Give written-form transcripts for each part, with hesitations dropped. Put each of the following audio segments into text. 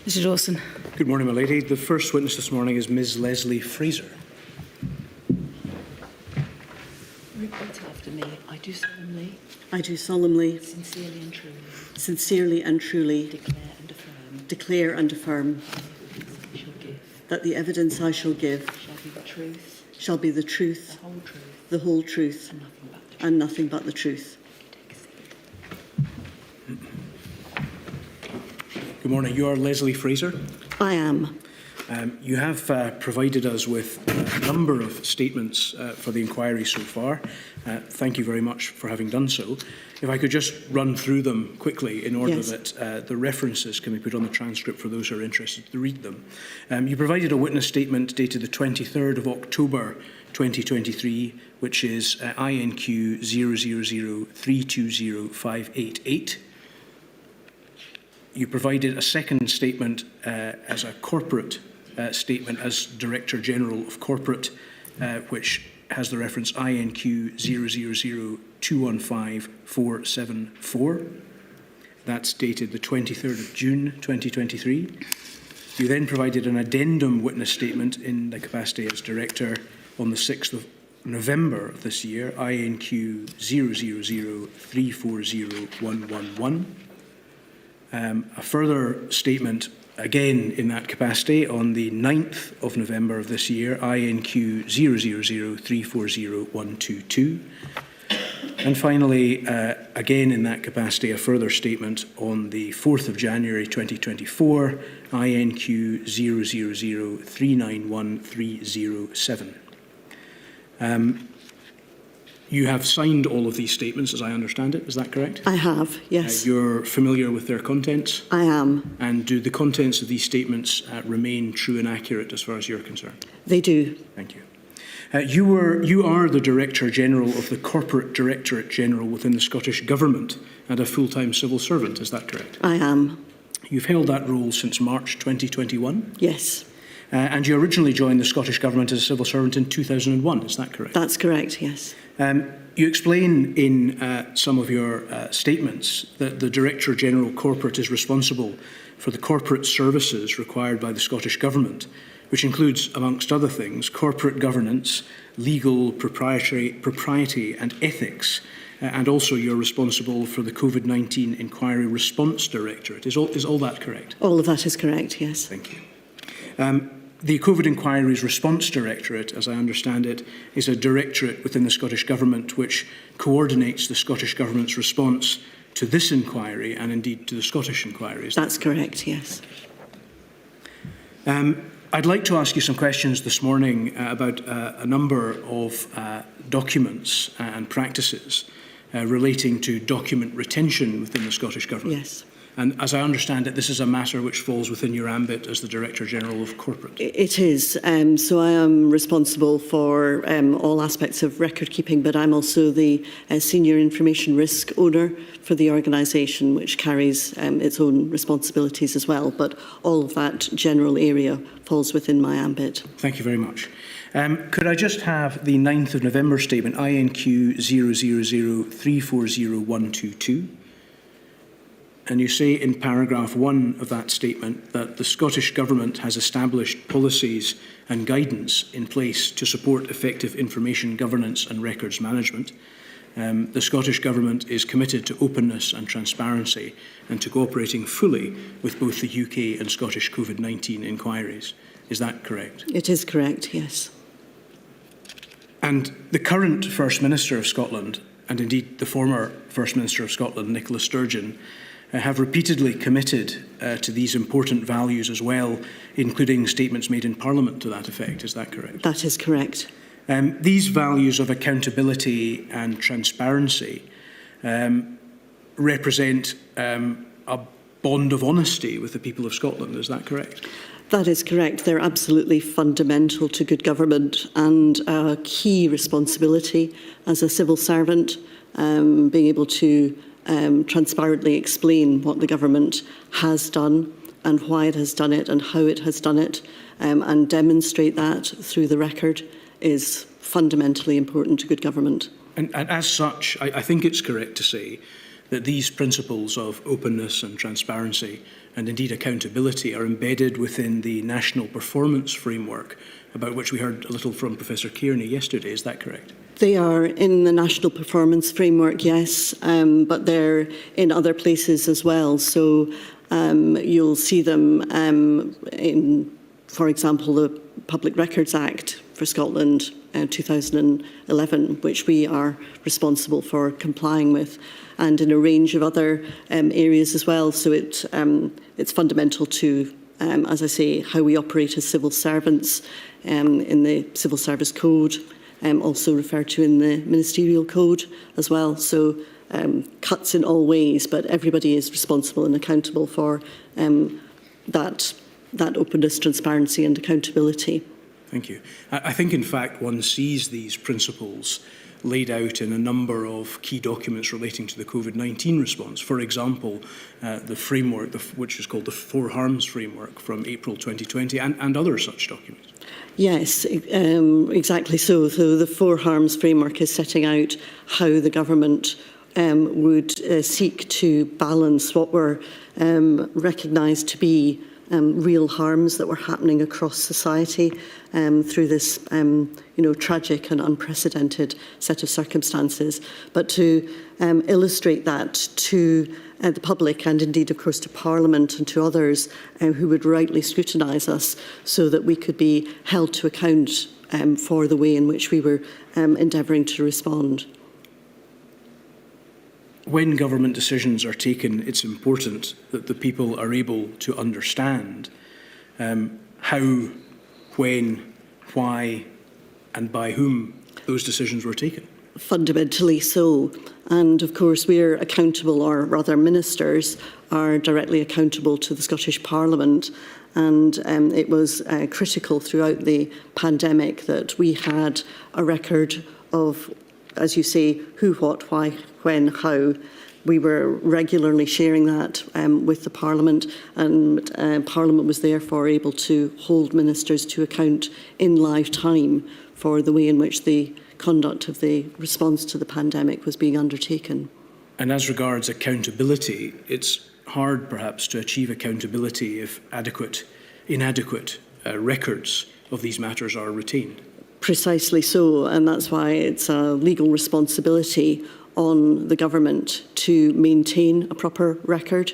Mr Dawson. Good morning, my lady. The first witness this morning is Ms Lesley Fraser. Repeat after me. I do solemnly, sincerely and truly, declare and affirm that the evidence I shall give shall be the truth, the whole truth, and nothing but the truth. Good morning. You are Lesley Fraser. I am. You have provided us with a number of statements for the inquiry so far. Thank you very much for having done so. If I could just run through them quickly in order that the references can be put on the transcript for those who are interested to read them. You provided a witness statement dated the 23rd of October 2023, which is INQ 000320588. You provided a second statement as a corporate statement as Director General of Corporate, which has the reference INQ 000215474. That's dated the 23rd of June 2023. You then provided an addendum witness statement in the capacity as Director on the 6th of November of this year, INQ 000340111. A further statement, again in that capacity, on the 9th of November of this year, INQ 000340122. And finally, again in that capacity, a further statement on the 4th of January 2024, INQ 000391307. You have signed all of these statements, as I understand it. Is that correct? I have, yes. You're familiar with their contents? I am. And do the contents of these statements remain true and accurate as far as you're concerned? They do. Thank you. You are the Director General of the Corporate Directorate General within the Scottish Government and a full-time civil servant. Is that correct? I am. You've held that role since March 2021? Yes. And you originally joined the Scottish Government as a civil servant in 2001. Is that correct? That's correct, yes. You explain in some of your statements that the Director General Corporate is responsible for the corporate services required by the Scottish Government, which includes, amongst other things, corporate governance, legal, propriety and ethics, and also you're responsible for the COVID-19 Inquiry Response Directorate. Is all that correct? All of that is correct, yes. Thank you. The COVID Inquiries Response Directorate, as I understand it, is a directorate within the Scottish Government which coordinates the Scottish Government's response to this inquiry and indeed to the Scottish inquiry. That's correct, yes. I'd like to ask you some questions this morning about a number of documents and practices relating to document retention within the Scottish Government. Yes. And as I understand it, this is a matter which falls within your ambit as the Director General of Corporate. It is. So I am responsible for all aspects of record keeping, but I'm also the Senior Information Risk Owner for the organisation, which carries its own responsibilities as well. But all of that general area falls within my ambit. Thank you very much. Could I just have the 9th of November statement, INQ 000340122? And you say in paragraph 1 of that statement that the Scottish Government has established policies and guidance in place to support effective information governance and records management. The Scottish Government is committed to openness and transparency and to cooperating fully with both the UK and Scottish COVID-19 inquiries. Is that correct? It is correct, yes. And the current First Minister of Scotland, and indeed the former First Minister of Scotland, Nicola Sturgeon, have repeatedly committed to these important values as well, including statements made in Parliament to that effect. Is that correct? That is correct. These values of accountability and transparency represent a bond of honesty with the people of Scotland. Is that correct? That is correct. They're absolutely fundamental to good government and a key responsibility as a civil servant, being able to transparently explain what the government has done and why it has done it and how it has done it, and demonstrate that through the record is fundamentally important to good government. And as such, I think it's correct to say that these principles of openness and transparency and indeed accountability are embedded within the national performance framework, about which we heard a little from Professor Kearney yesterday. Is that correct? They are in the National Performance Framework, yes, but they're in other places as well. So you'll see them in, for example, the Public Records Act for Scotland 2011, which we are responsible for complying with, and in a range of other areas as well. So it's fundamental to, as I say, how we operate as civil servants in the Civil Service Code, also referred to in the Ministerial Code as well. So cuts in all ways, but everybody is responsible and accountable for that openness, transparency and accountability. Thank you. I think, in fact, one sees these principles laid out in a number of key documents relating to the COVID-19 response. For example, the framework, which is called the Four Harms Framework from April 2020, and other such documents. Yes, exactly so. So the Four Harms Framework is setting out how the government would seek to balance what were recognised to be real harms that were happening across society through this tragic and unprecedented set of circumstances, but to illustrate that to the public and indeed, of course, to Parliament and to others who would rightly scrutinise us, so that we could be held to account for the way in which we were endeavouring to respond. When government decisions are taken, it's important that the people are able to understand how, when, why, and by whom those decisions were taken. Fundamentally so. And of course, we're accountable, or rather ministers are directly accountable to the Scottish Parliament. And it was critical throughout the pandemic that we had a record of, as you say, who, what, why, when, how. We were regularly sharing that with the Parliament, and Parliament was therefore able to hold ministers to account in live time for the way in which the conduct of the response to the pandemic was being undertaken. And as regards accountability, it's hard perhaps to achieve accountability if inadequate records of these matters are retained. Precisely so, and that's why it's a legal responsibility on the government to maintain a proper record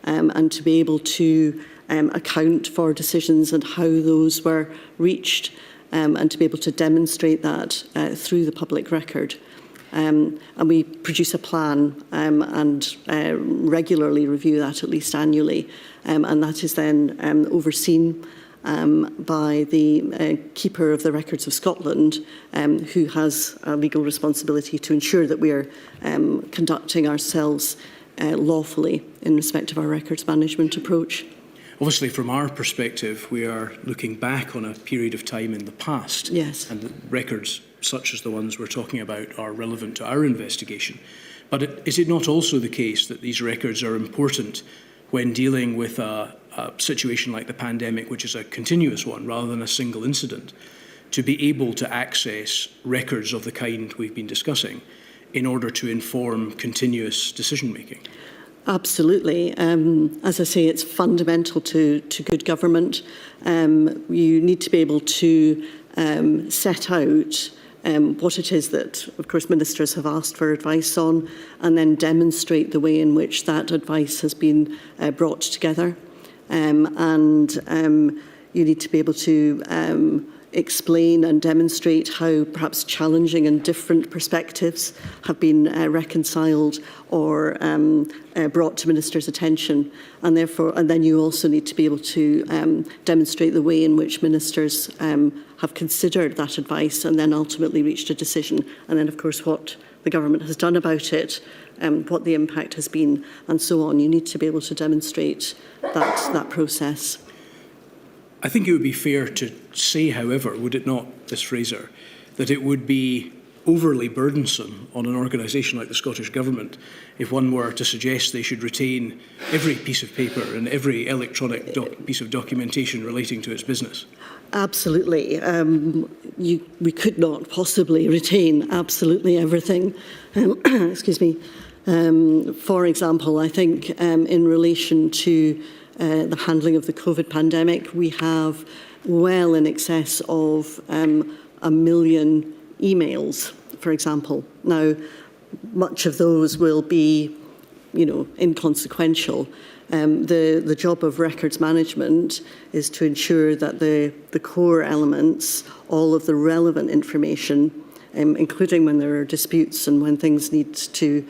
and to be able to account for decisions and how those were reached, and to be able to demonstrate that through the public record. And we produce a plan and regularly review that, at least annually, and that is then overseen by the Keeper of the Records of Scotland, who has a legal responsibility to ensure that we are conducting ourselves lawfully in respect of our records management approach. Obviously, from our perspective, we are looking back on a period of time in the past. Yes. And the records such as the ones we're talking about are relevant to our investigation. But is it not also the case that these records are important when dealing with a situation like the pandemic, which is a continuous one rather than a single incident, to be able to access records of the kind we've been discussing in order to inform continuous decision-making? Absolutely. As I say, it's fundamental to good government. You need to be able to set out what it is that, of course, ministers have asked for advice on, and then demonstrate the way in which that advice has been brought together. And you need to be able to explain and demonstrate how perhaps challenging and different perspectives have been reconciled or brought to ministers' attention, and then you also need to be able to demonstrate the way in which ministers have considered that advice and then ultimately reached a decision, and then of course what the government has done about it, what the impact has been, and so on. You need to be able to demonstrate that process. I think it would be fair to say, however, would it not, Ms Fraser, that it would be overly burdensome on an organisation like the Scottish Government if one were to suggest they should retain every piece of paper and every electronic piece of documentation relating to its business? Absolutely. We could not possibly retain absolutely everything. Excuse me. For example, I think in relation to the handling of the COVID pandemic. We have well in excess of 1 million emails, for example. Now, much of those will be, inconsequential. The job of records management is to ensure that the core elements, all of the relevant information, including when there are disputes and when things need to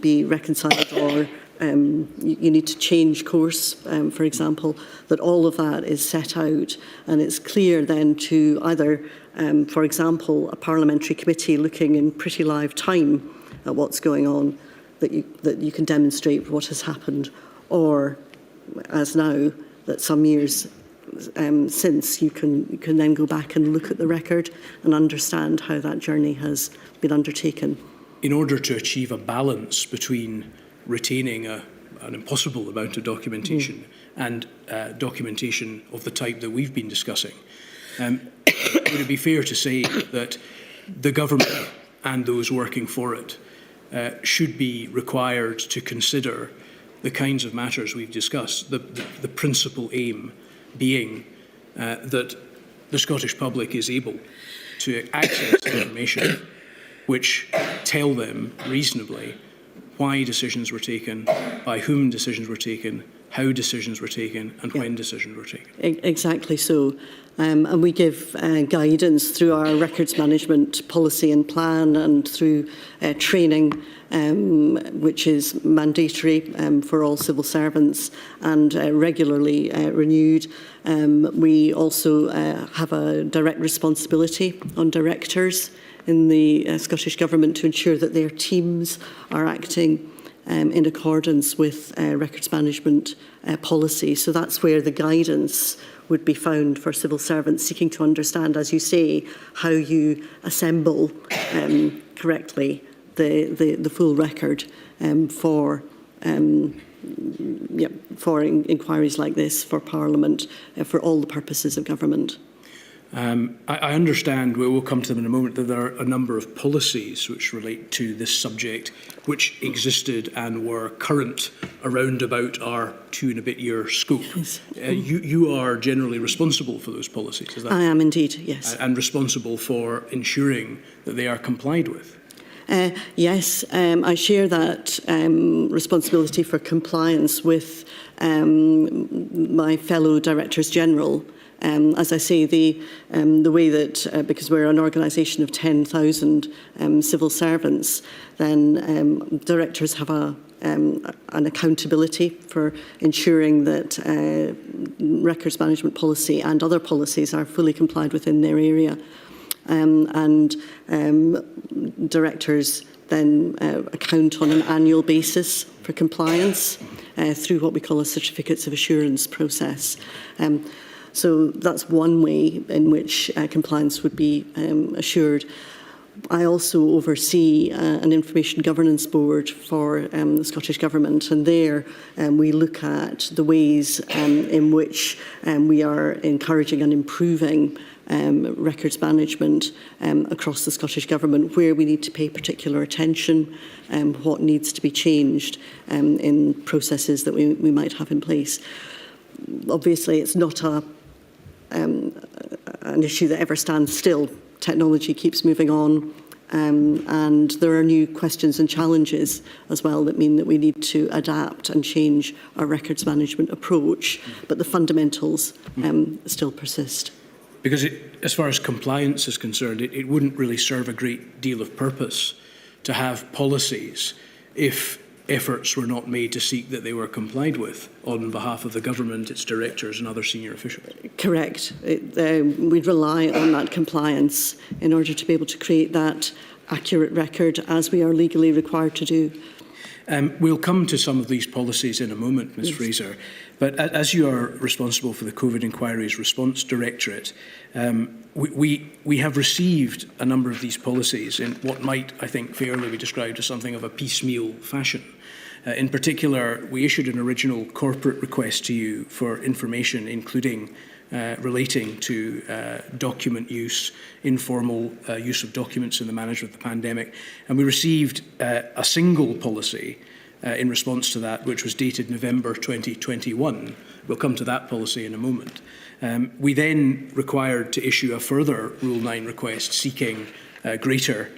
be reconciled or you need to change course, for example, that all of that is set out, and it's clear then to either, for example, a parliamentary committee looking in pretty live time at what's going on, that you can demonstrate what has happened, or as now, that some years since you can then go back and look at the record and understand how that journey has been undertaken. In order to achieve a balance between retaining an impossible amount of documentation and documentation of the type that we've been discussing, would it be fair to say that the government and those working for it should be required to consider the kinds of matters we've discussed, the principal aim being that the Scottish public is able to access information which tell them reasonably why decisions were taken, by whom decisions were taken, how decisions were taken, and when decisions were taken. Exactly so. And we give guidance through our records management policy and plan, and through training, which is mandatory for all civil servants and regularly renewed. We also have a direct responsibility on directors in the Scottish Government to ensure that their teams are acting in accordance with records management policy. So that's where the guidance would be found for civil servants seeking to understand, as you say, how you assemble correctly the full record for inquiries like this, for Parliament, for all the purposes of government. I understand, we'll come to them in a moment, that there are a number of policies which relate to this subject which existed and were current around about our 2-and-a-bit-year scope. Yes. You are generally responsible for those policies, is that? I am indeed, yes. And responsible for ensuring that they are complied with. Yes, I share that responsibility for compliance with my fellow Directors General. As I say, the way that, because we're an organisation of 10,000 civil servants, then directors have an accountability for ensuring that records management policy and other policies are fully complied with in their area. And directors then account on an annual basis for compliance through what we call a certificates of assurance process. So that's one way in which compliance would be assured. I also oversee an information governance board for the Scottish Government, and there we look at the ways in which we are encouraging and improving records management across the Scottish Government, where we need to pay particular attention, what needs to be changed in processes that we might have in place. Obviously, it's not an issue that ever stands still. Technology keeps moving on, and there are new questions and challenges as well that mean that we need to adapt and change our records management approach, but the fundamentals still persist. Because as far as compliance is concerned, it wouldn't really serve a great deal of purpose to have policies if efforts were not made to seek that they were complied with on behalf of the government, its directors and other senior officials. Correct. We'd rely on that compliance in order to be able to create that accurate record as we are legally required to do. We'll come to some of these policies in a moment, Ms. Fraser, but as you are responsible for the COVID Inquiries Response Directorate, we have received a number of these policies in what might, I think, fairly be described as something of a piecemeal fashion. In particular, we issued an original corporate request to you for information, including relating to document use, informal use of documents in the management of the pandemic. And we received a single policy in response to that, which was dated November 2021. We'll come to that policy in a moment. We then required to issue a further Rule 9 request seeking greater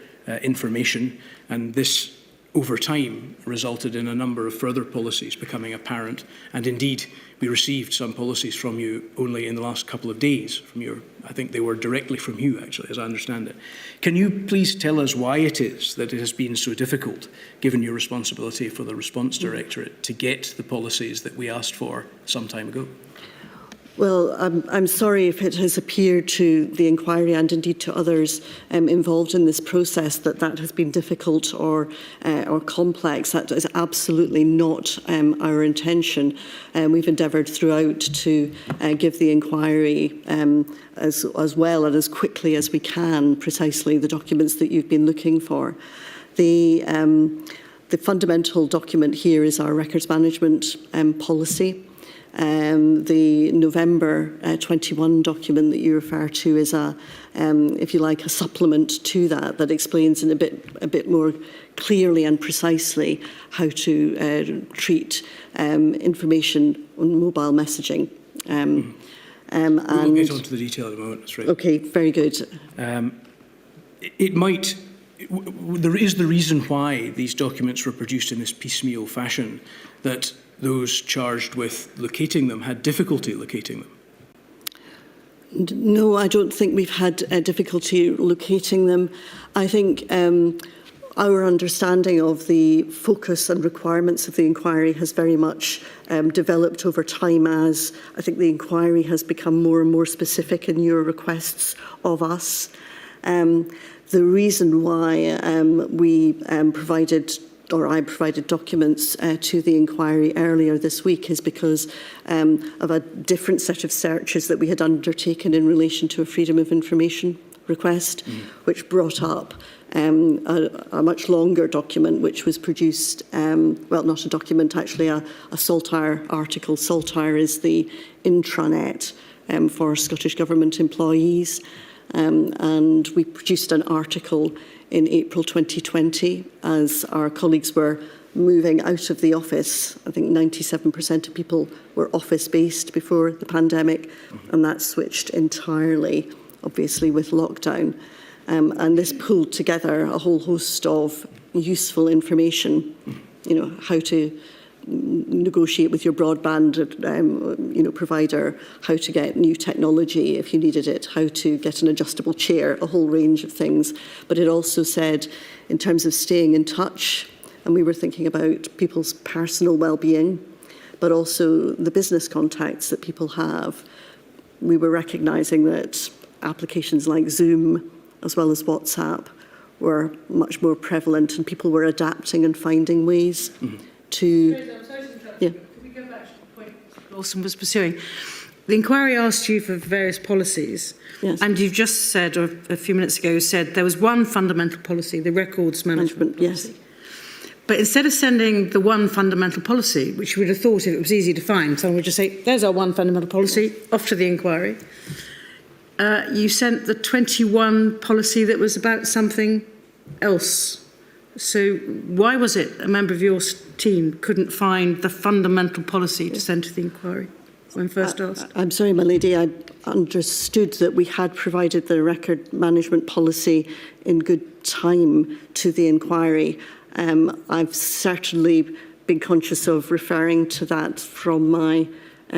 information, and this over time resulted in a number of further policies becoming apparent, and indeed we received some policies from you only in the last couple of days from your, I think they were directly from you actually, as I understand it. Can you please tell us why it is that it has been so difficult, given your responsibility for the Response Directorate, to get the policies that we asked for some time ago? Well, I'm sorry if it has appeared to the inquiry and indeed to others involved in this process that has been difficult or complex. That is absolutely not our intention. We've endeavoured throughout to give the inquiry as well and as quickly as we can precisely the documents that you've been looking for. The fundamental document here is our records management policy. The November 21 document that you refer to is if you like, a supplement to that explains in a bit more clearly and precisely how to treat information on mobile messaging. We'll get on to the detail in a moment. That's right. Okay, very good. There is the reason why these documents were produced in this piecemeal fashion, that those charged with locating them had difficulty locating them. No, I don't think we've had difficulty locating them. I think our understanding of the focus and requirements of the inquiry has very much developed over time as I think the inquiry has become more and more specific in your requests of us. The reason why I provided documents to the inquiry earlier this week is because of a different set of searches that we had undertaken in relation to a Freedom of Information request, which brought up a much longer document which was produced, well, not a document, actually a Saltire article. Saltire is the intranet for Scottish Government employees, and we produced an article in April 2020 as our colleagues were moving out of the office. I think 97% of people were office-based before the pandemic, and that switched entirely, obviously, with lockdown. And this pulled together a whole host of useful information, how to negotiate with your broadband provider, how to get new technology if you needed it, how to get an adjustable chair, a whole range of things. But it also said, in terms of staying in touch, and we were thinking about people's personal well-being, but also the business contacts that people have. We were recognising that applications like Zoom, as well as WhatsApp, were much more prevalent, and people were adapting and finding ways to... Fraser, I'm sorry to interrupt you, but could we go back to the point Lawson was pursuing? The inquiry asked you for various policies, Yes. and you've just said, or a few minutes ago, said there was one fundamental policy, the records management policy. Yes. But instead of sending the one fundamental policy, which you would have thought if it was easy to find, someone would just say, there's our one fundamental policy, off to the inquiry. You sent the 21 policy that was about something else. So why was it a member of your team couldn't find the fundamental policy to send to the inquiry when first asked? I'm sorry, my lady, I understood that we had provided the record management policy in good time to the inquiry. I've certainly been conscious of referring to that from my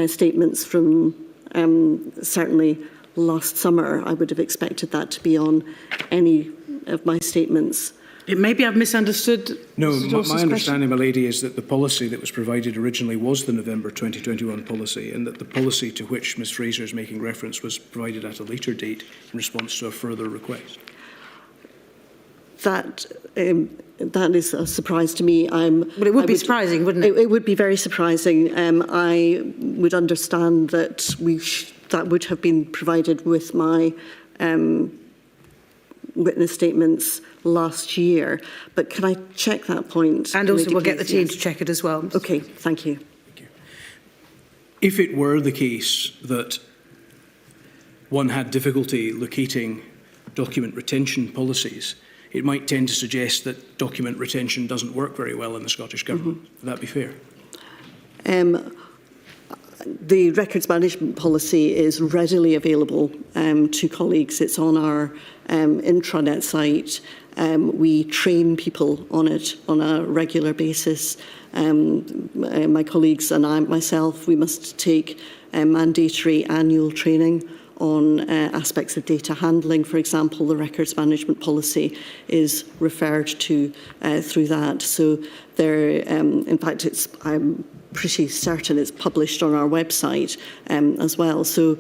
statements from certainly last summer. I would have expected that to be on any of my statements. Maybe I've misunderstood. No, my understanding, my lady, is that the policy that was provided originally was the November 2021 policy, and that the policy to which Ms Fraser is making reference was provided at a later date in response to a further request. That is a surprise to me. Well, it would be surprising, wouldn't it? It would be very surprising. I would understand that that would have been provided with my witness statements last year. But can I check that point? And also we'll get the team Yes. to check it as well. Okay, thank you. Thank you. If it were the case that one had difficulty locating document retention policies, it might tend to suggest that document retention doesn't work very well in the Scottish Government. Would that be fair? The records management policy is readily available to colleagues. It's on our intranet site. We train people on it on a regular basis. My colleagues and myself, we must take mandatory annual training on aspects of data handling. For example, the records management policy is referred to through that. So there, in fact, I'm pretty certain it's published on our website as well. So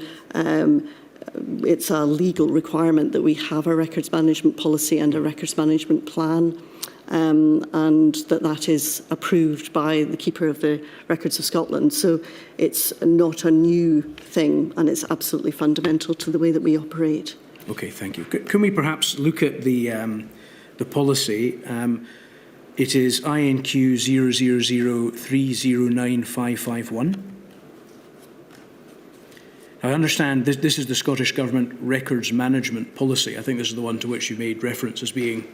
it's a legal requirement that we have a records management policy and a records management plan, and that is approved by the Keeper of the Records of Scotland. So it's not a new thing, and it's absolutely fundamental to the way that we operate. Okay, thank you. Can we perhaps look at the policy? It is INQ 000309551. I understand this is the Scottish Government Records Management Policy. I think this is the one to which you made reference as being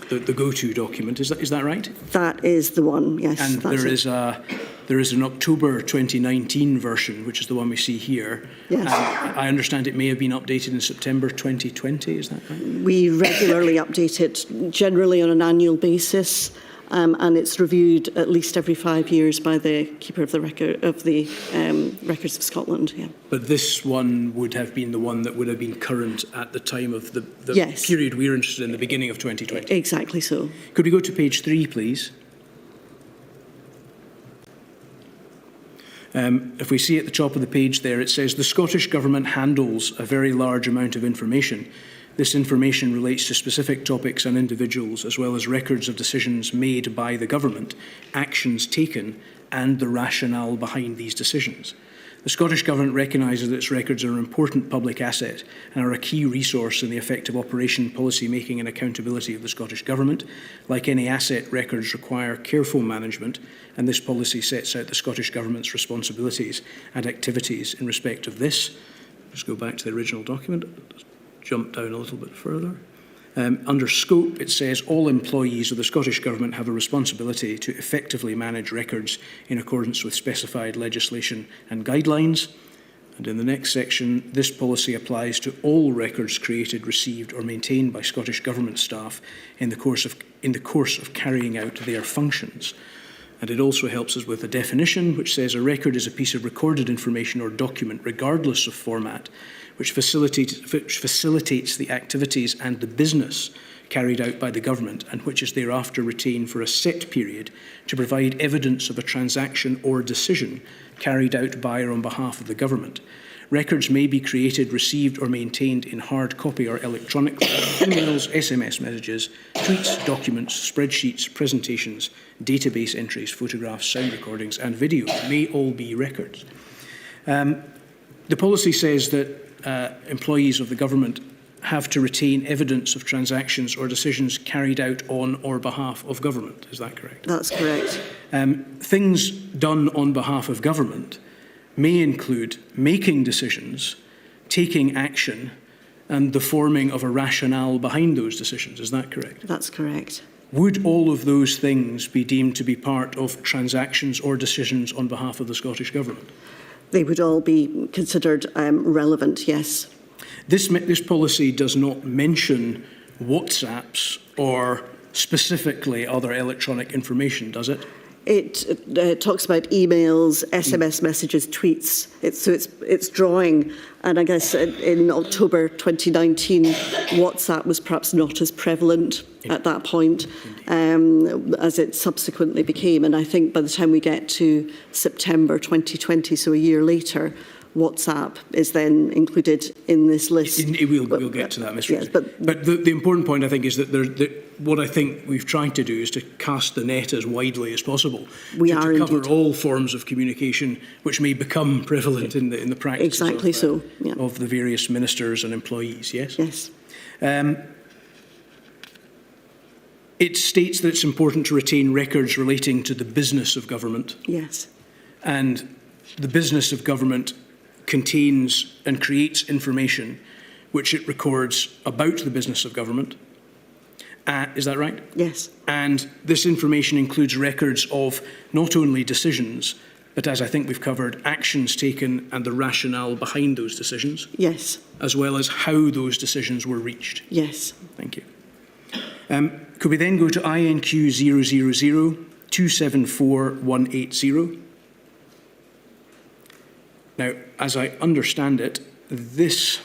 the go-to document. Is that right? That is the one, yes. And there is an October 2019 version, which is the one we see here. Yes. And I understand it may have been updated in September 2020. Is that right? We regularly update it, generally on an annual basis. And it's reviewed at least every 5 years by the Keeper of the Records of Scotland. Yeah. But this one would have been the one that would have been current at the time of the Yes. period we're interested in, the beginning of 2020. Exactly so. Could we go to page 3, please? If we see at the top of the page there, it says the Scottish Government handles a very large amount of information. This information relates to specific topics and individuals, as well as records of decisions made by the government, actions taken, and the rationale behind these decisions. The Scottish Government recognises that its records are an important public asset and are a key resource in the effective operation, policy making and accountability of the Scottish Government. Like any asset, records require careful management, and this policy sets out the Scottish Government's responsibilities and activities in respect of this. Just go back to the original document. Jump down a little bit further. Under scope, it says all employees of the Scottish Government have a responsibility to effectively manage records in accordance with specified legislation and guidelines. And in the next section, this policy applies to all records created, received or maintained by Scottish Government staff in the course of carrying out their functions. And it also helps us with a definition which says a record is a piece of recorded information or document, regardless of format, which facilitates the activities and the business carried out by the government and which is thereafter retained for a set period to provide evidence of a transaction or decision carried out by or on behalf of the government. Records may be created, received or maintained in hard copy or electronically. Emails, SMS messages, tweets, documents, spreadsheets, presentations, database entries, photographs, sound recordings and video may all be records. The policy says that employees of the government have to retain evidence of transactions or decisions carried out on or behalf of government. Is that correct? That's correct. Things done on behalf of government may include making decisions, taking action, and the forming of a rationale behind those decisions. Is that correct? That's correct. Would all of those things be deemed to be part of transactions or decisions on behalf of the Scottish Government? They would all be considered relevant, yes. This policy does not mention WhatsApps or specifically other electronic information, does it? It talks about emails, SMS messages, tweets. It's drawing, and I guess in October 2019, WhatsApp was perhaps not as prevalent at that point as it subsequently became. And I think by the time we get to September 2020, so a year later, WhatsApp is then included in this list. We'll get to that, Ms. Fraser. Yes, but the important point, I think, is that what I think we've tried to do is to cast the net as widely as possible to cover all forms of communication which may become prevalent in the practice exactly of the various ministers and employees, yes? Yes. It states that it's important to retain records relating to the business of government. Yes. And the business of government contains and creates information which it records about the business of government Is that right? Yes. And this information includes records of not only decisions, but as I think we've covered, actions taken and the rationale behind those decisions, Yes. as well as how those decisions were reached. Yes. Thank you. Could we then go to INQ 000274180? Now, as I understand it, this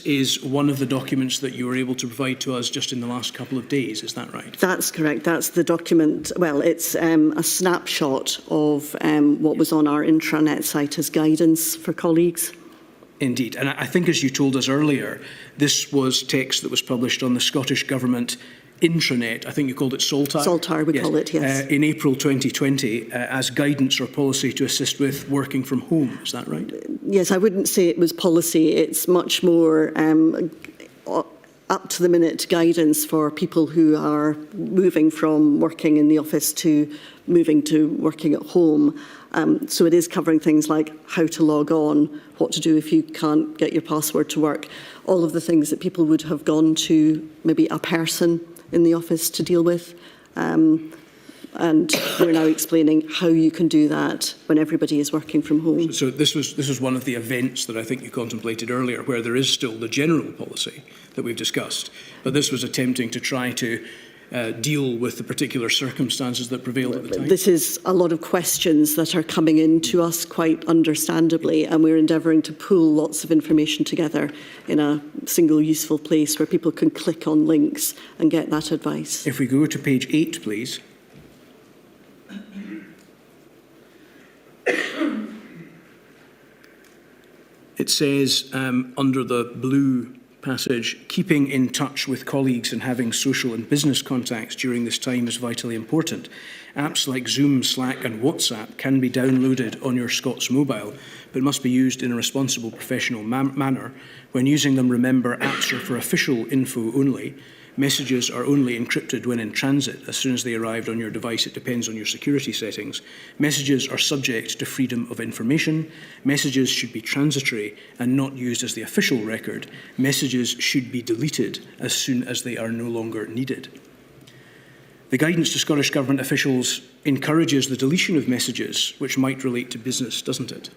is one of the documents that you were able to provide to us just in the last couple of days, is that right? That's correct. That's the document. Well, it's a snapshot of what was on our intranet site as guidance for colleagues. Indeed. And I think, as you told us earlier, this was text that was published on the Scottish Government intranet. I think you called it Saltar. Saltar, we call it, yes. In April 2020 as guidance or policy to assist with working from home. Is that right? Yes, I wouldn't say it was policy. It's much more up-to-the-minute guidance for people who are moving from working in the office to moving to working at home. So it is covering things like how to log on, what to do if you can't get your password to work, all of the things that people would have gone to maybe a person in the office to deal with. And we're now explaining how you can do that when everybody is working from home. So this was one of the events that I think you contemplated earlier, where there is still the general policy that we've discussed, but this was attempting to try to deal with the particular circumstances that prevailed at the time. This is a lot of questions that are coming in to us quite understandably, and we're endeavouring to pull lots of information together in a single useful place where people can click on links and get that advice. If we go to page 8, please. It says, under the blue passage, keeping in touch with colleagues and having social and business contacts during this time is vitally important. Apps like Zoom, Slack and WhatsApp can be downloaded on your Scots mobile, but must be used in a responsible professional manner. When using them, remember apps are for official info only. Messages are only encrypted when in transit. As soon as they arrived on your device, it depends on your security settings. Messages are subject to freedom of information. Messages should be transitory and not used as the official record. Messages should be deleted as soon as they are no longer needed. The guidance to Scottish Government officials encourages the deletion of messages which might relate to business, doesn't it?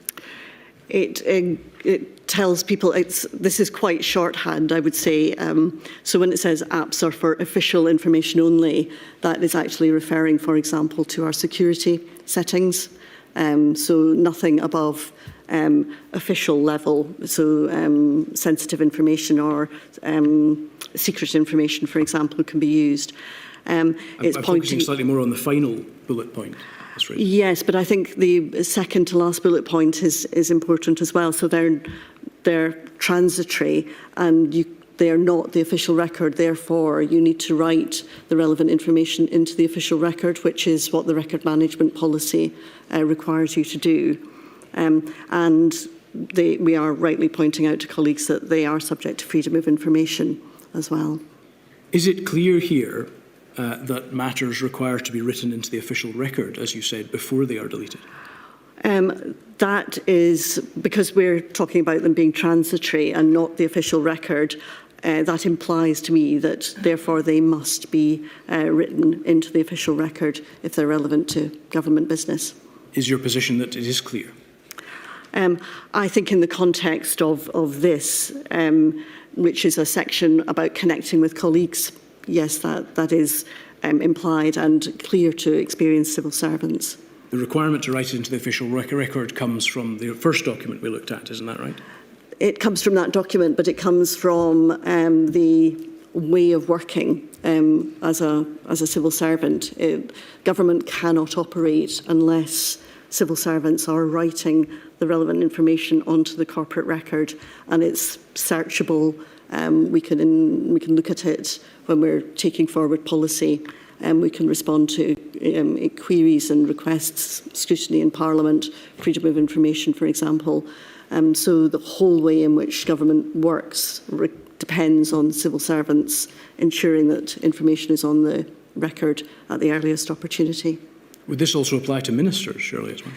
It tells people, this is quite shorthand, I would say. So when it says apps are for official information only, that is actually referring, for example, to our security settings. So nothing above official level, so sensitive information or secret information, for example, can be used. I'm focusing slightly more on the final bullet point. Right. Yes, but I think the second to last bullet point is important as well. So they're transitory and they are not the official record. Therefore, you need to write the relevant information into the official record, which is what the record management policy requires you to do. And we are rightly pointing out to colleagues that they are subject to freedom of information as well. Is it clear here that matters require to be written into the official record, as you said, before they are deleted? That is because we're talking about them being transitory and not the official record. That implies to me that, therefore, they must be written into the official record if they're relevant to government business. Is your position that it is clear? I think in the context of this, which is a section about connecting with colleagues, yes, that is implied and clear to experienced civil servants. The requirement to write it into the official record comes from the first document we looked at, isn't that right? It comes from that document, but it comes from the way of working as a civil servant. Government cannot operate unless civil servants are writing the relevant information onto the corporate record, and it's searchable. We can look at it when we're taking forward policy, and we can respond to queries and requests, scrutiny in Parliament, freedom of information, for example. So the whole way in which government works depends on civil servants ensuring that information is on the record at the earliest opportunity. Would this also apply to ministers, surely, as well?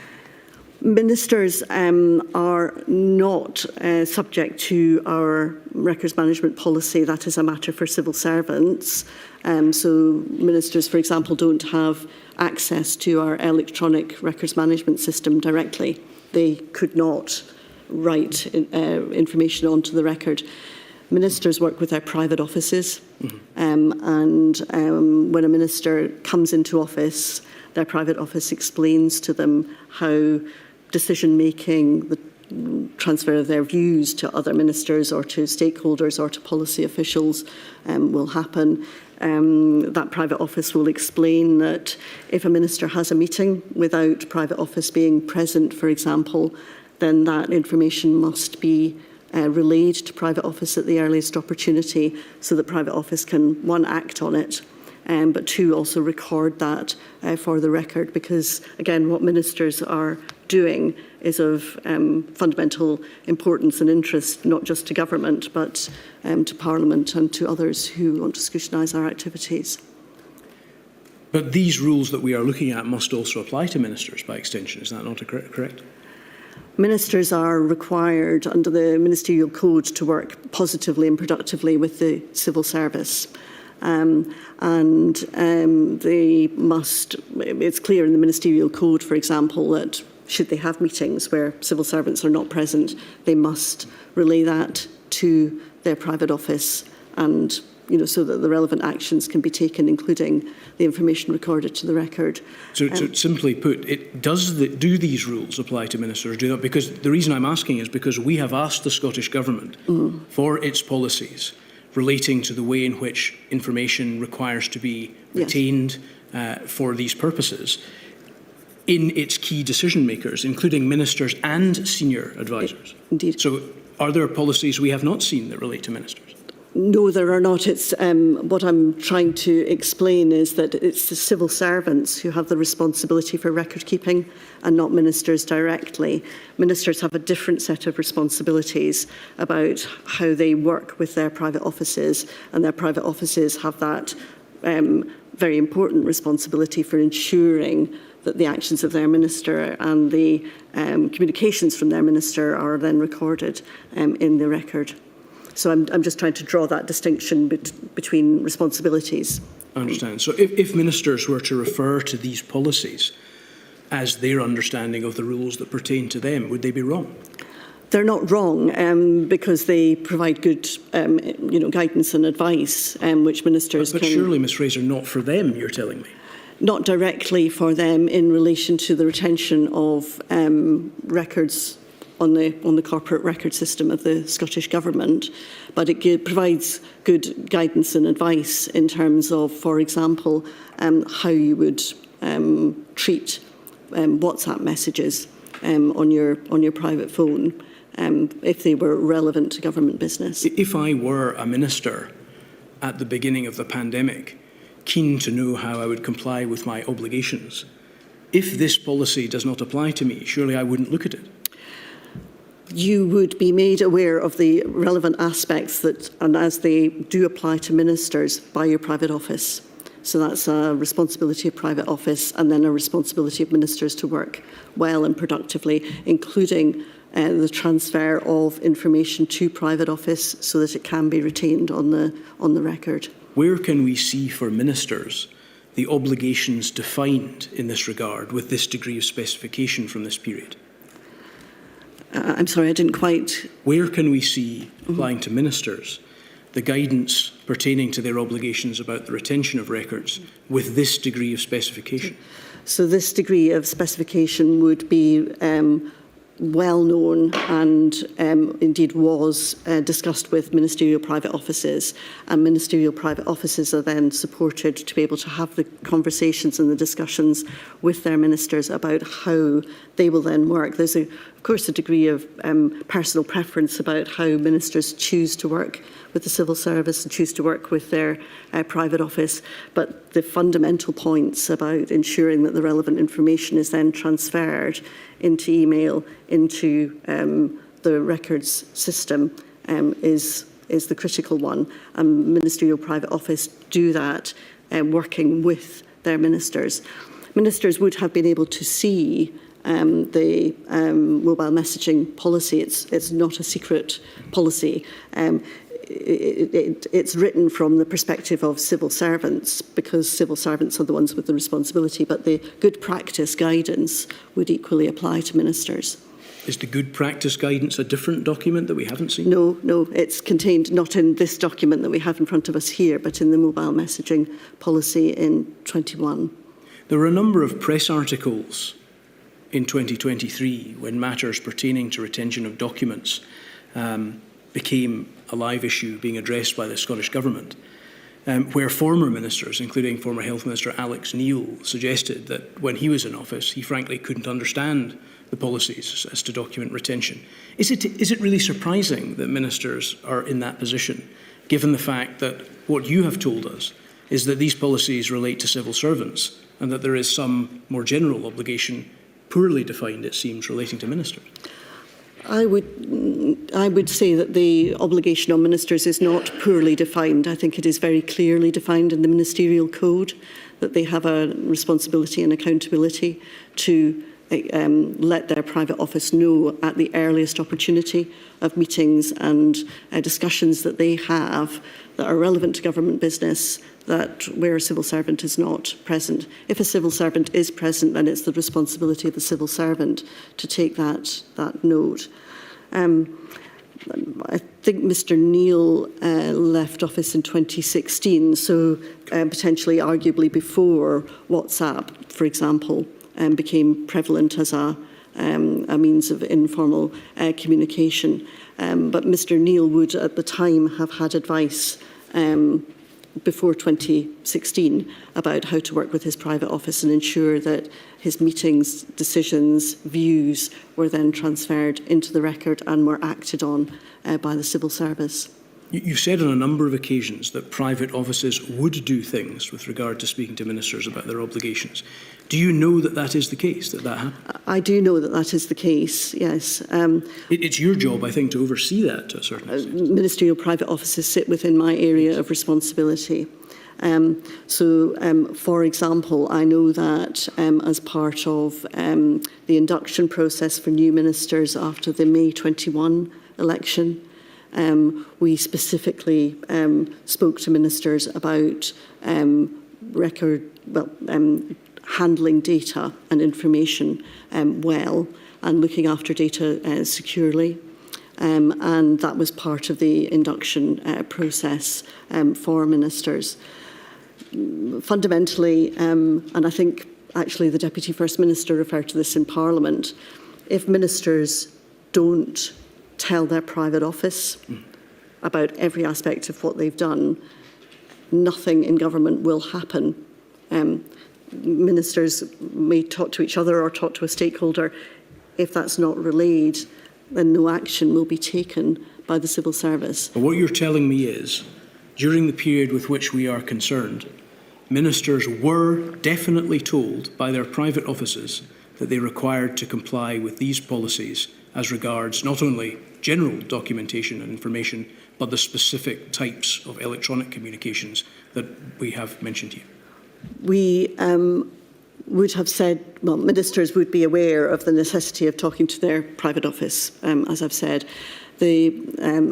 Ministers are not subject to our records management policy. That is a matter for civil servants. So ministers, for example, don't have access to our electronic records management system directly. They could not write information onto the record. Ministers work with their private offices, and when a minister comes into office, their private office explains to them how decision-making, the transfer of their views to other ministers or to stakeholders or to policy officials will happen. That private office will explain that if a minister has a meeting without private office being present, for example, then that information must be relayed to private office at the earliest opportunity so that private office can, one, act on it, but two, also record that for the record, because, again, what ministers are doing is of fundamental importance and interest, not just to government, but to Parliament and to others who want to scrutinise our activities. But these rules that we are looking at must also apply to ministers by extension. Is that not correct? Ministers are required under the Ministerial Code to work positively and productively with the civil service. They must, it's clear in the Ministerial Code, for example, that should they have meetings where civil servants are not present, they must relay that to their private office, and so that the relevant actions can be taken, including the information recorded to the record. So simply put, do these rules apply to ministers? Do not? Because the reason I'm asking is because we have asked the Scottish Government for its policies relating to the way in which information requires to be retained for these purposes in its key decision makers, including ministers and senior advisors. Indeed. So are there policies we have not seen that relate to ministers? No, there are not. It's what I'm trying to explain is that it's the civil servants who have the responsibility for record keeping and not ministers directly. Ministers have a different set of responsibilities about how they work with their private offices, and their private offices have that very important responsibility for ensuring that the actions of their minister and the communications from their minister are then recorded in the record. So I'm just trying to draw that distinction between responsibilities. I understand. So if ministers were to refer to these policies as their understanding of the rules that pertain to them, would they be wrong? They're not wrong because they provide good guidance and advice, which ministers but can... But surely, Ms Fraser, not for them, you're telling me? Not directly for them in relation to the retention of records on the corporate record system of the Scottish Government, but it provides good guidance and advice in terms of, for example, how you would treat WhatsApp messages on your private phone if they were relevant to government business. If I were a minister at the beginning of the pandemic, keen to know how I would comply with my obligations, if this policy does not apply to me, surely I wouldn't look at it. You would be made aware of the relevant aspects that, and as they do apply to ministers, by your private office. So that's a responsibility of private office, and then a responsibility of ministers to work well and productively, including the transfer of information to private office so that it can be retained on the record. Where can we see for ministers the obligations defined in this regard with this degree of specification from this period? I'm sorry, I didn't quite... Where can we see, applying to ministers, the guidance pertaining to their obligations about the retention of records with this degree of specification? So this degree of specification would be well known and indeed was discussed with ministerial private offices, and ministerial private offices are then supported to be able to have the conversations and the discussions with their ministers about how they will then work. There's of course a degree of personal preference about how ministers choose to work with the civil service and choose to work with their private office, but the fundamental points about ensuring that the relevant information is then transferred into email, into the records system is the critical one. And ministerial private office do that working with their ministers. Ministers would have been able to see the mobile messaging policy. It's not a secret policy. It's written from the perspective of civil servants, because civil servants are the ones with the responsibility, but the good practice guidance would equally apply to ministers. Is the good practice guidance a different document that we haven't seen? No, it's contained not in this document that we have in front of us here, but in the mobile messaging policy in 21. There were a number of press articles in 2023 when matters pertaining to retention of documents became a live issue being addressed by the Scottish Government, where former ministers, including former Health Minister Alex Neil, suggested that when he was in office, he frankly couldn't understand the policies as to document retention. Is it really surprising that ministers are in that position, given the fact that what you have told us is that these policies relate to civil servants and that there is some more general obligation, poorly defined it seems, relating to ministers? I would say that the obligation on ministers is not poorly defined. I think it is very clearly defined in the Ministerial Code that they have a responsibility and accountability to let their private office know at the earliest opportunity of meetings and discussions that they have that are relevant to government business, that where a civil servant is not present. If a civil servant is present, then it's the responsibility of the civil servant to take that note. I think Mr Neil left office in 2016, so potentially arguably before WhatsApp, for example, became prevalent as a means of informal communication. But Mr Neil would at the time have had advice before 2016 about how to work with his private office and ensure that his meetings, decisions, views were then transferred into the record and were acted on by the civil service. You've said on a number of occasions that private offices would do things with regard to speaking to ministers about their obligations. Do you know that that is the case, that happens? I do know that that is the case, yes. It's your job, I think, to oversee that to a certain extent. Ministerial private offices sit within my area of responsibility. For example, I know that as part of the induction process for new ministers after the May 21 election, we specifically spoke to ministers about handling data and information well and looking after data securely. And that was part of the induction process for ministers. Fundamentally, and I think actually the Deputy First Minister referred to this in Parliament, if ministers don't tell their private office about every aspect of what they've done, nothing in government will happen. Ministers may talk to each other or talk to a stakeholder. If that's not relayed, then no action will be taken by the civil service. But what you're telling me is, during the period with which we are concerned, ministers were definitely told by their private offices that they required to comply with these policies as regards not only general documentation and information, but the specific types of electronic communications that we have mentioned here. We would have said, well, ministers would be aware of the necessity of talking to their private office, as I've said. The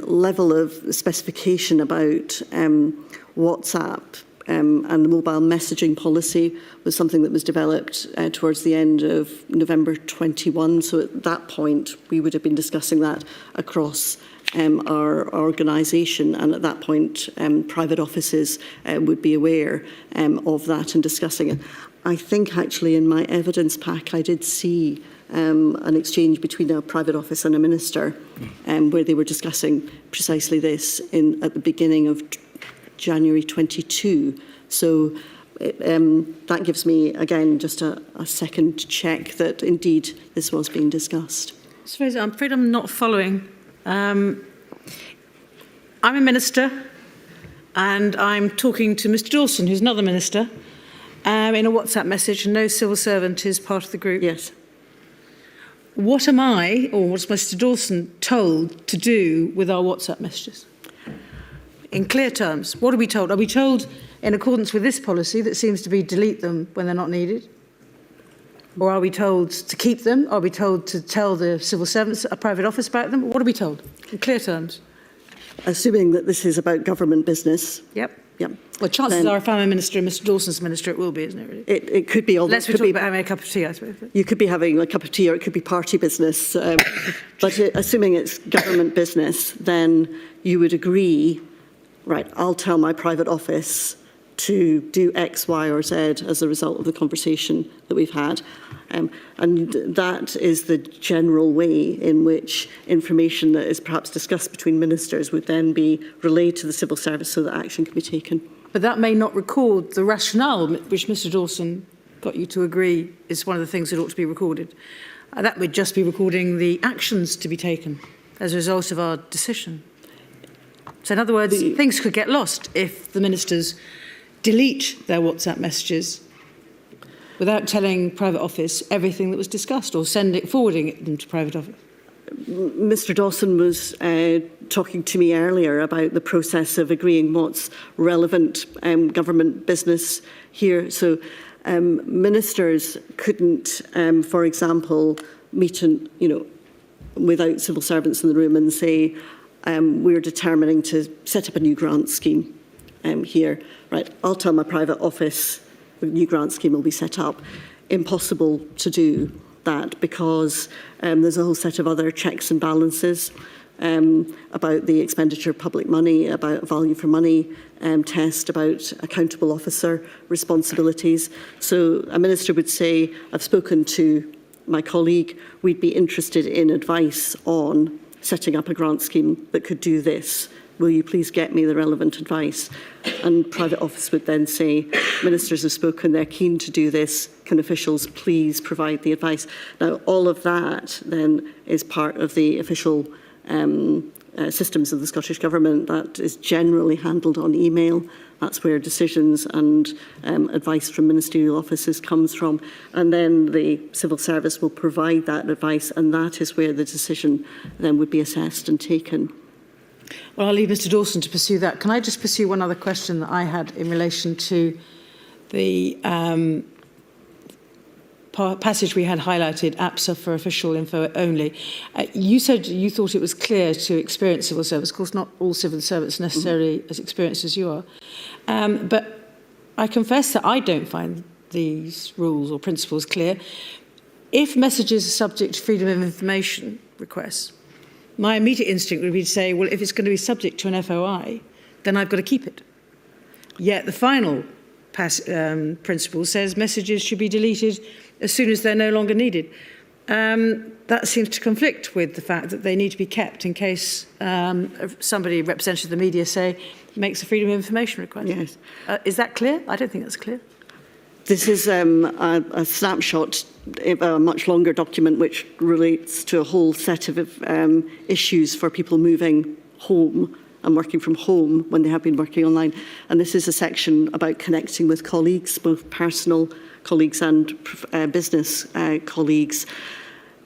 level of specification about WhatsApp and the mobile messaging policy was something that was developed towards the end of November 21. So at that point, we would have been discussing that across our organisation, and at that point, private offices would be aware of that and discussing it. I think actually in my evidence pack, I did see an exchange between a private office and a minister where they were discussing precisely this at the beginning of January 22. So that gives me, again, just a second check that indeed this was being discussed. Fraser, I'm afraid I'm not following. I'm a minister and I'm talking to Mr Dawson, who's another minister, in a WhatsApp message, and no civil servant is part of the group. Yes. What am I, or what's Mr Dawson told to do with our WhatsApp messages? In clear terms, what are we told? Are we told in accordance with this policy that seems to be delete them when they're not needed? Or are we told to keep them? Are we told to tell the civil servants a private office about them? What are we told in clear terms? Assuming that this is about government business. Yep. Yep. Well, chances Then are if I'm a minister and Mr Dawson's minister, it will be, isn't it, really? it could be all. Unless we're talking about having a cup of tea, I suppose. You could be having a cup of tea, or it could be party business. But assuming it's government business, then you would agree, right, I'll tell my private office to do X, Y, or Z as a result of the conversation that we've had. And that is the general way in which information that is perhaps discussed between ministers would then be relayed to the civil service so that action can be taken. But that may not record the rationale which Mr Dawson got you to agree is one of the things that ought to be recorded. That would just be recording the actions to be taken as a result of our decision. So in other words, things could get lost if the ministers delete their WhatsApp messages without telling private office everything that was discussed or forwarding them to private office. Mr Dawson was talking to me earlier about the process of agreeing what's relevant government business here. So ministers couldn't, for example, meet without civil servants in the room and say, we're determining to set up a new grant scheme here. Right, I'll tell my private office the new grant scheme will be set up. Impossible to do that because there's a whole set of other checks and balances about the expenditure of public money, about value for money test, about accountable officer responsibilities. So a minister would say, I've spoken to my colleague, we'd be interested in advice on setting up a grant scheme that could do this. Will you please get me the relevant advice? And private office would then say, ministers have spoken, they're keen to do this. Can officials please provide the advice? Now, all of that then is part of the official systems of the Scottish Government that is generally handled on email. That's where decisions and advice from ministerial offices comes from. And then the civil service will provide that advice, and that is where the decision then would be assessed and taken. Well, I'll leave Mr Dawson to pursue that. Can I just pursue one other question that I had in relation to the passage we had highlighted, APSA for official info only. You said you thought it was clear to experienced civil service. Of course, not all civil servants necessarily as experienced as you are. But I confess that I don't find these rules or principles clear. If messages are subject to freedom of information requests, my immediate instinct would be to say, well, if it's going to be subject to an FOI, then I've got to keep it. Yet the final principle says messages should be deleted as soon as they're no longer needed. That seems to conflict with the fact that they need to be kept in case somebody representing the media, say, makes a freedom of information request. Yes. Is that clear? I don't think that's clear. This is a snapshot of a much longer document which relates to a whole set of issues for people moving home and working from home when they have been working online. And this is a section about connecting with colleagues, both personal colleagues and business colleagues.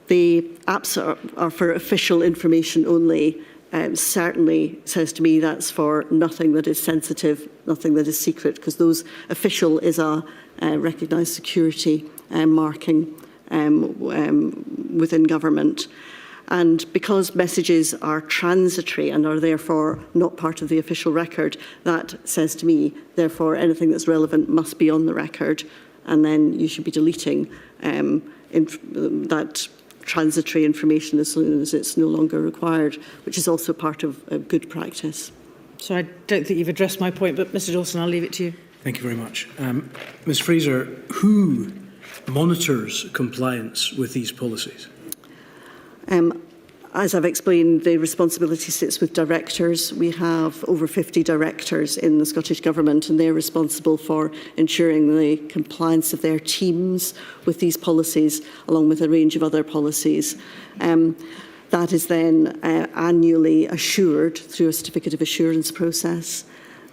The apps are for official information only. Certainly says to me that's for nothing that is sensitive, nothing that is secret, because those official is a recognised security marking within government. And because messages are transitory and are therefore not part of the official record, that says to me, therefore, anything that's relevant must be on the record, and then you should be deleting that transitory information as soon as it's no longer required, which is also part of good practice. So I don't think you've addressed my point, but Mr Dawson, I'll leave it to you. Thank you very much. Ms Fraser, who monitors compliance with these policies? As I've explained, the responsibility sits with directors. We have over 50 directors in the Scottish Government, and they're responsible for ensuring the compliance of their teams with these policies, along with a range of other policies. That is then annually assured through a certificate of assurance process.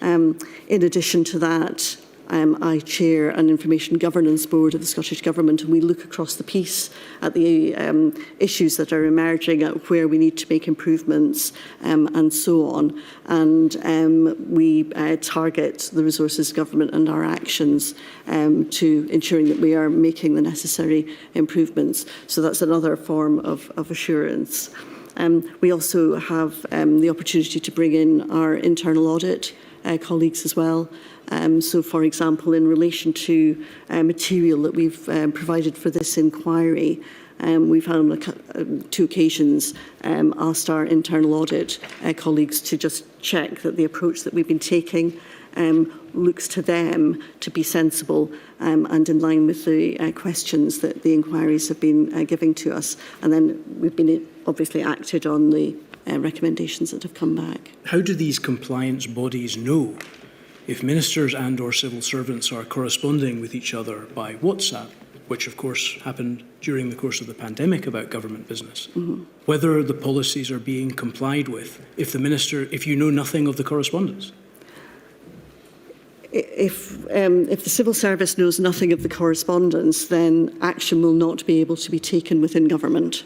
In addition to that, I chair an information governance board of the Scottish Government, and we look across the piece at the issues that are emerging, at where we need to make improvements, and so on. And we target the resources of government and our actions to ensuring that we are making the necessary improvements. So that's another form of assurance. We also have the opportunity to bring in our internal audit colleagues as well. So, for example, in relation to material that we've provided for this inquiry, we've on 2 occasions asked our internal audit colleagues to just check that the approach that we've been taking looks to them to be sensible and in line with the questions that the inquiries have been giving to us. And then we've been obviously acted on the recommendations that have come back. How do these compliance bodies know if ministers and or civil servants are corresponding with each other by WhatsApp, which of course happened during the course of the pandemic about government business, whether the policies are being complied with if you know nothing of the correspondence? If the civil service knows nothing of the correspondence, then action will not be able to be taken within government.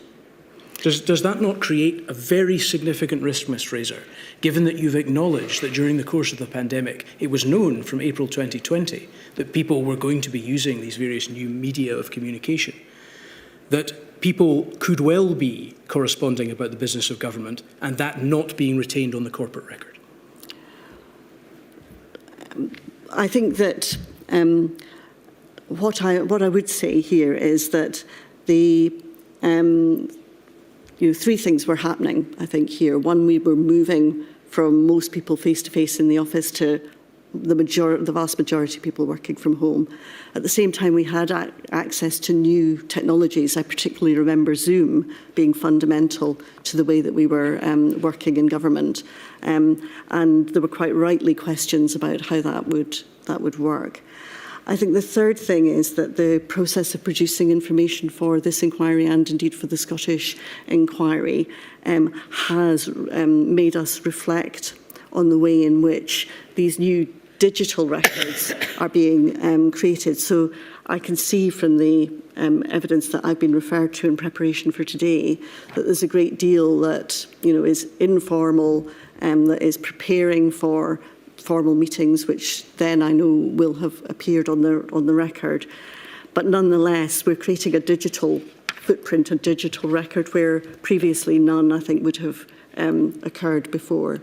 Does that not create a very significant risk, Ms Fraser, given that you've acknowledged that during the course of the pandemic, it was known from April 2020 that people were going to be using these various new media of communication, that people could well be corresponding about the business of government and that not being retained on the corporate record? I think that what I would say here is that the 3 things were happening, I think, here. One, we were moving from most people face-to-face in the office to the vast majority of people working from home. At the same time, we had access to new technologies. I particularly remember Zoom being fundamental to the way that we were working in government. And there were quite rightly questions about how that would work. I think the third thing is that the process of producing information for this inquiry and indeed for the Scottish inquiry has made us reflect on the way in which these new digital records are being created. So I can see from the evidence that I've been referred to in preparation for today that there's a great deal that is informal, that is preparing for formal meetings, which then I know will have appeared on the record. But nonetheless, we're creating a digital footprint, a digital record, where previously none, I think, would have occurred before.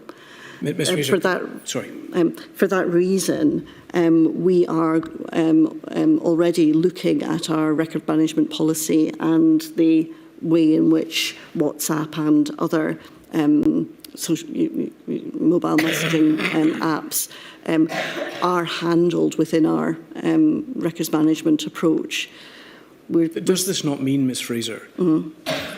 Ms. Fraser, for that reason, we are already looking at our record management policy and the way in which WhatsApp and other mobile messaging apps are handled within our records management approach. Does this not mean, Ms Fraser,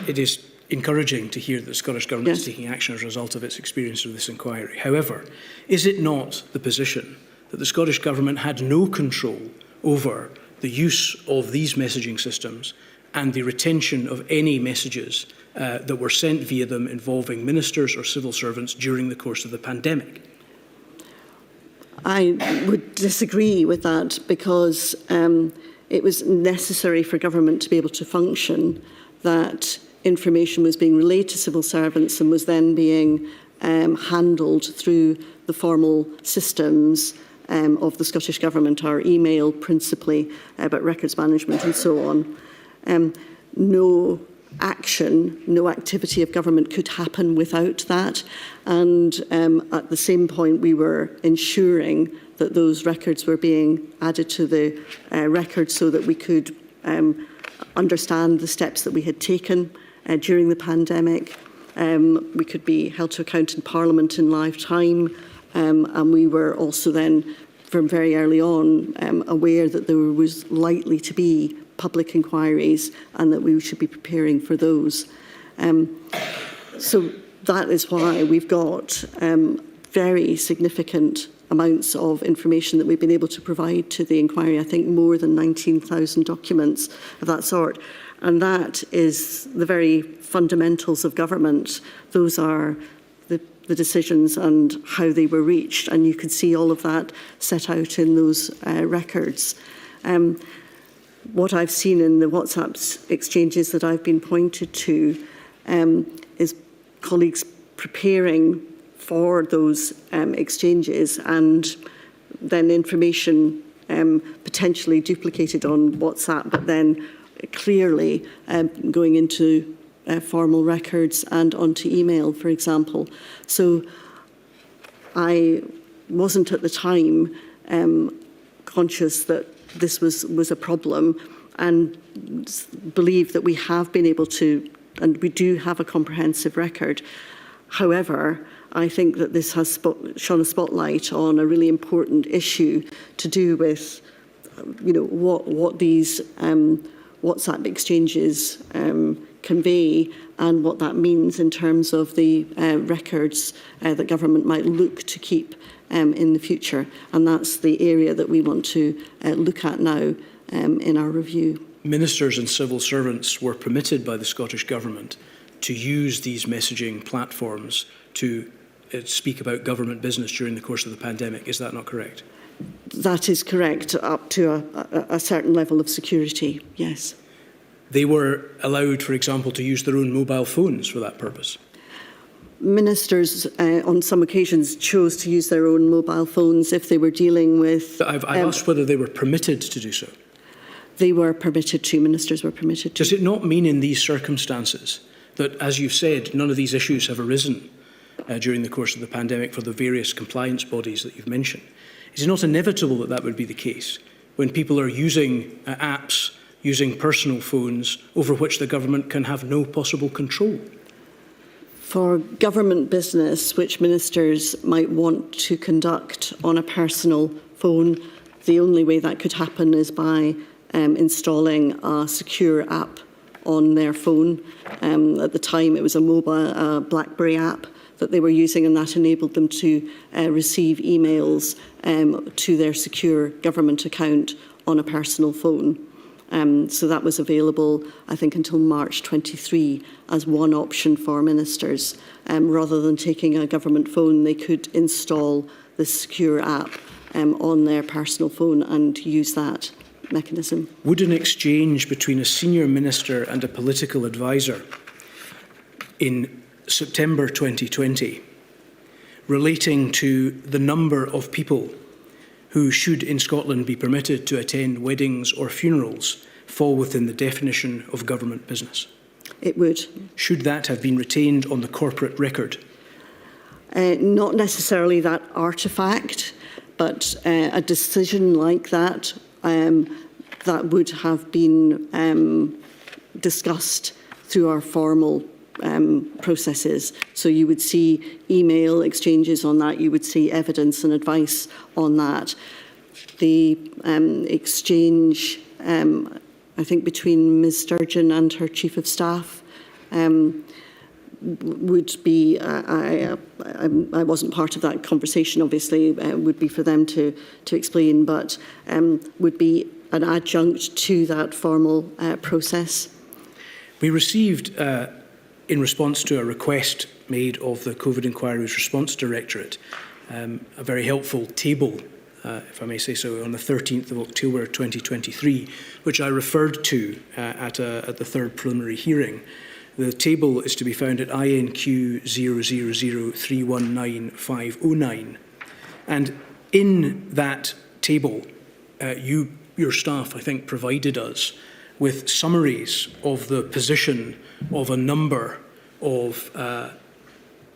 it is encouraging to hear that the Scottish Government is taking action as a result of its experience of this inquiry? However, is it not the position that the Scottish Government had no control over the use of these messaging systems and the retention of any messages that were sent via them involving ministers or civil servants during the course of the pandemic? I would disagree with that, because it was necessary for government to be able to function that information was being relayed to civil servants and was then being handled through the formal systems of the Scottish Government, our email principally, but records management and so on. No action, no activity of government could happen without that. And at the same point, we were ensuring that those records were being added to the record so that we could understand the steps that we had taken during the pandemic. We could be held to account in Parliament in live time. And we were also then, from very early on, aware that there was likely to be public inquiries and that we should be preparing for those. So that is why we've got very significant amounts of information that we've been able to provide to the inquiry. I think more than 19,000 documents of that sort. And that is the very fundamentals of government. Those are the the decisions and how they were reached, and you could see all of that set out in those records. What I've seen in the WhatsApp exchanges that I've been pointed to is colleagues preparing for those exchanges, and then information potentially duplicated on WhatsApp, but then clearly going into formal records and onto email, for example. So I wasn't at the time conscious that this was a problem, and believe that we have been able to, and we do have a comprehensive record. However, I think that this has shone a spotlight on a really important issue to do with, what these WhatsApp exchanges convey, and what that means in terms of the records that government might look to keep in the future. And that's the area that we want to look at now in our review. Ministers and civil servants were permitted by the Scottish Government to use these messaging platforms to speak about government business during the course of the pandemic. Is that not correct? That is correct, up to a certain level of security, yes. They were allowed, for example, to use their own mobile phones for that purpose. Ministers, on some occasions, chose to use their own mobile phones if they were dealing with... I've asked whether they were permitted to do so. They were permitted to, ministers were permitted to. Does it not mean in these circumstances that, as you've said, none of these issues have arisen during the course of the pandemic for the various compliance bodies that you've mentioned? Is it not inevitable that that would be the case when people are using apps, using personal phones over which the government can have no possible control? For government business, which ministers might want to conduct on a personal phone, the only way that could happen is by installing a secure app on their phone. At the time, it was a mobile BlackBerry app that they were using, and that enabled them to receive emails to their secure government account on a personal phone. So that was available, I think, until March 23 as one option for ministers. Rather than taking a government phone, they could install the secure app on their personal phone and use that mechanism. Would an exchange between a senior minister and a political advisor in September 2020 relating to the number of people who should in Scotland be permitted to attend weddings or funerals fall within the definition of government business? It would. Should that have been retained on the corporate record? Not necessarily that artefact, but a decision like that that would have been discussed through our formal processes. So you would see email exchanges on that, you would see evidence and advice on that. The exchange, I think, between Ms Sturgeon and her Chief of Staff would be, I wasn't part of that conversation, obviously, would be for them to explain, but would be an adjunct to that formal process. We received, in response to a request made of the COVID Inquiry's Response Directorate, a very helpful table, if I may say so, on the 13th of October 2023, which I referred to at the third preliminary hearing. The table is to be found at INQ 000319509. And in that table, your staff, I think, provided us with summaries of the position of a number of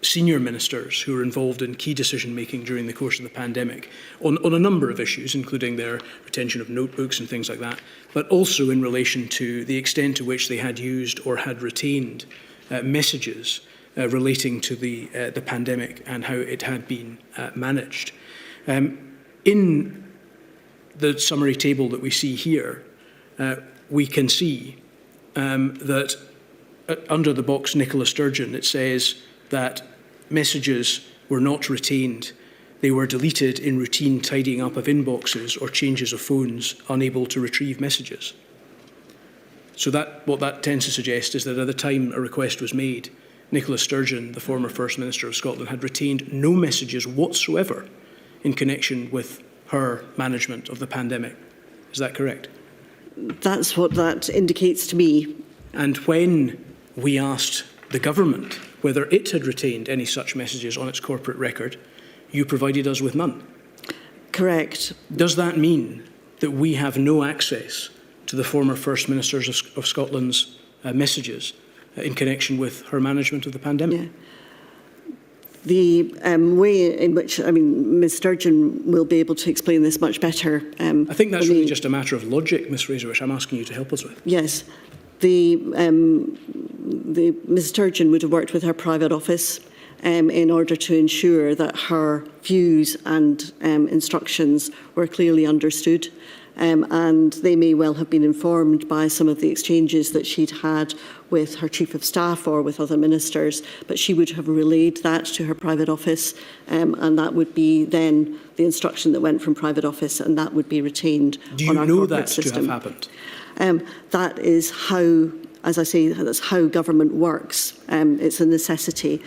senior ministers who were involved in key decision-making during the course of the pandemic on a number of issues, including their retention of notebooks and things like that, but also in relation to the extent to which they had used or had retained messages relating to the pandemic and how it had been managed. In the summary table that we see here, we can see that under the box Nicola Sturgeon, it says that messages were not retained. They were deleted in routine tidying up of inboxes or changes of phones unable to retrieve messages. So what that tends to suggest is that at the time a request was made, Nicola Sturgeon, the former First Minister of Scotland, had retained no messages whatsoever in connection with her management of the pandemic. Is that correct? That's what that indicates to me. And when we asked the government whether it had retained any such messages on its corporate record, you provided us with none. Correct. Does that mean that we have no access to the former First Ministers of Scotland's messages in connection with her management of the pandemic? Yeah. The way in which, Ms Sturgeon will be able to explain this much better. I think that's really just a matter of logic, Ms Fraser, which I'm asking you to help us with. Yes. Ms Sturgeon would have worked with her private office in order to ensure that her views and instructions were clearly understood. And they may well have been informed by some of the exchanges that she'd had with her Chief of Staff or with other ministers, but she would have relayed that to her private office, and that would be then the instruction that went from private office, and that would be retained on our corporate system. Do you know that to have happened? That is how, as I say, that's how government works. It's a necessity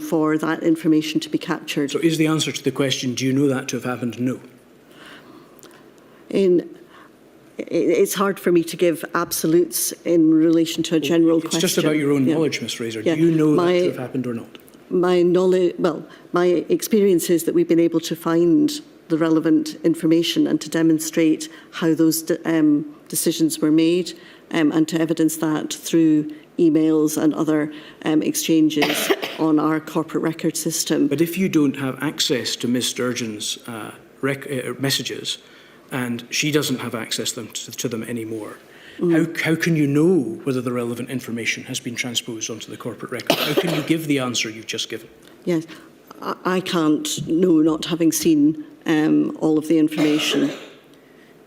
for that information to be captured. So is the answer to the question, do you know that to have happened? No. It's hard for me to give absolutes in relation to a general question. It's just about your own knowledge, Ms Fraser. Do you know that to have happened or not? My knowledge, my experience is that we've been able to find the relevant information and to demonstrate how those decisions were made, and to evidence that through emails and other exchanges on our corporate record system. But if you don't have access to Ms Sturgeon's messages, and she doesn't have access to them anymore, how can you know whether the relevant information has been transposed onto the corporate record? How can you give the answer you've just given? Yes, I can't know, not having seen all of the information.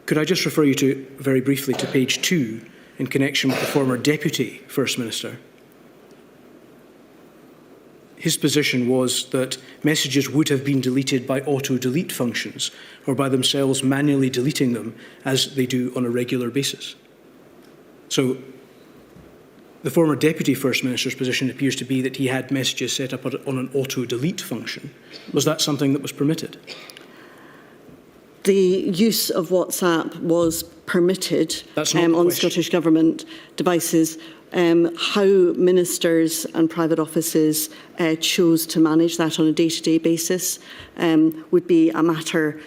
Could I just refer you to, very briefly, to page 2 in connection with the former Deputy First Minister? His position was that messages would have been deleted by auto-delete functions or by themselves manually deleting them as they do on a regular basis. So the former Deputy First Minister's position appears to be that he had messages set up on an auto-delete function. Was that something that was permitted? The use of WhatsApp was permitted on Scottish Government devices. How ministers and private offices chose to manage that on a day-to-day basis would be a matter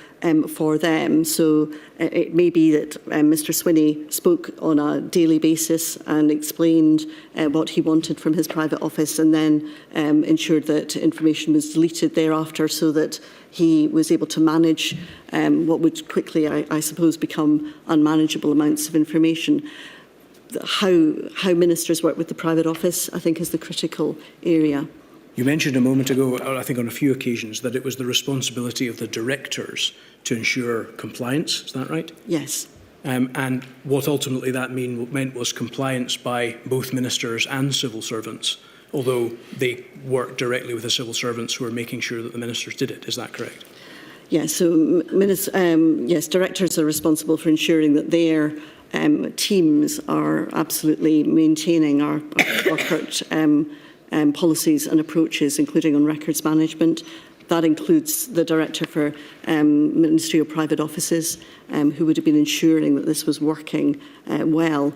for them. So it may be that Mr Swinney spoke on a daily basis and explained what he wanted from his private office, and then ensured that information was deleted thereafter, so that he was able to manage what would quickly, I suppose, become unmanageable amounts of information. How ministers work with the private office, I think, is the critical area. You mentioned a moment ago, I think on a few occasions, that it was the responsibility of the directors to ensure compliance. Is that right? Yes. And what ultimately that meant was compliance by both ministers and civil servants, although they worked directly with the civil servants who were making sure that the ministers did it. Is that correct? Yes. So, yes, directors are responsible for ensuring that their teams are absolutely maintaining our corporate policies and approaches, including on records management. That includes the Director for Ministerial Private Offices, who would have been ensuring that this was working well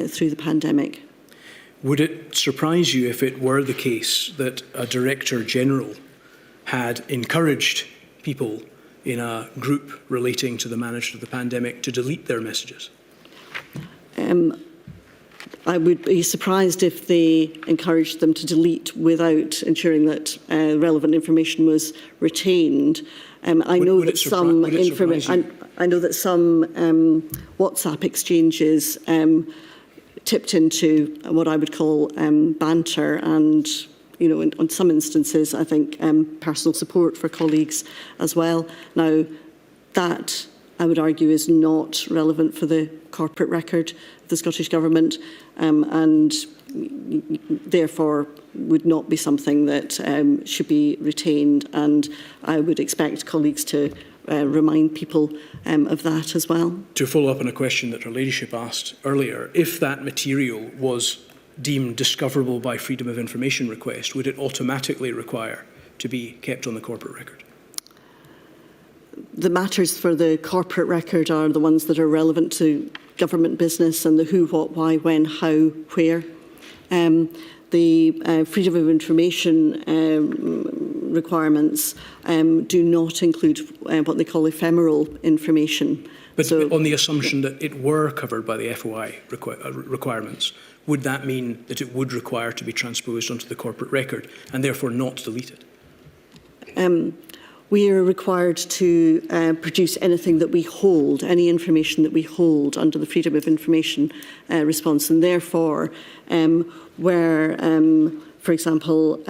through the pandemic. Would it surprise you if it were the case that a Director General had encouraged people in a group relating to the management of the pandemic to delete their messages? I would be surprised if they encouraged them to delete without ensuring that relevant information was retained. I know that some WhatsApp exchanges tipped into what I would call banter, and in some instances, I think personal support for colleagues as well. Now, that I would argue is not relevant for the corporate record of the Scottish Government, and therefore would not be something that should be retained, and I would expect colleagues to remind people of that as well. To follow up on a question that Her Ladyship asked earlier, if that material was deemed discoverable by freedom of information request, would it automatically require to be kept on the corporate record? The matters for the corporate record are the ones that are relevant to government business and the who, what, why, when, how, where. The freedom of information requirements do not include what they call ephemeral information. But so, on the assumption that it were covered by the FOI requirements, would that mean that it would require to be transposed onto the corporate record and therefore not deleted? We are required to produce anything that we hold, any information that we hold under the freedom of information response, and therefore where, for example,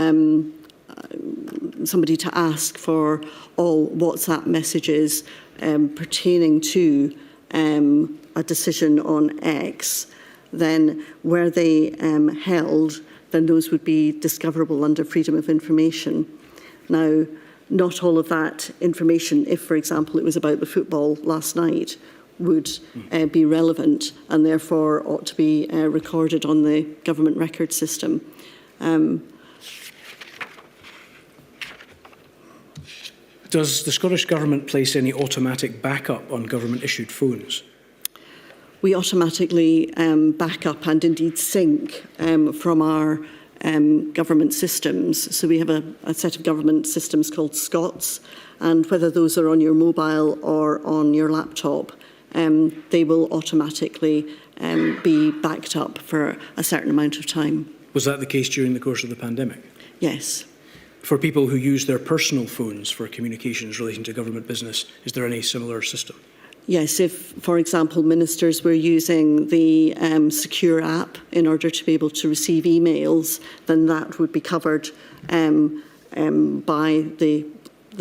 somebody to ask for all WhatsApp messages pertaining to a decision on X, then were they held, then those would be discoverable under freedom of information. Now, not all of that information, if, for example, it was about the football last night, would be relevant and therefore ought to be recorded on the government record system. Does the Scottish Government place any automatic backup on government-issued phones? We automatically back up and indeed sync from our government systems. So we have a set of government systems called SCOTS, and whether those are on your mobile or on your laptop, they will automatically be backed up for a certain amount of time. Was that the case during the course of the pandemic? Yes. For people who use their personal phones for communications relating to government business, is there any similar system? Yes, if, for example, ministers were using the secure app in order to be able to receive emails, then that would be covered by the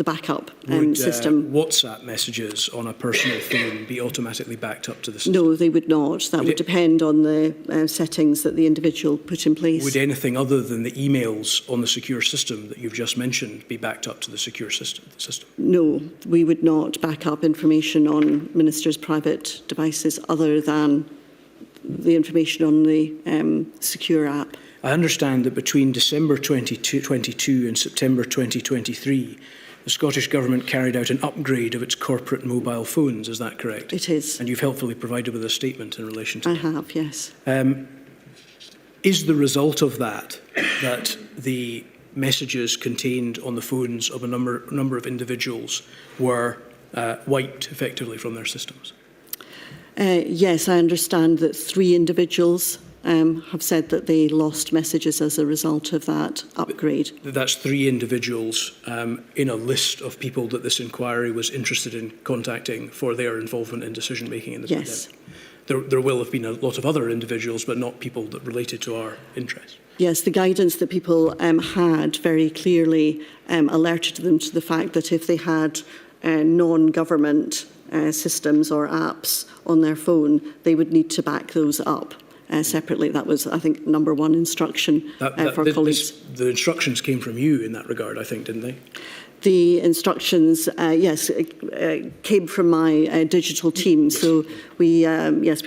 backup system. Would WhatsApp messages on a personal phone be automatically backed up to the system? No, they would not. That would depend on the settings that the individual put in place. Would anything other than the emails on the secure system that you've just mentioned be backed up to the secure system? No, we would not back up information on ministers' private devices other than the information on the secure app. I understand that between December 2022 and September 2023, the Scottish Government carried out an upgrade of its corporate mobile phones. Is that correct? It is. And you've helpfully provided with a statement in relation to that. I have, yes. Is the result of that the messages contained on the phones of a number of individuals were wiped effectively from their systems? Yes, I understand that 3 individuals have said that they lost messages as a result of that upgrade. That's 3 individuals in a list of people that this inquiry was interested in contacting for their involvement in decision making in the pandemic. There will have been a lot of other individuals, but not people that related to our interests. Yes, the guidance that people had very clearly alerted them to the fact that if they had non-government systems or apps on their phone, they would need to back those up separately. That was, I think, number 1 instruction for colleagues. The instructions came from you in that regard, I think, didn't they? The instructions, yes, came from my digital team. So we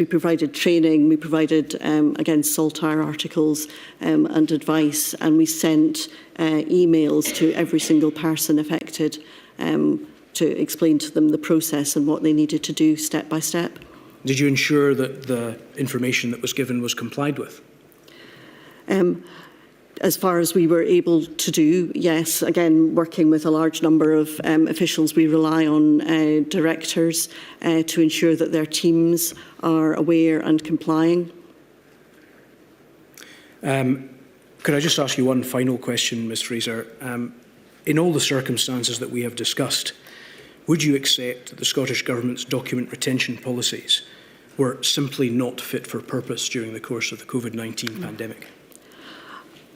provided training, we provided, again, saltire articles and advice, and we sent emails to every single person affected to explain to them the process and what they needed to do step by step. Did you ensure that the information that was given was complied with? As far as we were able to do, yes. Again, working with a large number of officials, we rely on directors to ensure that their teams are aware and complying. Could I just ask you one final question, Ms Fraser? In all the circumstances that we have discussed, would you accept that the Scottish Government's document retention policies were simply not fit for purpose during the course of the COVID-19 pandemic?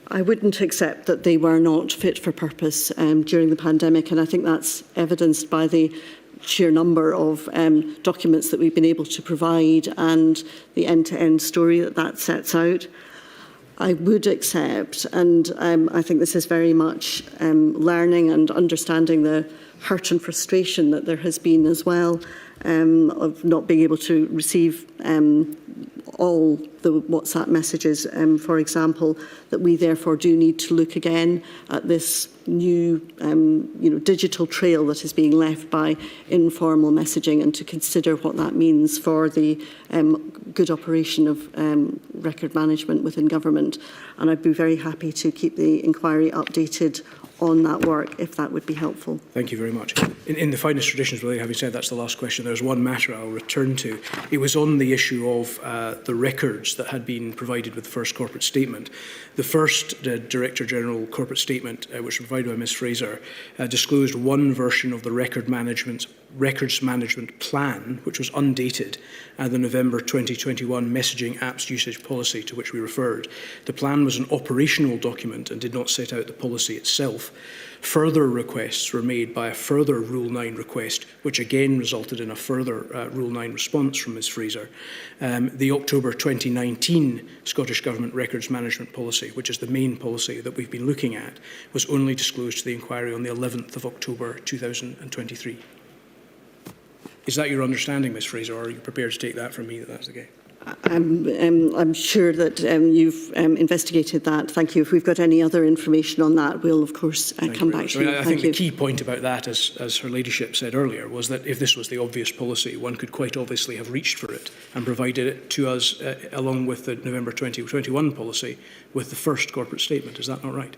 I wouldn't accept that they were not fit for purpose during the pandemic, and I think that's evidenced by the sheer number of documents that we've been able to provide and the end-to-end story that sets out. I would accept, and I think this is very much learning and understanding the hurt and frustration that there has been as well. of not being able to receive all the WhatsApp messages, for example, that we therefore do need to look again at this new digital trail that is being left by informal messaging, and to consider what that means for the good operation of record management within government. And I'd be very happy to keep the inquiry updated on that work, if that would be helpful. Thank you very much. In the finest traditions, really, having said that's the last question, there's one matter I'll return to. It was on the issue of the records that had been provided with the first corporate statement. The first Director General corporate statement, which was provided by Ms Fraser, disclosed one version of the records management plan, which was undated, and the November 2021 messaging apps usage policy to which we referred. The plan was an operational document and did not set out the policy itself. Further requests were made by a further Rule 9 request, which again resulted in a further Rule 9 response from Ms Fraser. The October 2019 Scottish Government Records Management Policy, which is the main policy that we've been looking at, was only disclosed to the inquiry on the 11th of October 2023. Is that your understanding, Ms Fraser, or are you prepared to take that from me that that's the case? I'm sure that you've investigated that. Thank you. If we've got any other information on that, we'll of course come back to you. I think the key point about that, as her ladyship said earlier, was that if this was the obvious policy, one could quite obviously have reached for it and provided it to us along with the November 2021 policy with the first corporate statement. Is that not right?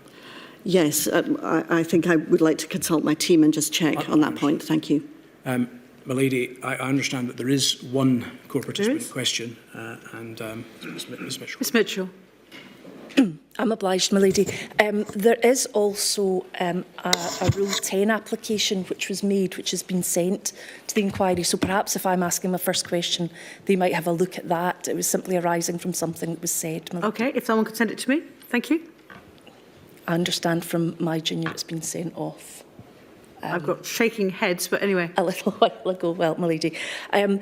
Yes, I think I would like to consult my team and just check on that point. Thank you. My lady, I understand that there is one co-participant question, and Ms Mitchell. Ms Mitchell. I'm obliged, my lady. There is also a Rule 10 application which was made, which has been sent to the inquiry. So perhaps if I'm asking my first question, they might have a look at that. It was simply arising from something that was said. Okay, if someone could send it to me. Thank you. I understand from my junior it's been sent off. I've got shaking heads, but anyway. A little while ago, well, my lady. I'm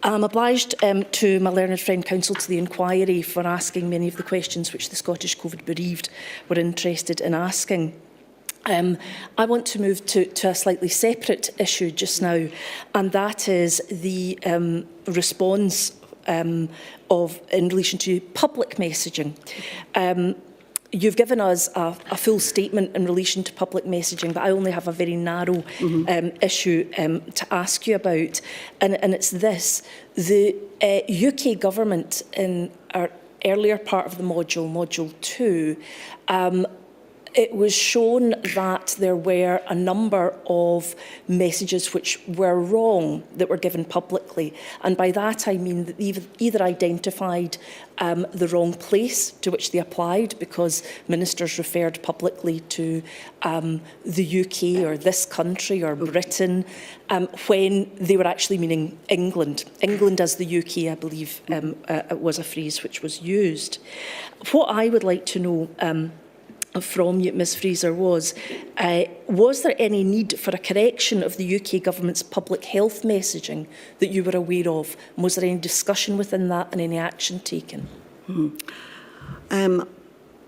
obliged to my learned friend counsel to the inquiry for asking many of the questions which the Scottish COVID bereaved were interested in asking. I want to move to a slightly separate issue just now, and that is the response in relation to public messaging. You've given us a full statement in relation to public messaging, but I only have a very narrow issue to ask you about, and it's this. The UK government, in our earlier part of the module 2, it was shown that there were a number of messages which were wrong that were given publicly. And by that I mean that either identified the wrong place to which they applied, because ministers referred publicly to the UK or this country or Britain, when they were actually meaning England. England as the UK, I believe, was a phrase which was used. What I would like to know from you, Ms Fraser, was there any need for a correction of the UK government's public health messaging that you were aware of? And was there any discussion within that and any action taken?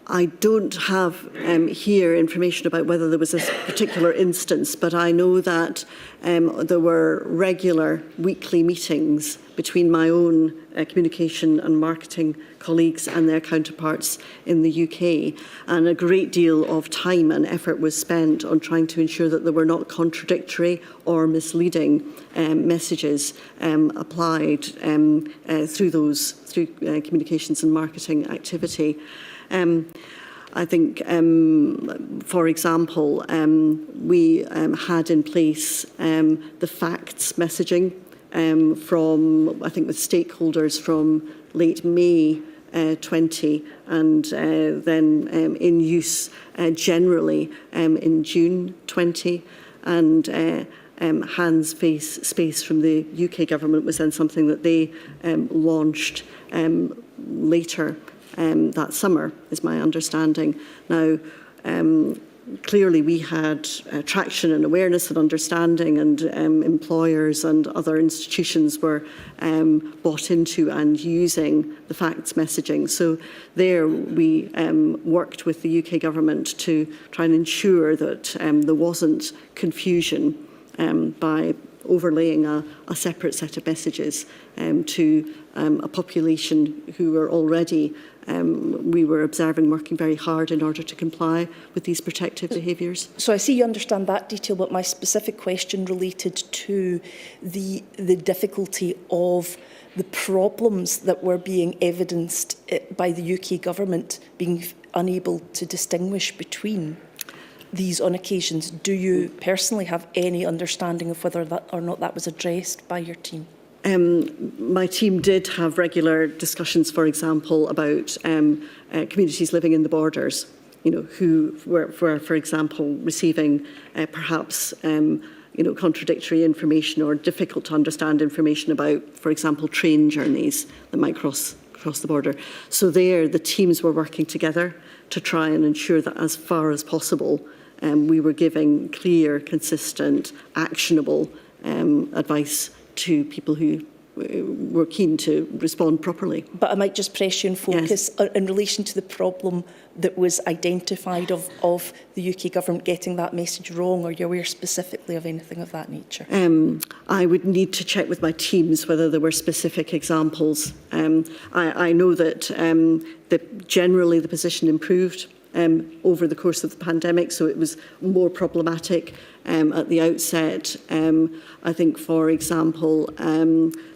I don't have here information about whether there was a particular instance, but I know that there were regular weekly meetings between my own communication and marketing colleagues and their counterparts in the UK, and a great deal of time and effort was spent on trying to ensure that there were not contradictory or misleading messages applied through communications and marketing activity. I think, for example, we had in place the facts messaging from, I think, with stakeholders from late May 20, and then in use generally in June 20, and hands space from the UK government was then something that they launched later that summer, is my understanding. Now, clearly we had traction and awareness and understanding, and employers and other institutions were bought into and using the facts messaging. So there we worked with the UK government to try and ensure that there wasn't confusion by overlaying a separate set of messages to a population who were already, we were observing, working very hard in order to comply with these protective behaviours. So I see you understand that detail, but my specific question related to the difficulty of the problems that were being evidenced by the UK government being unable to distinguish between these on occasions. Do you personally have any understanding of whether that or not that was addressed by your team? My team did have regular discussions, for example, about communities living in the borders, who were, for example, receiving perhaps contradictory information or difficult to understand information about, for example, train journeys that might cross the border. So there, the teams were working together to try and ensure that as far as possible, we were giving clear, consistent, actionable advice to people who were keen to respond properly. But I might just press you and focus in relation to the problem that was identified of the UK government getting that message wrong. Are you aware specifically of anything of that nature? I would need to check with my teams whether there were specific examples. I know that generally the position improved over the course of the pandemic, so it was more problematic at the outset. I think, for example,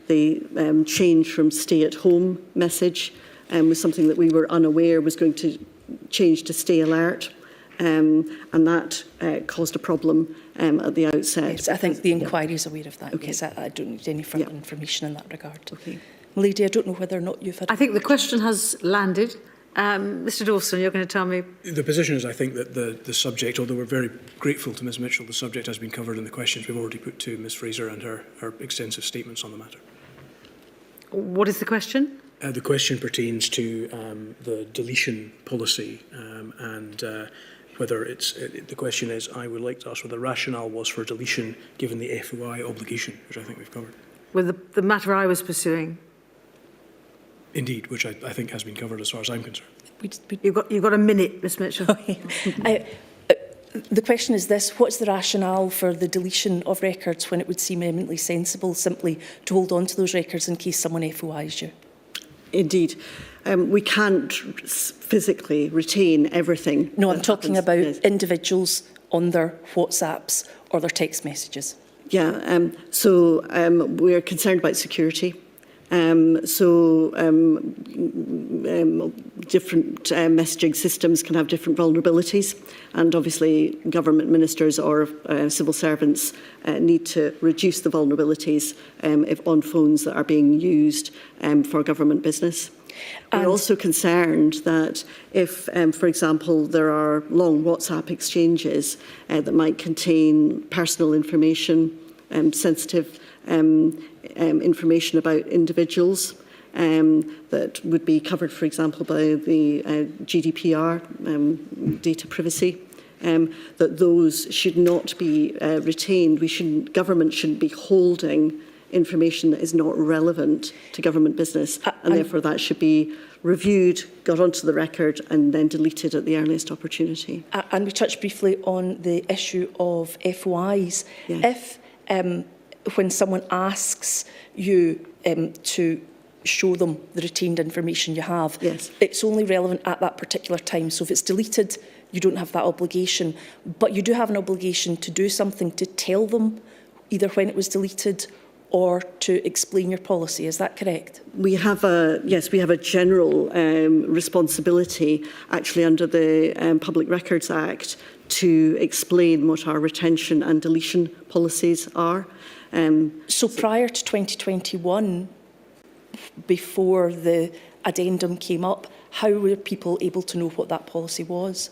the change from stay-at-home message was something that we were unaware was going to change to stay alert, and that caused a problem at the outset. Yes, I think the inquiry is aware of that. Okay. Yes, I don't need any further information in that regard. Okay. Lady, I don't know whether or not you've had... I think the question has landed. Mr Dawson, you're going to tell me... The position is, I think, that the subject, although we're very grateful to Ms Mitchell, the subject has been covered in the questions we've already put to Ms Fraser and her extensive statements on the matter. What is the question? The question pertains to the deletion policy and whether it's... the question is, I would like to ask what the rationale was for deletion given the FOI obligation, which I think we've covered. With the matter I was pursuing. Indeed, which I think has been covered as far as I'm concerned. You've got a minute, Ms Mitchell. The question is this: what's the rationale for the deletion of records when it would seem eminently sensible simply to hold on to those records in case someone FOIs you? Indeed. We can't physically retain everything. No, I'm talking about individuals on their WhatsApps or their text messages. Yeah, so we're concerned about security. Different messaging systems can have different vulnerabilities, and obviously government ministers or civil servants need to reduce the vulnerabilities if on phones that are being used for government business. We're also concerned that if, for example, there are long WhatsApp exchanges that might contain personal information, sensitive information about individuals that would be covered, for example, by the GDPR, data privacy, that those should not be retained. Government shouldn't be holding information that is not relevant to government business, and therefore that should be reviewed, got onto the record, and then deleted at the earliest opportunity. And we touched briefly on the issue of FOIs. Yes. If when someone asks you to show them the retained information you have, yes, it's only relevant at that particular time. So if it's deleted, you don't have that obligation. But you do have an obligation to do something to tell them either when it was deleted or to explain your policy. Is that correct? We have a general responsibility, actually, under the Public Records Act, to explain what our retention and deletion policies are. So prior to 2021, before the addendum came up, how were people able to know what that policy was?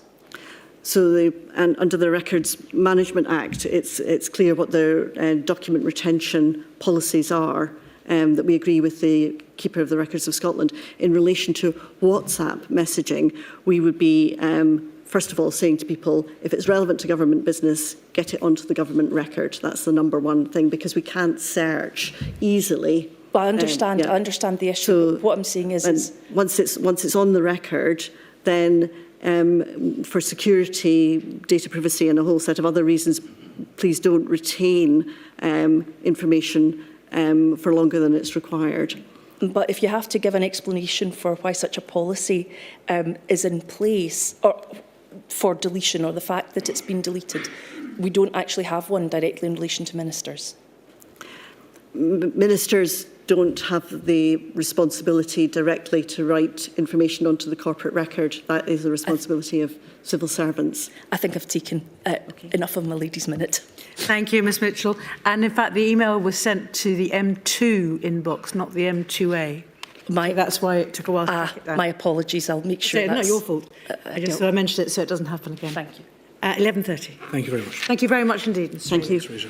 So under the Records Management Act, it's clear what the document retention policies are that we agree with the Keeper of the Records of Scotland. In relation to WhatsApp messaging, we would be first of all saying to people, if it's relevant to government business, get it onto the government record. That's the number one thing, because we can't search easily. Well, I understand. I understand the issue. So, what I'm saying is once it's on the record, then for security, data privacy, and a whole set of other reasons, please don't retain information for longer than it's required. But if you have to give an explanation for why such a policy is in place, or for deletion, or the fact that it's been deleted, we don't actually have one directly in relation to ministers. Ministers don't have the responsibility directly to write information onto the corporate record. That is the responsibility of civil servants. I think I've taken enough of my lady's minute. Thank you, Ms Mitchell. And in fact, the email was sent to the M2 inbox, not the M2A. So that's why it took a while to track it down. My apologies. I'll make sure So, that's... not your fault. I mentioned it so it doesn't happen again. Thank you. 11:30. Thank you very much. Thank you very much indeed. Thank you. Fraser.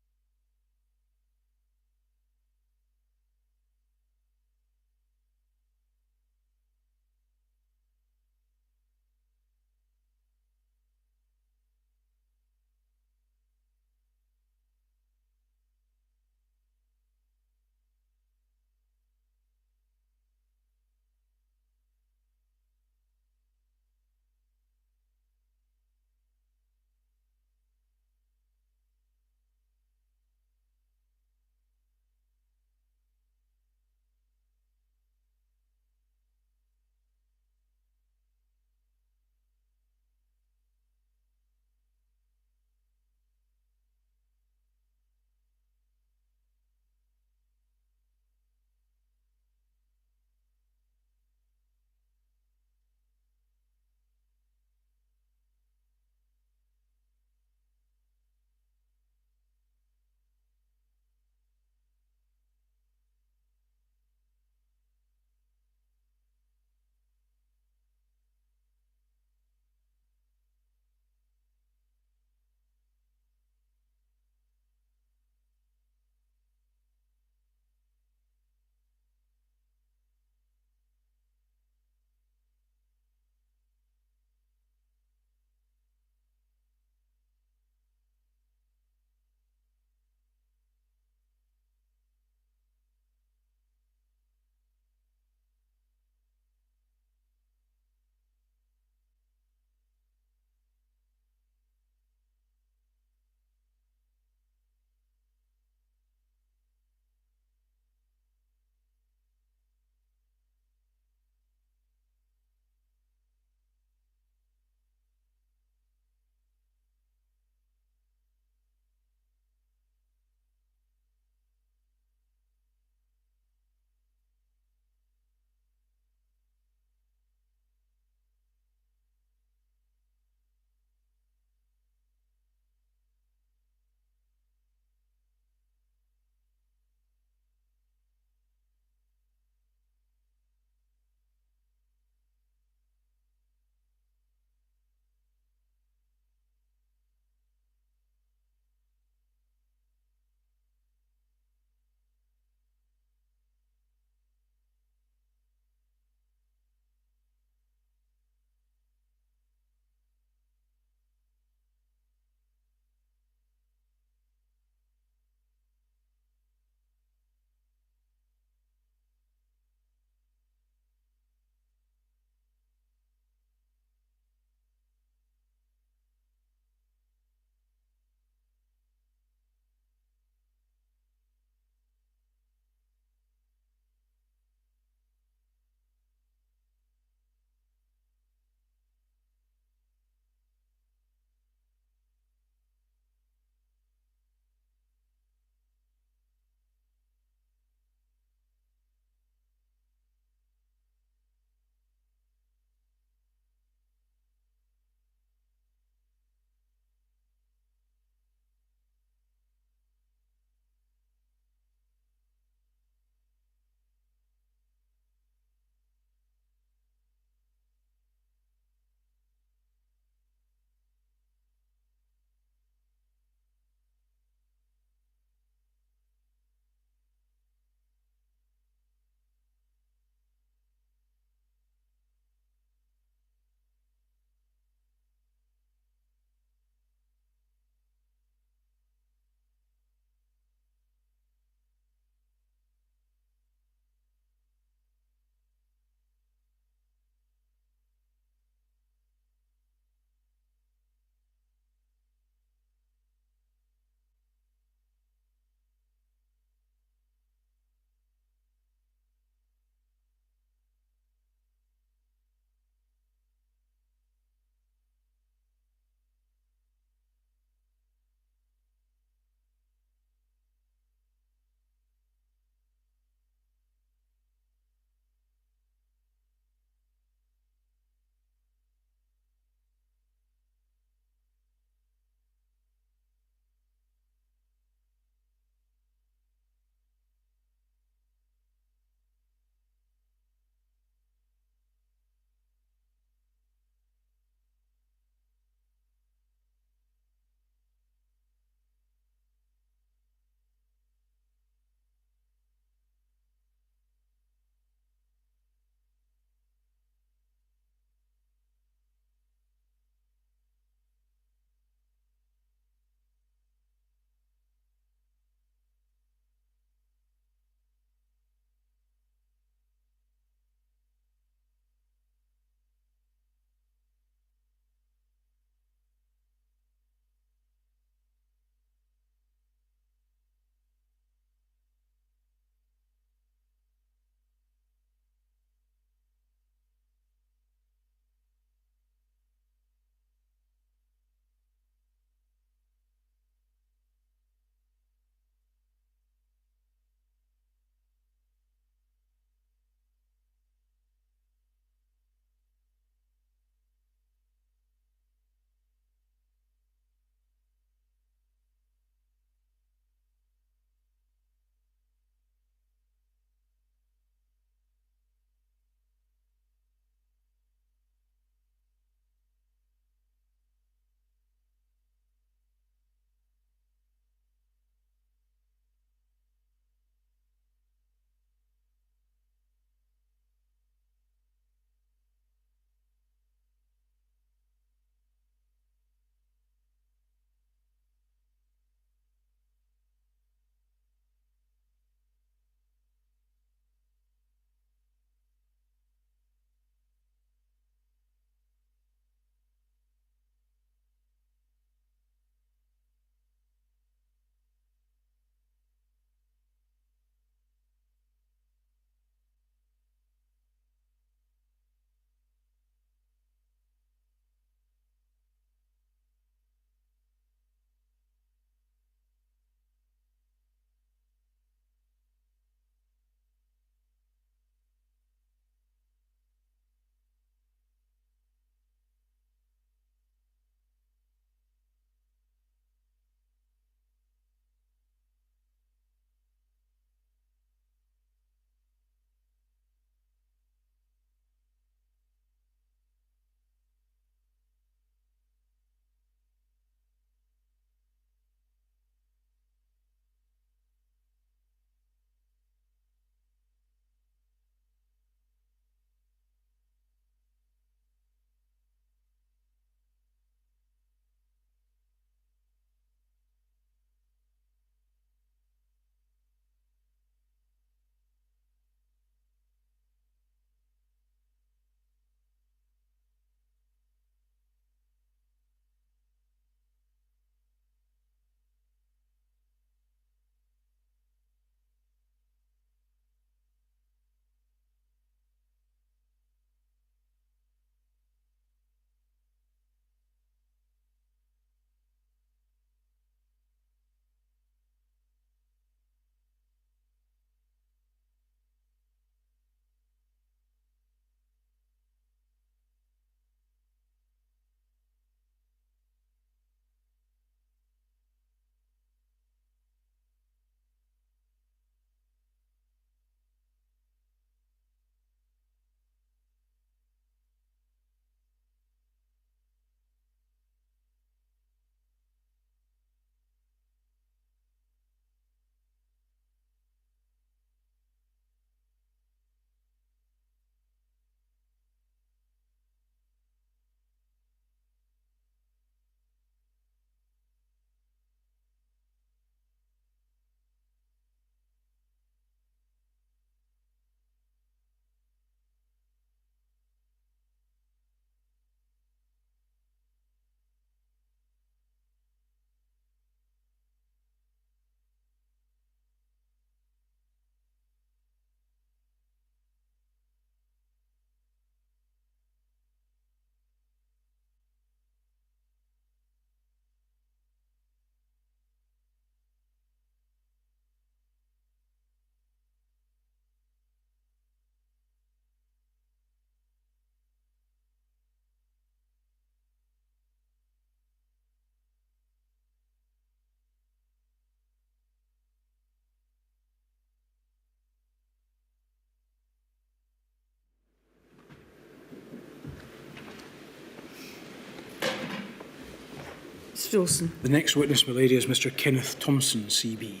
Mr Dawson. The next witness, my lady, is Mr Kenneth Thomson, CB.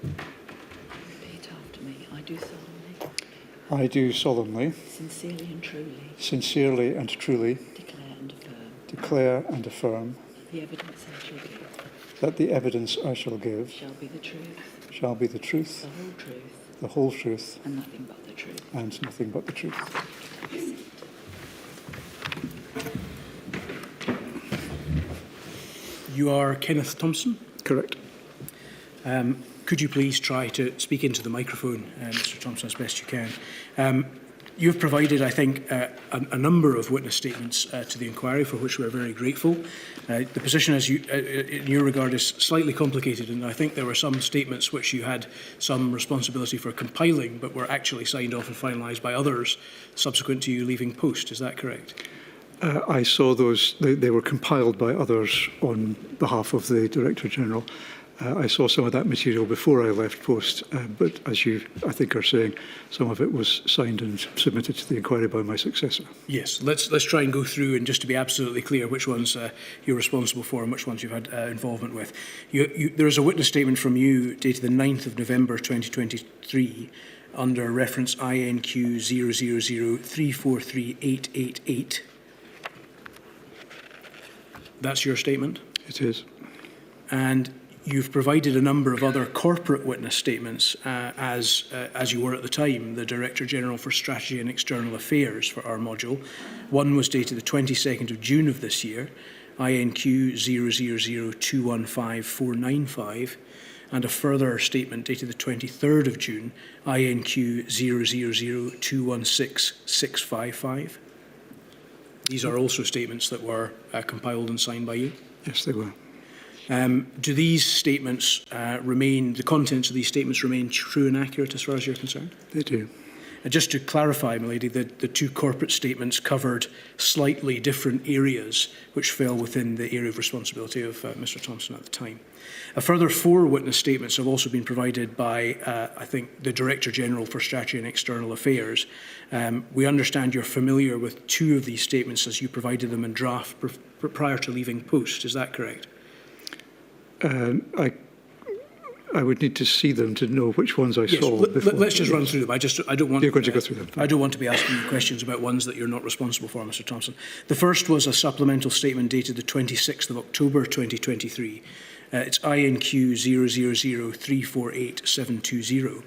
Repeat after me. I do solemnly, I do solemnly, sincerely and truly declare and affirm the evidence I shall give that the evidence I shall give shall be the truth, shall be the truth, the whole truth, the whole truth, and nothing but the truth. and nothing but the truth. You are Kenneth Thomson. Correct. Could you please try to speak into the microphone, Mr Thompson, as best you can? You've provided, I think, a number of witness statements to the inquiry, for which we're very grateful. The position, as you, in your regard, is slightly complicated, and I think there were some statements which you had some responsibility for compiling, but were actually signed off and finalised by others subsequent to you leaving post. Is that correct? I saw those, they were compiled by others on behalf of the Director General. I saw some of that material before I left post, but as you, I think, are saying, some of it was signed and submitted to the inquiry by my successor. Yes, let's try and go through, and just to be absolutely clear, which ones you're responsible for and which ones you've had involvement with. There is a witness statement from you dated the 9th of November 2023 under reference INQ 000343888. That's your statement? It is. And you've provided a number of other corporate witness statements as you were at the time, the Director General for Strategy and External Affairs for our module. One was dated the 22nd of June of this year, INQ 000215495, and a further statement dated the 23rd of June, INQ 000216655. These are also statements that were compiled and signed by you? Yes, they were. Do these statements remain, the contents of these statements remain true and accurate as far as you're concerned? They do. And just to clarify, my lady, the two corporate statements covered slightly different areas which fell within the area of responsibility of Mr Thomson at the time. A further 4 witness statements have also been provided by, I think, the Director General for Strategy and External Affairs. We understand you're familiar with 2 of these statements as you provided them in draft prior to leaving post. Is that correct? I would need to see them to know which ones I saw. Let's just run through them. I don't want. You're going to go through them. I don't want to be asking you questions about ones that you're not responsible for, Mr Thomson. The first was a supplemental statement dated the 26th of October 2023. It's INQ 000348720.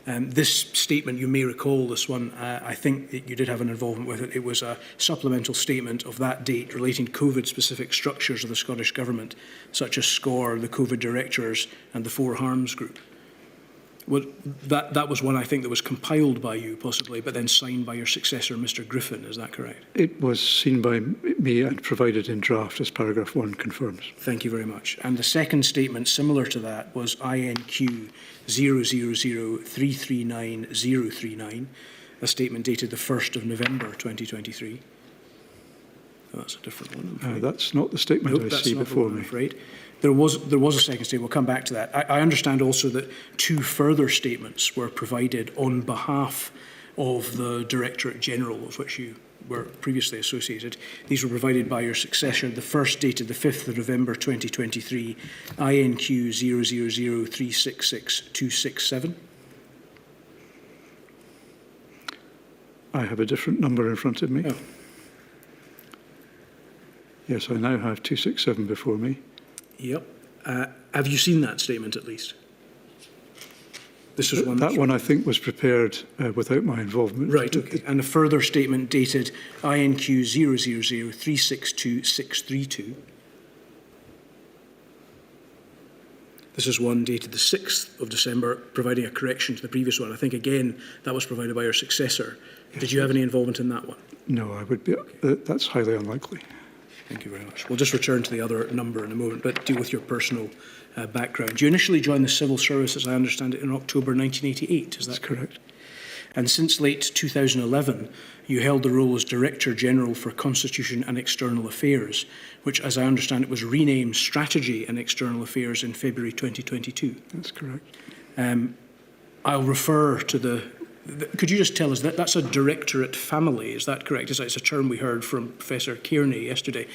This statement, you may recall this one, I think that you did have an involvement with it. It was a supplemental statement of that date relating COVID-specific structures of the Scottish Government, such as SCORE, the COVID directors and the 4 Harms Group. Well, that was one I think that was compiled by you possibly, but then signed by your successor, Mr Griffin. Is that correct? It was seen by me and provided in draft, as paragraph 1 confirms. Thank you very much. And the second statement, similar to that, was INQ 000339039, a statement dated the 1st of November 2023. Oh, that's a different one, I'm afraid. That's not the statement I see before me. I'm afraid. There was a second statement. We'll come back to that. I understand also that 2 further statements were provided on behalf of the Directorate General, of which you were previously associated. These were provided by your successor. The first dated the 5th of November 2023, INQ 000366267. I have a different number in front of me. Oh. Yes, I now have 267 before me. Yep. Have you seen that statement at least? This is one. That one I think was prepared without my involvement. Right, okay. And a further statement dated INQ 000362632. This is one dated the 6th of December, providing a correction to the previous one. I think, again, that was provided by your successor. Yes. Did you have any involvement in that one? No, I would be. That's highly unlikely. Thank you very much. We'll just return to the other number in a moment, but deal with your personal background. You initially joined the civil service, as I understand it, in October 1988, is that correct? And since late 2011, you held the role as Director General for Constitution and External Affairs, which, as I understand it, was renamed Strategy and External Affairs in February 2022. That's correct. I'll refer to could you just tell us that that's a directorate family, is that correct? It's a term we heard from Professor Kearney yesterday.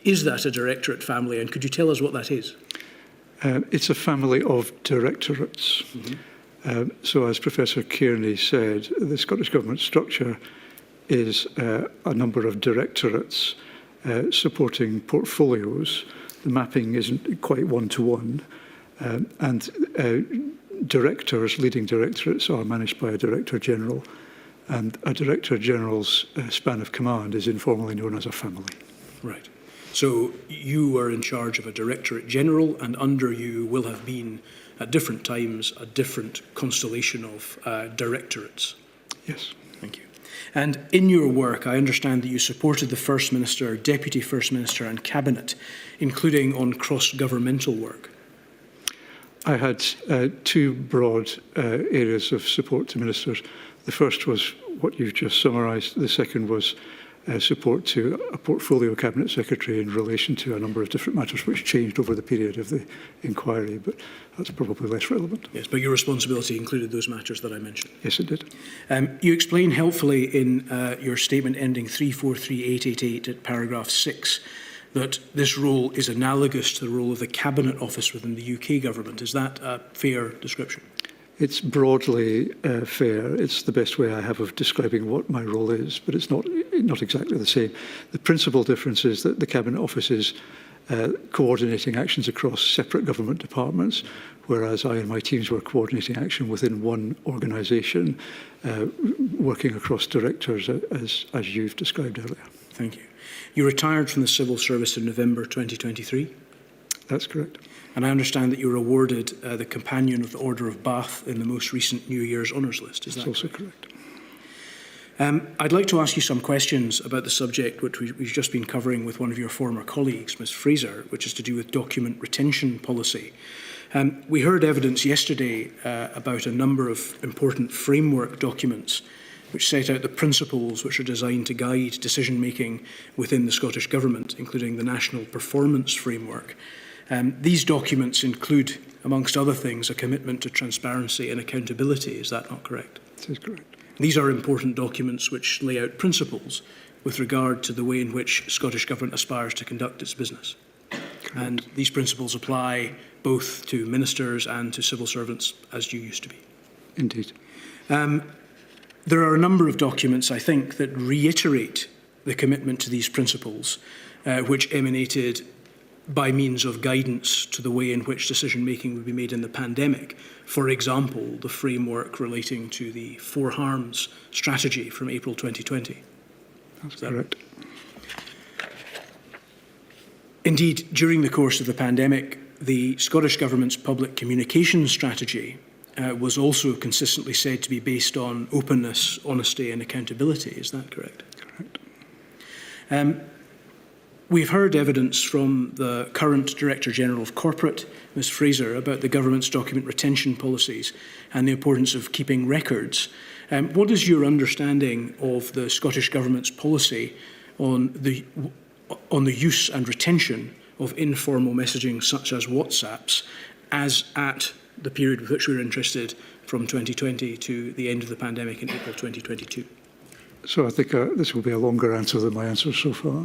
is that a directorate family, and could you tell us what that is? It's a family of directorates. So as Professor Kearney said, the Scottish Government structure is a number of directorates supporting portfolios. The mapping isn't quite one-to-one, and directors, leading directorates, are managed by a Director General, and a Director General's span of command is informally known as a family. Right. So you are in charge of a Directorate General, and under you will have been, at different times, a different constellation of directorates. Yes. Thank you. And in your work, I understand that you supported the First Minister, Deputy First Minister and Cabinet, including on cross-governmental work. I had two broad areas of support to ministers. The first was what you've just summarised. The second was support to a portfolio Cabinet Secretary in relation to a number of different matters which changed over the period of the inquiry, but that's probably less relevant. Yes, but your responsibility included those matters that I mentioned. Yes, it did. You explain helpfully in your statement ending 343888 at paragraph 6 that this role is analogous to the role of the Cabinet Office within the UK Government. Is that a fair description? It's broadly fair. It's the best way I have of describing what my role is, but it's not exactly the same. The principal difference is that the Cabinet Office is coordinating actions across separate government departments, whereas I and my teams were coordinating action within one organisation, working across directors as you've described earlier. Thank you. You retired from the civil service in November 2023? That's correct. And I understand that you were awarded the Companion of the Order of Bath in the most recent New Year's Honours List. Is that also correct? I'd like to ask you some questions about the subject which we've just been covering with one of your former colleagues, Ms Fraser, which is to do with document retention policy. We heard evidence yesterday about a number of important framework documents which set out the principles which are designed to guide decision-making within the Scottish Government, including the National Performance Framework. These documents include, amongst other things, a commitment to transparency and accountability. Is that not correct? That is correct. These are important documents which lay out principles with regard to the way in which Scottish Government aspires to conduct its business. Correct. And these principles apply both to ministers and to civil servants, as you used to be. Indeed. There are a number of documents, I think, that reiterate the commitment to these principles, which emanated by means of guidance to the way in which decision-making would be made in the pandemic. For example, the framework relating to the Four Harms strategy from April 2020. That's correct. Indeed, during the course of the pandemic, the Scottish Government's public communications strategy was also consistently said to be based on openness, honesty and accountability. Is that correct? Correct. We've heard evidence from the current Director General of Corporate, Ms Fraser, about the Government's document retention policies and the importance of keeping records. What is your understanding of the Scottish Government's policy on the use and retention of informal messaging such as WhatsApps as at the period with which we're interested from 2020 to the end of the pandemic in April 2022? So I think this will be a longer answer than my answer so far.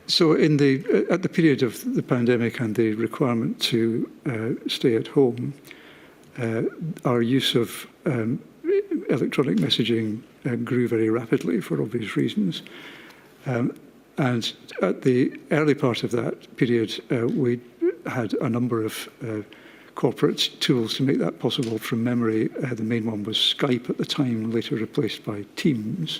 So at the period of the pandemic and the requirement to stay at home, our use of electronic messaging grew very rapidly for obvious reasons. And at the early part of that period, we had a number of corporate tools to make that possible from memory. The main one was Skype at the time, later replaced by Teams.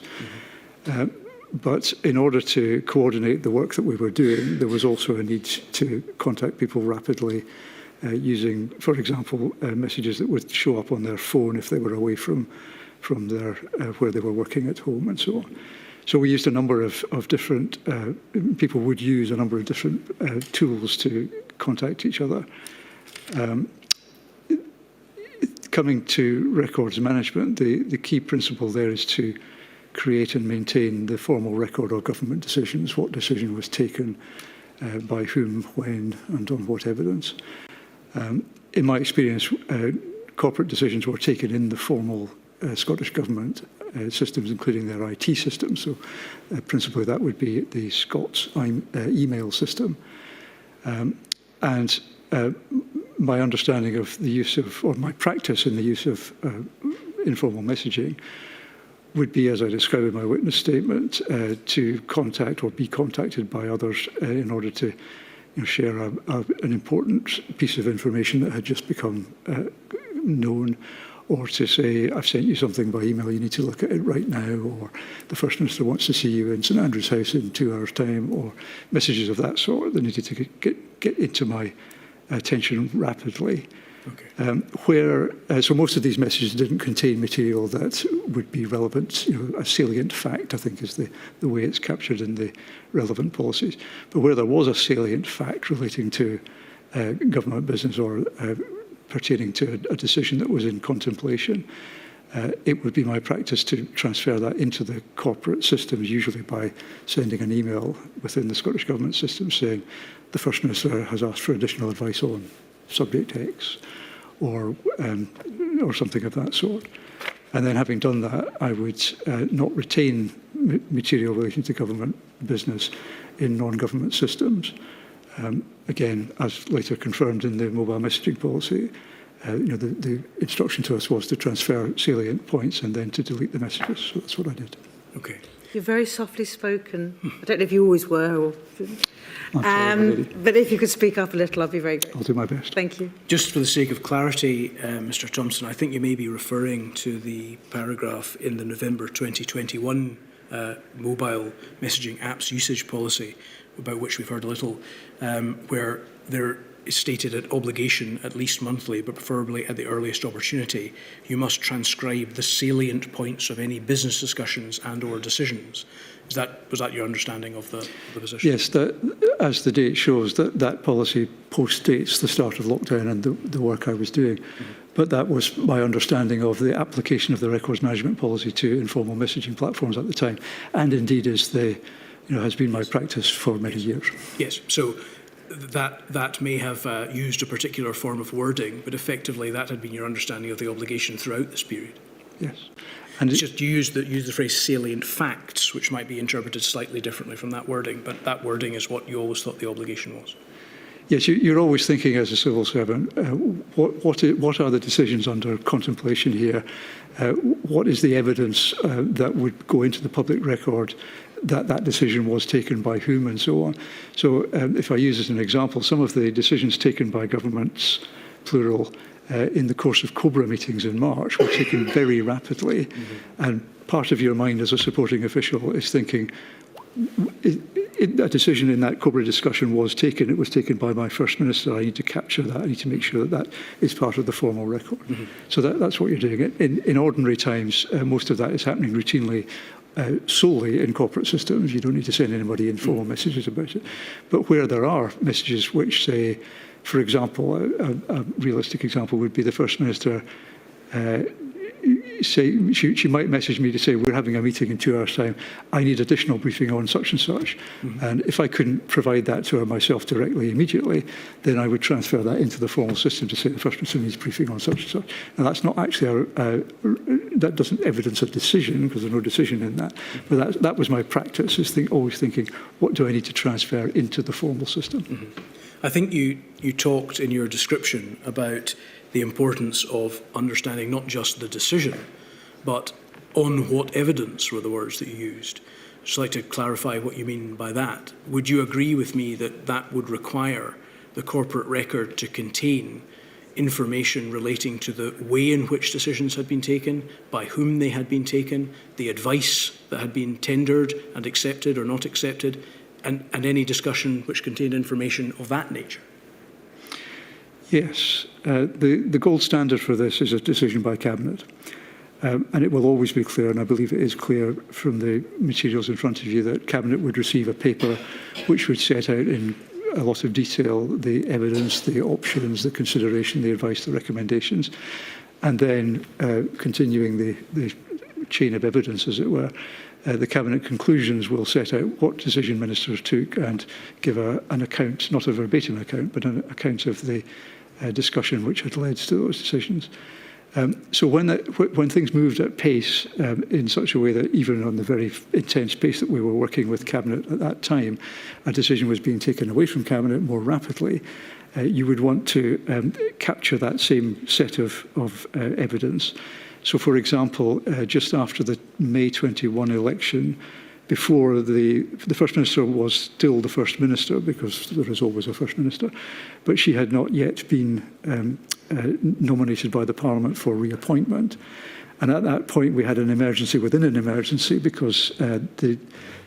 But in order to coordinate the work that we were doing, there was also a need to contact people rapidly using, for example, messages that would show up on their phone if they were away from their where they were working at home and so on. So we used a number of different, people would use a number of different tools to contact each other. Coming to records management, the key principle there is to create and maintain the formal record of government decisions, what decision was taken, by whom, when, and on what evidence. In my experience, corporate decisions were taken in the formal Scottish Government systems, including their IT systems. So principally that would be the Scots email system. My understanding of the use of, or my practice in the use of informal messaging would be, as I described in my witness statement, to contact or be contacted by others in order to share an important piece of information that had just become known, or to say, I've sent you something by email, you need to look at it right now, or the First Minister wants to see you in St Andrew's House in 2 hours' time, or messages of that sort that needed to get into my attention rapidly. Okay. So most of these messages didn't contain material that would be relevant, a salient fact, I think, is the way it's captured in the relevant policies. But where there was a salient fact relating to government business or pertaining to a decision that was in contemplation, it would be my practice to transfer that into the corporate systems, usually by sending an email within the Scottish Government system saying the First Minister has asked for additional advice on subject X, or something of that sort. And then having done that, I would not retain material relating to government business in non-government systems. Again, as later confirmed in the mobile messaging policy, the instruction to us was to transfer salient points and then to delete the messages. So that's what I did. Okay. You're very softly spoken. I don't know if you always were, or, Absolutely. but if you could speak up a little, I'd be very grateful. I'll do my best. Thank you. Just for the sake of clarity, Mr Thomson, I think you may be referring to the paragraph in the November 2021 mobile messaging apps usage policy, about which we've heard a little, where there is stated at obligation, at least monthly, but preferably at the earliest opportunity, you must transcribe the salient points of any business discussions and or decisions. Was that your understanding of the position? Yes, as the date shows, that policy postdates the start of lockdown and the work I was doing. Mm-hmm. But that was my understanding of the application of the records management policy to informal messaging platforms at the time, and indeed is has been my practice for many years. Yes, so that may have used a particular form of wording, but effectively that had been your understanding of the obligation throughout this period. Yes. And it's just you use the phrase salient facts, which might be interpreted slightly differently from that wording, but that wording is what you always thought the obligation was. Yes, you're always thinking as a civil servant, what are the decisions under contemplation here? What is the evidence that would go into the public record that decision was taken by whom and so on? So if I use as an example, some of the decisions taken by governments, plural, in the course of COBRA meetings in March were taken very rapidly. Mm-hmm. And part of your mind as a supporting official is thinking, a decision in that COBRA discussion was taken. It was taken by my First Minister. I need to capture that. I need to make sure that is part of the formal record. Mm-hmm. So that's what you're doing. In ordinary times, most of that is happening routinely, solely in corporate systems. You don't need to send anybody informal messages about it. But where there are messages which say, for example, a realistic example would be the First Minister say she might message me to say we're having a meeting in 2 hours' time. I need additional briefing on such and such. Mm-hmm. And if I couldn't provide that to her myself directly immediately, then I would transfer that into the formal system to say the First Minister needs briefing on such and such. Now that's not actually that doesn't evidence a decision because there's no decision in that. But that was my practice, is always thinking, what do I need to transfer into the formal system? Mm-hmm. I think you talked in your description about the importance of understanding not just the decision, but on what evidence were the words that you used. I'd just like to clarify what you mean by that. Would you agree with me that that would require the corporate record to contain information relating to the way in which decisions had been taken, by whom they had been taken, the advice that had been tendered and accepted or not accepted, and any discussion which contained information of that nature? Yes. The gold standard for this is a decision by Cabinet. And it will always be clear, and I believe it is clear from the materials in front of you, that Cabinet would receive a paper which would set out in a lot of detail the evidence, the options, the consideration, the advice, the recommendations, and then continuing the chain of evidence, as it were, the Cabinet conclusions will set out what decision ministers took and give an account, not a verbatim account, but an account of the discussion which had led to those decisions. So when things moved at pace in such a way that even on the very intense pace that we were working with Cabinet at that time, a decision was being taken away from Cabinet more rapidly, you would want to capture that same set of evidence. So, for example, just after the May 21 election, before the First Minister was still the First Minister, because there is always a First Minister, but she had not yet been nominated by the Parliament for reappointment. And at that point, we had an emergency within an emergency, because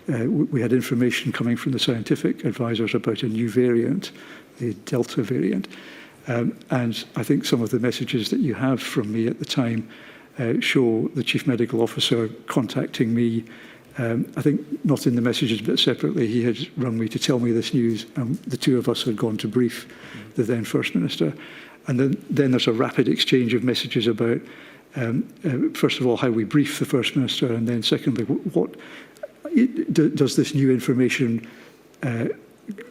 we had information coming from the scientific advisors about a new variant, the Delta variant. And I think some of the messages that you have from me at the time show the Chief Medical Officer contacting me. I think not in the messages, but separately, he had rung me to tell me this news, and the two of us had gone to brief the then First Minister. And then there's a rapid exchange of messages about, first of all, how we brief the First Minister, and then secondly, what does this new information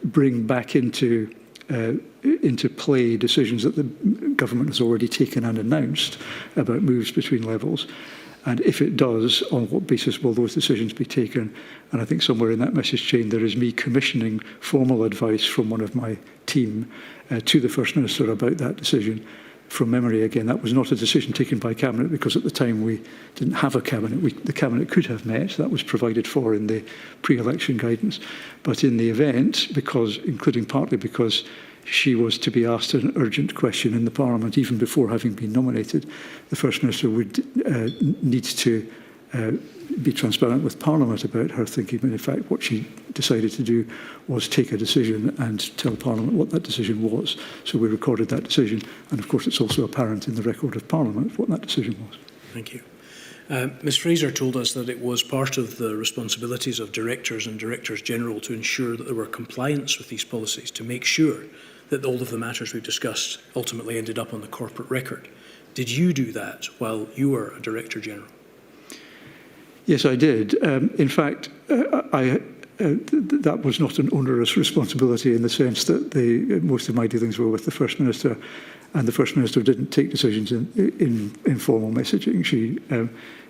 bring back into play decisions that the government has already taken and announced about moves between levels? And if it does, on what basis will those decisions be taken? And I think somewhere in that message chain there is me commissioning formal advice from one of my team to the First Minister about that decision. From memory, again, that was not a decision taken by Cabinet, because at the time we didn't have a Cabinet. The Cabinet could have met. That was provided for in the pre-election guidance. But in the event, including partly because she was to be asked an urgent question in the Parliament even before having been nominated, the First Minister would need to be transparent with Parliament about her thinking. But in fact, what she decided to do was take a decision and tell Parliament what that decision was. So we recorded that decision. And of course, it's also apparent in the record of Parliament what that decision was. Thank you. Ms Fraser told us that it was part of the responsibilities of directors and directors general to ensure that there were compliance with these policies, to make sure that all of the matters we've discussed ultimately ended up on the corporate record. Did you do that while you were a Director General? Yes, I did. In fact, that was not an onerous responsibility, in the sense that most of my dealings were with the First Minister, and the First Minister didn't take decisions in informal messaging.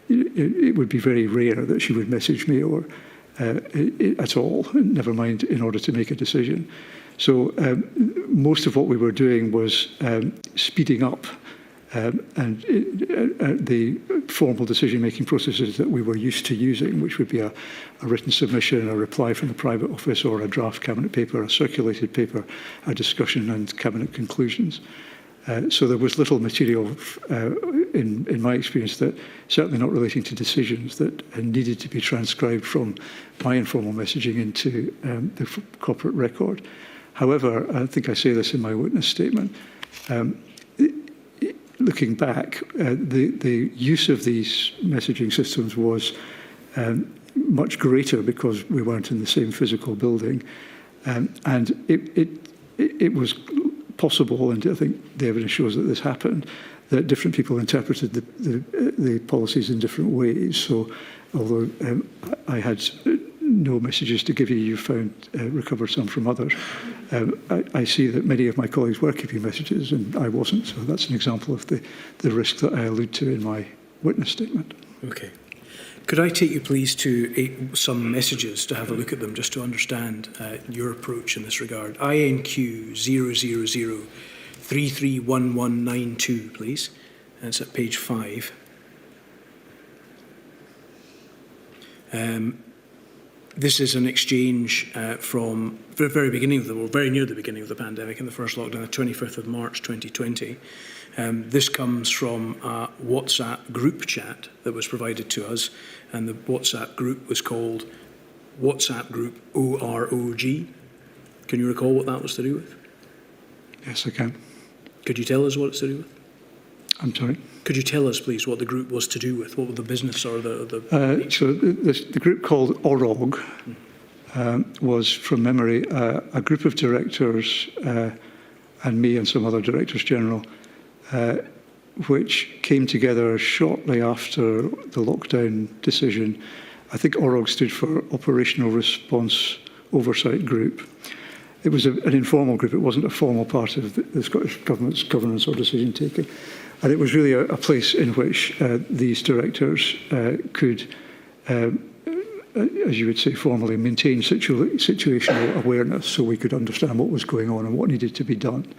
It would be very rare that she would message me or at all, never mind in order to make a decision. So most of what we were doing was speeding up the formal decision-making processes that we were used to using, which would be a written submission, a reply from the private office, or a draft Cabinet paper, a circulated paper, a discussion and Cabinet conclusions. So there was little material, in my experience, that certainly not relating to decisions, that needed to be transcribed from my informal messaging into the corporate record. However, I think I say this in my witness statement, looking back, the use of these messaging systems was much greater because we weren't in the same physical building, and it was possible, and I think the evidence shows that this happened, that different people interpreted the policies in different ways. So although I had no messages to give you, you recovered some from others. I see that many of my colleagues were keeping messages and I wasn't, so that's an example of the risk that I allude to in my witness statement. Okay. Could I take you, please, to some messages to have a look at them, just to understand your approach in this regard? INQ 000331192, please. That's at page 5. This is an exchange from the very beginning very near the beginning of the pandemic, in the first lockdown, the 25th of March 2020. This comes from a WhatsApp group chat that was provided to us, and the WhatsApp group was called WhatsApp Group OROG. Can you recall what that was to do with? Yes, I can. Could you tell us what it's to do with? I'm sorry? Could you tell us, please, what the group was to do with? What were the business or the So the group called OROG was, from memory, a group of directors and me and some other directors general, which came together shortly after the lockdown decision. I think OROG stood for Operational Response Oversight Group. it was an informal group. It wasn't a formal part of the Scottish Government's governance or decision taking. And it was really a place in which these directors could, as you would say formally, maintain situational awareness so we could understand what was going on and what needed to be done.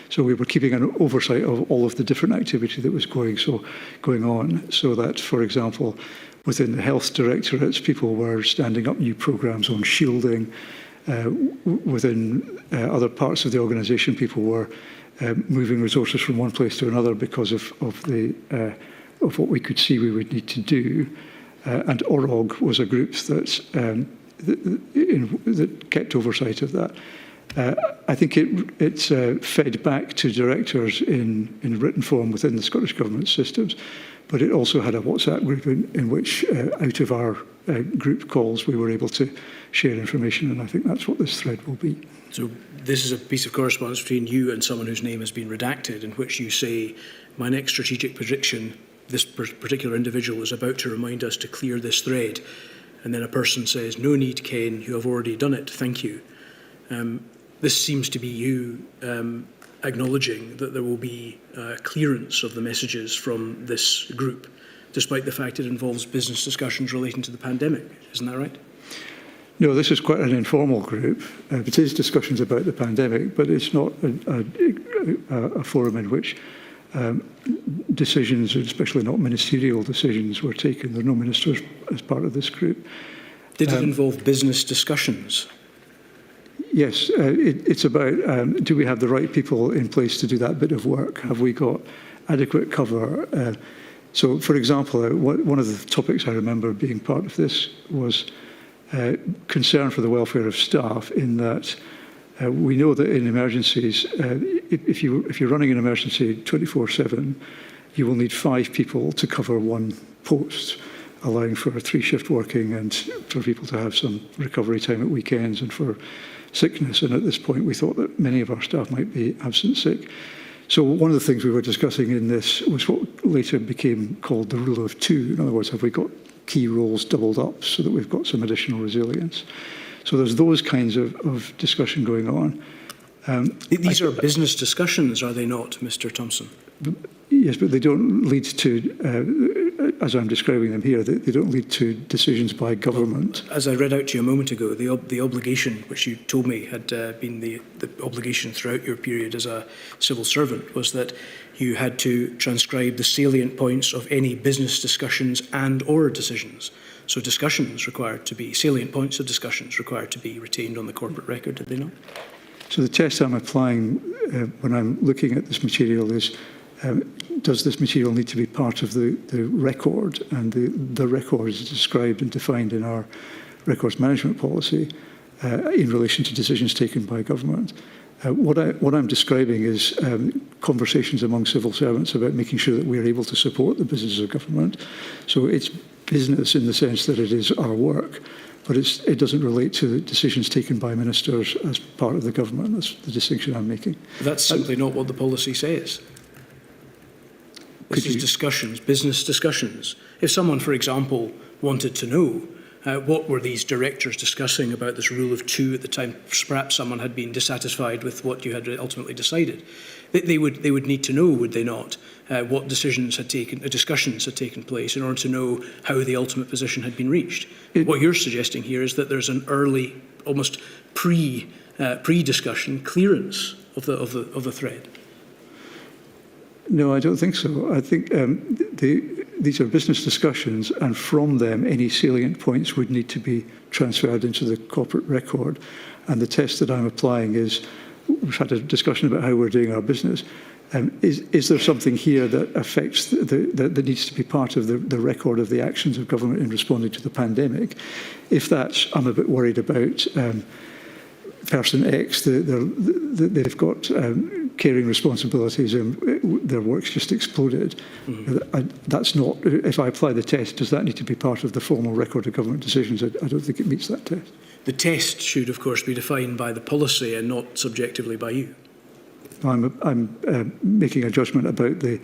So we were keeping an oversight of all of the different activity that was going on, so that, for example, within the health directorates, people were standing up new programmes on shielding. Within other parts of the organisation, people were moving resources from one place to another because of what we could see we would need to do. And OROG was a group that kept oversight of that. I think it's fed back to directors in written form within the Scottish Government systems, but it also had a WhatsApp group in which, out of our group calls, we were able to share information, and I think that's what this thread will be. So this is a piece of correspondence between you and someone whose name has been redacted, in which you say, my next strategic prediction, this particular individual is about to remind us to clear this thread. And then a person says, no need, Ken, you have already done it, thank you. This seems to be you acknowledging that there will be clearance of the messages from this group, despite the fact it involves business discussions relating to the pandemic. Isn't that right? No, this is quite an informal group. It is discussions about the pandemic, but it's not a forum in which decisions, especially not ministerial decisions, were taken. There are no ministers as part of this group. Did it involve business discussions? Yes, it's about do we have the right people in place to do that bit of work? Have we got adequate cover? So, for example, one of the topics I remember being part of this was concern for the welfare of staff, in that we know that in emergencies, if you're running an emergency 24/7, you will need 5 people to cover one post, allowing for 3-shift working and for people to have some recovery time at weekends and for sickness. And at this point, we thought that many of our staff might be absent sick. So one of the things we were discussing in this was what later became called the rule of 2. In other words, have we got key roles doubled up so that we've got some additional resilience? So there's those kinds of discussion going on. These are business discussions, are they not, Mr. Thomson? Yes, but they don't lead to, as I'm describing them here, they don't lead to decisions by government. As I read out to you a moment ago, the obligation, which you told me had been the obligation throughout your period as a civil servant, was that you had to transcribe the salient points of any business discussions and or decisions. So discussions required to be, salient points of discussions required to be retained on the corporate record, did they not? So the test I'm applying when I'm looking at this material is, does this material need to be part of the record? And the record is described and defined in our records management policy in relation to decisions taken by government. What I'm describing is conversations among civil servants about making sure that we're able to support the business of government. So it's business in the sense that it is our work, but it doesn't relate to decisions taken by ministers as part of the government. That's the distinction I'm making. That's simply not what the policy says. This is discussions, business discussions. If someone, for example, wanted to know what were these directors discussing about this rule of 2 at the time, perhaps someone had been dissatisfied with what you had ultimately decided, they would need to know, would they not, what discussions had taken place in order to know how the ultimate position had been reached. What you're suggesting here is that there's an early, almost pre-discussion clearance of the thread. No, I don't think so. I think these are business discussions, and from them, any salient points would need to be transferred into the corporate record. And the test that I'm applying is, we've had a discussion about how we're doing our business. Is there something here that affects, that needs to be part of the record of the actions of government in responding to the pandemic? If that's, I'm a bit worried about person X, they've got caring responsibilities and their work's just exploded. Mm-hmm. That's not, if I apply the test, does that need to be part of the formal record of government decisions? I don't think it meets that test. The test should, of course, be defined by the policy and not subjectively by you. I'm making a judgment about the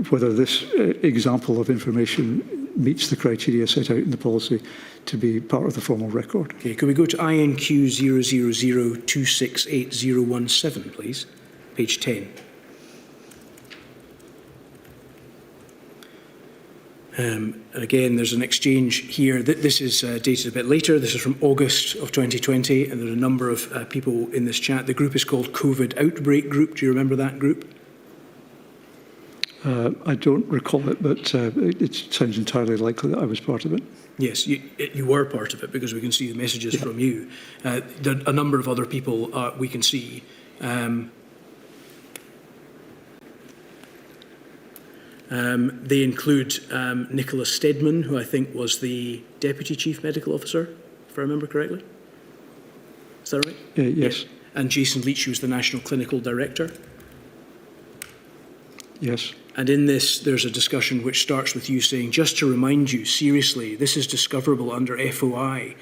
whether this example of information meets the criteria set out in the policy to be part of the formal record. Okay, could we go to INQ 000268017, please? Page 10. And again, there's an exchange here. This is dated a bit later. This is from August of 2020, and there are a number of people in this chat. The group is called COVID Outbreak Group. Do you remember that group? I don't recall it, but it sounds entirely likely that I was part of it. Yes, you were part of it because we can see the messages from you. There are a number of other people we can see. They include Nicholas Stedman, who I think was the Deputy Chief Medical Officer, if I remember correctly. Is that right? Yes. Yeah. And Jason Leach, who was the National Clinical Director. Yes. And in this, there's a discussion which starts with you saying, just to remind you, seriously, this is discoverable under FOI.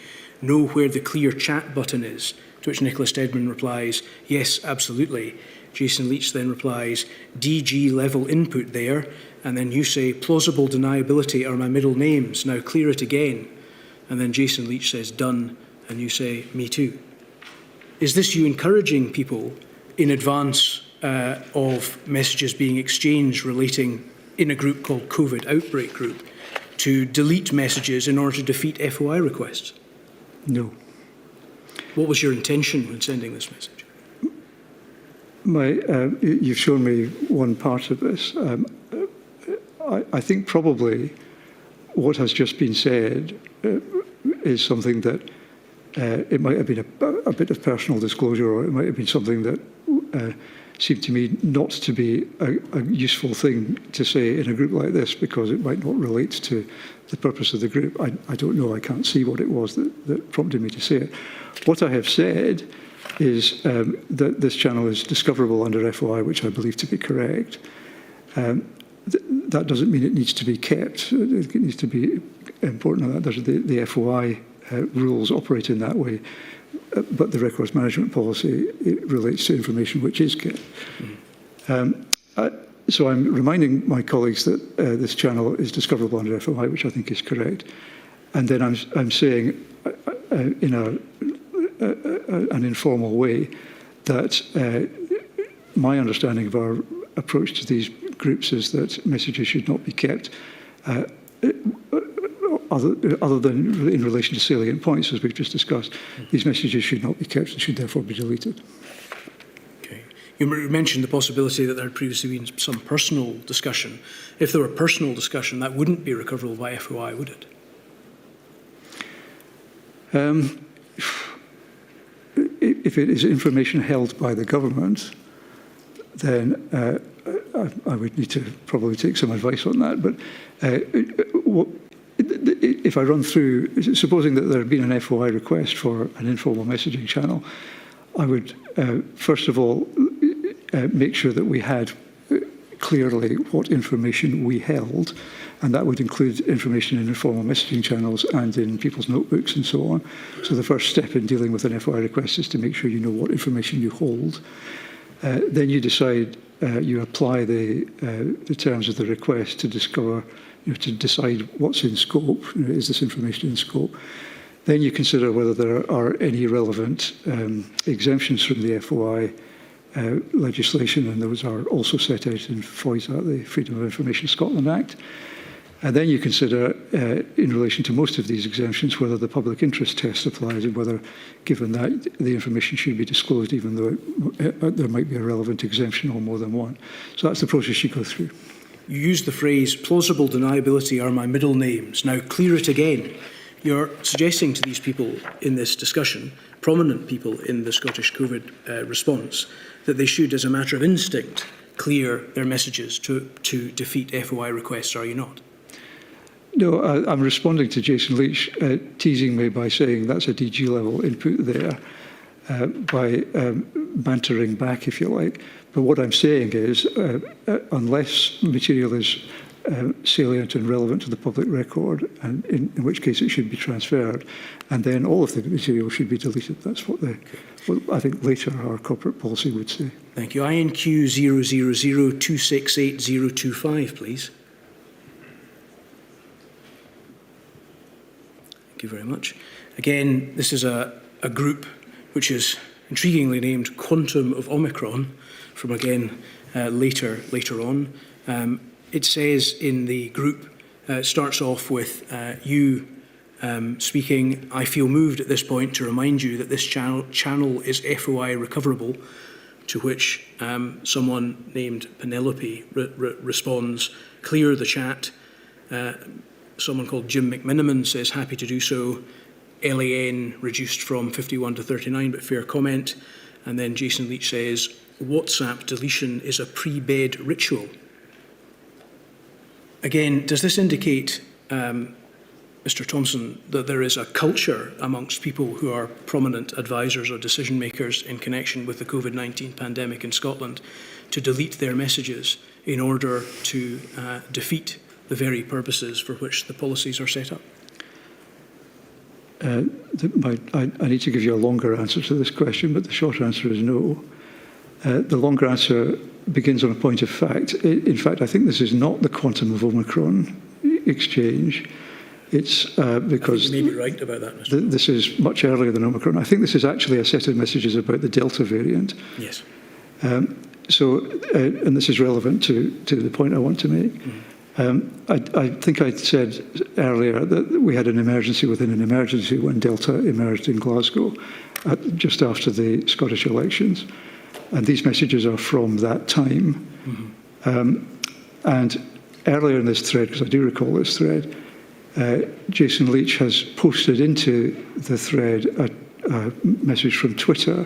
Know where the clear chat button is. To which Nicholas Stedman replies, yes, absolutely. Jason Leach then replies, DG level input there. And then you say, plausible deniability are my middle names. Now clear it again. And then Jason Leach says, done. And you say, me too. Is this you encouraging people in advance of messages being exchanged relating in a group called COVID Outbreak Group to delete messages in order to defeat FOI requests? No. What was your intention when sending this message? You've shown me one part of this. I think probably what has just been said is something that it might have been a bit of personal disclosure, or it might have been something that seemed to me not to be a useful thing to say in a group like this because it might not relate to the purpose of the group. I don't know. I can't see what it was that prompted me to say it. What I have said is that this channel is discoverable under FOI, which I believe to be correct. That doesn't mean it needs to be kept. It needs to be important. There's the FOI rules operate in that way. But the records management policy, it relates to information which is kept. So I'm reminding my colleagues that this channel is discoverable under FOI, which I think is correct. And then I'm saying in an informal way that my understanding of our approach to these groups is that messages should not be kept other than in relation to salient points, as we've just discussed. These messages should not be kept and should therefore be deleted. Okay. You mentioned the possibility that there had previously been some personal discussion. If there were personal discussion, that wouldn't be recoverable by FOI, would it? If it is information held by the government, then I would need to probably take some advice on that. But if I run through, supposing that there had been an FOI request for an informal messaging channel, I would first of all make sure that we had clearly what information we held, and that would include information in informal messaging channels and in people's notebooks and so on. So the first step in dealing with an FOI request is to make sure you know what information you hold. Then you decide, you apply the terms of the request to discover, to decide what's in scope. Is this information in scope? Then you consider whether there are any relevant exemptions from the FOI legislation, and those are also set out in FOISA, the Freedom of Information Scotland Act. And then you consider, in relation to most of these exemptions, whether the public interest test applies and whether, given that, the information should be disclosed, even though there might be a relevant exemption or more than one. So that's the process you go through. You use the phrase, plausible deniability are my middle names. Now clear it again. You're suggesting to these people in this discussion, prominent people in the Scottish COVID response, that they should, as a matter of instinct, clear their messages to defeat FOI requests, are you not? No, I'm responding to Jason Leach teasing me by saying that's a DG level input there, by bantering back, if you like. But what I'm saying is, unless material is salient and relevant to the public record, and in which case it should be transferred, and then all of the material should be deleted. That's what I think later our corporate policy would say. Thank you. INQ 000268025, please. Thank you very much. Again, this is a group which is intriguingly named Quantum of Omicron, from again later on. It says in the group, it starts off with you speaking, "I feel moved at this point to remind you that this channel is FOI recoverable," to which someone named Penelope responds, "Clear the chat." Someone called Jim McMenamin says, "Happy to do so." LAN reduced from 51 to 39, but fair comment. And then Jason Leach says, "WhatsApp deletion is a pre-bed ritual." Again, does this indicate, Mr. Thomson, that there is a culture amongst people who are prominent advisors or decision makers in connection with the COVID-19 pandemic in Scotland to delete their messages in order to defeat the very purposes for which the policies are set up? I need to give you a longer answer to this question, but the short answer is no. The longer answer begins on a point of fact. In fact, I think this is not the quantum of Omicron exchange. It's because you may be right about that, Mr. This is much earlier than Omicron. I think this is actually a set of messages about the Delta variant. Yes. And this is relevant to the point I want to make. I think I said earlier that we had an emergency within an emergency when Delta emerged in Glasgow just after the Scottish elections. And these messages are from that time. And earlier in this thread, because I do recall this thread, Jason Leach has posted into the thread a message from Twitter.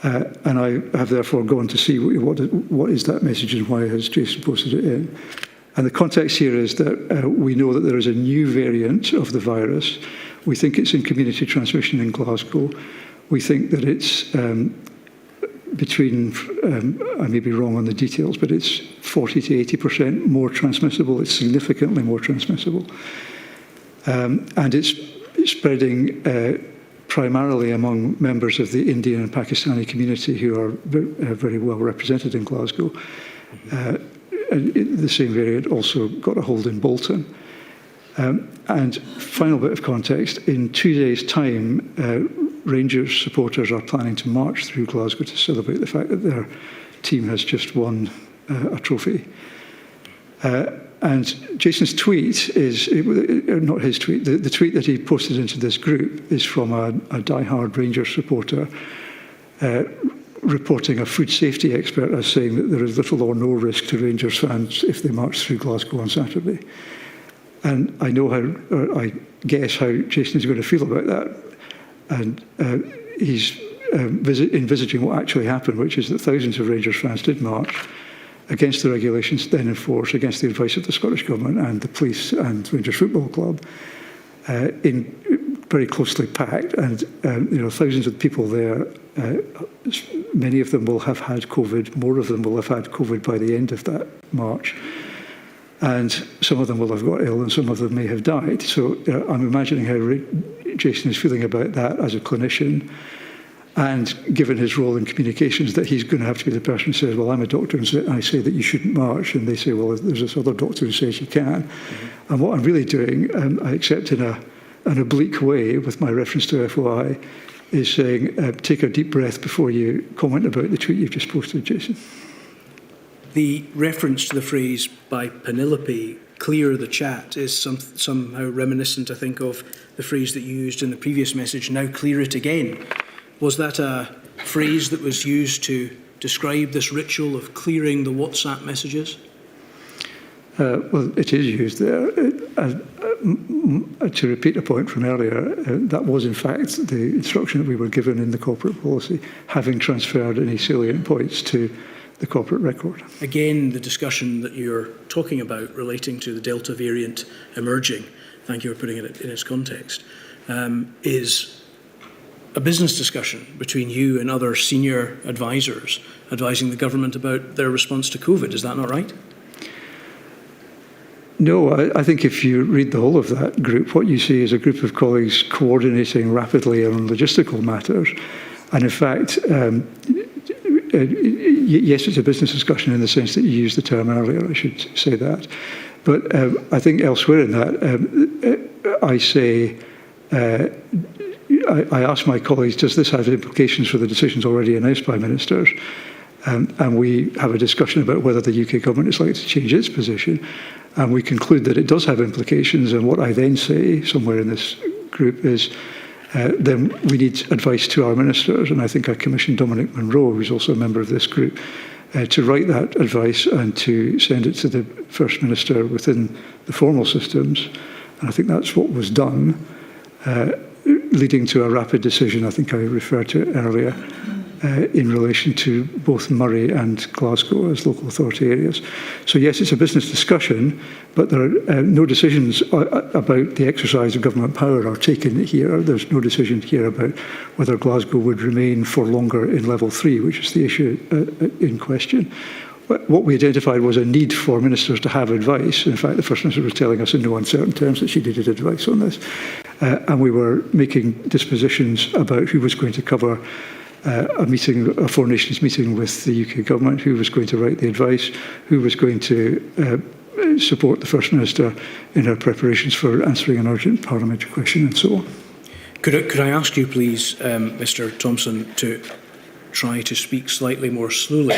And I have therefore gone to see what is that message and why has Jason posted it in. And the context here is that we know that there is a new variant of the virus. We think it's in community transmission in Glasgow. We think that it's between, I may be wrong on the details, but it's 40 to 80% more transmissible. It's significantly more transmissible. And it's spreading primarily among members of the Indian and Pakistani community who are very well represented in Glasgow. The same variant also got a hold in Bolton. And final bit of context, in 2 days' time, Rangers supporters are planning to march through Glasgow to celebrate the fact that their team has just won a trophy. And Jason's tweet is, not his tweet, the tweet that he posted into this group is from a diehard Rangers supporter reporting a food safety expert as saying that there is little or no risk to Rangers fans if they march through Glasgow on Saturday. And I know how, or I guess how Jason is going to feel about that. And he's envisaging what actually happened, which is that thousands of Rangers fans did march against the regulations then in force, against the advice of the Scottish Government and the police and Rangers Football Club, in very closely packed. And thousands of people there, many of them will have had COVID, more of them will have had COVID by the end of that march. And some of them will have got ill and some of them may have died. So I'm imagining how Jason is feeling about that as a clinician. And given his role in communications, that he's going to have to be the person who says, well, I'm a doctor and I say that you shouldn't march. And they say, well, there's this other doctor who says you can. And what I'm really doing, I accept in an oblique way with my reference to FOI, is saying, take a deep breath before you comment about the tweet you've just posted, Jason. The reference to the phrase by Penelope, clear the chat, is somehow reminiscent, I think, of the phrase that you used in the previous message, now clear it again. Was that a phrase that was used to describe this ritual of clearing the WhatsApp messages? Well, it is used there. To repeat a point from earlier, that was in fact the instruction that we were given in the corporate policy, having transferred any salient points to the corporate record. Again, the discussion that you're talking about relating to the Delta variant emerging, thank you for putting it in its context, is a business discussion between you and other senior advisors advising the government about their response to COVID. Is that not right? No, I think if you read the whole of that group, what you see is a group of colleagues coordinating rapidly on logistical matters. And in fact, yes, it's a business discussion in the sense that you used the term earlier, I should say that. But I think elsewhere in that, I say, I ask my colleagues, does this have implications for the decisions already announced by ministers? And we have a discussion about whether the UK government is likely to change its position. And we conclude that it does have implications. And what I then say, somewhere in this group, is then we need advice to our ministers. And I think I commissioned Dominic Munro, who's also a member of this group, to write that advice and to send it to the First Minister within the formal systems. And I think that's what was done, leading to a rapid decision, I think I referred to it earlier, in relation to both Murray and Glasgow as local authority areas. So yes, it's a business discussion, but there are no decisions about the exercise of government power are taken here. There's no decision here about whether Glasgow would remain for longer in level 3, which is the issue in question. What we identified was a need for ministers to have advice. In fact, the First Minister was telling us in no uncertain terms that she needed advice on this. And we were making dispositions about who was going to cover a Four Nations meeting with the UK government, who was going to write the advice, who was going to support the First Minister in her preparations for answering an urgent parliamentary question and so on. Could I ask you, please, Mr. Thomson, to try to speak slightly more slowly?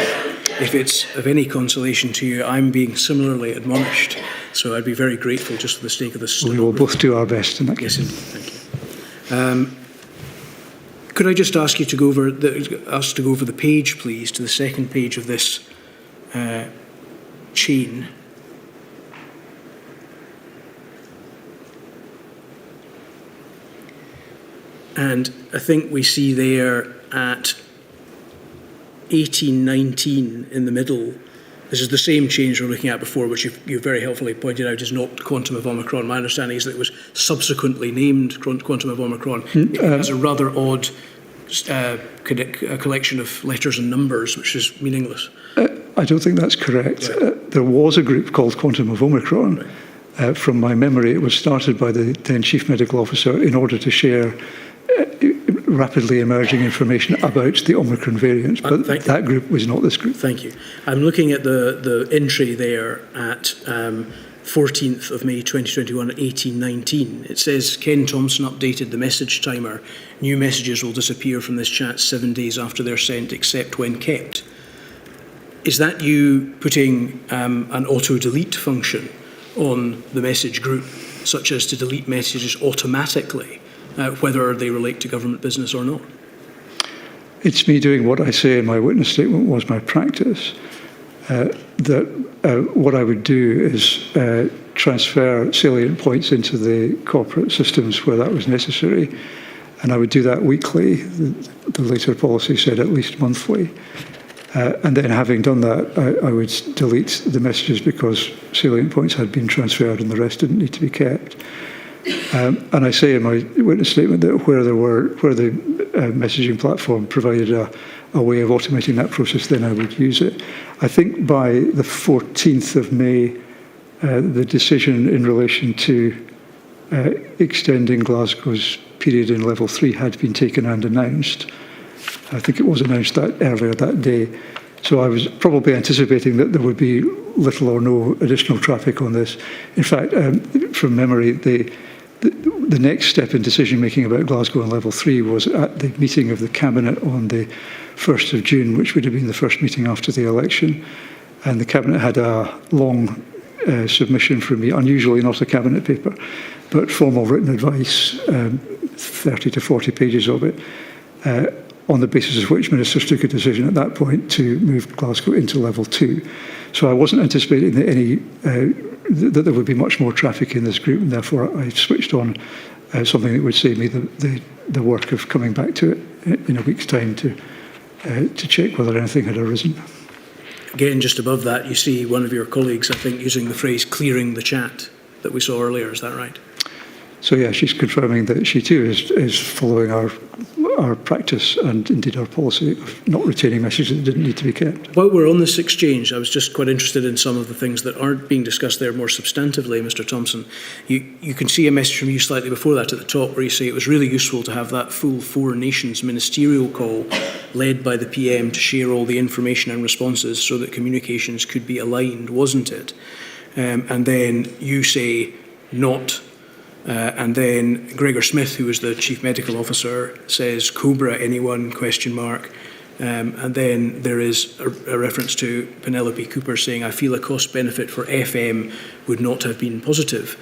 If it's of any consolation to you, I'm being similarly admonished, so I'd be very grateful just for the sake of this. We will both do our best in that case. Yes, thank you. Could I just ask you to go over the page, please, to the second page of this chain? And I think we see there at 1819 in the middle, this is the same change we were looking at before, which you very helpfully pointed out is not quantum of Omicron. My understanding is that it was subsequently named quantum of Omicron. It has a rather odd collection of letters and numbers, which is meaningless. I don't think that's correct. Right. There was a group called Quantum of Omicron. Right. From my memory, it was started by the then Chief Medical Officer in order to share rapidly emerging information about the Omicron variant, but that group was not this group. Thank you. I'm looking at the entry there at 14th of May 2021 at 1819. It says, Ken Thomson updated the message timer. New messages will disappear from this chat 7 days after they're sent, except when kept. Is that you putting an auto-delete function on the message group, such as to delete messages automatically, whether they relate to government business or not? It's me doing what I say in my witness statement was my practice. What I would do is transfer salient points into the corporate systems where that was necessary, and I would do that weekly. The later policy said at least monthly. And then having done that, I would delete the messages because salient points had been transferred and the rest didn't need to be kept. And I say in my witness statement that where the messaging platform provided a way of automating that process, then I would use it. I think by the 14th of May, the decision in relation to extending Glasgow's period in level 3 had been taken and announced. I think it was announced that earlier that day. So I was probably anticipating that there would be little or no additional traffic on this. In fact, from memory, the next step in decision-making about Glasgow and level 3 was at the meeting of the Cabinet on the 1st of June, which would have been the first meeting after the election. And the Cabinet had a long submission from me, unusually not a Cabinet paper, but formal written advice, 30 to 40 pages of it, on the basis of which ministers took a decision at that point to move Glasgow into level 2. So I wasn't anticipating that that there would be much more traffic in this group, and therefore I switched on something that would save me the work of coming back to it in a week's time to check whether anything had arisen. Again, just above that, you see one of your colleagues, I think, using the phrase clearing the chat that we saw earlier. Is that right? So yeah, she's confirming that she too is following our practice and indeed our policy of not retaining messages that didn't need to be kept. While we're on this exchange, I was just quite interested in some of the things that aren't being discussed there more substantively, Mr. Thomson. You can see a message from you slightly before that at the top where you say it was really useful to have that full Four Nations Ministerial call led by the PM to share all the information and responses so that communications could be aligned, wasn't it? And then you say not. And then Gregor Smith, who was the Chief Medical Officer, says, Cobra, anyone, question mark. And then there is a reference to Penelope Cooper saying, I feel a cost benefit for FM would not have been positive.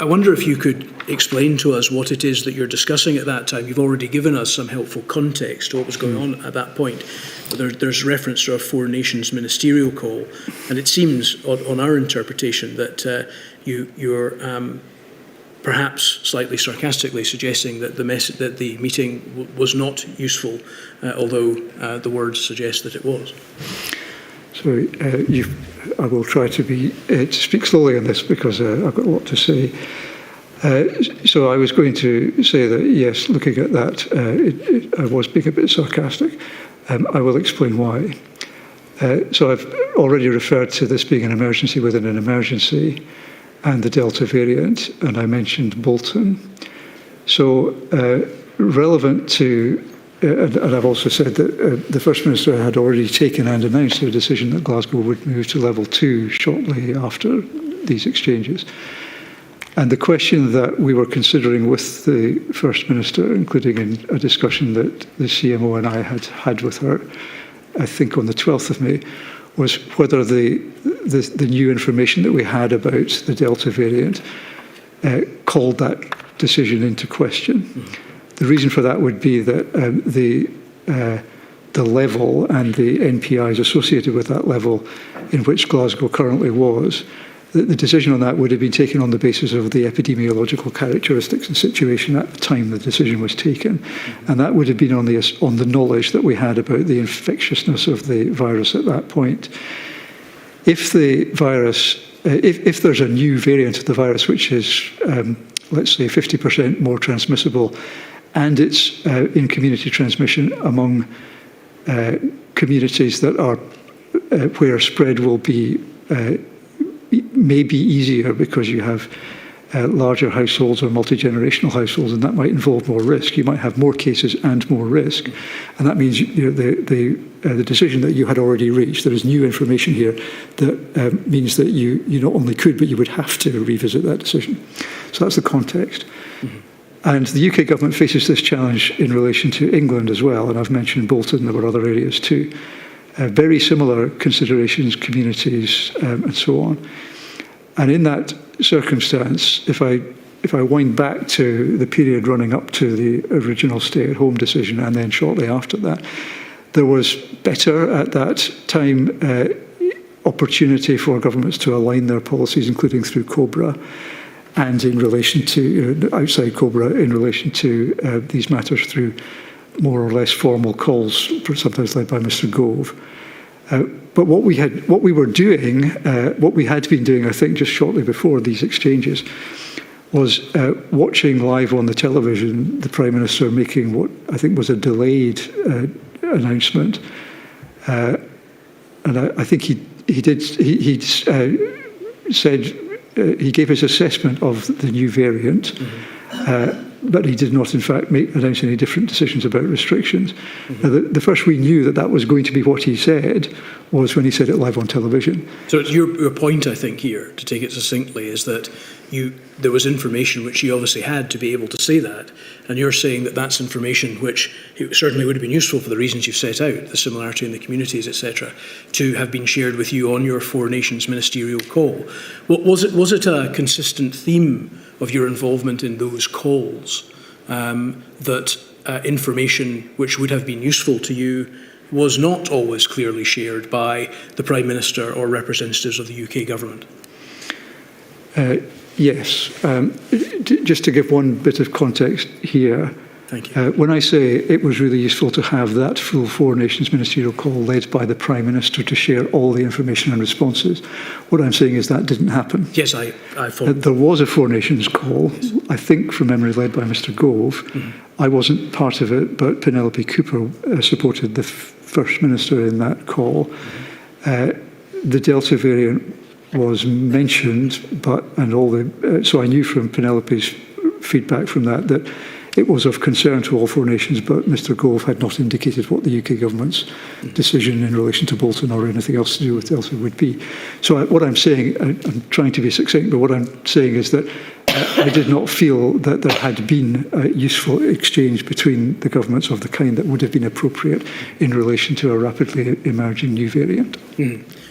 I wonder if you could explain to us what it is that you're discussing at that time. You've already given us some helpful context to what was going on at that point. But there's reference to a Four Nations ministerial call. And it seems, on our interpretation, that you're perhaps slightly sarcastically suggesting that the meeting was not useful, although the words suggest that it was. So I will try to speak slowly on this because I've got a lot to say. So I was going to say that, yes, looking at that, I was being a bit sarcastic. I will explain why. So I've already referred to this being an emergency within an emergency and the Delta variant, and I mentioned Bolton. So relevant to, and I've also said that the First Minister had already taken and announced a decision that Glasgow would move to level 2 shortly after these exchanges. And the question that we were considering with the First Minister, including in a discussion that the CMO and I had with her, I think on the 12th of May, was whether the new information that we had about the Delta variant called that decision into question. Mm-hmm. The reason for that would be that the level and the NPIs associated with that level in which Glasgow currently was, the decision on that would have been taken on the basis of the epidemiological characteristics and situation at the time the decision was taken. And that would have been on the knowledge that we had about the infectiousness of the virus at that point. If the virus, if there's a new variant of the virus which is, let's say, 50% more transmissible, and it's in community transmission among communities that are where spread will be maybe easier because you have larger households or multi-generational households, and that might involve more risk. You might have more cases and more risk, and that means the decision that you had already reached. There is new information here that means that you not only could, but you would have to revisit that decision. So that's the context. Mm-hmm. And the UK government faces this challenge in relation to England as well, and I've mentioned Bolton. There were other areas too. Very similar considerations, communities, and so on. And in that circumstance, if I wind back to the period running up to the original stay-at-home decision and then shortly after that, there was better at that time opportunity for governments to align their policies, including through COBRA, and in relation to, outside COBRA, in relation to these matters through more or less formal calls, sometimes led by Mr. Gove. But what we had been doing, I think, just shortly before these exchanges, was watching live on the television the Prime Minister making what I think was a delayed announcement, and I think he said he gave his assessment of the new variant. Mm-hmm. But he did not, in fact, announce any different decisions about restrictions. Mm-hmm. Now, the first we knew that was going to be what he said was when he said it live on television. So your point, I think, here, to take it succinctly, is that there was information which you obviously had to be able to say that, and you're saying that that's information which it certainly would have been useful for the reasons you've set out, the similarity in the communities, etc., to have been shared with you on your Four Nations ministerial call. Was it a consistent theme of your involvement in those calls that information which would have been useful to you was not always clearly shared by the Prime Minister or representatives of the UK government? Yes. Just to give one bit of context here, Thank you. When I say it was really useful to have that full Four Nations ministerial call led by the Prime Minister to share all the information and responses, what I'm saying is that didn't happen. Yes, I thought. There was a Four Nations call, I think from memory led by Mr Gove. I wasn't part of it, but Penelope Cooper supported the First Minister in that call. The Delta variant was mentioned, so I knew from Penelope's feedback from that it was of concern to all Four Nations, but Mr Gove had not indicated what the UK government's decision in relation to Bolton or anything else to do with Delta would be. So what I'm saying, I'm trying to be succinct, but what I'm saying is that I did not feel that there had been a useful exchange between the governments of the kind that would have been appropriate in relation to a rapidly emerging new variant.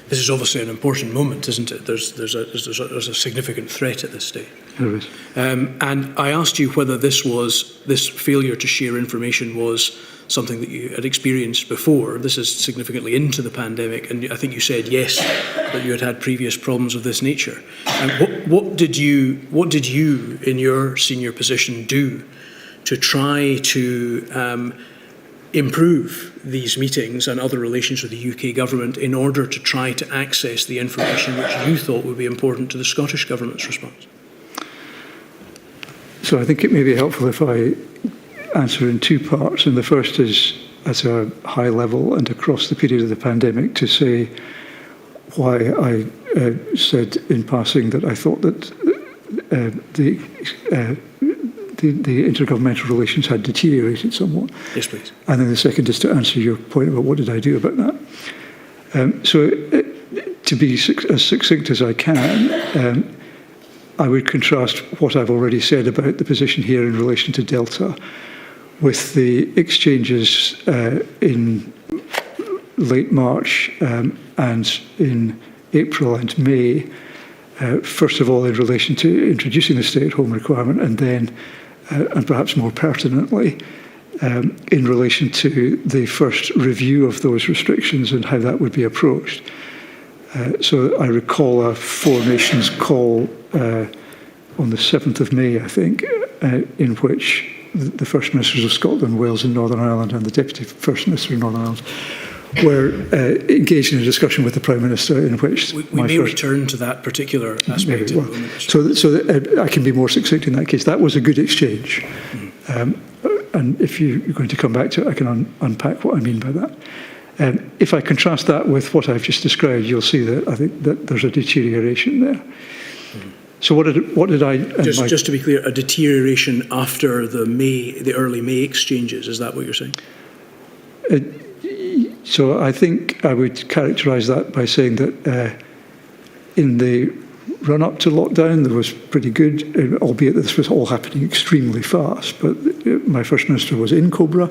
This is obviously an important moment, isn't it? There's a significant threat at this stage. There is. And I asked you whether this failure to share information was something that you had experienced before. This is significantly into the pandemic, and I think you said yes, that you had previous problems of this nature. And what did you, in your senior position, do to try to improve these meetings and other relations with the UK government in order to try to access the information which you thought would be important to the Scottish government's response? So I think it may be helpful if I answer in two parts. And the first is at a high level and across the period of the pandemic to say why I said in passing that I thought that the intergovernmental relations had deteriorated somewhat. Yes, please. And then the second is to answer your point about what did I do about that. To be as succinct as I can, I would contrast what I've already said about the position here in relation to Delta with the exchanges in late March and in April and May, first of all in relation to introducing the stay-at-home requirement, and then, and perhaps more pertinently, in relation to the first review of those restrictions and how that would be approached. So I recall a Four Nations call on the 7th of May, I think, in which the First Ministers of Scotland, Wales and Northern Ireland and the Deputy First Minister of Northern Ireland were engaged in a discussion with the Prime Minister in which... We may return to that particular aspect in a moment. So I can be more succinct in that case. That was a good exchange. And if you're going to come back to it, I can unpack what I mean by that. If I contrast that with what I've just described, you'll see that I think that there's a deterioration there. So what did I... Just to be clear, a deterioration after the early May exchanges, is that what you're saying? So I think I would characterise that by saying that in the run-up to lockdown, there was pretty good, albeit that this was all happening extremely fast. But my First Minister was in Cobra.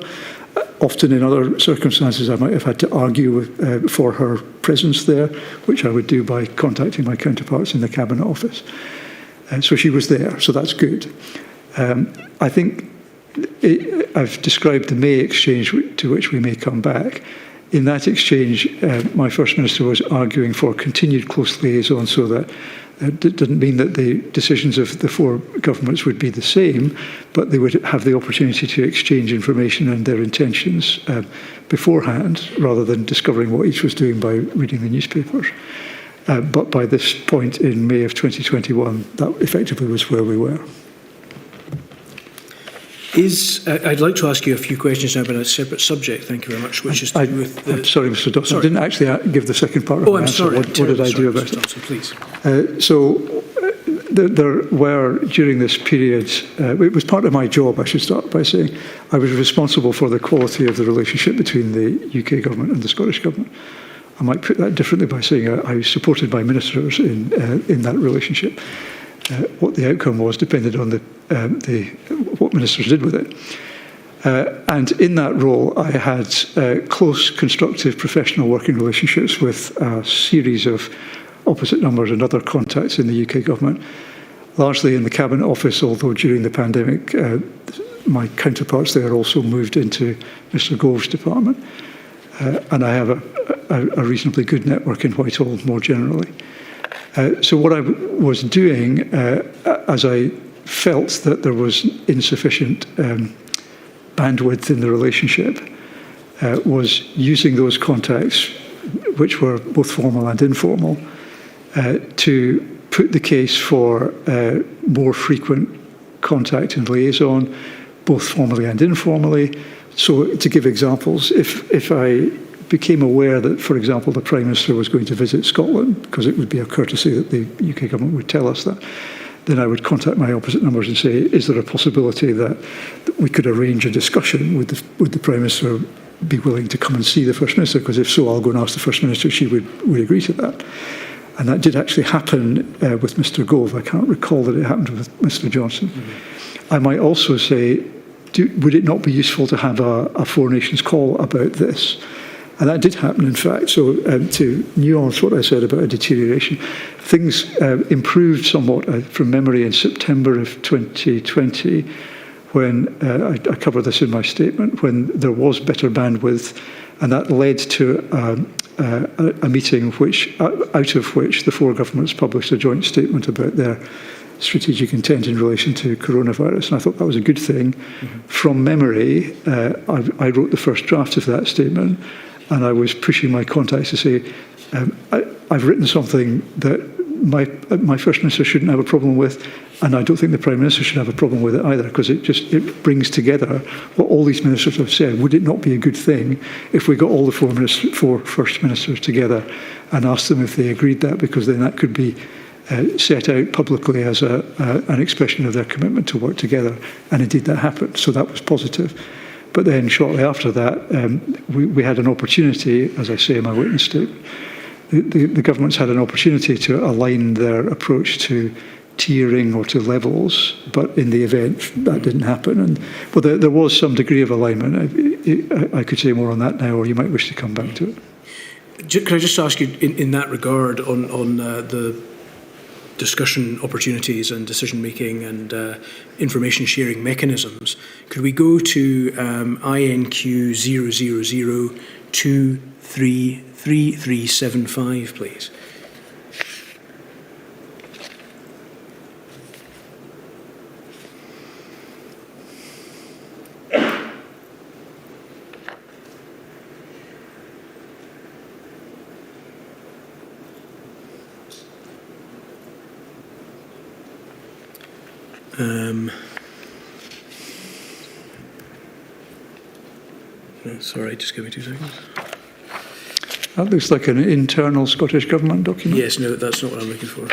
Often in other circumstances, I might have had to argue for her presence there, which I would do by contacting my counterparts in the Cabinet Office. So she was there, so that's good. I think I've described the May exchange to which we may come back. In that exchange, my First Minister was arguing for continued close liaison so that it didn't mean that the decisions of the four governments would be the same, but they would have the opportunity to exchange information and their intentions beforehand, rather than discovering what each was doing by reading the newspapers. But by this point in May of 2021, that effectively was where we were. I'd like to ask you a few questions now about a separate subject, thank you very much, which is to do with the... I'm sorry, Mr Dawson, I didn't actually give the second part of my answer. Sorry. What did I do about it? Thomson, please. There were, during this period, it was part of my job, I should start by saying, I was responsible for the quality of the relationship between the UK government and the Scottish government. I might put that differently by saying I was supported by ministers in that relationship. What the outcome was depended on what ministers did with it. And in that role, I had close, constructive, professional working relationships with a series of opposite numbers and other contacts in the UK government, largely in the Cabinet Office, although during the pandemic, my counterparts there also moved into Mr Gove's department. And I have a reasonably good network in Whitehall more generally. So what I was doing, as I felt that there was insufficient bandwidth in the relationship was using those contacts, which were both formal and informal, to put the case for more frequent contact and liaison, both formally and informally. So to give examples, if I became aware that, for example, the Prime Minister was going to visit Scotland, because it would be a courtesy that the UK government would tell us that, then I would contact my opposite numbers and say, is there a possibility that we could arrange a discussion? Would the Prime Minister be willing to come and see the First Minister? Because if so, I'll go and ask the First Minister if she would agree to that. And that did actually happen with Mr Gove. I can't recall that it happened with Mr Johnson. I might also say, would it not be useful to have a Four Nations call about this? And that did happen, in fact. So to nuance what I said about a deterioration, things improved somewhat from memory in September of 2020, when I cover this in my statement, when there was better bandwidth, and that led to a meeting out of which the four governments published a joint statement about their strategic intent in relation to coronavirus. And I thought that was a good thing. From memory, I wrote the first draft of that statement, and I was pushing my contacts to say, I've written something that my First Minister shouldn't have a problem with, and I don't think the Prime Minister should have a problem with it either, because it brings together what all these ministers have said. Would it not be a good thing if we got all the four First Ministers together and asked them if they agreed that, because then that could be set out publicly as an expression of their commitment to work together, and indeed that happened, so that was positive. But then shortly after that, we had an opportunity, as I say in my witness statement, the governments had an opportunity to align their approach to tiering or to levels, but in the event that didn't happen. But there was some degree of alignment. I could say more on that now, or you might wish to come back to it. Can I just ask you, in that regard, on the discussion opportunities and decision-making and information sharing mechanisms, could we go to INQ 000233375, please? No, sorry, just give me 2 seconds. That looks like an internal Scottish Government document. Yes, no, that's not what I'm looking for.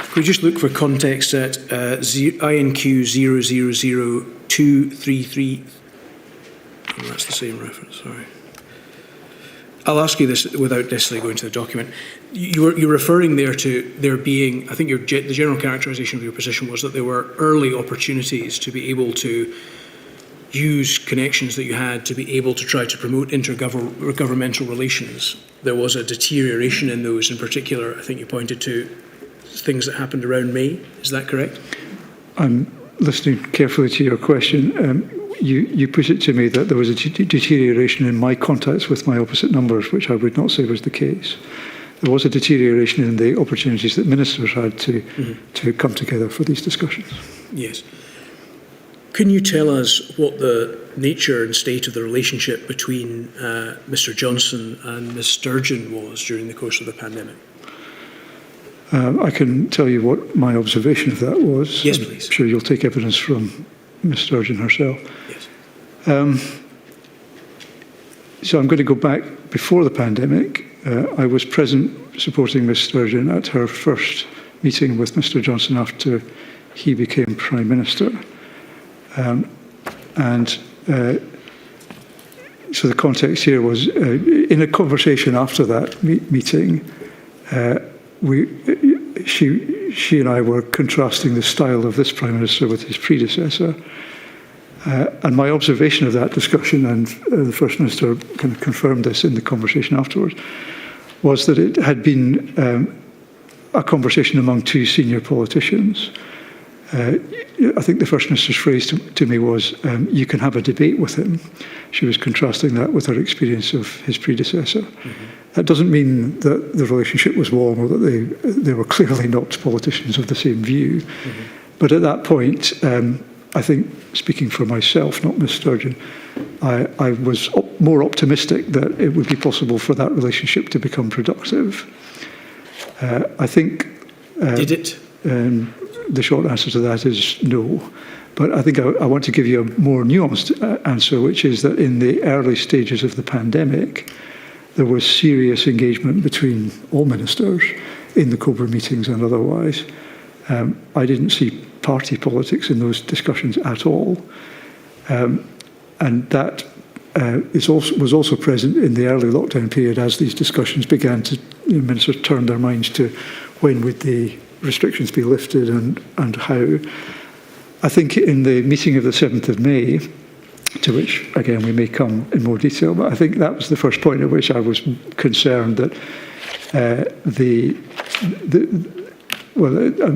Could we just look for context at INQ 0002333? Oh, that's the same reference, sorry. I'll ask you this without necessarily going to the document. You're referring there to there being, I think the general characterisation of your position was that there were early opportunities to be able to use connections that you had to be able to try to promote intergovernmental relations. There was a deterioration in those. In particular, I think you pointed to things that happened around May. Is that correct? I'm listening carefully to your question. You put it to me that there was a deterioration in my contacts with my opposite numbers, which I would not say was the case. There was a deterioration in the opportunities that ministers had to come together for these discussions. Yes. Can you tell us what the nature and state of the relationship between Mr Johnson and Ms Sturgeon was during the course of the pandemic? I can tell you what my observation of that was. Yes, please. I'm sure you'll take evidence from Ms Sturgeon herself. Yes. So I'm going to go back before the pandemic. I was present supporting Ms Sturgeon at her first meeting with Mr Johnson after he became Prime Minister. So the context here was, in a conversation after that meeting, she and I were contrasting the style of this Prime Minister with his predecessor. And my observation of that discussion, and the First Minister kind of confirmed this in the conversation afterwards, was that it had been a conversation among two senior politicians. I think the First Minister's phrase to me was, you can have a debate with him. She was contrasting that with her experience of his predecessor. That doesn't mean that the relationship was warm or that they were clearly not politicians of the same view. But at that point, I think, speaking for myself, not Ms Sturgeon, I was more optimistic that it would be possible for that relationship to become productive. I think... Did it? The short answer to that is no. But I think I want to give you a more nuanced answer, which is that in the early stages of the pandemic, there was serious engagement between all ministers in the COBRA meetings and otherwise. I didn't see party politics in those discussions at all. And that was also present in the early lockdown period as these discussions began to, ministers turned their minds to when would the restrictions be lifted and how. I think in the meeting of the 7th of May, to which, again, we may come in more detail, but I think that was the first point at which I was concerned that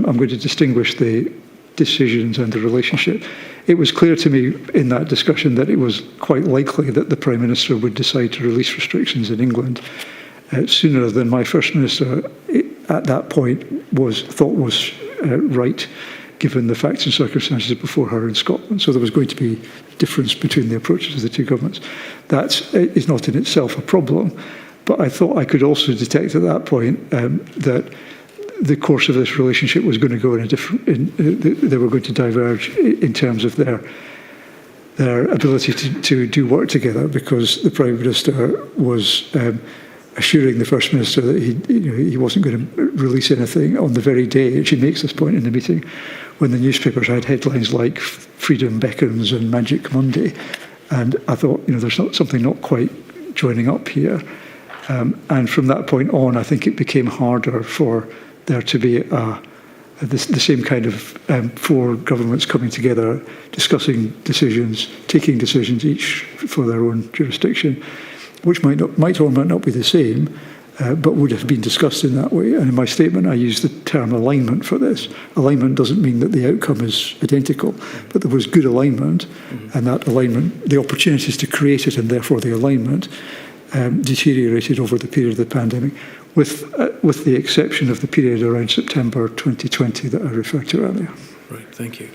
I'm going to distinguish the decisions and the relationship. It was clear to me in that discussion that it was quite likely that the Prime Minister would decide to release restrictions in England sooner than my First Minister at that point thought was right, given the facts and circumstances before her in Scotland. So there was going to be difference between the approaches of the two governments. That is not in itself a problem, but I thought I could also detect at that point that the course of this relationship was going to go in a different... they were going to diverge in terms of their ability to do work together, because the Prime Minister was assuring the First Minister that he wasn't going to release anything on the very day, and she makes this point in the meeting, when the newspapers had headlines like "Freedom Beckons" and "Magic Monday," and I thought, there's something not quite joining up here. And from that point on, I think it became harder for there to be the same kind of four governments coming together, discussing decisions, taking decisions each for their own jurisdiction, which might or might not be the same, but would have been discussed in that way. And in my statement, I used the term alignment for this. Alignment doesn't mean that the outcome is identical, but there was good alignment, and that alignment, the opportunities to create it, and therefore the alignment, deteriorated over the period of the pandemic, with the exception of the period around September 2020 that I referred to earlier. Right, thank you.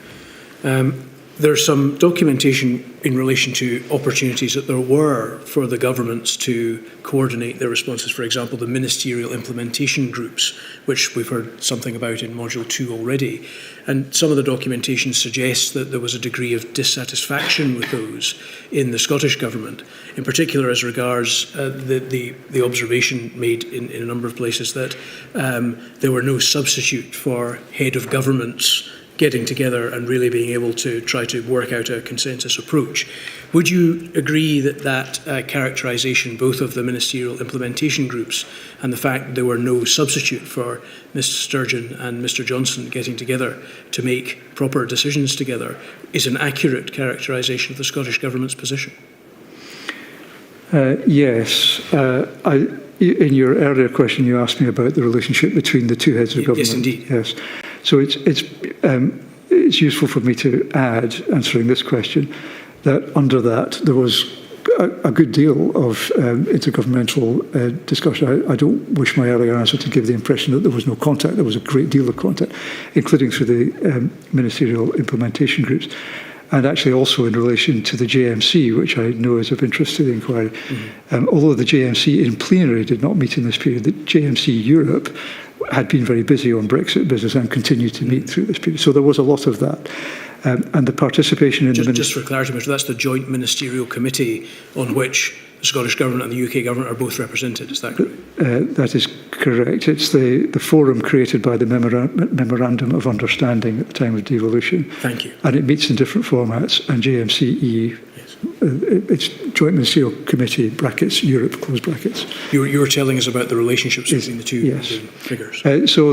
There's some documentation in relation to opportunities that there were for the governments to coordinate their responses. For example, the Ministerial implementation groups, which we've heard something about in Module 2 already. And some of the documentation suggests that there was a degree of dissatisfaction with those in the Scottish Government, in particular as regards the observation made in a number of places that there were no substitute for head of governments getting together and really being able to try to work out a consensus approach. Would you agree that characterisation, both of the ministerial implementation groups and the fact that there were no substitute for Mr Sturgeon and Mr Johnson getting together to make proper decisions together, is an accurate characterisation of the Scottish Government's position? Yes. In your earlier question, you asked me about the relationship between the two heads of government. Yes, indeed. Yes. So it's useful for me to add, answering this question, that under that there was a good deal of intergovernmental discussion. I don't wish my earlier answer to give the impression that there was no contact. There was a great deal of contact, including through the ministerial implementation groups, and actually also in relation to the JMC, which I know is of interest to the inquiry. Although the JMC in plenary did not meet in this period, the JMC Europe had been very busy on Brexit business and continued to meet through this period. So there was a lot of that. And the participation in just for clarity, Mr. That's the joint ministerial committee on which the Scottish Government and the UK Government are both represented, is that correct? That is correct. It's the forum created by the Memorandum of Understanding at the time of devolution. Thank you. And it meets in different formats, and JMCE, yes. It's Joint Ministerial Committee, brackets, Europe, close brackets. You were telling us about the relationships between the two yes. figures. So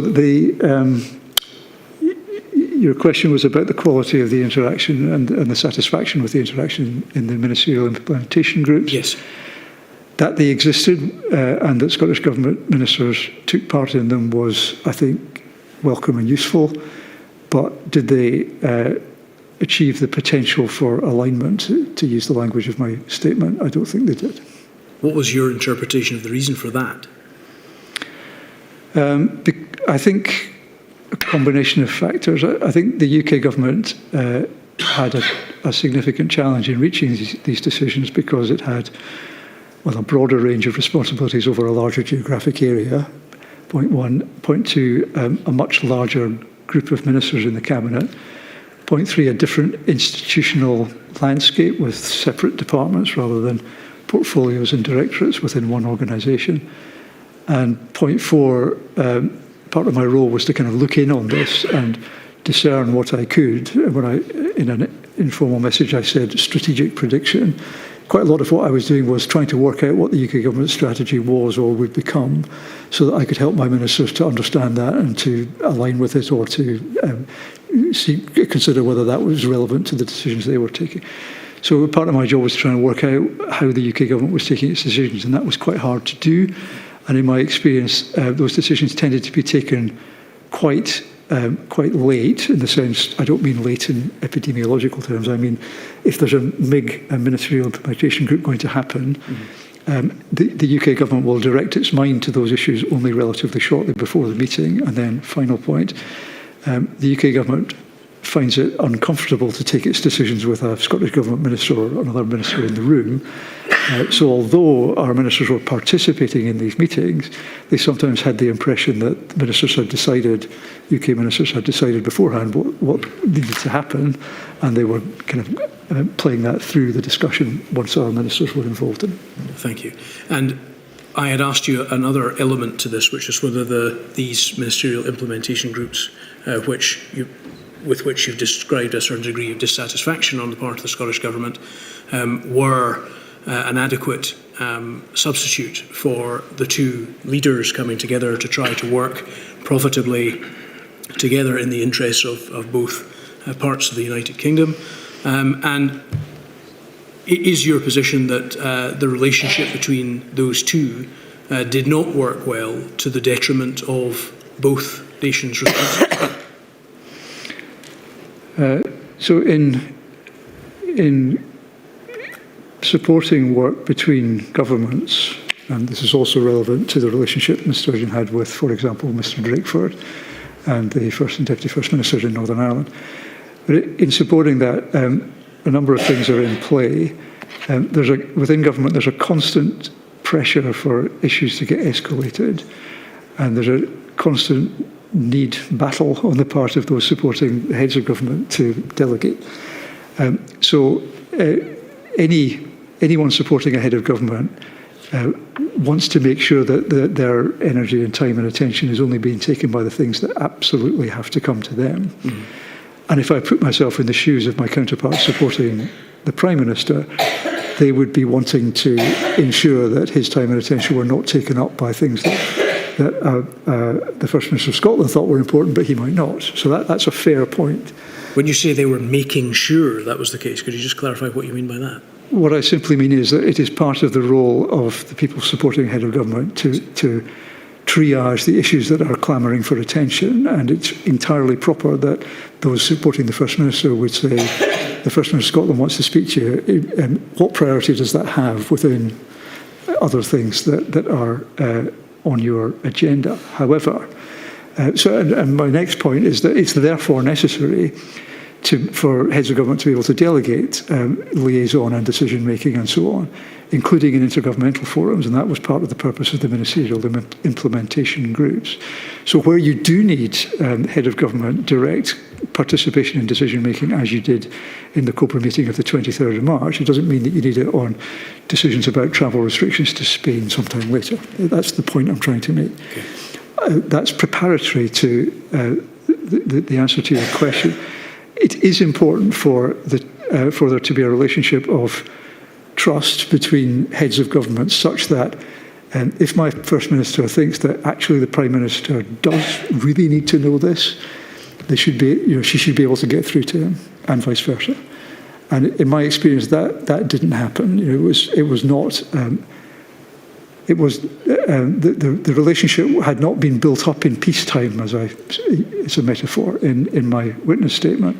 your question was about the quality of the interaction and the satisfaction with the interaction in the ministerial implementation groups. Yes. That they existed and that Scottish Government ministers took part in them was, I think, welcome and useful. but did they achieve the potential for alignment, to use the language of my statement? I don't think they did. What was your interpretation of the reason for that? I think a combination of factors. I think the UK government had a significant challenge in reaching these decisions because it had, well, a broader range of responsibilities over a larger geographic area, point one. Point two, a much larger group of ministers in the cabinet. Point three, a different institutional landscape with separate departments rather than portfolios and directorates within one organisation. And point four, part of my role was to kind of look in on this and discern what I could. When in an informal message, I said strategic prediction. Quite a lot of what I was doing was trying to work out what the UK government strategy was or would become, so that I could help my ministers to understand that and to align with it, or to consider whether that was relevant to the decisions they were taking. So part of my job was to try and work out how the UK government was taking its decisions, and that was quite hard to do. And in my experience, those decisions tended to be taken quite late, in the sense, I don't mean late in epidemiological terms, I mean if there's a MIG, a Ministerial Implementation Group, going to happen, the UK government will direct its mind to those issues only relatively shortly before the meeting. And then, final point, the UK government finds it uncomfortable to take its decisions with a Scottish Government minister or another minister in the room. So although our ministers were participating in these meetings, they sometimes had the impression that ministers had decided, UK ministers had decided beforehand what needed to happen, and they were kind of playing that through the discussion once our ministers were involved in. Thank you. And I had asked you another element to this, which is whether these ministerial implementation groups, with which you've described a certain degree of dissatisfaction on the part of the Scottish Government, were an adequate substitute for the two leaders coming together to try to work profitably together in the interests of both parts of the United Kingdom. And is your position that the relationship between those two did not work well to the detriment of both nations' responses? So in supporting work between governments, and this is also relevant to the relationship Mr Sturgeon had with, for example, Mr Drakeford and the First and Deputy First Ministers in Northern Ireland. But in supporting that, a number of things are in play. Within government, there's a constant pressure for issues to get escalated, and there's a constant battle on the part of those supporting the heads of government to delegate. So anyone supporting a head of government wants to make sure that their energy and time and attention is only being taken by the things that absolutely have to come to them. Mm-hmm. And if I put myself in the shoes of my counterparts supporting the Prime Minister, they would be wanting to ensure that his time and attention were not taken up by things that the First Minister of Scotland thought were important, but he might not. So that's a fair point. When you say they were making sure that was the case, could you just clarify what you mean by that? What I simply mean is that it is part of the role of the people supporting head of government to triage the issues that are clamouring for attention, and it's entirely proper that those supporting the First Minister would say, the First Minister of Scotland wants to speak to you, and what priority does that have within other things that are on your agenda? However, and my next point is that it's therefore necessary for heads of government to be able to delegate liaison and decision making and so on, including in intergovernmental forums, and that was part of the purpose of the Ministerial implementation groups. So where you do need head of government direct participation in decision making, as you did in the COPRA meeting of the 23rd of March, it doesn't mean that you need it on decisions about travel restrictions to Spain sometime later. That's the point I'm trying to make. That's preparatory to the answer to your question. It is important for there to be a relationship of trust between heads of government, such that if my First Minister thinks that actually the Prime Minister does really need to know this, she should be able to get through to him, and vice versa. And in my experience, that didn't happen. It was not it was the relationship had not been built up in peacetime, as it's a metaphor in my witness statement,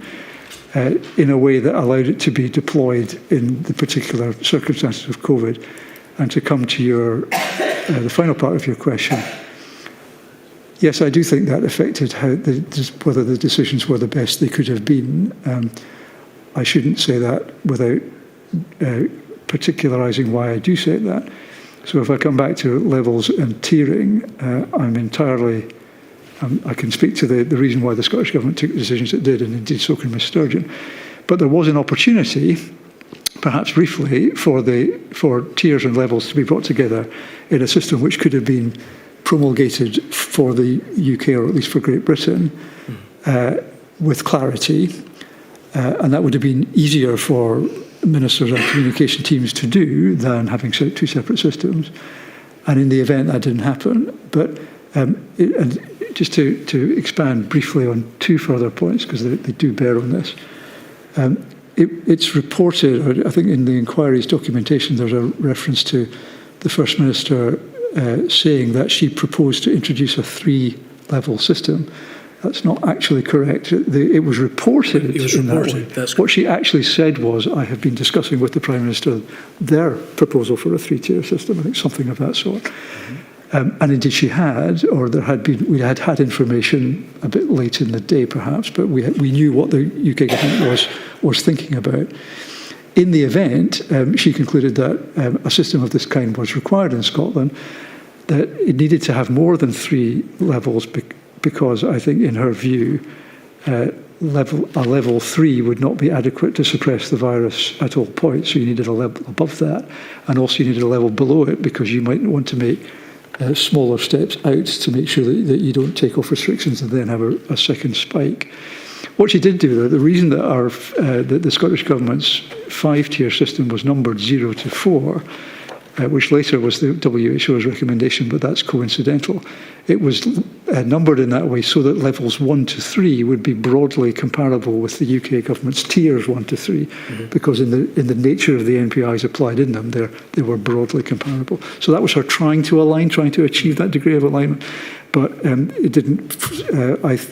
in a way that allowed it to be deployed in the particular circumstances of COVID. And to come to the final part of your question, yes, I do think that affected whether the decisions were the best they could have been. I shouldn't say that without particularising why I do say that. So if I come back to levels and tiering, I can speak to the reason why the Scottish Government took the decisions it did, and indeed so can Ms Sturgeon. But there was an opportunity, perhaps briefly, for tiers and levels to be brought together in a system which could have been promulgated for the UK, or at least for Great Britain, with clarity. And that would have been easier for ministers and communication teams to do than having two separate systems. And in the event that didn't happen. But and just to expand briefly on two further points, because they do bear on this. It's reported, I think in the inquiry's documentation, there's a reference to the First Minister saying that she proposed to introduce a 3-level system. That's not actually correct. It was reported. It was reported. That's what she actually said was, I have been discussing with the Prime Minister their proposal for a 3-tier system. I think something of that sort. And indeed she had, or we had information a bit late in the day perhaps, but we knew what the UK government was thinking about. In the event, she concluded that a system of this kind was required in Scotland, that it needed to have more than 3 levels because I think in her view, a level 3 would not be adequate to suppress the virus at all points. So you needed a level above that, and also you needed a level below it because you might want to make smaller steps out to make sure that you don't take off restrictions and then have a second spike. What she did do, though, the reason that the Scottish Government's 5-tier system was numbered 0 to 4, which later was the WHO's recommendation, but that's coincidental. It was numbered in that way so that levels 1 to 3 would be broadly comparable with the UK government's tiers 1 to 3, because in the nature of the NPIs applied in them, they were broadly comparable. So that was her trying to achieve that degree of alignment, but it didn't.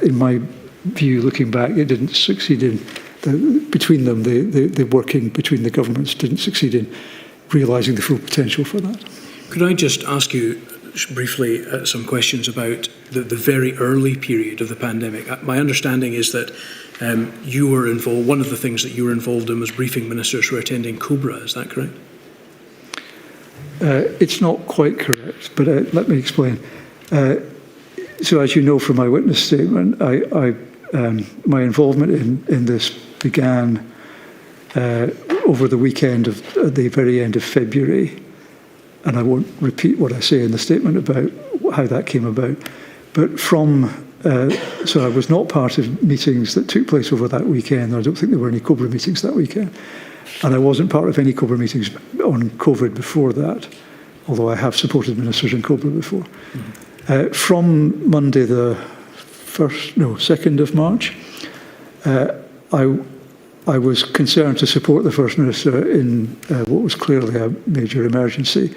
In my view, looking back, it didn't succeed in between them. The working between the governments didn't succeed in realising the full potential for that. Could I just ask you briefly some questions about the very early period of the pandemic? My understanding is that you were involved, one of the things that you were involved in was briefing ministers who were attending COBRA, is that correct? It's not quite correct, but let me explain. So as you know from my witness statement, my involvement in this began over the weekend at the very end of February, and I won't repeat what I say in the statement about how that came about. But so I was not part of meetings that took place over that weekend. I don't think there were any COBRA meetings that weekend. And I wasn't part of any COBRA meetings on COVID before that, although I have supported ministers in COBRA before. From Monday the 2nd of March, I was concerned to support the First Minister in what was clearly a major emergency.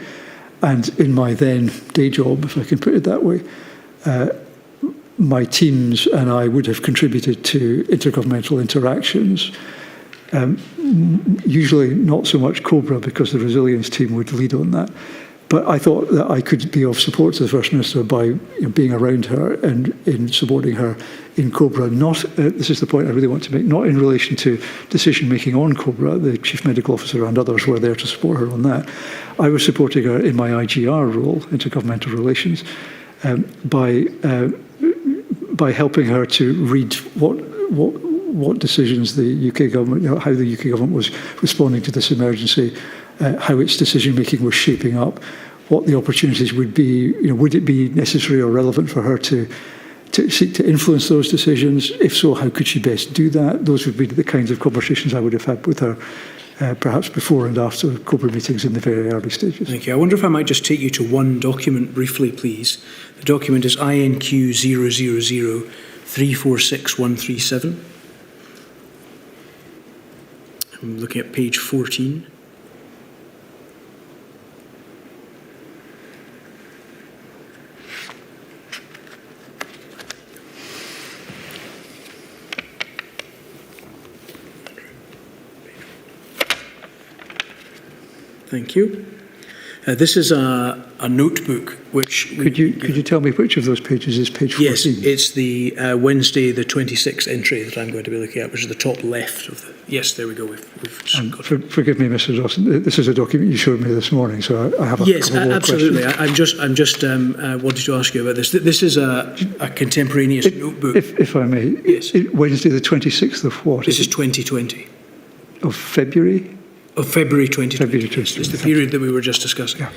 And in my then day job, if I can put it that way, my teams and I would have contributed to intergovernmental interactions, usually not so much COBRA because the resilience team would lead on that. But I thought that I could be of support to the First Minister by being around her and in supporting her in COBRA. Not, this is the point I really want to make, not in relation to decision-making on COBRA. The Chief Medical Officer and others were there to support her on that. I was supporting her in my IGR role, Intergovernmental Relations, by helping her to read what decisions the UK government, how the UK government was responding to this emergency, how its decision-making was shaping up, what the opportunities would be. Would it be necessary or relevant for her to seek to influence those decisions? If so, how could she best do that? Those would be the kinds of conversations I would have had with her, perhaps before and after COBRA meetings in the very early stages. Thank you. I wonder if I might just take you to one document briefly, please. The document is INQ 000346137. I'm looking at page 14. Thank you. This is a notebook which... Could you tell me which of those pages is page 14? Yes, it's the Wednesday, the 26th entry that I'm going to be looking at, which is the top left of the... Yes, there we go. We've got it. Forgive me, Mr. Dawson. This is a document you showed me this morning, so I have a Yes, couple more absolutely. questions. I'm just wanted to ask you about this. This is a contemporaneous notebook. If I may, Yes. Wednesday the 26th of what? This is 2020. Of February? Of February 2020. February 2020. It's the period that we were just discussing. Yeah.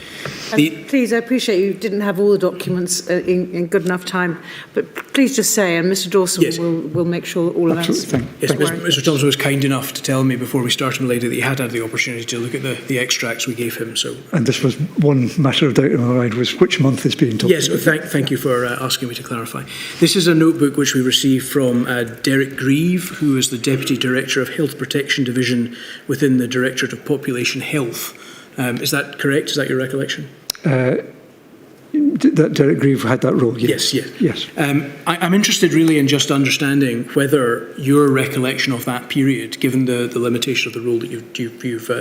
Please, I appreciate you didn't have all the documents in good enough time, but please just say, and Mr Dawson Yes. will make sure that all of Absolutely, that's... thank Yes, Don't worry. Mr Thomson was kind enough to tell me before we started, Milady, that he had the opportunity to look at the extracts we gave him. So, And this was one matter of doubt in my mind, was which month is being talked yes, about. thank you for asking me to clarify. This is a notebook which we received from Derek Grieve, who is the Deputy Director of Health Protection Division within the Directorate of Population Health. Is that correct? Is that your recollection? That Derek Grieve had that role, yes. Yes. I'm interested really in just understanding whether your recollection of that period, given the limitation of the role that you've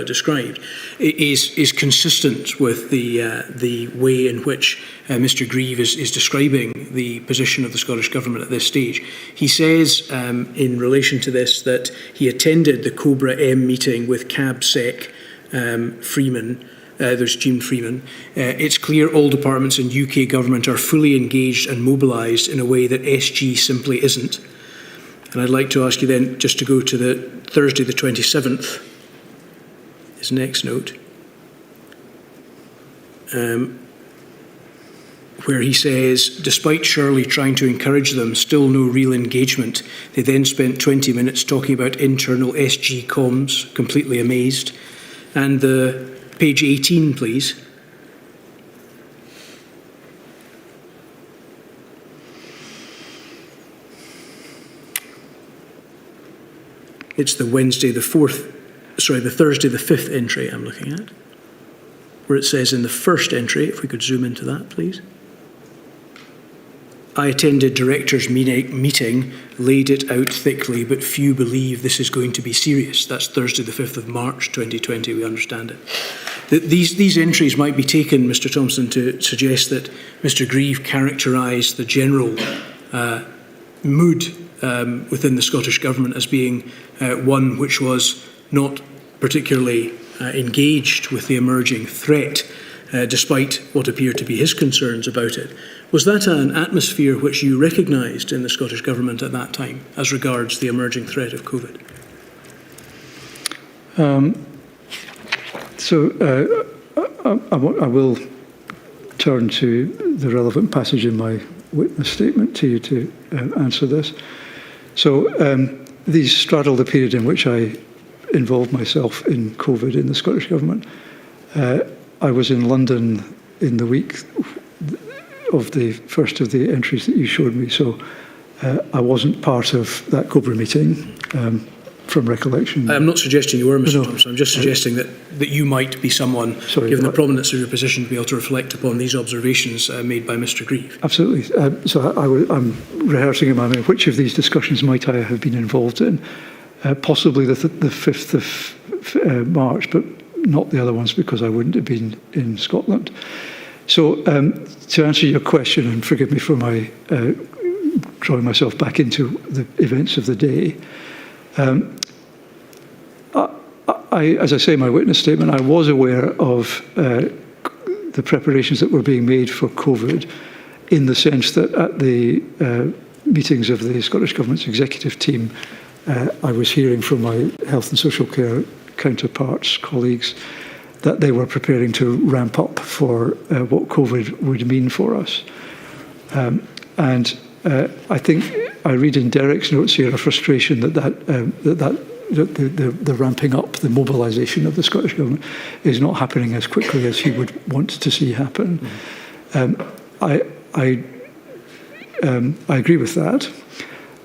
described, is consistent with the way in which Mr Grieve is describing the position of the Scottish Government at this stage. He says in relation to this that he attended the Cobra M meeting with CABSEC Freeman. There's Jean Freeman. It's clear all departments in UK government are fully engaged and mobilised in a way that SG simply isn't. And I'd like to ask you then just to go to the Thursday the 27th, his next note, where he says, despite Shirley trying to encourage them, still no real engagement. They then spent 20 minutes talking about internal SG comms, completely amazed. And the page 18, please. It's the Thursday the 5th entry I'm looking at, where it says in the first entry, if we could zoom into that, please. I attended directors' meeting, laid it out thickly, but few believe this is going to be serious. That's Thursday the 5th of March 2020, we understand it. These entries might be taken, Mr Thomson, to suggest that Mr Grieve characterised the general mood within the Scottish Government as being one which was not particularly engaged with the emerging threat, despite what appeared to be his concerns about it. Was that an atmosphere which you recognised in the Scottish Government at that time as regards the emerging threat of COVID? I will turn to the relevant passage in my witness statement to you to answer this. So these straddle the period in which I involved myself in COVID in the Scottish Government. I was in London in the week of the first of the entries that you showed me, so I wasn't part of that Cobra meeting from recollection. I'm not suggesting you were, Mr. No. Thomson. I'm just suggesting that you might be someone, given the prominence of your position, to be able to reflect upon these observations made by Mr. Grieve. Absolutely. So I'm rehearsing in my mind which of these discussions might I have been involved in. Possibly the 5th of March, but not the other ones because I wouldn't have been in Scotland. So to answer your question, and forgive me for my drawing myself back into the events of the day, as I say in my witness statement, I was aware of the preparations that were being made for COVID, in the sense that at the meetings of the Scottish Government's executive team, I was hearing from my health and social care counterparts, colleagues, that they were preparing to ramp up for what COVID would mean for us. And I think I read in Derek's notes here a frustration that the ramping up, the mobilisation of the Scottish Government is not happening as quickly as he would want to see happen. I agree with that.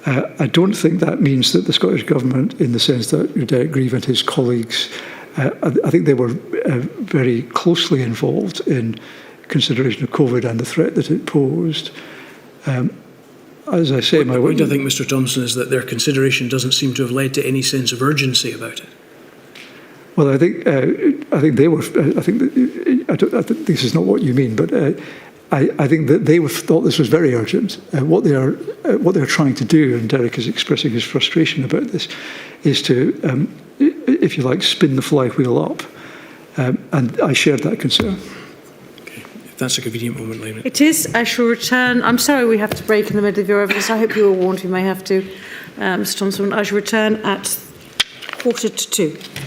I don't think that means that the Scottish Government, in the sense that Derek Grieve and his colleagues, I think they were very closely involved in consideration of COVID and the threat that it posed. As I say, I think, Mr. Thomson, is that their consideration doesn't seem to have led to any sense of urgency about it. Well, I think I think they were. I think that this is not what you mean, but I think that they thought this was very urgent. What they are trying to do, and Derek is expressing his frustration about this, is to, if you like, spin the flywheel up. And I shared that concern. Okay. If that's a convenient moment, Lena. It is. I shall return. I'm sorry we have to break in the middle of your evidence. I hope you were warned we may have to, Mr Thomson. I shall return at 1:45.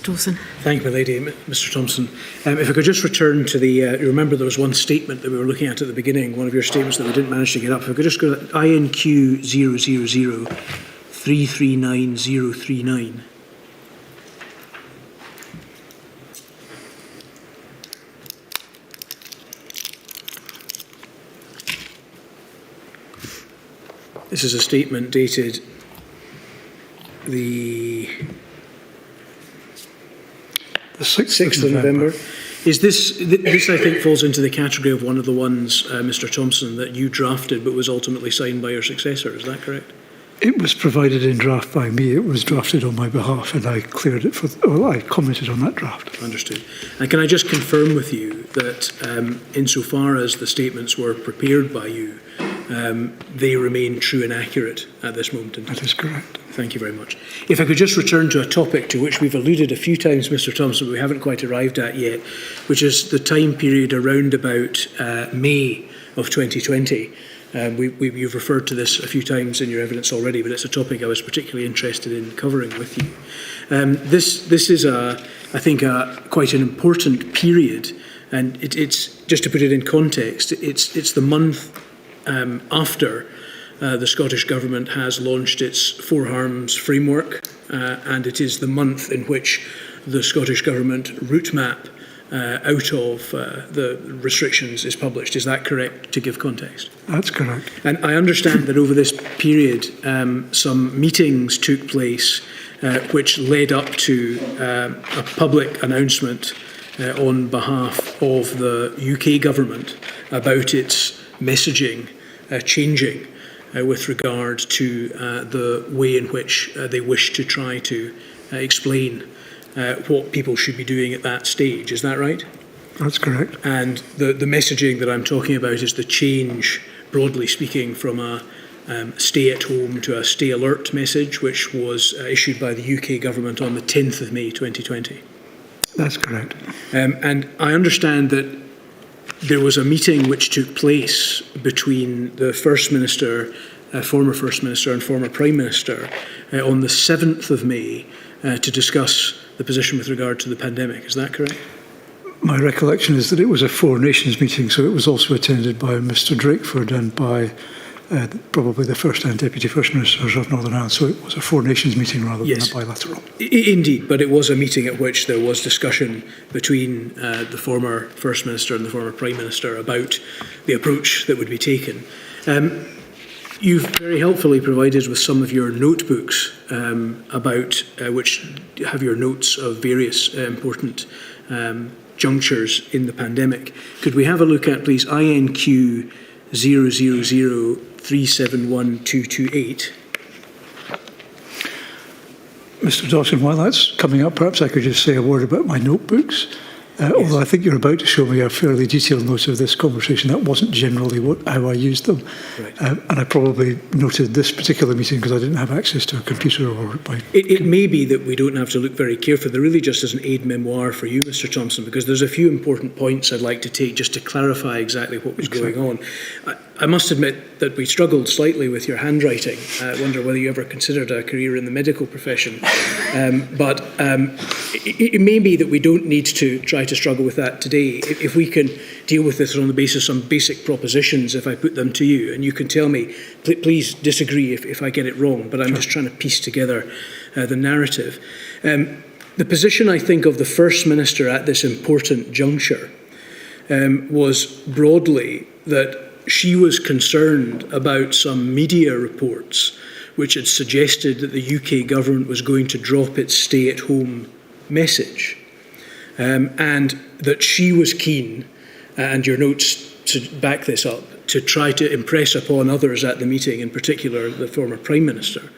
Mr Dawson. Thank you, my lady. Mr Thomson. If I could just return to the, you remember there was one statement that we were looking at the beginning, one of your statements that we didn't manage to get up. If I could just go to INQ 000339039. This is a statement dated the 6th of November. Is this I think falls into the category of one of the ones, Mr Thomson, that you drafted but was ultimately signed by your successor, is that correct? It was provided in draft by me. It was drafted on my behalf, and I cleared it I commented on that draft. Understood. And can I just confirm with you that insofar as the statements were prepared by you, they remain true and accurate at this moment in time? That is correct. Thank you very much. If I could just return to a topic to which we've alluded a few times, Mr Thomson, but we haven't quite arrived at yet, which is the time period around about May of 2020. You've referred to this a few times in your evidence already, but it's a topic I was particularly interested in covering with you. This is, I think, quite an important period, and it's just to put it in context, it's the month after the Scottish Government has launched its Four Harms framework, and it is the month in which the Scottish Government route map out of the restrictions is published. Is that correct, to give context? That's correct. And I understand that over this period, some meetings took place which led up to a public announcement on behalf of the UK Government about its messaging changing with regard to the way in which they wish to try to explain what people should be doing at that stage. Is that right? That's correct. And the messaging that I'm talking about is the change, broadly speaking, from a stay at home to a stay alert message, which was issued by the UK Government on the 10th of May 2020. That's correct. And I understand that there was a meeting which took place between the First Minister, former First Minister and former Prime Minister on the 7th of May to discuss the position with regard to the pandemic. Is that correct? My recollection is that it was a Four Nations meeting, so it was also attended by Mr Drakeford and by probably the First and Deputy First Ministers of Northern Ireland, so it was a Four Nations meeting rather than a bilateral. Indeed, but it was a meeting at which there was discussion between the former First Minister and the former Prime Minister about the approach that would be taken. You've very helpfully provided with some of your notebooks about which have your notes of various important junctures in the pandemic. Could we have a look at, please, INQ 000371228? Mr Dawson, while that's coming up, perhaps I could just say a word about my notebooks. Although I think you're about to show me a fairly detailed note of this conversation, that wasn't generally how I used them. Right. And I probably noted this particular meeting because I didn't have access to a computer or by... It may be that we don't have to look very carefully. They're really just as an aide-memoire for you, Mr Thomson, because there's a few important points I'd like to take just to clarify exactly what was going on. I must admit that we struggled slightly with your handwriting. I wonder whether you ever considered a career in the medical profession. But it may be that we don't need to try to struggle with that today. If we can deal with this on the basis of some basic propositions, if I put them to you, and you can tell me, please disagree if I get it wrong, but I'm just trying to piece together the narrative. The position, I think, of the First Minister at this important juncture was broadly that she was concerned about some media reports which had suggested that the UK government was going to drop its stay-at-home message, and that she was keen, and your notes to back this up, to try to impress upon others at the meeting, in particular the former Prime Minister,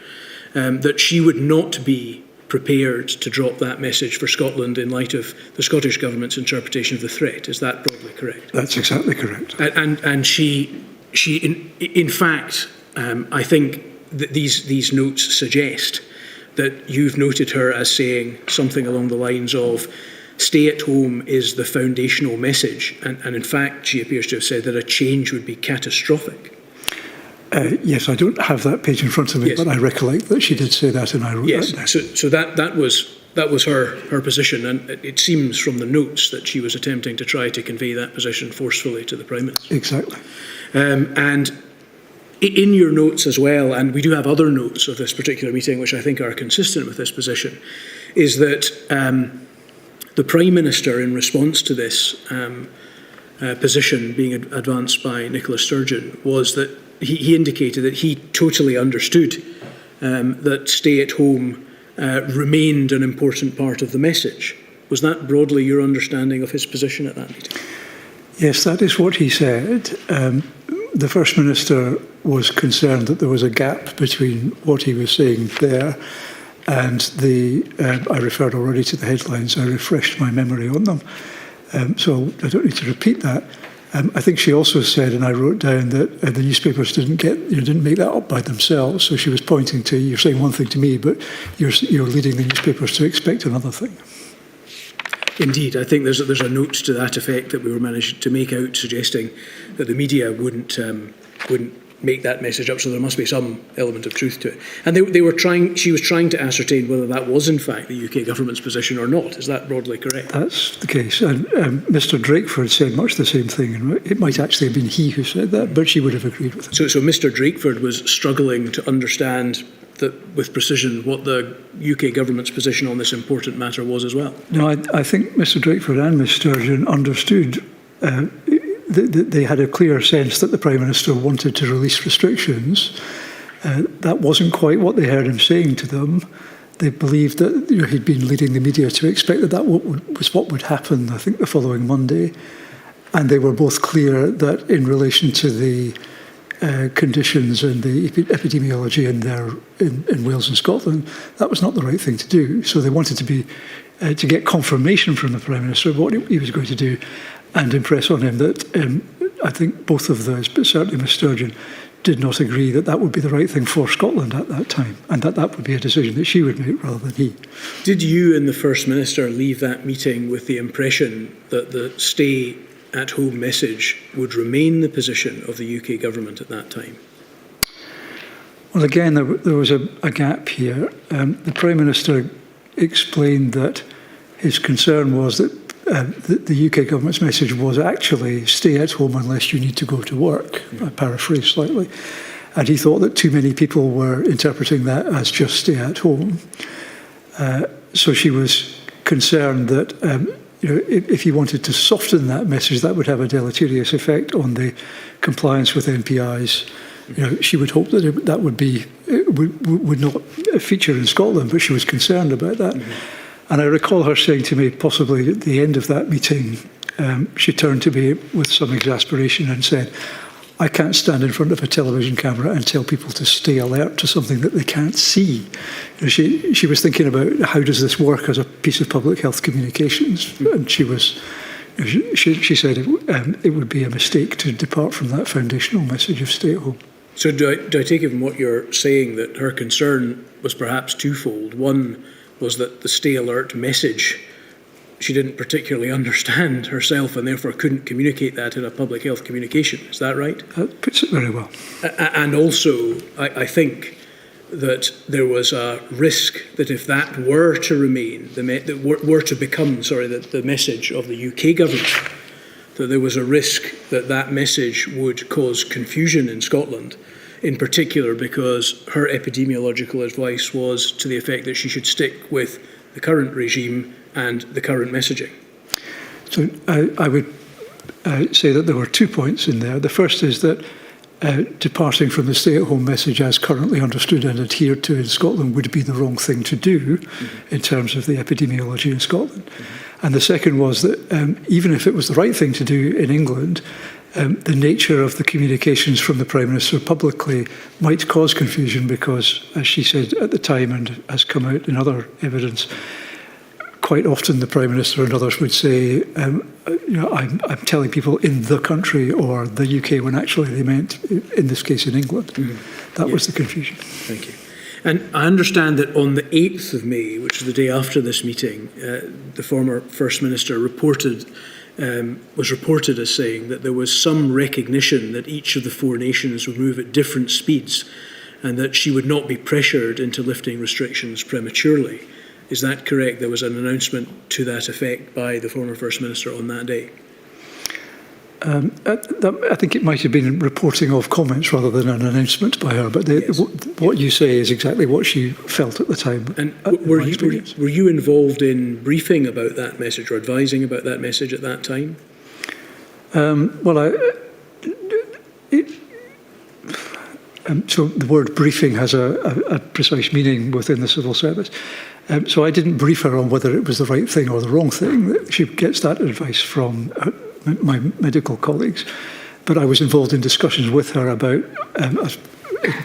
that she would not be prepared to drop that message for Scotland in light of the Scottish Government's interpretation of the threat. Is that broadly correct? That's exactly correct. And she in fact, I think that these notes suggest that you've noted her as saying something along the lines of stay at home is the foundational message, and in fact she appears to have said that a change would be catastrophic. Yes, I don't have that page in front of me, yes, but I recollect that she did say that, and I wrote yes, that down. so that was That was her position, and it seems from the notes that she was attempting to try to convey that position forcefully to the Prime Minister. Exactly. And in your notes as well, and we do have other notes of this particular meeting which I think are consistent with this position, is that the Prime Minister, in response to this position being advanced by Nicola Sturgeon, was that he indicated that he totally understood that stay-at-home remained an important part of the message. Was that broadly your understanding of his position at that meeting? Yes, that is what he said. The First Minister was concerned that there was a gap between what he was saying there and I referred already to the headlines. I refreshed my memory on them. So I don't need to repeat that. I think she also said, and I wrote down, that the newspapers didn't make that up by themselves. So she was pointing to, you're saying one thing to me, but you're leading the newspapers to expect another thing. Indeed, I think there's a note to that effect that we were managed to make out, suggesting that the media wouldn't make that message up. So there must be some element of truth to it. And she was trying to ascertain whether that was in fact the UK government's position or not. Is that broadly correct? That's the case. And Mr. Drakeford said much the same thing. And it might actually have been he who said that, but she would have agreed with him. So Mr. Drakeford was struggling to understand with precision what the UK government's position on this important matter was as well. No, I think Mr. Drakeford and Ms. Sturgeon understood. They had a clear sense that the Prime Minister wanted to release restrictions. That wasn't quite what they heard him saying to them. They believed that he'd been leading the media to expect that was what would happen, I think, the following Monday. And they were both clear that in relation to the conditions and the epidemiology in Wales and Scotland, that was not the right thing to do. So they wanted to get confirmation from the Prime Minister of what he was going to do, and impress on him that I think both of those, but certainly Ms. Sturgeon, did not agree that that would be the right thing for Scotland at that time, and that would be a decision that she would make rather than he. Did you and the First Minister leave that meeting with the impression that the stay-at-home message would remain the position of the UK government at that time? Well, again, there was a gap here. The Prime Minister explained that his concern was that the UK government's message was actually stay at home unless you need to go to work, I paraphrase slightly. And he thought that too many people were interpreting that as just stay at home. So she was concerned that if he wanted to soften that message, that would have a deleterious effect on the compliance with NPIs. She would hope that that would not feature in Scotland, but she was concerned about that. Mm-hmm. And I recall her saying to me, possibly at the end of that meeting, she turned to me with some exasperation and said, I can't stand in front of a television camera and tell people to stay alert to something that they can't see. She was thinking about how does this work as a piece of public health communications, and she said it would be a mistake to depart from that foundational message of stay at home. So do I take it from what you're saying that her concern was perhaps twofold? One was that the stay alert message she didn't particularly understand herself and therefore couldn't communicate that in a public health communication. Is that right? That puts it very well. And also, I think that there was a risk that if that were to remain, were to become the message of the UK government, that there was a risk that that message would cause confusion in Scotland, in particular because her epidemiological advice was to the effect that she should stick with the current regime and the current messaging. So I would say that there were 2 points in there. The first is that departing from the stay-at-home message as currently understood and adhered to in Scotland would be the wrong thing to do in terms of the epidemiology in Scotland. And the second was that even if it was the right thing to do in England, the nature of the communications from the Prime Minister publicly might cause confusion because, as she said at the time and has come out in other evidence, quite often the Prime Minister and others would say, I'm telling people in the country or the UK when actually they meant, in this case, in England. Mm-hmm. That was the confusion. Thank you. And I understand that on the 8th of May, which is the day after this meeting, the former First Minister was reported as saying that there was some recognition that each of the four nations would move at different speeds and that she would not be pressured into lifting restrictions prematurely. Is that correct? There was an announcement to that effect by the former First Minister on that day. I think it might have been reporting of comments rather than an announcement by her, but Yes. what you say is exactly what she felt at the time. And were were you involved in briefing about that message or advising about that message at that time? So the word briefing has a precise meaning within the civil service. So I didn't brief her on whether it was the right thing or the wrong thing. She gets that advice from my medical colleagues. But I was involved in discussions with her about, as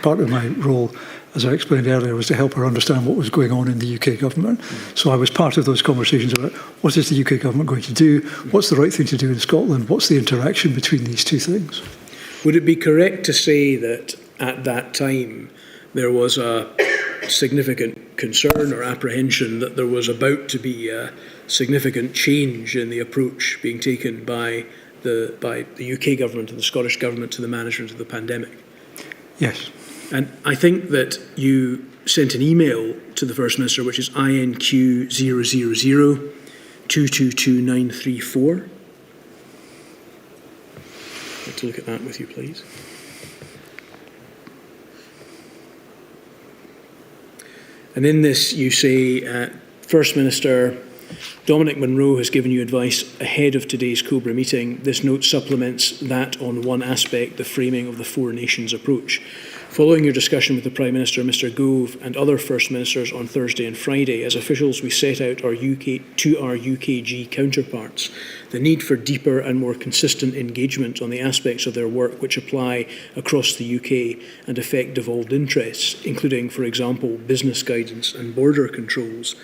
part of my role, as I explained earlier, was to help her understand what was going on in the UK government. So I was part of those conversations about what is the UK government going to do, what's the right thing to do in Scotland, what's the interaction between these two things. Would it be correct to say that at that time there was a significant concern or apprehension that there was about to be a significant change in the approach being taken by the UK government and the Scottish government to the management of the pandemic? Yes. And I think that you sent an email to the First Minister, which is INQ 000 222934. I'd like to look at that with you, please. And in this, you say, First Minister, Dominic Munro has given you advice ahead of today's COBRA meeting. This note supplements that on one aspect, the framing of the Four Nations approach. Following your discussion with the Prime Minister, Mr Gove, and other First Ministers on Thursday and Friday, as officials we set out our UKG counterparts the need for deeper and more consistent engagement on the aspects of their work which apply across the UK and affect devolved interests, including, for example, business guidance and border controls.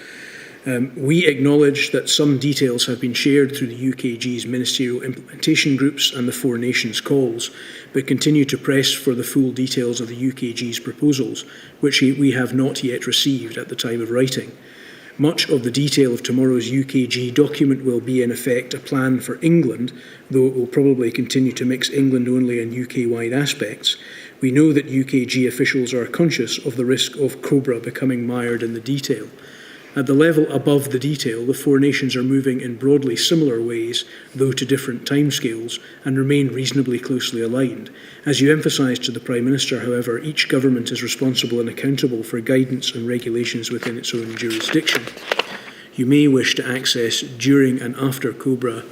We acknowledge that some details have been shared through the UKG's Ministerial implementation groups and the Four Nations calls, but continue to press for the full details of the UKG's proposals, which we have not yet received at the time of writing. Much of the detail of tomorrow's UKG document will be, in effect, a plan for England, though it will probably continue to mix England-only and UK-wide aspects. We know that UKG officials are conscious of the risk of COBRA becoming mired in the detail. At the level above the detail, the Four Nations are moving in broadly similar ways, though to different timescales, and remain reasonably closely aligned. As you emphasised to the Prime Minister, however, each government is responsible and accountable for guidance and regulations within its own jurisdiction. You may wish to assess during and after COBRA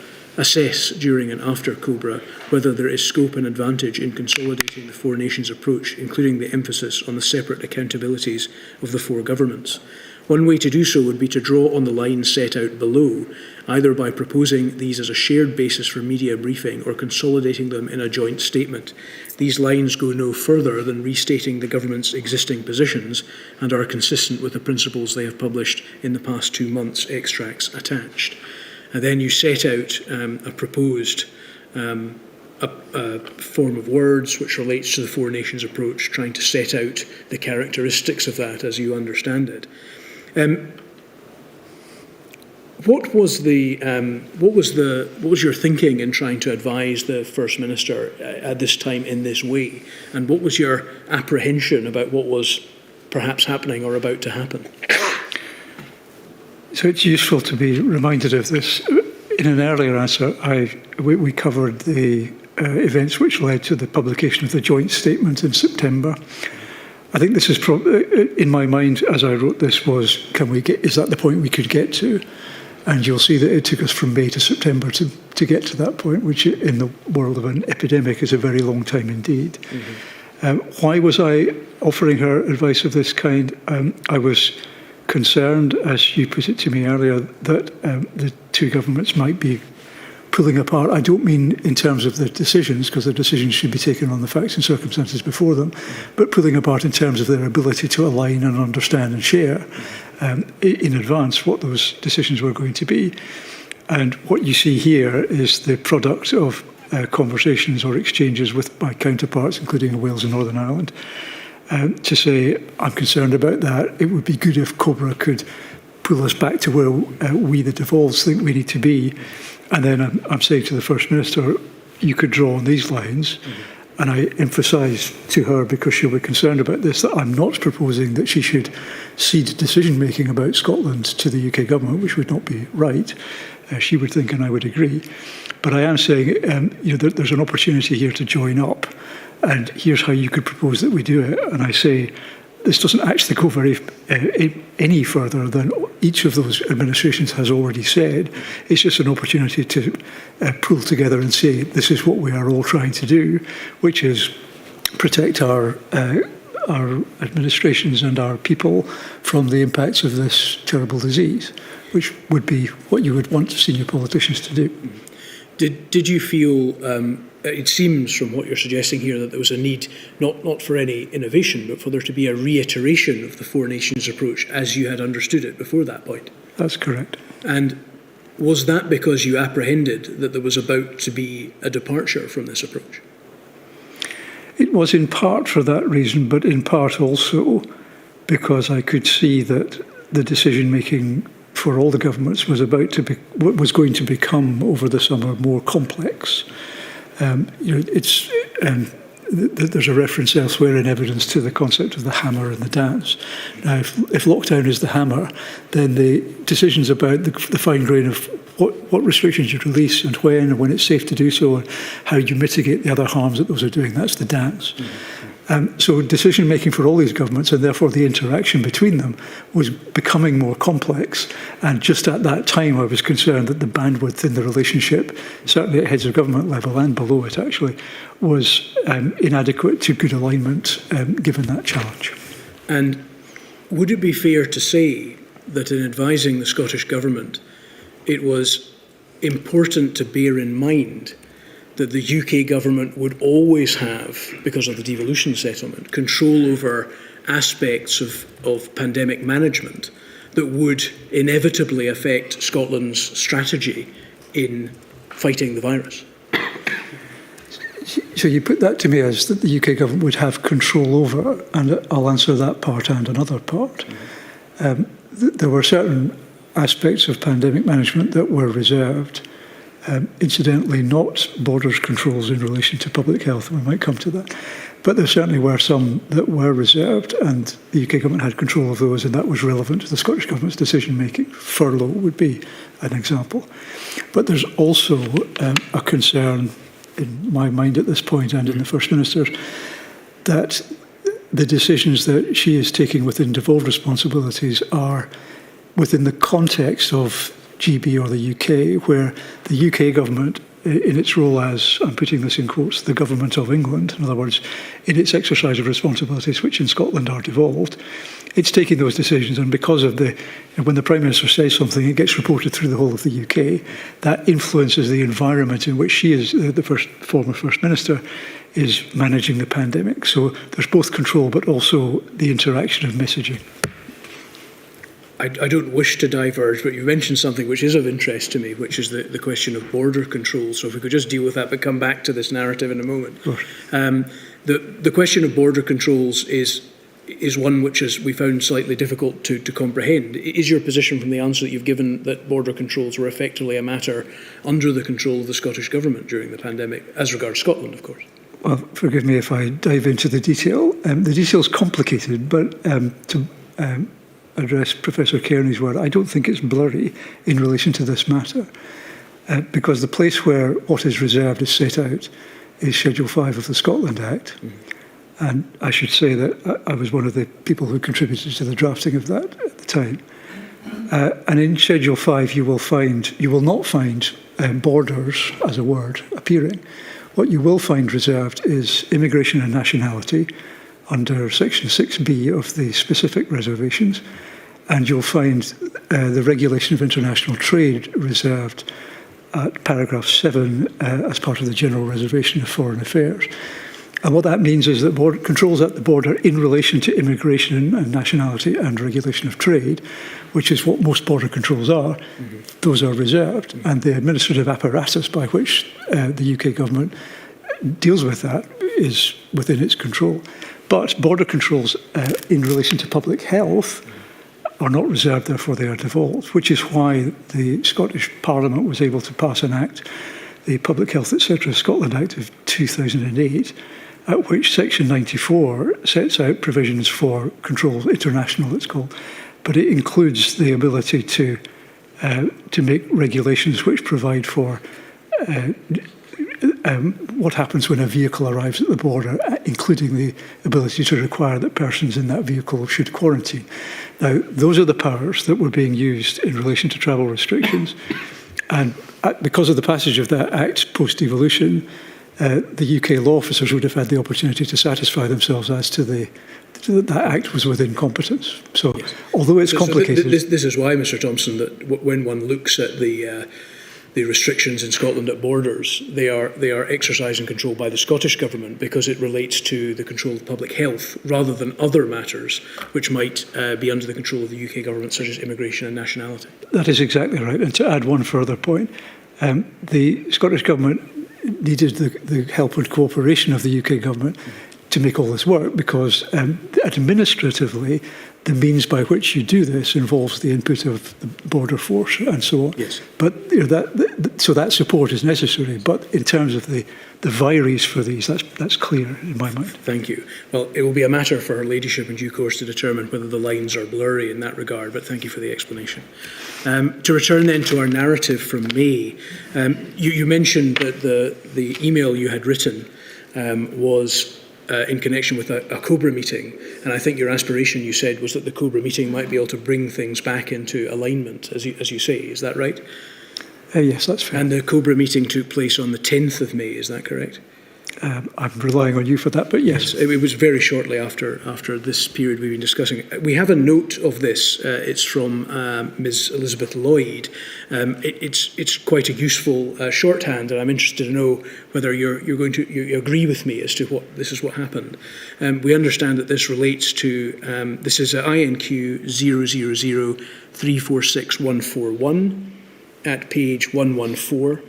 whether there is scope and advantage in consolidating the Four Nations approach, including the emphasis on the separate accountabilities of the four governments. One way to do so would be to draw on the lines set out below, either by proposing these as a shared basis for media briefing or consolidating them in a joint statement. These lines go no further than restating the government's existing positions and are consistent with the principles they have published in the past 2 months, extracts attached. And then you set out a proposed a form of words which relates to the Four Nations approach, trying to set out the characteristics of that as you understand it. What was your thinking in trying to advise the First Minister at this time in this way, and what was your apprehension about what was perhaps happening or about to happen? So it's useful to be reminded of this. In an earlier answer, we covered the events which led to the publication of the joint statement in September. I think this is in my mind as I wrote this was, is that the point we could get to? And you'll see that it took us from May to September to get to that point, which in the world of an epidemic is a very long time indeed. Mm-hmm. Why was I offering her advice of this kind? I was concerned, as you put it to me earlier, that the two governments might be pulling apart. I don't mean in terms of the decisions, because the decisions should be taken on the facts and circumstances before them, but pulling apart in terms of their ability to align and understand and share in advance what those decisions were going to be. And what you see here is the product of conversations or exchanges with my counterparts, including in Wales and Northern Ireland, to say, I'm concerned about that. It would be good if COBRA could pull us back to where we, the devolves, think we need to be. And then I'm saying to the First Minister, you could draw on these lines. Mm-hmm. And I emphasised to her, because she'll be concerned about this, that I'm not proposing that she should cede decision-making about Scotland to the UK government, which would not be right. She would think, and I would agree. But I am saying there's an opportunity here to join up, and here's how you could propose that we do it. And I say, this doesn't actually go any further than each of those administrations has already said. It's just an opportunity to pull together and say, this is what we are all trying to do, which is protect our administrations and our people from the impacts of this terrible disease, which would be what you would want senior politicians to do. Did you feel, it seems from what you're suggesting here, that there was a need not for any innovation, but for there to be a reiteration of the Four Nations approach as you had understood it before that point? That's correct. And was that because you apprehended that there was about to be a departure from this approach? It was in part for that reason, but in part also because I could see that the decision-making for all the governments was going to become over the summer more complex. There's a reference elsewhere in evidence to the concept of the hammer and the dance. Now, if lockdown is the hammer, then the decisions about the fine grain of what restrictions you release and when it's safe to do so, and how you mitigate the other harms that those are doing, that's the dance. So decision-making for all these governments, and therefore the interaction between them, was becoming more complex. And just at that time, I was concerned that the bandwidth in the relationship, certainly at heads of government level and below it actually, was inadequate to good alignment given that challenge. And would it be fair to say that in advising the Scottish Government, it was important to bear in mind that the UK government would always have, because of the devolution settlement, control over aspects of pandemic management that would inevitably affect Scotland's strategy in fighting the virus? So you put that to me as that the UK government would have control over, and I'll answer that part and another part. There were certain aspects of pandemic management that were reserved. Incidentally, not borders controls in relation to public health, we might come to that. But there certainly were some that were reserved, and the UK government had control of those, and that was relevant to the Scottish government's decision-making. Furlough would be an example. But there's also a concern in my mind at this point, and in the First Minister's, that the decisions that she is taking within devolved responsibilities are within the context of GB or the UK, where the UK government, in its role as, I'm putting this in quotes, the government of England, in other words, in its exercise of responsibilities which in Scotland are devolved, it's taking those decisions, and because of when the Prime Minister says something, it gets reported through the whole of the UK. That influences the environment in which she is, the former First Minister, is managing the pandemic. So there's both control, but also the interaction of messaging. I don't wish to diverge, but you mentioned something which is of interest to me, which is the question of border control. So if we could just deal with that, but come back to this narrative in a moment. The question of border controls is one which we found slightly difficult to comprehend. Is your position from the answer that you've given that border controls were effectively a matter under the control of the Scottish Government during the pandemic, as regards Scotland, of course? Well, forgive me if I dive into the detail. The detail is complicated, but to address Professor Kearney's word, I don't think it's blurry in relation to this matter, because the place where what is reserved is set out is Schedule 5 of the Scotland Act. And I should say that I was one of the people who contributed to the drafting of that at the time. And in Schedule 5, you will not find borders as a word appearing. What you will find reserved is immigration and nationality under Section 6B of the specific reservations, and you'll find the regulation of international trade reserved at paragraph 7 as part of the general reservation of foreign affairs. And what that means is that controls at the border in relation to immigration and nationality and regulation of trade, which is what most border controls are, those are reserved. And the administrative apparatus by which the UK government deals with that is within its control. But border controls in relation to public health are not reserved, therefore they are devolved, which is why the Scottish Parliament was able to pass an act the Public Health etc. Scotland Act of 2008, at which Section 94 sets out provisions for control international, it's called, but it includes the ability to make regulations which provide for what happens when a vehicle arrives at the border, including the ability to require that persons in that vehicle should quarantine. Now, those are the powers that were being used in relation to travel restrictions. And because of the passage of that Act post-devolution, the UK law officers would have had the opportunity to satisfy themselves as to that Act was within competence. So, yes. Although it's complicated... This is why, Mr Thomson, that when one looks at the restrictions in Scotland at borders, they are exercised and controlled by the Scottish Government because it relates to the control of public health rather than other matters which might be under the control of the UK Government, such as immigration and nationality. That is exactly right. And to add one further point, the Scottish Government needed the help and cooperation of the UK Government to make all this work because administratively, the means by which you do this involves the input of the border force and so on. Yes. But so that support is necessary. But in terms of the vires for these, that's clear in my mind. Thank you. Well, it will be a matter for her ladyship in due course to determine whether the lines are blurry in that regard, but thank you for the explanation. To return then to our narrative from May, you mentioned that the email you had written was in connection with a COBRA meeting, and I think your aspiration, you said, was that the COBRA meeting might be able to bring things back into alignment, as you say. Is that right? Yes, that's fair. And the COBRA meeting took place on the 10th of May, is that correct? I'm relying on you for that, but yes. It was very shortly after this period we've been discussing. We have a note of this. It's from Ms. Elizabeth Lloyd. It's quite a useful shorthand, and I'm interested to know whether you agree with me as to this is what happened. We understand that this relates to this is INQ 000346141 at page 114.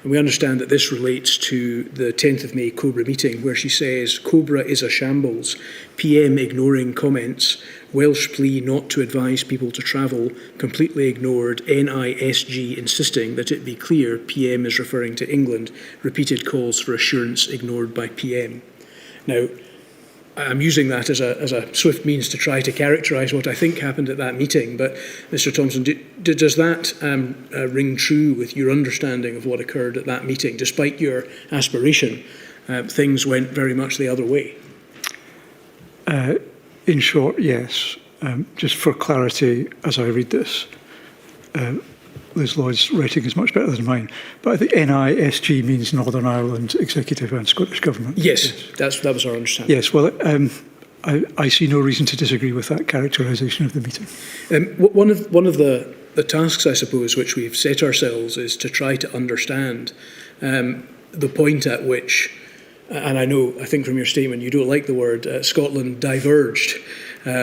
And we understand that this relates to the 10th of May COBRA meeting where she says, COBRA is a shambles, PM ignoring comments, Welsh plea not to advise people to travel, completely ignored, NISG insisting that it be clear PM is referring to England, repeated calls for assurance ignored by PM. Now, I'm using that as a swift means to try to characterise what I think happened at that meeting. But, Mr Thomson, does that ring true with your understanding of what occurred at that meeting? Despite your aspiration, things went very much the other way. In short, yes. Just for clarity, as I read this, Liz Lloyd's writing is much better than mine. But I think NISG means Northern Ireland Executive and Scottish Government. Yes. That was our understanding. Yes, well, I see no reason to disagree with that characterisation of the meeting. One of the tasks, I suppose, which we've set ourselves is to try to understand the point at which, and I think from your statement you don't like the word, Scotland diverged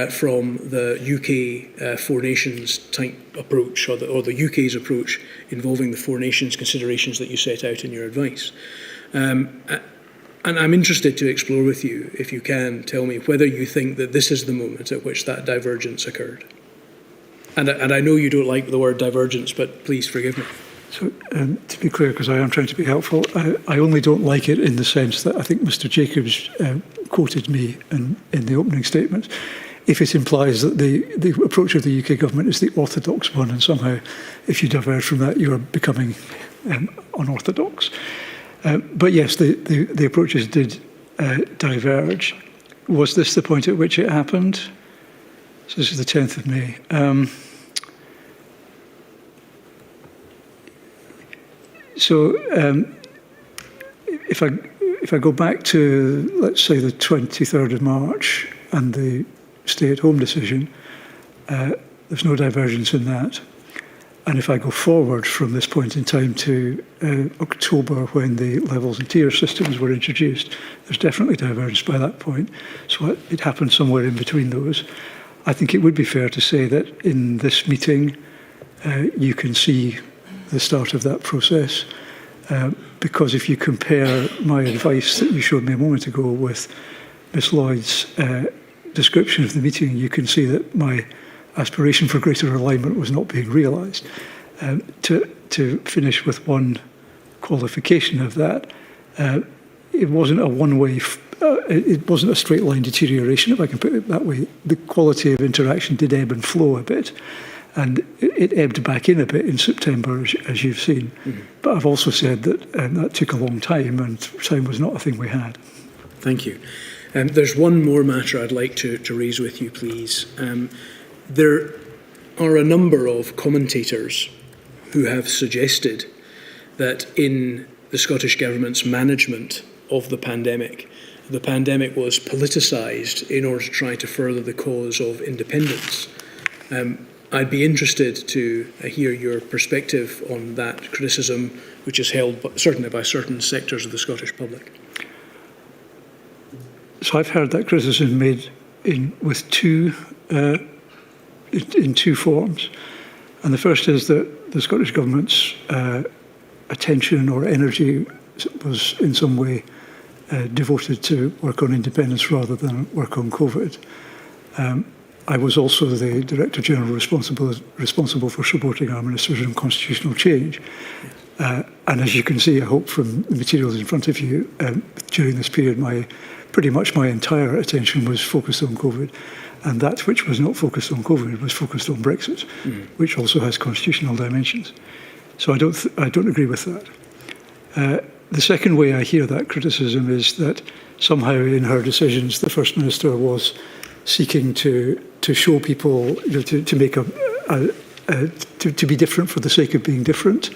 from the UK Four Nations type approach, or the UK's approach involving the Four Nations considerations that you set out in your advice. And I'm interested to explore with you, if you can, tell me whether you think that this is the moment at which that divergence occurred. And I know you don't like the word divergence, but please forgive me. So, to be clear, because I am trying to be helpful, I only don't like it in the sense that I think Mr Jacobs quoted me in the opening statement. If it implies that the approach of the UK government is the orthodox one, and somehow, if you diverge from that, you are becoming unorthodox. But yes, the approaches did diverge. Was this the point at which it happened? So this is the 10th of May. If I go back to, let's say, the 23rd of March and the stay-at-home decision, there's no divergence in that. And if I go forward from this point in time to October, when the levels and tier systems were introduced, there's definitely divergence by that point. So it happened somewhere in between those. I think it would be fair to say that in this meeting, you can see the start of that process. Because if you compare my advice that you showed me a moment ago with Ms Lloyd's description of the meeting, you can see that my aspiration for greater alignment was not being realised. To finish with one qualification of that, it wasn't a one-way, it wasn't a straight line deterioration, if I can put it that way. The quality of interaction did ebb and flow a bit, and it ebbed back in a bit in September, as you've seen. Mm-hmm. But I've also said that that took a long time, and time was not a thing we had. Thank you. There's one more matter I'd like to raise with you, please. There are a number of commentators who have suggested that in the Scottish Government's management of the pandemic was politicised in order to try to further the cause of independence. I'd be interested to hear your perspective on that criticism, which is held certainly by certain sectors of the Scottish public. So I've heard that criticism made in two forms. And the first is that the Scottish Government's attention or energy was in some way devoted to work on independence rather than work on COVID. I was also the Director General responsible for supporting our Ministers on constitutional change. And as you can see, I hope from the materials in front of you, during this period, pretty much my entire attention was focused on COVID. And that which was not focused on COVID was focused on Brexit, which also has constitutional dimensions. So I don't agree with that. The second way I hear that criticism is that somehow in her decisions, the First Minister was seeking to show people, to make to be different for the sake of being different,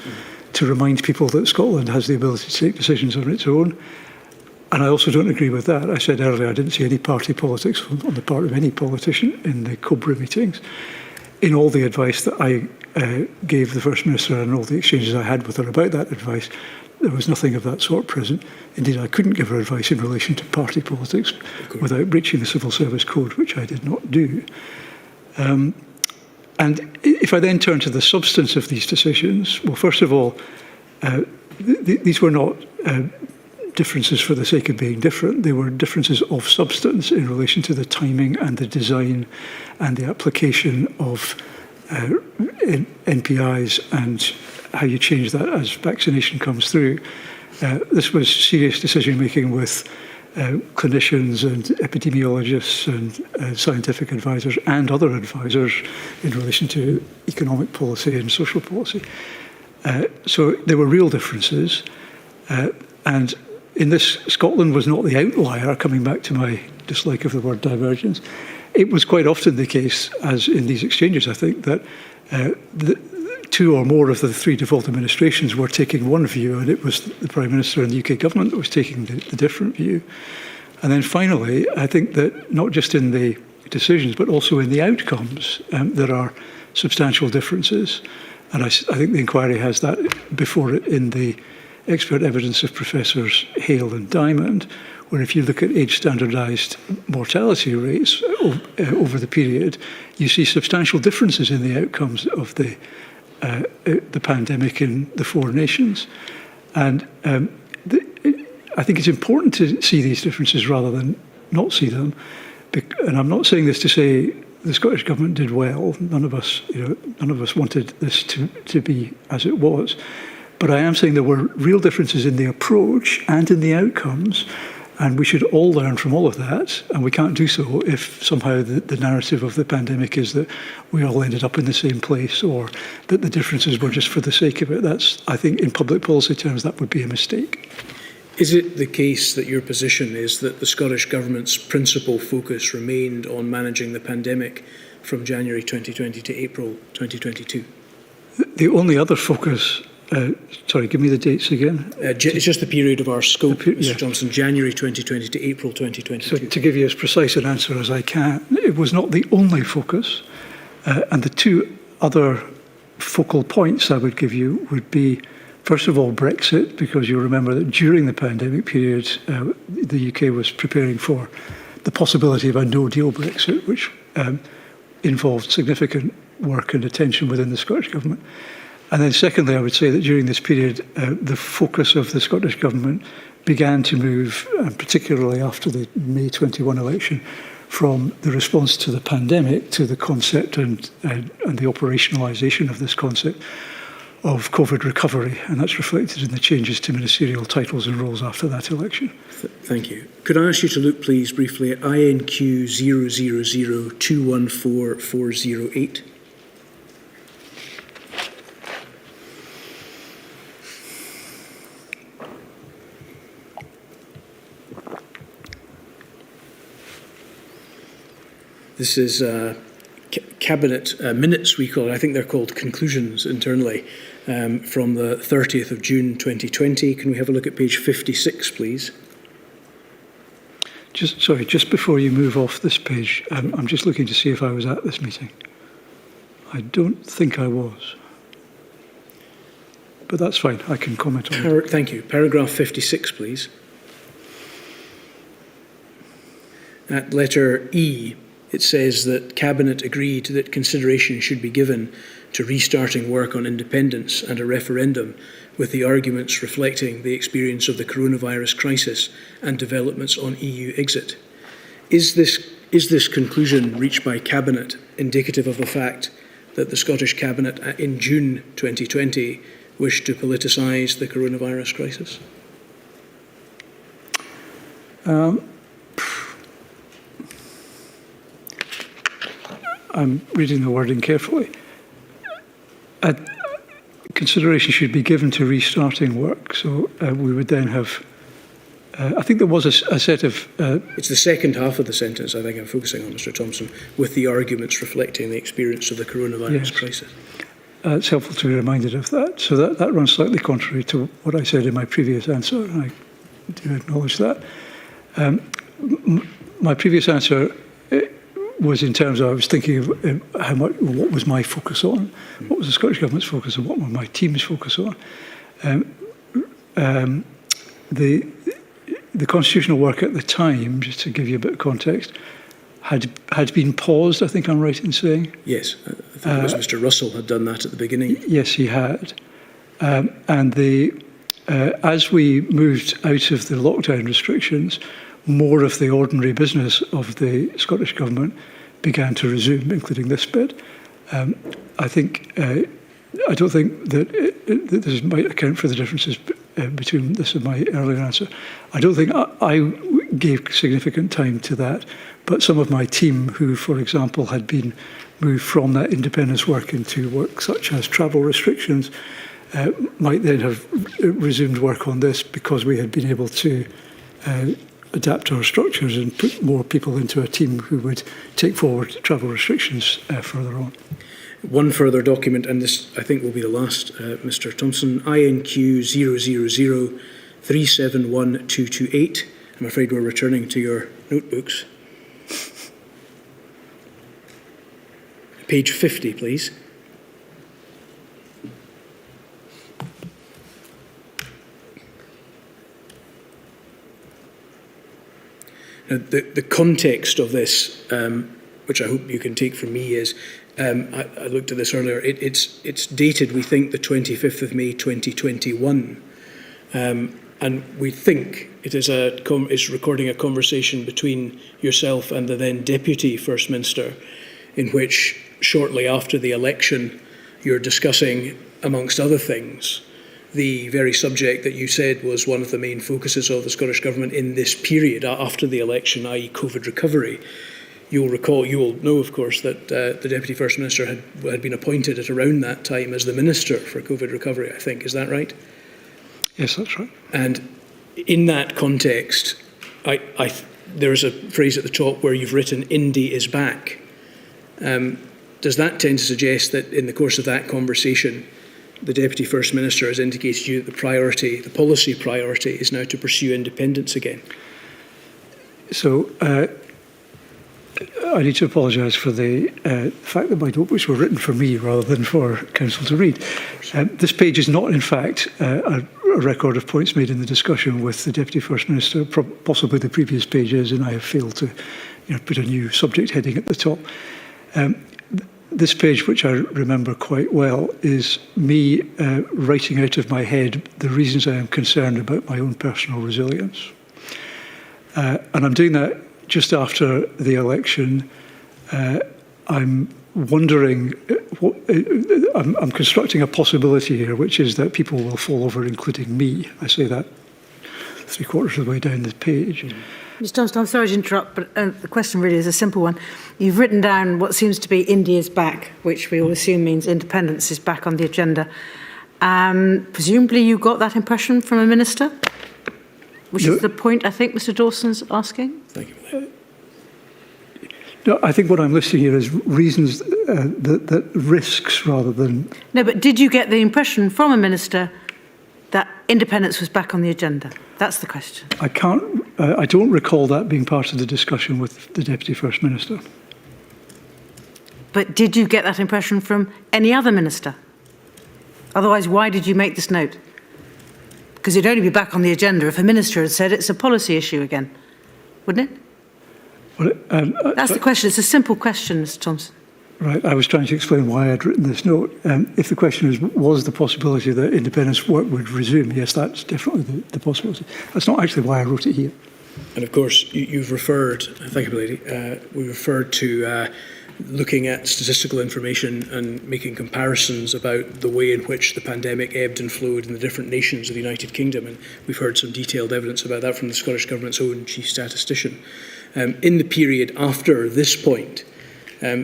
to remind people that Scotland has the ability to take decisions on its own. And I also don't agree with that. I said earlier I didn't see any party politics on the part of any politician in the COBRA meetings. In all the advice that I gave the First Minister and all the exchanges I had with her about that advice, there was nothing of that sort present. Indeed, I couldn't give her advice in relation to party politics without breaching the Civil Service Code, which I did not do. And if I then turn to the substance of these decisions, well, first of all, these were not differences for the sake of being different. They were differences of substance in relation to the timing and the design and the application of NPIs and how you change that as vaccination comes through. This was serious decision-making with clinicians and epidemiologists and scientific advisors and other advisors in relation to economic policy and social policy. So there were real differences. And in this, Scotland was not the outlier, coming back to my dislike of the word divergence. It was quite often the case, as in these exchanges, I think, that two or more of the three default administrations were taking one view, and it was the Prime Minister and the UK government that was taking the different view. And then finally, I think that not just in the decisions, but also in the outcomes, there are substantial differences. And I think the inquiry has that before it in the expert evidence of Professors Hale and Diamond, where if you look at age standardised mortality rates over the period, you see substantial differences in the outcomes of the pandemic in the four nations. And I think it's important to see these differences rather than not see them. And I'm not saying this to say the Scottish Government did well. None of us wanted this to be as it was. But I am saying there were real differences in the approach and in the outcomes, and we should all learn from all of that, and we can't do so if somehow the narrative of the pandemic is that we all ended up in the same place or that the differences were just for the sake of it. That's, I think, in public policy terms, that would be a mistake. Is it the case that your position is that the Scottish Government's principal focus remained on managing the pandemic from January 2020 to April 2022? The only other focus... sorry, give me the dates again. It's just the period of our scope, Mr. Thomson, January 2020 to April 2022. So to give you as precise an answer as I can, it was not the only focus. And the two other focal points I would give you would be, first of all, Brexit, because you'll remember that during the pandemic period, the UK was preparing for the possibility of a no-deal Brexit, which involved significant work and attention within the Scottish Government. And then secondly, I would say that during this period, the focus of the Scottish Government began to move, particularly after the May 21 election, from the response to the pandemic to the concept and the operationalisation of this concept of COVID recovery, and that's reflected in the changes to ministerial titles and roles after that election. Thank you. Could I ask you to look, please, briefly at INQ 000214408? This is Cabinet minutes, we call it. I think they're called conclusions internally, from the 30th of June 2020. Can we have a look at page 56, please? Just before you move off this page, I'm just looking to see if I was at this meeting. I don't think I was. But that's fine, I can comment on it. Thank you. Paragraph 56, please. At letter E, it says that Cabinet agreed that consideration should be given to restarting work on independence and a referendum, with the arguments reflecting the experience of the coronavirus crisis and developments on EU exit. Is this conclusion reached by Cabinet indicative of the fact that the Scottish Cabinet in June 2020 wished to politicise the coronavirus crisis? I'm reading the wording carefully. Consideration should be given to restarting work. So we would then have, I think there was a set of... It's the second half of the sentence I think I'm focusing on, Mr Thomson, with the arguments reflecting the experience of the coronavirus crisis. It's helpful to be reminded of that. So that runs slightly contrary to what I said in my previous answer. I do acknowledge that. My previous answer was in terms of, I was thinking of what was my focus on, what was the Scottish Government's focus on, what were my team's focus on. The constitutional work at the time, just to give you a bit of context, had been paused, I think I'm right in saying. Yes, I think it was Mr Russell had done that at the beginning. Yes, he had. And as we moved out of the lockdown restrictions, more of the ordinary business of the Scottish Government began to resume, including this bit. I don't think that this might account for the differences between this and my earlier answer. I don't think I gave significant time to that, but some of my team who, for example, had been moved from that independence work into work such as travel restrictions might then have resumed work on this because we had been able to adapt our structures and put more people into a team who would take forward travel restrictions further on. One further document, and this I think will be the last, Mr Thomson, INQ 000371228. I'm afraid we're returning to your notebooks. Page 50, please. Now, the context of this, which I hope you can take from me, is I looked at this earlier. It's dated, we think, the 25th of May 2021, and we think it is it's recording a conversation between yourself and the then Deputy First Minister, in which shortly after the election you're discussing, amongst other things, the very subject that you said was one of the main focuses of the Scottish Government in this period after the election, i.e. COVID recovery. You will know, of course, that the Deputy First Minister had been appointed at around that time as the Minister for COVID recovery, I think. Is that right? Yes, that's right. And in that context, there is a phrase at the top where you've written, "Indy is back." Does that tend to suggest that in the course of that conversation, the Deputy First Minister has indicated to you that the policy priority is now to pursue independence again? So I need to apologise for the fact that my notebooks were written for me rather than for Council to read. This page is not, in fact, a record of points made in the discussion with the Deputy First Minister. Possibly the previous page is, and I have failed to put a new subject heading at the top. This page, which I remember quite well, is me writing out of my head the reasons I am concerned about my own personal resilience. And I'm doing that just after the election. I'm wondering, I'm constructing a possibility here, which is that people will fall over, including me. I say that 3/4 of the way down the page. Mr Thomson, I'm sorry to interrupt, but the question really is a simple one. You've written down what seems to be India's back, which we all assume means independence is back on the agenda. Presumably you got that impression from a minister, which is the point I think Mr Dawson's asking. Thank you for that. No, I think what I'm listing here is reasons that risks rather than... No, but did you get the impression from a minister that independence was back on the agenda? That's the question. I don't recall that being part of the discussion with the Deputy First Minister. But did you get that impression from any other minister? Otherwise, why did you make this note? Because it'd only be back on the agenda if a minister had said it's a policy issue again, wouldn't it? Well, That's the question. It's a simple question, Mr Thomson. Right, I was trying to explain why I'd written this note. If the question is, was the possibility that independence work would resume? Yes, that's definitely the possibility. That's not actually why I wrote it here. And of course, you've referred, thank you, lady, we referred to looking at statistical information and making comparisons about the way in which the pandemic ebbed and flowed in the different nations of the United Kingdom. And we've heard some detailed evidence about that from the Scottish Government's own chief statistician. In the period after this point,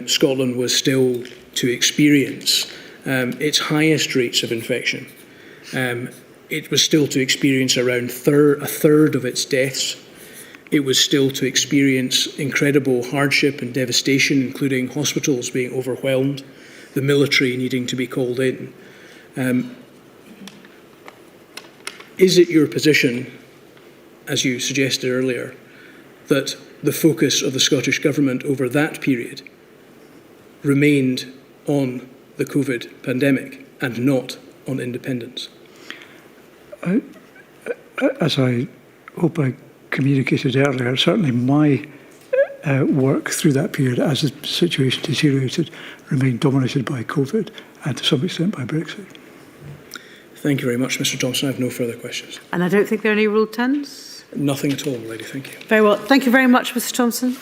Scotland was still to experience its highest rates of infection. It was still to experience around a third of its deaths. It was still to experience incredible hardship and devastation, including hospitals being overwhelmed, the military needing to be called in. Is it your position, as you suggested earlier, that the focus of the Scottish Government over that period remained on the COVID pandemic and not on independence? As I hope I communicated earlier, certainly my work through that period as the situation deteriorated remained dominated by COVID and to some extent by Brexit. Thank you very much, Mr Thomson. I have no further questions. And I don't think there are any Rule 10s? Nothing at all, lady. Thank you. Very well. Thank you very much, Mr Thomson.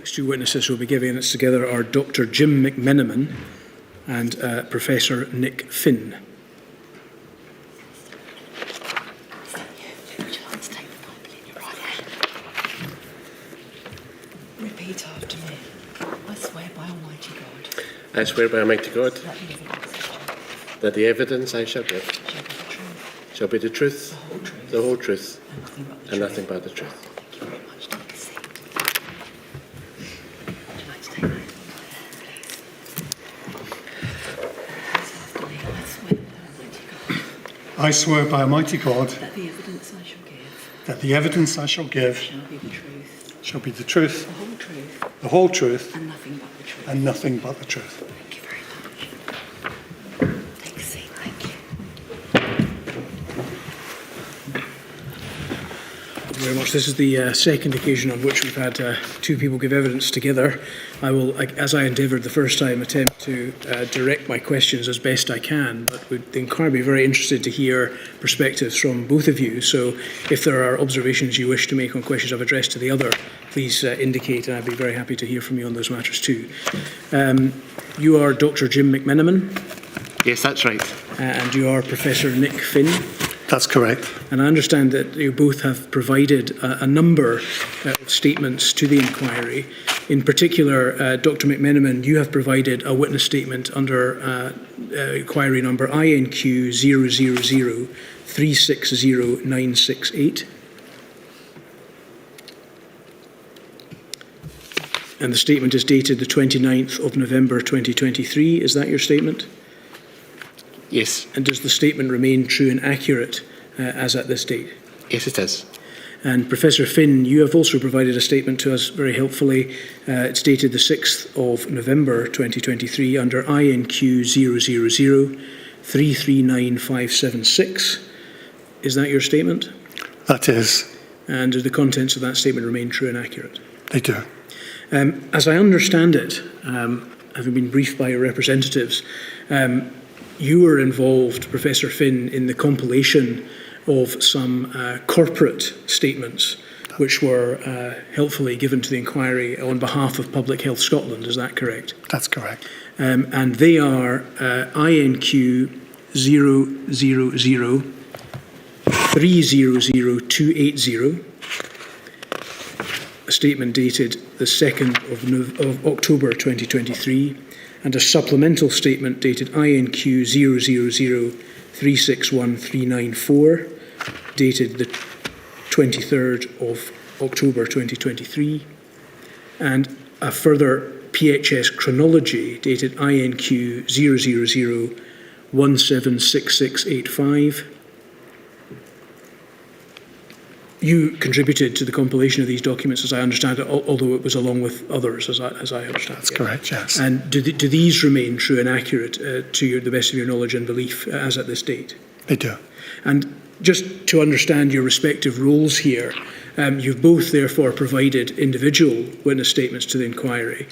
Two witnesses who will be giving us together are Dr Jim McMenamin and Professor Nick Phin. Repeat after me. I swear by Almighty God I swear by Almighty God that the evidence I shall that the evidence I shall give shall be the truth, shall be the truth, the whole truth, the whole truth, and nothing but the and truth. nothing but the truth. Thank you very much. Take a seat. Would you like to take that? I swear by Almighty God That the evidence I shall give that the evidence I shall give shall be the truth, shall be the truth, the whole truth, the whole truth, and nothing but the truth. and nothing but the truth. Thank you very much. Take a seat. Thank you. Thank you very much. This is the second occasion on which we've had two people give evidence together. I will, as I endeavoured the first time, attempt to direct my questions as best I can, but would be very interested to hear perspectives from both of you. So if there are observations you wish to make on questions I've addressed to the other, please indicate, and I'd be very happy to hear from you on those matters too. You are Dr Jim McMenamin. Yes, that's right. And you are Professor Nick Phin. That's correct. And I understand that you both have provided a number of statements to the inquiry. In particular, Dr McMenamin, you have provided a witness statement under inquiry number INQ 000360968. And the statement is dated the 29th of November 2023. Is that your statement? Yes. And does the statement remain true and accurate as at this date? Yes, it is. And Professor Phin, you have also provided a statement to us very helpfully. It's dated the 6th of November 2023 under INQ 000339576. Is that your statement? That is. And do the contents of that statement remain true and accurate? They do. As I understand it, having been briefed by your representatives, you were involved, Professor Phin, in the compilation of some corporate statements which were helpfully given to the inquiry on behalf of Public Health Scotland. Is that correct? That's correct. And they are INQ 000300280, a statement dated the 2nd of October 2023, and a supplemental statement dated INQ 000361394, dated the 23rd of October 2023, and a further PHS chronology dated INQ 000176685. You contributed to the compilation of these documents, as I understand it, although it was along with others, as I understand it. That's correct, yes. And do these remain true and accurate to the best of your knowledge and belief as at this date? They do. And just to understand your respective roles here, you've both therefore provided individual witness statements to the inquiry.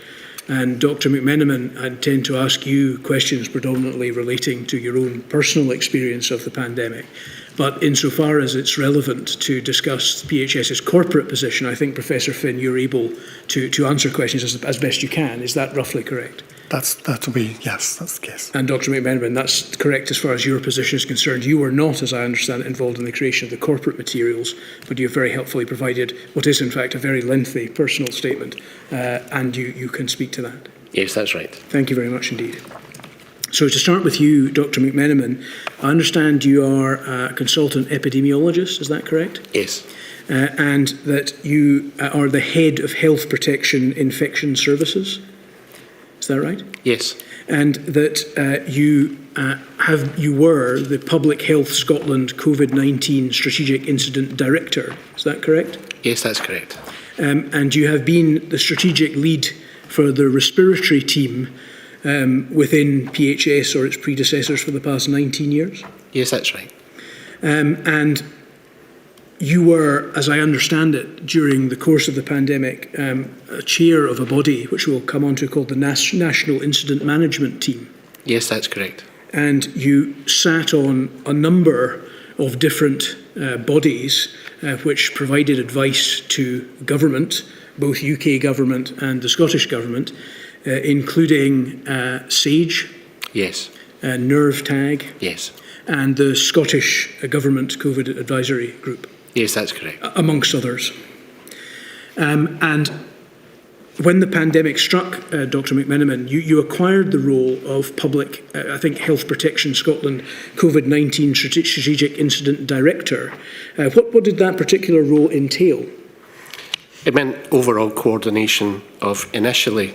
And Dr McMenamin, I intend to ask you questions predominantly relating to your own personal experience of the pandemic. But insofar as it's relevant to discuss PHS's corporate position, I think, Professor Phin, you're able to answer questions as best you can. Is that roughly correct? That'll be, yes, that's the case. And Dr McMenamin, that's correct as far as your position is concerned. You were not, as I understand it, involved in the creation of the corporate materials, but you have very helpfully provided what is in fact a very lengthy personal statement, and you can speak to that. Yes, that's right. Thank you very much indeed. So to start with you, Dr McMenamin, I understand you are a consultant epidemiologist, is that correct? Yes. And that you are the head of Health Protection Infection Services, is that right? Yes. And that you were the Public Health Scotland COVID-19 Strategic Incident Director, is that correct? Yes, that's correct. And you have been the strategic lead for the respiratory team within PHS or its predecessors for the past 19 years? Yes, that's right. And you were, as I understand it, during the course of the pandemic, a chair of a body which we'll come on to called the National Incident Management Team. Yes, that's correct. And you sat on a number of different bodies which provided advice to government, both UK government and the Scottish government, including SAGE, Yes. Nerve Tag, Yes. and the Scottish Government COVID Advisory Group. Yes, that's correct. Amongst others. And when the pandemic struck, Dr McMenamin, you acquired the role of Public, I think, Health Protection Scotland COVID-19 Strategic Incident Director. What did that particular role entail? It meant overall coordination of initially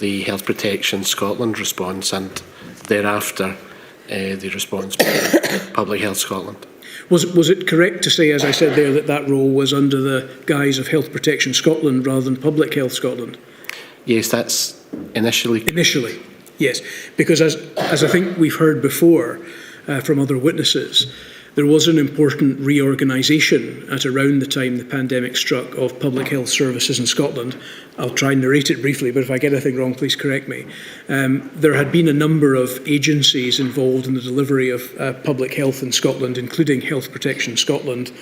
the Health Protection Scotland response and thereafter the response by Public Health Scotland. Was it correct to say, as I said there, that that role was under the guise of Health Protection Scotland rather than Public Health Scotland? Yes, that's initially. Initially, yes. Because as I think we've heard before from other witnesses, there was an important reorganisation at around the time the pandemic struck of public health services in Scotland. I'll try and narrate it briefly, but if I get anything wrong, please correct me. There had been a number of agencies involved in the delivery of public health in Scotland, including Health Protection Scotland,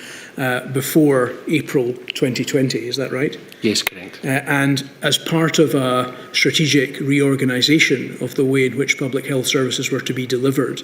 before April 2020, is that right? Yes, correct. And as part of a strategic reorganisation of the way in which public health services were to be delivered,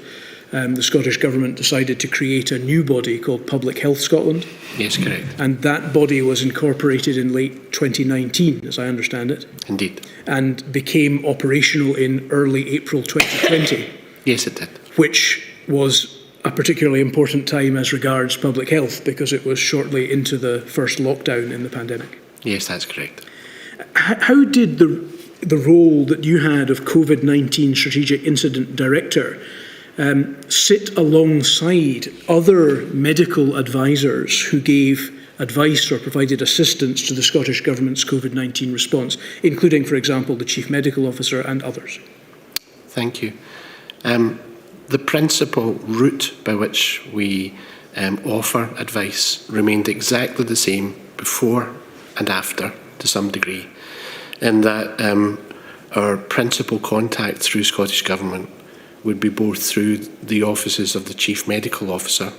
the Scottish Government decided to create a new body called Public Health Scotland. Yes, correct. And that body was incorporated in late 2019, as I understand it. Indeed. And became operational in early April 2020. Yes, it did. Which was a particularly important time as regards public health, because it was shortly into the first lockdown in the pandemic. Yes, that's correct. How did the role that you had of COVID-19 Strategic Incident Director sit alongside other medical advisors who gave advice or provided assistance to the Scottish Government's COVID-19 response, including, for example, the Chief Medical Officer and others? Thank you. The principal route by which we offer advice remained exactly the same before and after, to some degree, in that our principal contact through Scottish Government would be both through the offices of the Chief Medical Officer,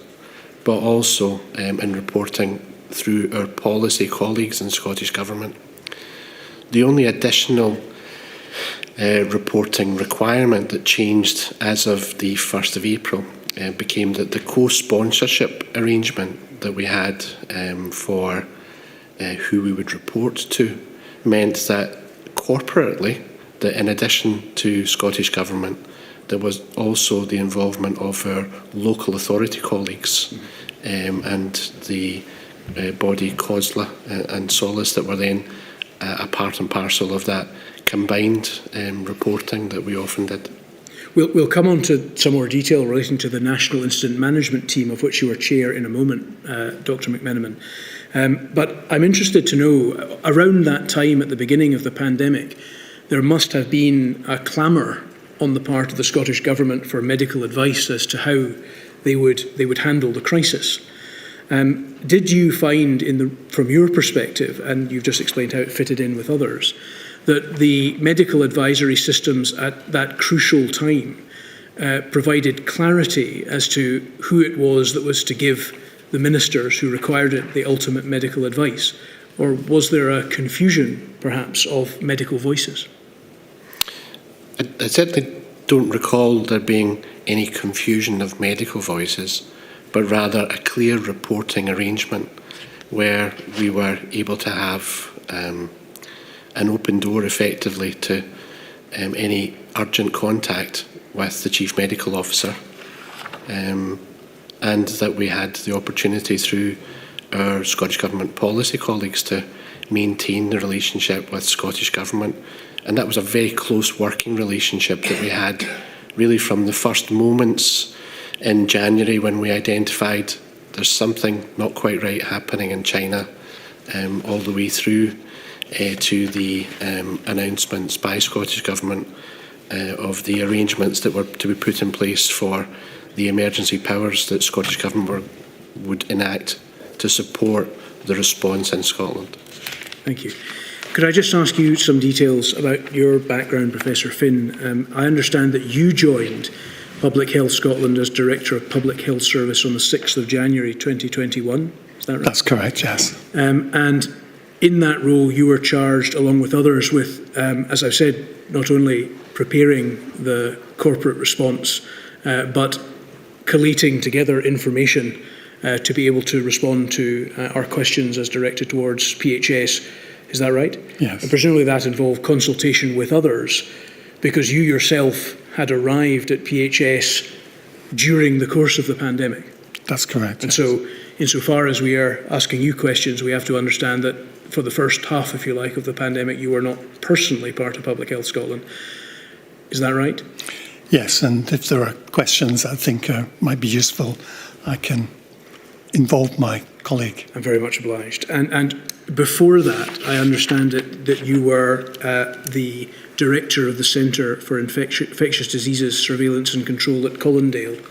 but also in reporting through our policy colleagues in Scottish Government. The only additional reporting requirement that changed as of the 1st of April became that the co-sponsorship arrangement that we had for who we would report to meant that corporately, that in addition to Scottish Government, there was also the involvement of our local authority colleagues and the body COSLA and SOLACE that were then a part and parcel of that combined reporting that we often did. We'll come on to some more detail relating to the National Incident Management Team, of which you were chair in a moment, Dr. McMenamin. But I'm interested to know, around that time at the beginning of the pandemic, there must have been a clamour on the part of the Scottish Government for medical advice as to how they would handle the crisis. Did you find, from your perspective, and you've just explained how it fitted in with others, that the medical advisory systems at that crucial time provided clarity as to who it was that was to give the ministers who required it the ultimate medical advice? Or was there a confusion, perhaps, of medical voices? I certainly don't recall there being any confusion of medical voices, but rather a clear reporting arrangement where we were able to have an open door effectively to any urgent contact with the Chief Medical Officer, and that we had the opportunity through our Scottish Government policy colleagues to maintain the relationship with Scottish Government. And that was a very close working relationship that we had really from the first moments in January when we identified there's something not quite right happening in China, all the way through to the announcements by Scottish Government of the arrangements that were to be put in place for the emergency powers that Scottish Government would enact to support the response in Scotland. Thank you. Could I just ask you some details about your background, Professor Phin? I understand that you joined Public Health Scotland as Director of Public Health Service on the 6th of January 2021. Is that right? That's correct, yes. And in that role, you were charged, along with others, with, as I've said, not only preparing the corporate response, but collating together information to be able to respond to our questions as directed towards PHS. Is that right? Yes. And presumably that involved consultation with others, because you yourself had arrived at PHS during the course of the pandemic. That's correct. And yes. so, insofar as we are asking you questions, we have to understand that for the first half, if you like, of the pandemic, you were not personally part of Public Health Scotland. Is that right? Yes, and if there are questions I think might be useful, I can involve my colleague. I'm very much obliged. And before that, I understand that you were the Director of the Centre for Infectious Diseases Surveillance and Control at Colindale.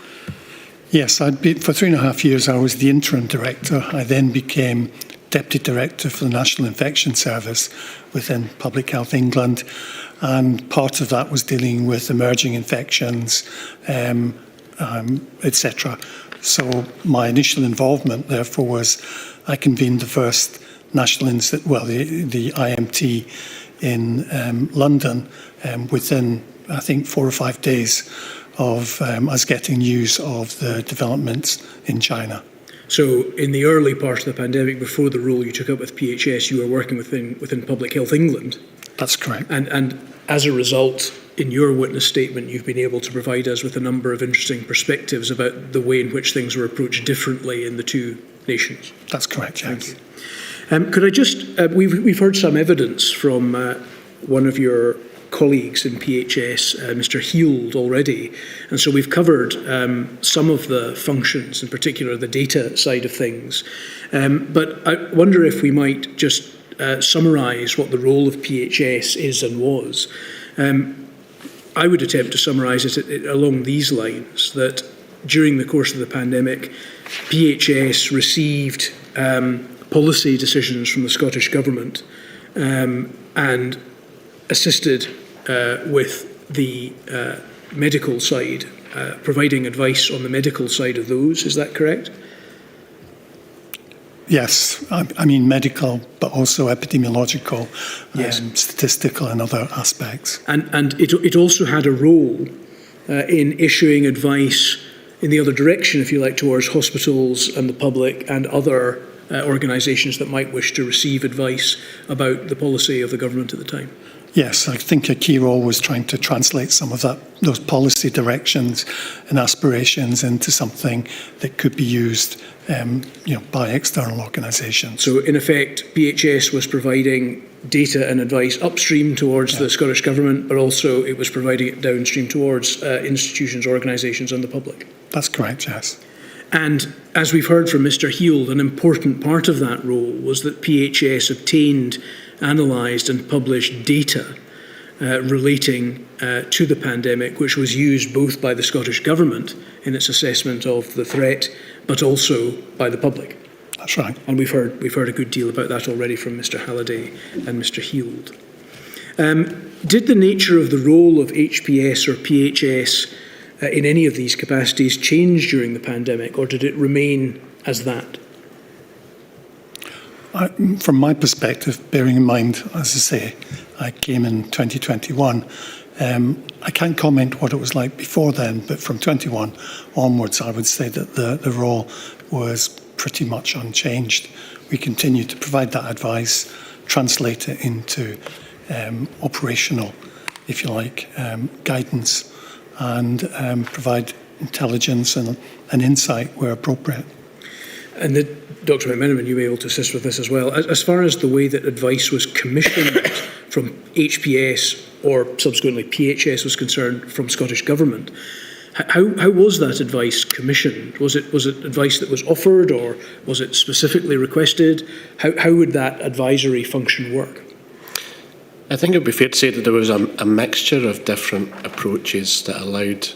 Yes, for 3.5 years I was the interim director. I then became Deputy Director for the National Infection Service within Public Health England, and part of that was dealing with emerging infections, etc. So my initial involvement, therefore, was I convened the first national the IMT in London within, I think, 4 or 5 days of us getting news of the developments in China. So in the early part of the pandemic, before the role you took up with PHS, you were working within Public Health England. That's correct. And as a result, in your witness statement, you've been able to provide us with a number of interesting perspectives about the way in which things were approached differently in the two nations. That's correct, yes. Thank you. Could I just, we've heard some evidence from one of your colleagues in PHS, Mr. Heald, already. And so we've covered some of the functions, in particular the data side of things. But I wonder if we might just summarise what the role of PHS is and was. I would attempt to summarise it along these lines, that during the course of the pandemic, PHS received policy decisions from the Scottish Government and assisted with the medical side, providing advice on the medical side of those. Is that correct? Yes, I mean medical, but also epidemiological, Yes. Statistical and other aspects. And it also had a role in issuing advice in the other direction, if you like, towards hospitals and the public and other organisations that might wish to receive advice about the policy of the government at the time. Yes, I think a key role was trying to translate some of those policy directions and aspirations into something that could be used by external organisations. So in effect, PHS was providing data and advice upstream towards the Scottish Government, but also it was providing it downstream towards institutions, organisations and the public. That's correct, yes. And as we've heard from Mr. Heald, an important part of that role was that PHS obtained, analysed and published data relating to the pandemic, which was used both by the Scottish Government in its assessment of the threat, but also by the public. That's right. And we've heard a good deal about that already from Mr. Halliday and Mr. Heald. Did the nature of the role of HPS or PHS in any of these capacities change during the pandemic, or did it remain as that? From my perspective, bearing in mind, as I say, I came in 2021, I can't comment what it was like before then, but from 21 onwards, I would say that the role was pretty much unchanged. We continue to provide that advice, translate it into operational, if you like, guidance, and provide intelligence and insight where appropriate. And Dr. McMenamin, you may be able to assist with this as well. As far as the way that advice was commissioned from HPS or subsequently PHS was concerned from Scottish Government, how was that advice commissioned? Was it advice that was offered, or was it specifically requested? How would that advisory function work? I think it would be fair to say that there was a mixture of different approaches that allowed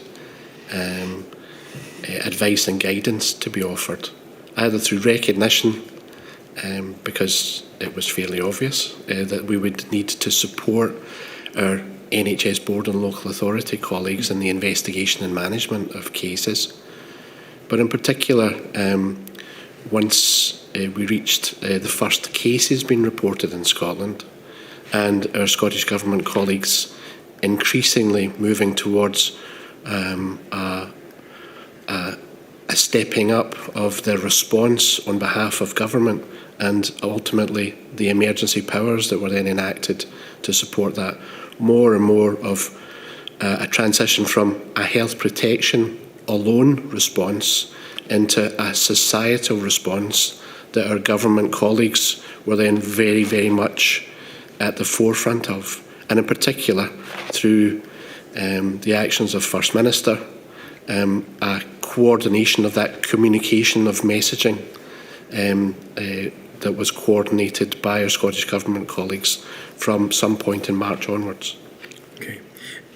advice and guidance to be offered, either through recognition, because it was fairly obvious that we would need to support our NHS board and local authority colleagues in the investigation and management of cases. But in particular, once we reached the first cases being reported in Scotland, and our Scottish Government colleagues increasingly moving towards a stepping up of their response on behalf of government, and ultimately the emergency powers that were then enacted to support that, more and more of a transition from a health protection alone response into a societal response that our government colleagues were then very, very much at the forefront of, and in particular through the actions of First Minister, a coordination of that communication of messaging that was coordinated by our Scottish Government colleagues from some point in March onwards. Okay,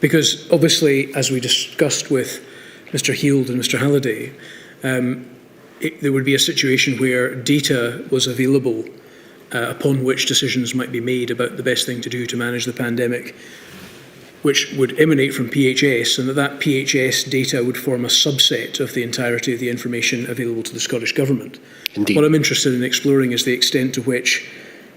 because obviously, as we discussed with Mr. Heald and Mr. Halliday, there would be a situation where data was available upon which decisions might be made about the best thing to do to manage the pandemic, which would emanate from PHS, and that PHS data would form a subset of the entirety of the information available to the Scottish Government. Indeed. What I'm interested in exploring is the extent to which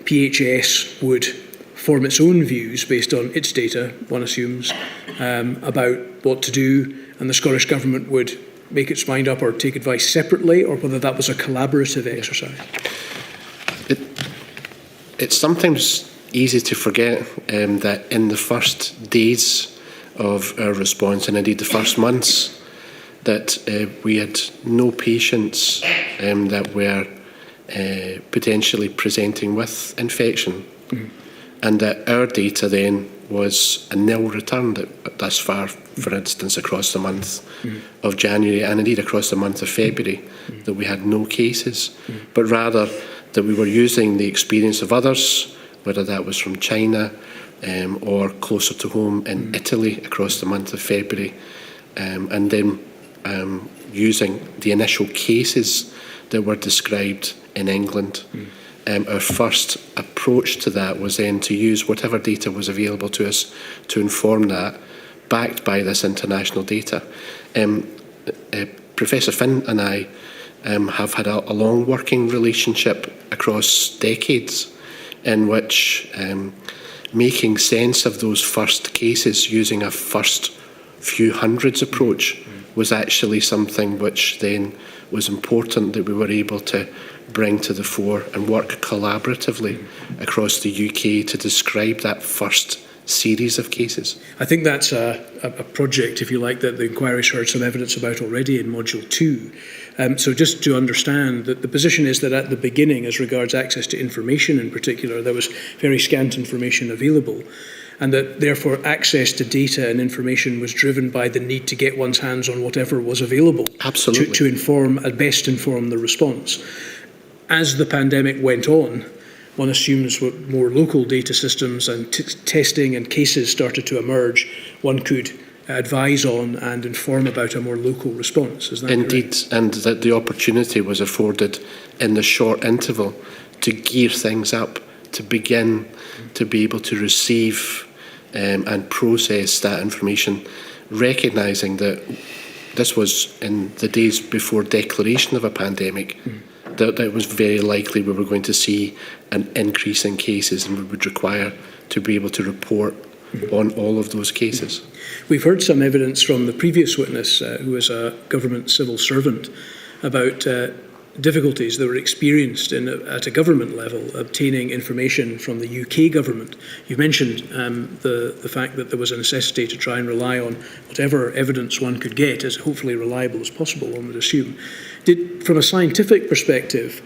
PHS would form its own views based on its data, one assumes, about what to do, and the Scottish Government would make its mind up or take advice separately, or whether that was a collaborative exercise? It's sometimes easy to forget that in the first days of our response, and indeed the first months, that we had no patients that were potentially presenting with infection, and that our data then was a nil return thus far, for instance, across the month of January and indeed across the month of February, that we had no cases, but rather that we were using the experience of others, whether that was from China or closer to home in Italy across the month of February, and then using the initial cases that were described in England. Our first approach to that was then to use whatever data was available to us to inform that, backed by this international data. Professor Phin and I have had a long working relationship across decades, in which making sense of those first cases using a first few hundreds approach was actually something which then was important that we were able to bring to the fore and work collaboratively across the UK to describe that first series of cases. I think that's a project, if you like, that the inquiry's heard some evidence about already in Module 2. So just to understand that the position is that at the beginning, as regards access to information in particular, there was very scant information available, and that therefore access to data and information was driven by the need to get one's hands on whatever was available. Absolutely. To inform, best inform the response. As the pandemic went on, one assumes with more local data systems and testing and cases started to emerge, one could advise on and inform about a more local response. Is that indeed correct? And that the opportunity was afforded in the short interval to gear things up, to begin to be able to receive and process that information, recognising that this was in the days before declaration of a pandemic, that it was very likely we were going to see an increase in cases, and we would require to be able to report on all of those cases. We've heard some evidence from the previous witness, who is a government civil servant, about difficulties that were experienced at a government level obtaining information from the UK government. You mentioned the fact that there was a necessity to try and rely on whatever evidence one could get as hopefully reliable as possible, one would assume. From a scientific perspective,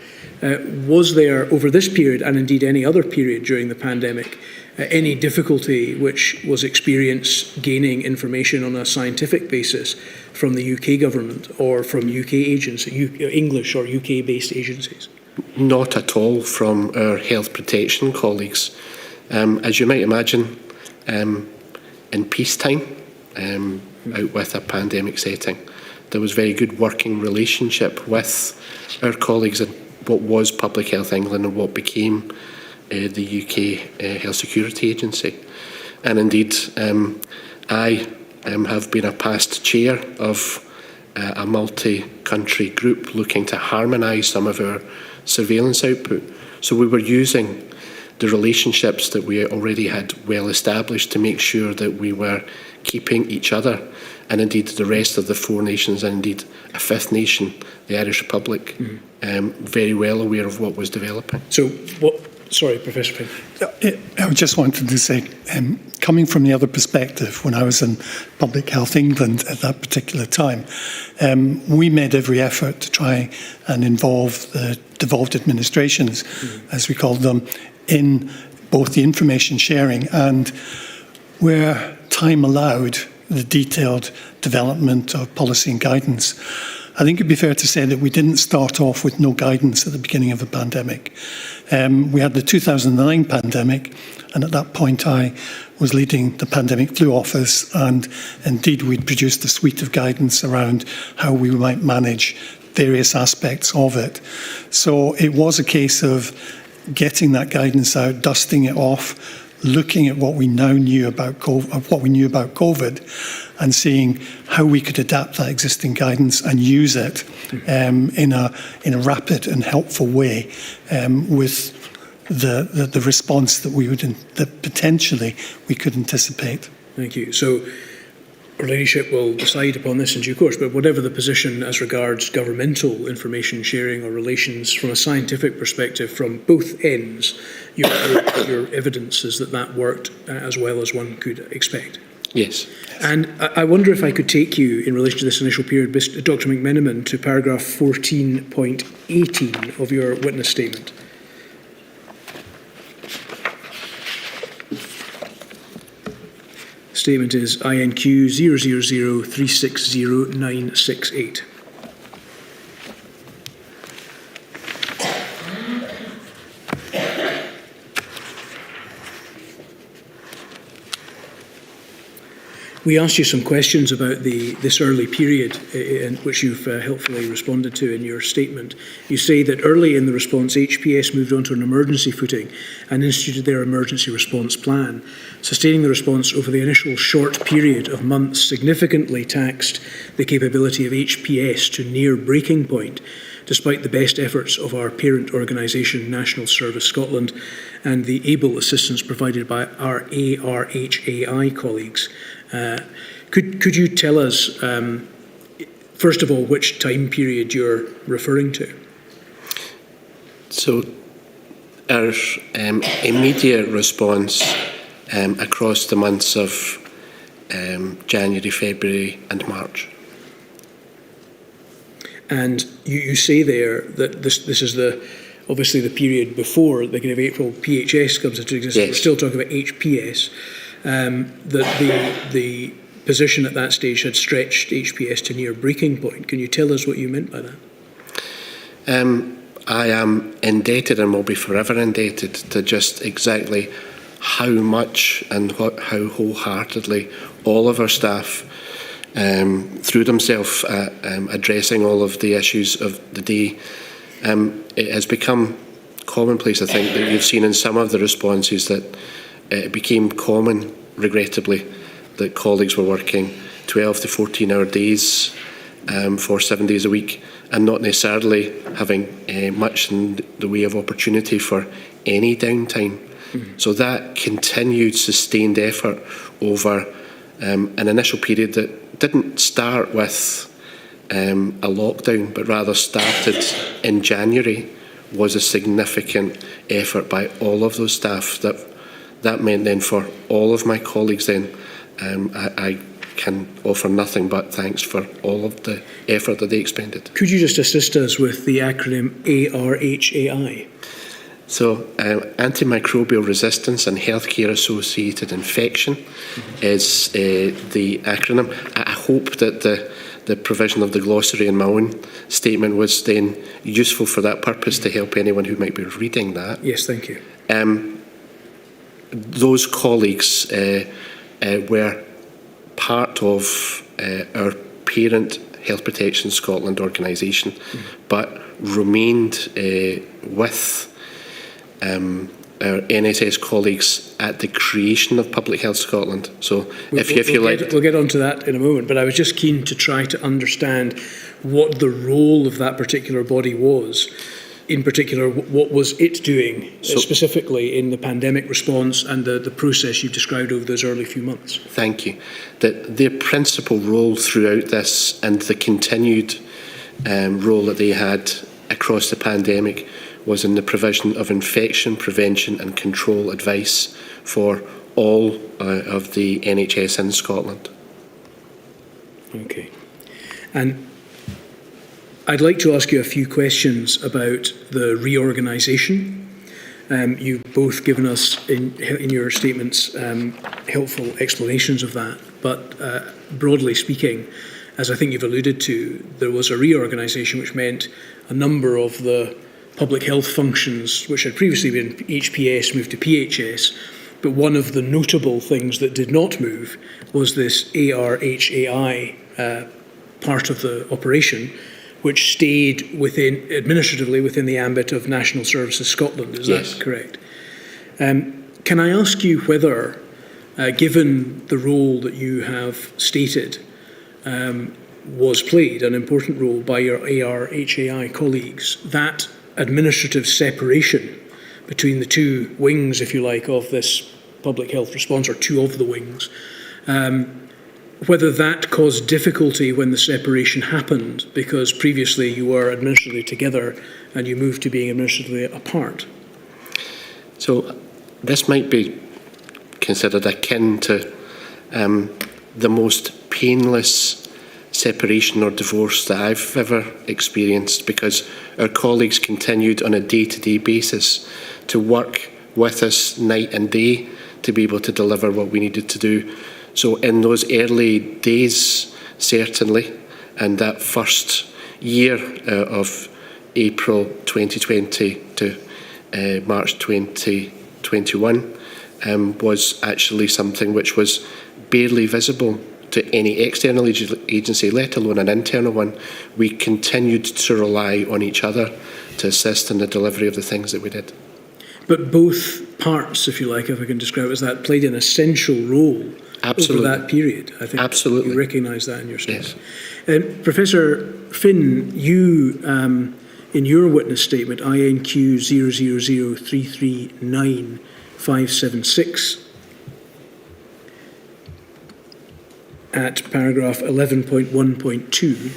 was there over this period and indeed any other period during the pandemic any difficulty which was experienced gaining information on a scientific basis from the UK government or from UK agencies, English or UK-based agencies? Not at all from our health protection colleagues. As you might imagine, in peacetime, out with a pandemic setting, there was very good working relationship with our colleagues in what was Public Health England and what became the UK Health Security Agency. And indeed, I have been a past chair of a multi-country group looking to harmonise some of our surveillance output. So we were using the relationships that we already had well established to make sure that we were keeping each other and indeed the rest of the four nations and indeed a fifth nation, the Irish Republic, very well aware of what was developing. So sorry, Professor Phin. I just wanted to say, coming from the other perspective, when I was in Public Health England at that particular time, we made every effort to try and involve the devolved administrations, as we called them, in both the information sharing and, where time allowed, the detailed development of policy and guidance. I think it'd be fair to say that we didn't start off with no guidance at the beginning of the pandemic. We had the 2009 pandemic, and at that point I was leading the Pandemic Flu Office, and indeed we'd produced a suite of guidance around how we might manage various aspects of it. So it was a case of getting that guidance out, dusting it off, looking at what we now knew about COVID, and seeing how we could adapt that existing guidance and use it in a rapid and helpful way with the response that potentially we could anticipate. Thank you. So Our ladyship will decide upon this in due course, but whatever the position as regards governmental information sharing or relations from a scientific perspective from both ends, your evidence is that worked as well as one could expect. Yes. And I wonder if I could take you, in relation to this initial period, Dr. McMenamin, to paragraph 14.18 of your witness statement. Statement is INQ 000360968. We asked you some questions about this early period, in which you've helpfully responded to in your statement. You say that early in the response, HPS moved on to an emergency footing and instituted their emergency response plan. Sustaining the response over the initial short period of months significantly taxed the capability of HPS to near breaking point, despite the best efforts of our parent organisation, National Service Scotland, and the able assistance provided by our ARHAI colleagues. Could you tell us, first of all, which time period you're referring to? So our immediate response across the months of January, February and March. And you say there that this is obviously the period before the beginning of April PHS comes into existence. Yes. We're still talking about HPS. That the position at that stage had stretched HPS to near breaking point. Can you tell us what you meant by that? I am indebted and will be forever indebted to just exactly how much and how wholeheartedly all of our staff threw themselves at addressing all of the issues of the day. It has become commonplace, I think, that you've seen in some of the responses that it became common, regrettably, that colleagues were working 12 to 14-hour days for 7 days a week and not necessarily having much in the way of opportunity for any downtime. Mm-hmm. So that continued sustained effort over an initial period that didn't start with a lockdown, but rather started in January, was a significant effort by all of those staff. That meant then for all of my colleagues then, I can offer nothing but thanks for all of the effort that they expended. Could you just assist us with the acronym ARHAI? So, antimicrobial resistance and healthcare associated infection is the acronym. I hope that the provision of the glossary in my own statement was then useful for that purpose to help anyone who might be reading that. Yes, thank you. Those colleagues were part of our parent Health Protection Scotland organisation, but remained with our NSS colleagues at the creation of Public Health Scotland. So we'll get onto that in a moment, but I was just keen to try to understand what the role of that particular body was. In particular, what was it doing specifically in the pandemic response and the process you've described over those early few months? Thank you. Their principal role throughout this and the continued role that they had across the pandemic was in the provision of infection prevention and control advice for all of the NHS in Scotland. Okay. And I'd like to ask you a few questions about the reorganisation. You've both given us, in your statements, helpful explanations of that. But broadly speaking, as I think you've alluded to, there was a reorganisation which meant a number of the public health functions, which had previously been HPS, moved to PHS. But one of the notable things that did not move was this ARHAI part of the operation, which stayed administratively within the ambit of National Services Scotland. Is yes. that correct? Can I ask you whether, given the role that you have stated, was played, an important role by your ARHAI colleagues, that administrative separation between the two wings, if you like, of this public health response, or two of the wings, whether that caused difficulty when the separation happened, because previously you were administratively together and you moved to being administratively apart. So this might be considered akin to the most painless separation or divorce that I've ever experienced, because our colleagues continued on a day-to-day basis to work with us night and day to be able to deliver what we needed to do. So in those early days, certainly, and that first year of April 2020 to March 2021 was actually something which was barely visible to any external agency, let alone an internal one. We continued to rely on each other to assist in the delivery of the things that we did. But both parts, if you like, if I can describe it as that, played an essential role Absolutely. over that period. I think Absolutely. you recognise that in your statement. Yes. Professor Phin, you, in your witness statement, INQ 000339-576, at paragraph 11.1.2,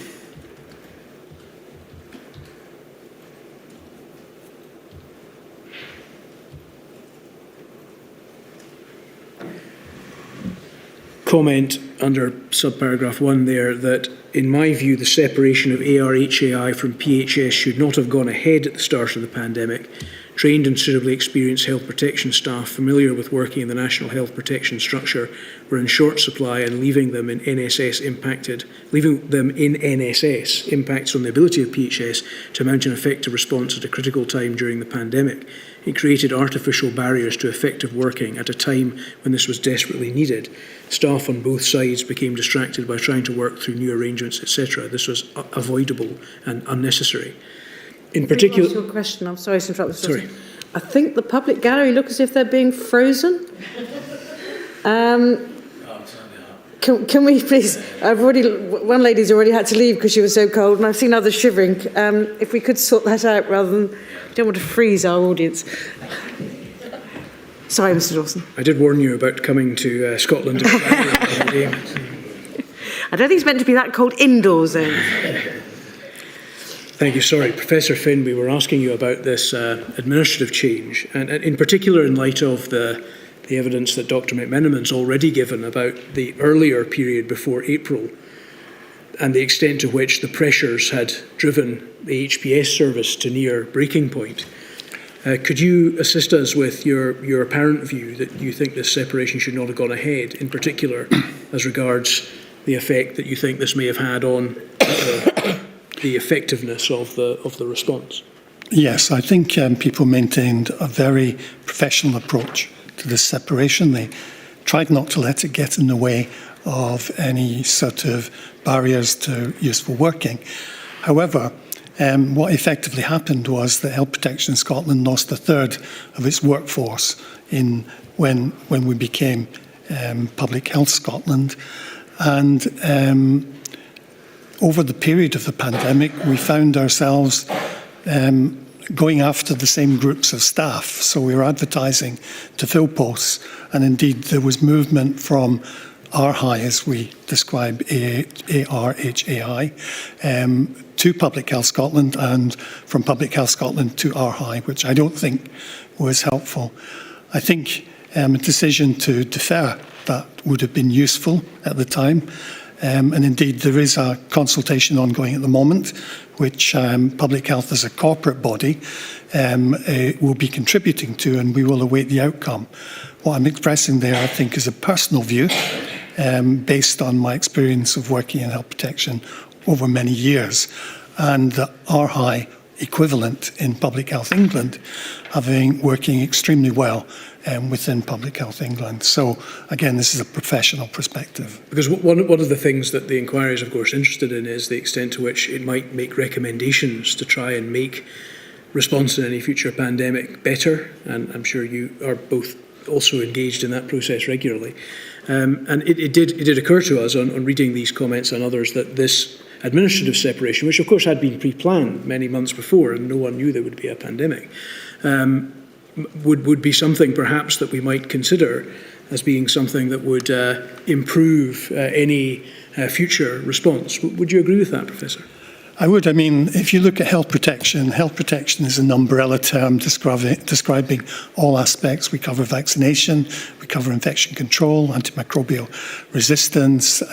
comment under subparagraph 1 there that, in my view, the separation of ARHAI from PHS should not have gone ahead at the start of the pandemic. Trained and suitably experienced health protection staff familiar with working in the national health protection structure were in short supply, and leaving them in NSS impacts on the ability of PHS to mount an effective response at a critical time during the pandemic. It created artificial barriers to effective working at a time when this was desperately needed. Staff on both sides became distracted by trying to work through new arrangements, etc. This was avoidable and unnecessary. In particular, your question. I'm sorry to interrupt. Sorry. I think the public gallery look as if they're being frozen. Can we please? One lady's already had to leave because she was so cold, and I've seen others shivering. If we could sort that out rather than, we don't want to freeze our audience. Sorry, Mr. Dawson. I did warn you about coming to Scotland. I don't think it's meant to be that cold indoors, though. Thank you. Sorry, Professor Phin, we were asking you about this administrative change, and in particular in light of the evidence that Dr. McMenamin's already given about the earlier period before April and the extent to which the pressures had driven the HPS service to near breaking point. Could you assist us with your apparent view that you think this separation should not have gone ahead, in particular as regards the effect that you think this may have had on the effectiveness of the response? Yes, I think people maintained a very professional approach to this separation. They tried not to let it get in the way of any sort of barriers to useful working. However, what effectively happened was that Health Protection Scotland lost a third of its workforce when we became Public Health Scotland. And over the period of the pandemic, we found ourselves going after the same groups of staff. So we were advertising to fill posts, and indeed there was movement from RHI, as we describe ARHAI, to Public Health Scotland, and from Public Health Scotland to RHI, which I don't think was helpful. I think a decision to defer that would have been useful at the time. And indeed, there is a consultation ongoing at the moment, which Public Health as a corporate body will be contributing to, and we will await the outcome. What I'm expressing there, I think, is a personal view based on my experience of working in health protection over many years, and the RHI equivalent in Public Health England working extremely well within Public Health England. So again, this is a professional perspective. Because one of the things that the inquiry is, of course, interested in is the extent to which it might make recommendations to try and make response in any future pandemic better, and I'm sure you are both also engaged in that process regularly. And it did occur to us on reading these comments and others that this administrative separation, which of course had been pre-planned many months before and no one knew there would be a pandemic, would be something perhaps that we might consider as being something that would improve any future response. Would you agree with that, Professor? I would. I mean, if you look at health protection is an umbrella term describing all aspects. We cover vaccination, we cover infection control, antimicrobial resistance,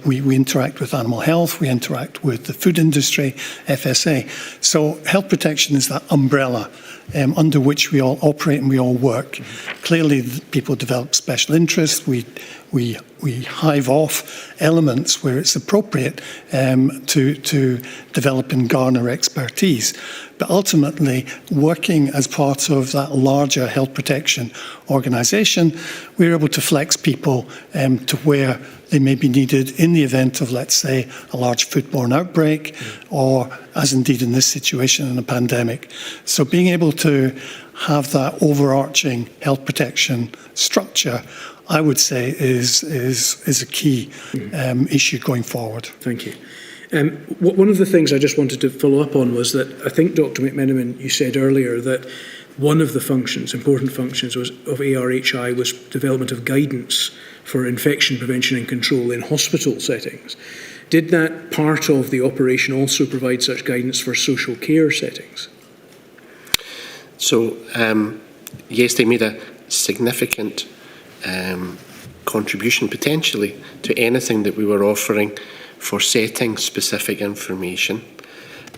we interact with animal health, we interact with the food industry, FSA. So health protection is that umbrella under which we all operate and we all work. Clearly, people develop special interests. We hive off elements where it's appropriate to develop and garner expertise. But ultimately, working as part of that larger health protection organisation, we're able to flex people to where they may be needed in the event of, let's say, a large foodborne outbreak, or as indeed in this situation in a pandemic. So being able to have that overarching health protection structure, I would say, is a key issue going forward. Thank you. One of the things I just wanted to follow up on was that I think, Dr. McMenamin, you said earlier that one of the functions, important functions, of ARHI was development of guidance for infection prevention and control in hospital settings. Did that part of the operation also provide such guidance for social care settings? So, yes, they made a significant contribution potentially to anything that we were offering for setting specific information.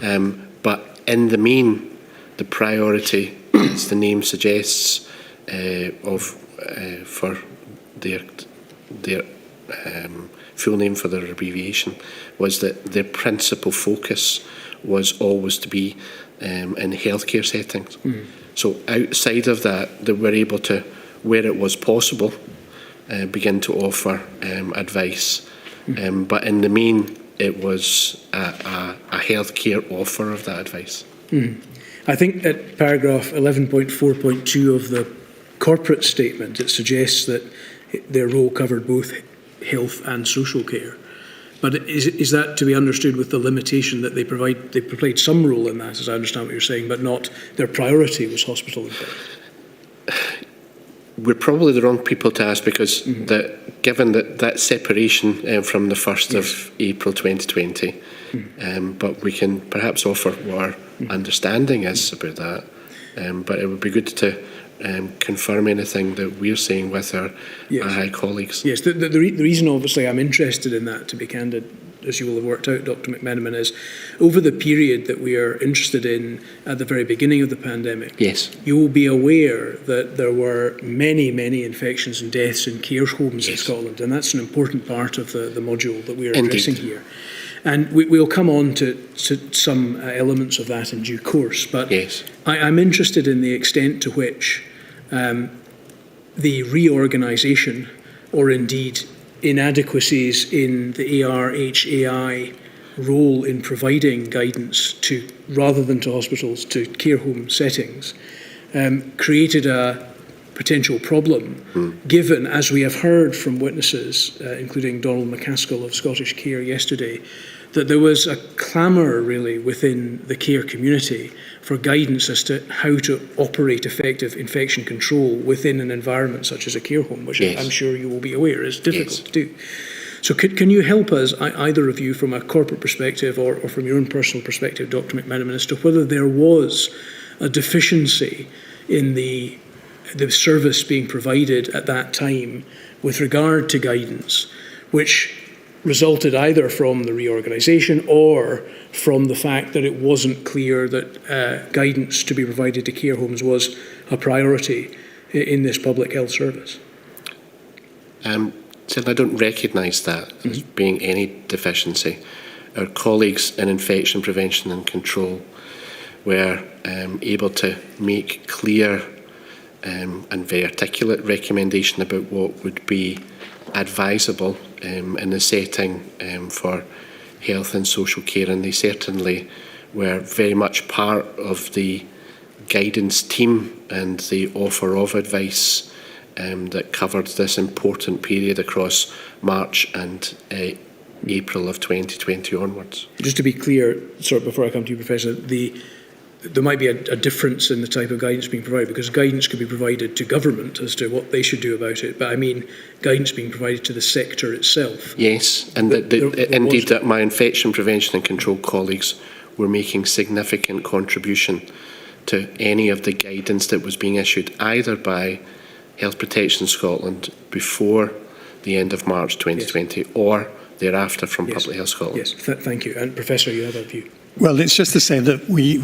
But in the main, the priority, as the name suggests, for their full name for their abbreviation, was that their principal focus was always to be in healthcare settings. So outside of that, they were able to, where it was possible, begin to offer advice. But in the main, it was a healthcare offer of that advice. I think at paragraph 11.4.2 of the corporate statement, it suggests that their role covered both health and social care. But is that to be understood with the limitation that they played some role in that, as I understand what you're saying, but not their priority was hospital infection? We're probably the wrong people to ask, because given that separation from the 1st of April 2020, but we can perhaps offer what our understanding is about that. But it would be good to confirm anything that we're saying with our high colleagues. Yes, the reason obviously I'm interested in that, to be candid, as you will have worked out, Dr. McMenamin, is over the period that we are interested in at the very beginning of the pandemic, yes, you will be aware that there were many, many infections and deaths in care homes in Scotland, and that's an important part of the module that we are addressing here. And we'll come on to some elements of that in due course, but I'm interested in the extent to which the reorganisation, or indeed inadequacies in the ARHAI role in providing guidance to, rather than to hospitals, to care home settings, created a potential problem, given, as we have heard from witnesses, including Donald McCaskill of Scottish Care yesterday, that there was a clamour really within the care community for guidance as to how to operate effective infection control within an environment such as a care home, which I'm sure you will be aware is difficult to do. So can you help us, either of you, from a corporate perspective or from your own personal perspective, Dr. McMenamin, as to whether there was a deficiency in the service being provided at that time with regard to guidance, which resulted either from the reorganisation or from the fact that it wasn't clear that guidance to be provided to care homes was a priority in this public health service? So I don't recognise that as being any deficiency. Our colleagues in infection prevention and control were able to make clear and very articulate recommendation about what would be advisable in the setting for health and social care, and they certainly were very much part of the guidance team and the offer of advice that covered this important period across March and April of 2020 onwards. Just to be clear, before I come to you, Professor, the there might be a difference in the type of guidance being provided, because guidance could be provided to government as to what they should do about it, but I mean guidance being provided to the sector itself. Yes, and indeed that my infection prevention and control colleagues were making significant contribution to any of the guidance that was being issued either by Health Protection Scotland before the end of March 2020 yes. or thereafter from Public Health Scotland. Yes, thank you. And Professor, you have a view. Well, it's just to say that we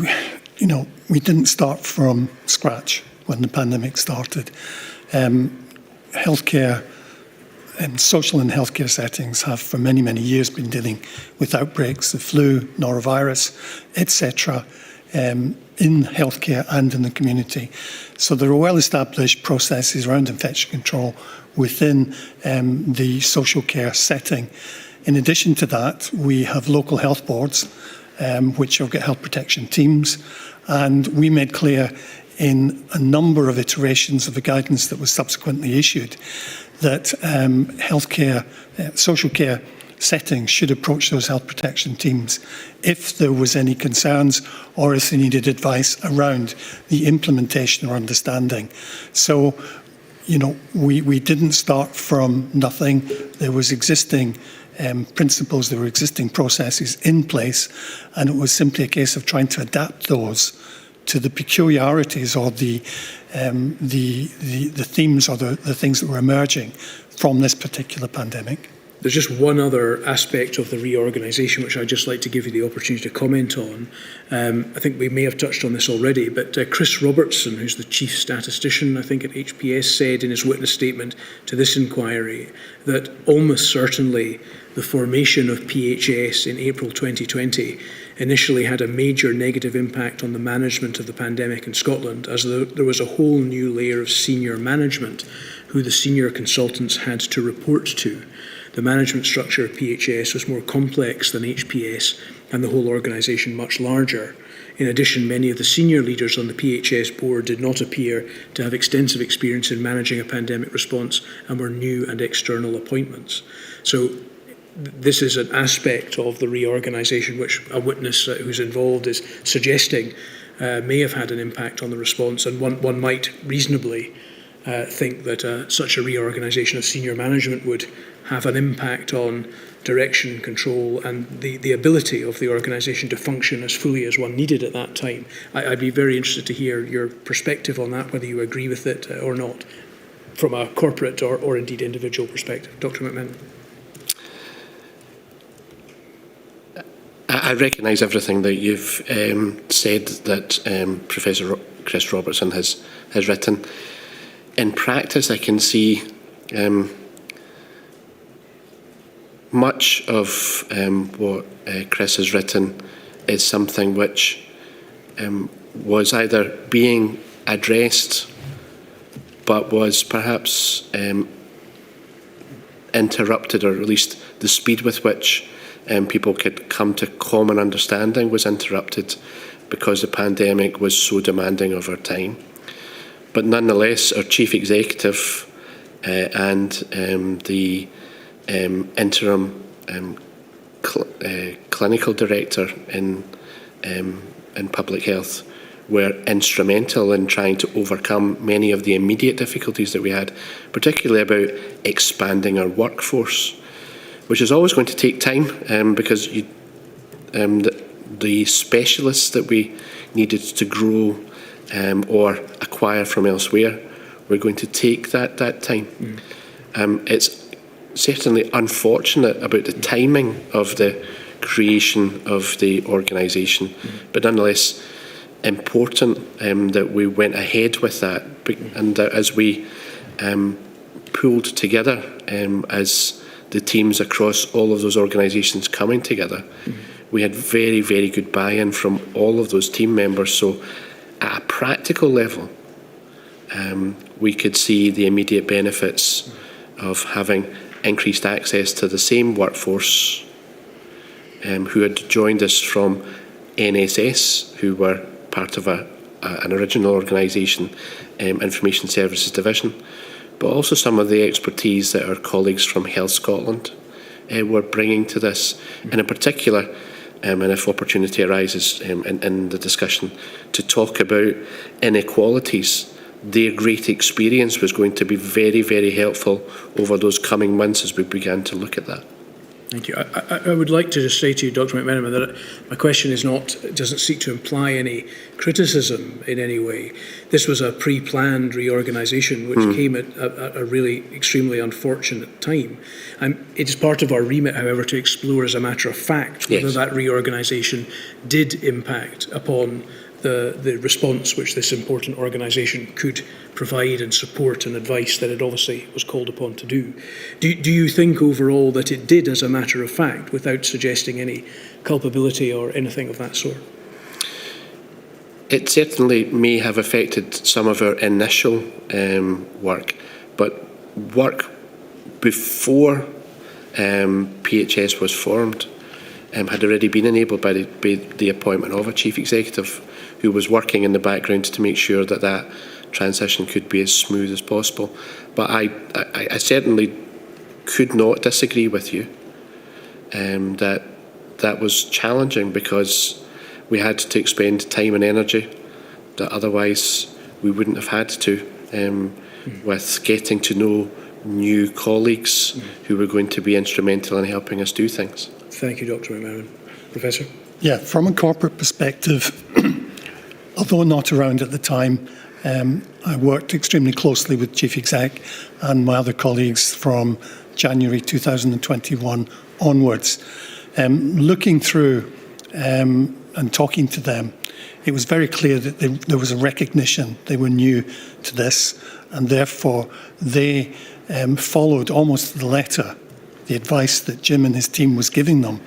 didn't start from scratch when the pandemic started. Healthcare and social and healthcare settings have for many, many years been dealing with outbreaks of flu, norovirus, etc. In healthcare and in the community. So there are well-established processes around infection control within the social care setting. In addition to that, we have local health boards, which have got health protection teams, and we made clear in a number of iterations of the guidance that was subsequently issued that healthcare, social care settings should approach those health protection teams if there was any concerns or if they needed advice around the implementation or understanding. So, we didn't start from nothing. There was existing principles, there were existing processes in place, and it was simply a case of trying to adapt those to the peculiarities or the themes or the things that were emerging from this particular pandemic. There's just one other aspect of the reorganisation which I'd just like to give you the opportunity to comment on. I think we may have touched on this already, but Chris Robertson, who's the chief statistician, I think, at HPS, said in his witness statement to this inquiry that almost certainly the formation of PHS in April 2020 initially had a major negative impact on the management of the pandemic in Scotland, as there was a whole new layer of senior management who the senior consultants had to report to. The management structure of PHS was more complex than HPS and the whole organisation much larger. In addition, many of the senior leaders on the PHS board did not appear to have extensive experience in managing a pandemic response and were new and external appointments. So this is an aspect of the reorganisation which a witness who's involved is suggesting may have had an impact on the response, and one might reasonably think that such a reorganisation of senior management would have an impact on direction, control, and the ability of the organisation to function as fully as one needed at that time. I'd be very interested to hear your perspective on that, whether you agree with it or not, from a corporate or indeed individual perspective. Dr. McMenamin. I recognise everything that you've said that Professor Chris Robertson has written. In practice, I can see much of what Chris has written is something which was either being addressed but was perhaps interrupted, or at least the speed with which people could come to common understanding was interrupted because the pandemic was so demanding of our time. But nonetheless, our chief executive and the interim clinical director in public health were instrumental in trying to overcome many of the immediate difficulties that we had, particularly about expanding our workforce, which is always going to take time because the specialists that we needed to grow or acquire from elsewhere were going to take that time. It's certainly unfortunate about the timing of the creation of the organisation, but nonetheless important that we went ahead with that, and that as we pulled together as the teams across all of those organisations coming together, we had very, very good buy-in from all of those team members. So at a practical level, we could see the immediate benefits of having increased access to the same workforce who had joined us from NSS, who were part of an original organisation, Information Services Division, but also some of the expertise that our colleagues from Health Scotland were bringing to this. And in particular, and if opportunity arises in the discussion, to talk about inequalities. Their great experience was going to be very, very helpful over those coming months as we began to look at that. Thank you. I would like to just say to you, Dr. McMenamin, that my question doesn't seek to imply any criticism in any way. This was a pre-planned reorganisation which came at a really extremely unfortunate time. It is part of our remit, however, to explore as a matter of fact whether that reorganisation did impact upon the response which this important organisation could provide and support and advice that it obviously was called upon to do. Do you think overall that it did as a matter of fact, without suggesting any culpability or anything of that sort? It certainly may have affected some of our initial work, but work before PHS was formed had already been enabled by the appointment of a chief executive who was working in the background to make sure that that transition could be as smooth as possible. But I certainly could not disagree with you that was challenging, because we had to expend time and energy that otherwise we wouldn't have had to, with getting to know new colleagues who were going to be instrumental in helping us do things. Thank you, Dr. McMenamin. Professor? Yeah, from a corporate perspective, although not around at the time, I worked extremely closely with Chief Exec and my other colleagues from January 2021 onwards. Looking through and talking to them, it was very clear that there was a recognition they were new to this, and therefore they followed almost to the letter the advice that Jim and his team was giving them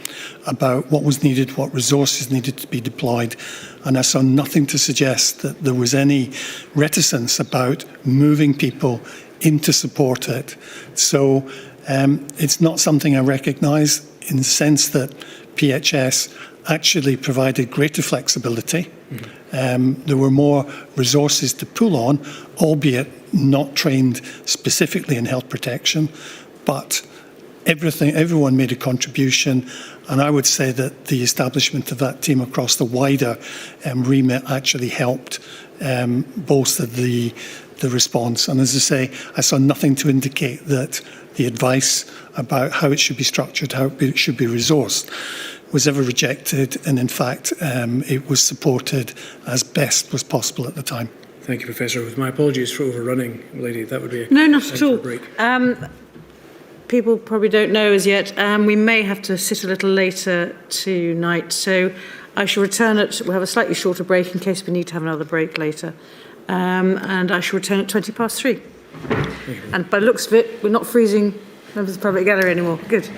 about what was needed, what resources needed to be deployed. And I saw nothing to suggest that there was any reticence about moving people in to support it. So it's not something I recognise, in the sense that PHS actually provided greater flexibility. There were more resources to pull on, albeit not trained specifically in health protection, but everyone made a contribution, and I would say that the establishment of that team across the wider remit actually helped bolster the response. And as I say, I saw nothing to indicate that the advice about how it should be structured, how it should be resourced, was ever rejected, and in fact it was supported as best was possible at the time. Thank you, Professor. With my apologies for overrunning, lady, that would be a No, not at all. break. People probably don't know as yet. We may have to sit a little later tonight, so I shall return we'll have a slightly shorter break in case we need to have another break later. And I shall return at 3:20. And by the looks of it, we're not freezing members of the public gallery anymore. Good.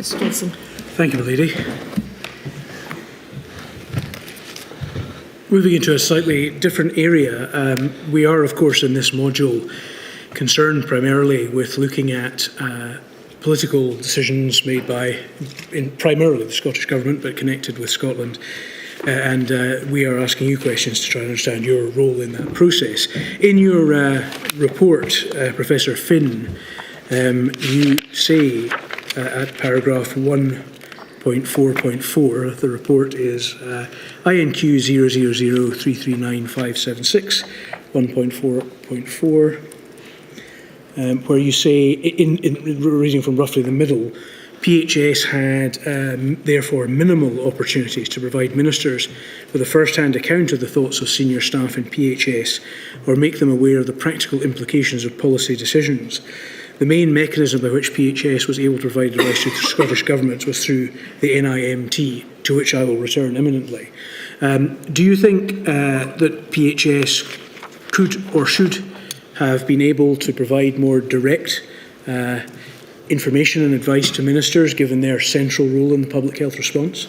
Mr Thomson. Thank you, my lady. Moving into a slightly different area, we are, of course, in this module concerned primarily with looking at political decisions made by primarily the Scottish Government, but connected with Scotland. And we are asking you questions to try and understand your role in that process. In your report, Professor Phin, you say at paragraph 1.4.4, the report is INQ 000339576, 1.4.4, where you say, in reading from roughly the middle, PHS had therefore minimal opportunities to provide ministers with a first-hand account of the thoughts of senior staff in PHS or make them aware of the practical implications of policy decisions. The main mechanism by which PHS was able to provide advice to the Scottish Government was through the NIMT, to which I will return imminently. Do you think that PHS could or should have been able to provide more direct information and advice to ministers, given their central role in the public health response?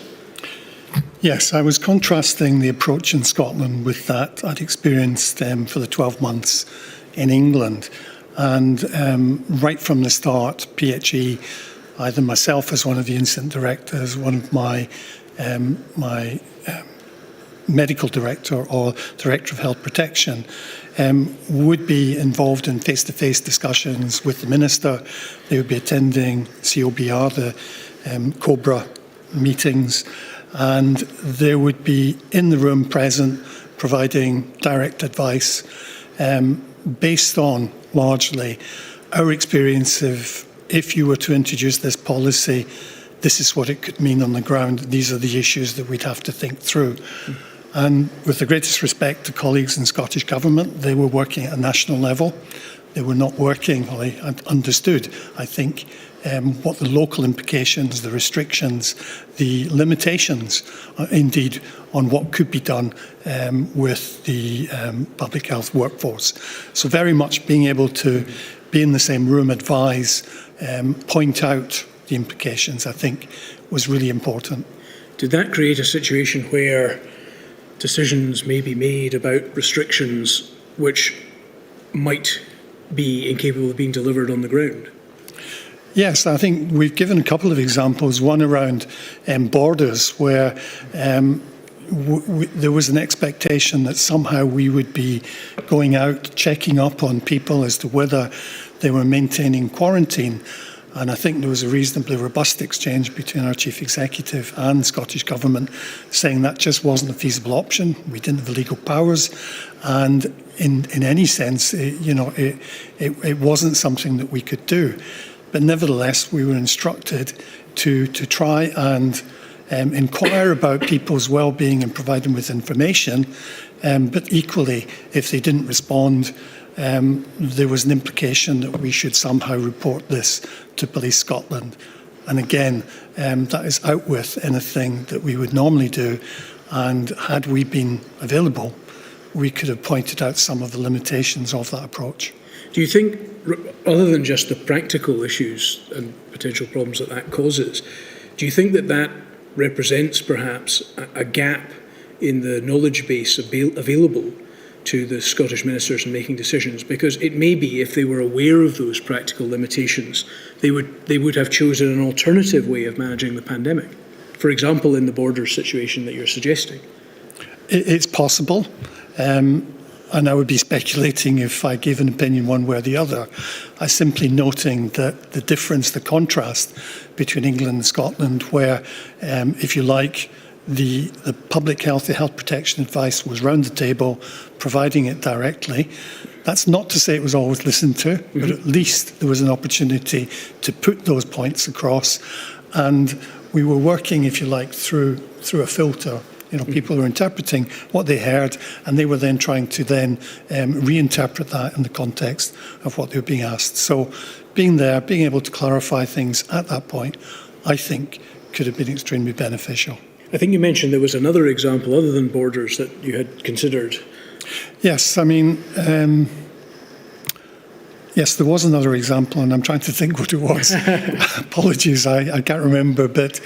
Yes, I was contrasting the approach in Scotland with that I'd experienced for the 12 months in England. And right from the start, PHE, either myself as one of the incident directors, one of my medical director or director of health protection, would be involved in face-to-face discussions with the minister. They would be attending COBR, the COBRA meetings, and they would be in the room present, providing direct advice based on largely our experience of, if you were to introduce this policy, this is what it could mean on the ground. These are the issues that we'd have to think through. And with the greatest respect to colleagues in Scottish Government, they were working at a national level. They were not working, well, I understood, I think, what the local implications, the restrictions, the limitations, indeed, on what could be done with the public health workforce. So very much being able to be in the same room, advise, point out the implications, I think, was really important. Did that create a situation where decisions may be made about restrictions which might be incapable of being delivered on the ground? Yes, I think we've given a couple of examples, one around borders where there was an expectation that somehow we would be going out, checking up on people as to whether they were maintaining quarantine. And I think there was a reasonably robust exchange between our Chief Executive and Scottish Government saying that just wasn't a feasible option. We didn't have the legal powers. And in any sense, it wasn't something that we could do. But nevertheless, we were instructed to try and inquire about people's well-being and provide them with information. But equally, if they didn't respond, there was an implication that we should somehow report this to Police Scotland. And again, that is out with anything that we would normally do. And had we been available, we could have pointed out some of the limitations of that approach. Do you think, other than just the practical issues and potential problems that causes, do you think that represents perhaps a gap in the knowledge base available to the Scottish ministers in making decisions? Because it may be, if they were aware of those practical limitations, they would have chosen an alternative way of managing the pandemic. For example, in the border situation that you're suggesting. It's possible. And I would be speculating if I gave an opinion one way or the other. I'm simply noting that the difference, the contrast between England and Scotland, where, if you like, the public health, the health protection advice was round the table, providing it directly. That's not to say it was always listened to, but at least there was an opportunity to put those points across. And we were working, if you like, through a filter. People were interpreting what they heard, and they were then trying to then reinterpret that in the context of what they were being asked. So being there, being able to clarify things at that point, I think could have been extremely beneficial. I think you mentioned there was another example other than borders that you had considered. Yes, I mean, Yes, there was another example, and I'm trying to think what it was. Apologies, I can't remember, but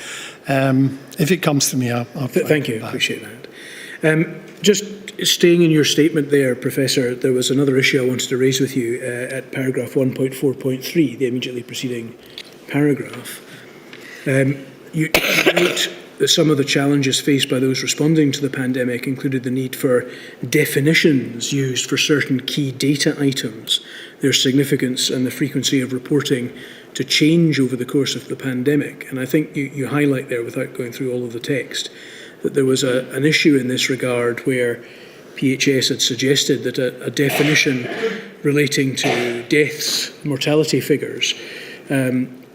if it comes to me, I'll Thank you, appreciate that. Just staying in your statement there, Professor, there was another issue I wanted to raise with you at paragraph 1.4.3, the immediately preceding paragraph. You note that some of the challenges faced by those responding to the pandemic included the need for definitions used for certain key data items, their significance and the frequency of reporting to change over the course of the pandemic. And I think you highlight there, without going through all of the text, that there was an issue in this regard where PHS had suggested that a definition relating to deaths, mortality figures,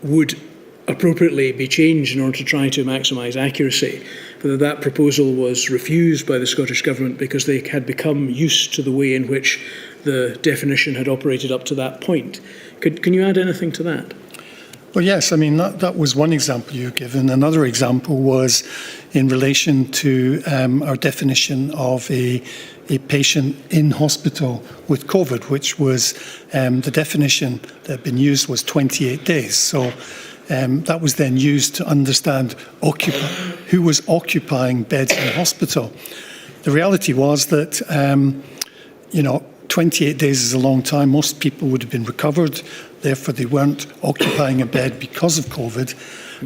would appropriately be changed in order to try to maximise accuracy, but that proposal was refused by the Scottish Government because they had become used to the way in which the definition had operated up to that point. Can you add anything to that? Well, yes, I mean, that was one example you've given. Another example was in relation to our definition of a patient in hospital with COVID, which was the definition that had been used was 28 days. So that was then used to understand who was occupying beds in hospital. The reality was that, 28 days is a long time. Most people would have been recovered, therefore they weren't occupying a bed because of COVID.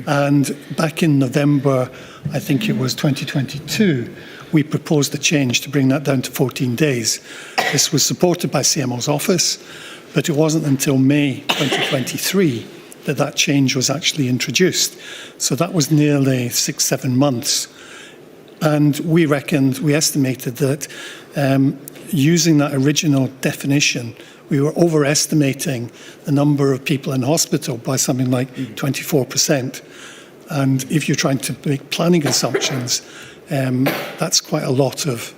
And back in November, I think it was 2022, we proposed a change to bring that down to 14 days. This was supported by CMO's office, but it wasn't until May 2023 that change was actually introduced. So that was nearly 6-7 months. And we estimated that using that original definition, we were overestimating the number of people in hospital by something like 24%. And if you're trying to make planning assumptions, that's quite a lot of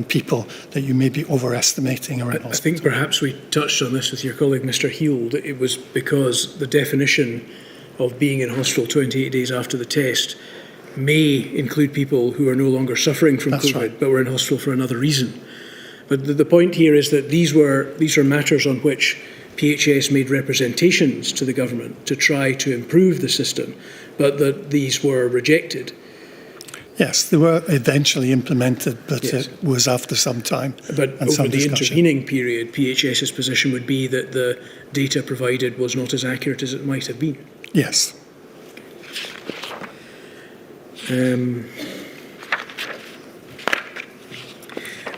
people that you may be overestimating around hospital. I think perhaps we touched on this with your colleague, Mr. Heald, that it was because the definition of being in hospital 28 days after the test may include people who are no longer suffering from COVID, right, but were in hospital for another reason. But the point here is that these are matters on which PHS made representations to the government to try to improve the system, but that these were rejected. Yes, they were eventually implemented, but yes, it was after some time. But over the intervening period, PHS's position would be that the data provided was not as accurate as it might have been. Yes.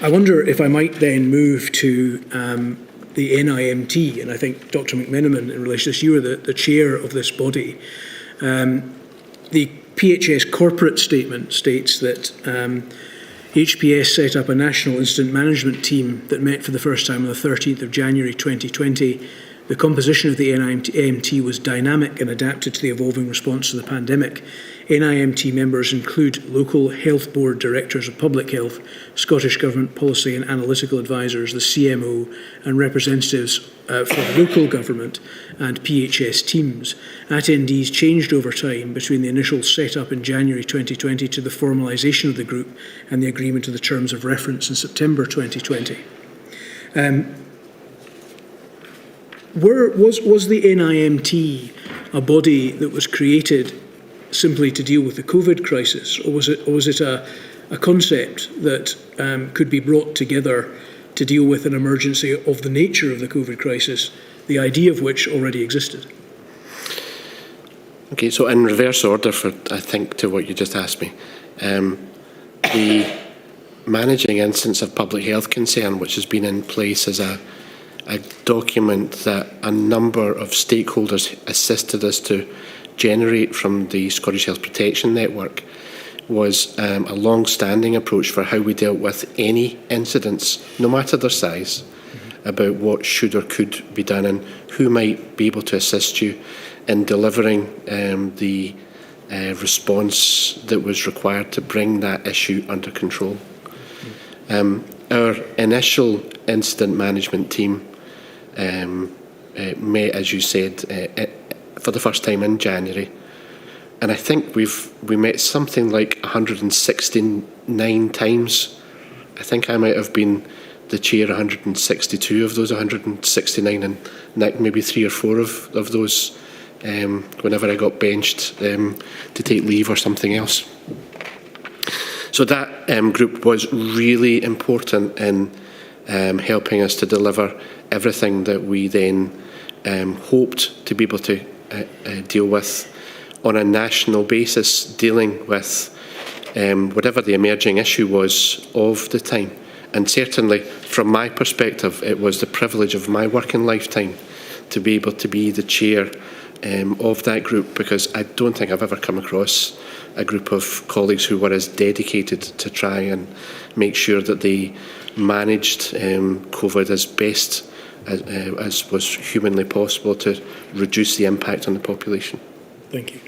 I wonder if I might then move to the NIMT, and I think Dr. McMenamin, in relation to this, you were the chair of this body. The PHS corporate statement states that HPS set up a national incident management team that met for the first time on the 13th of January 2020. The composition of the NIMT was dynamic and adapted to the evolving response to the pandemic. NIMT members include local health board directors of public health, Scottish Government policy and analytical advisors, the CMO, and representatives from local government and PHS teams. Attendees changed over time between the initial set-up in January 2020 to the formalisation of the group and the agreement of the terms of reference in September 2020. Was the NIMT a body that was created simply to deal with the COVID crisis, or was it a concept that could be brought together to deal with an emergency of the nature of the COVID crisis, the idea of which already existed? Okay, so in reverse order, I think, to what you just asked me, the managing instance of public health concern, which has been in place as a document that a number of stakeholders assisted us to generate from the Scottish Health Protection Network, was a long-standing approach for how we dealt with any incidents, no matter their size, about what should or could be done and who might be able to assist you in delivering the response that was required to bring that issue under control. Our initial incident management team met, as you said, for the first time in January, and I think we met something like 169 times. I think I might have been the chair 162 of those 169, and Nick maybe 3 or 4 of those whenever I got benched to take leave or something else. So that group was really important in helping us to deliver everything that we then hoped to be able to deal with on a national basis, dealing with whatever the emerging issue was of the time. And certainly, from my perspective, it was the privilege of my working lifetime to be able to be the chair of that group, because I don't think I've ever come across a group of colleagues who were as dedicated to try and make sure that they managed COVID as best as was humanly possible to reduce the impact on the population. Thank you.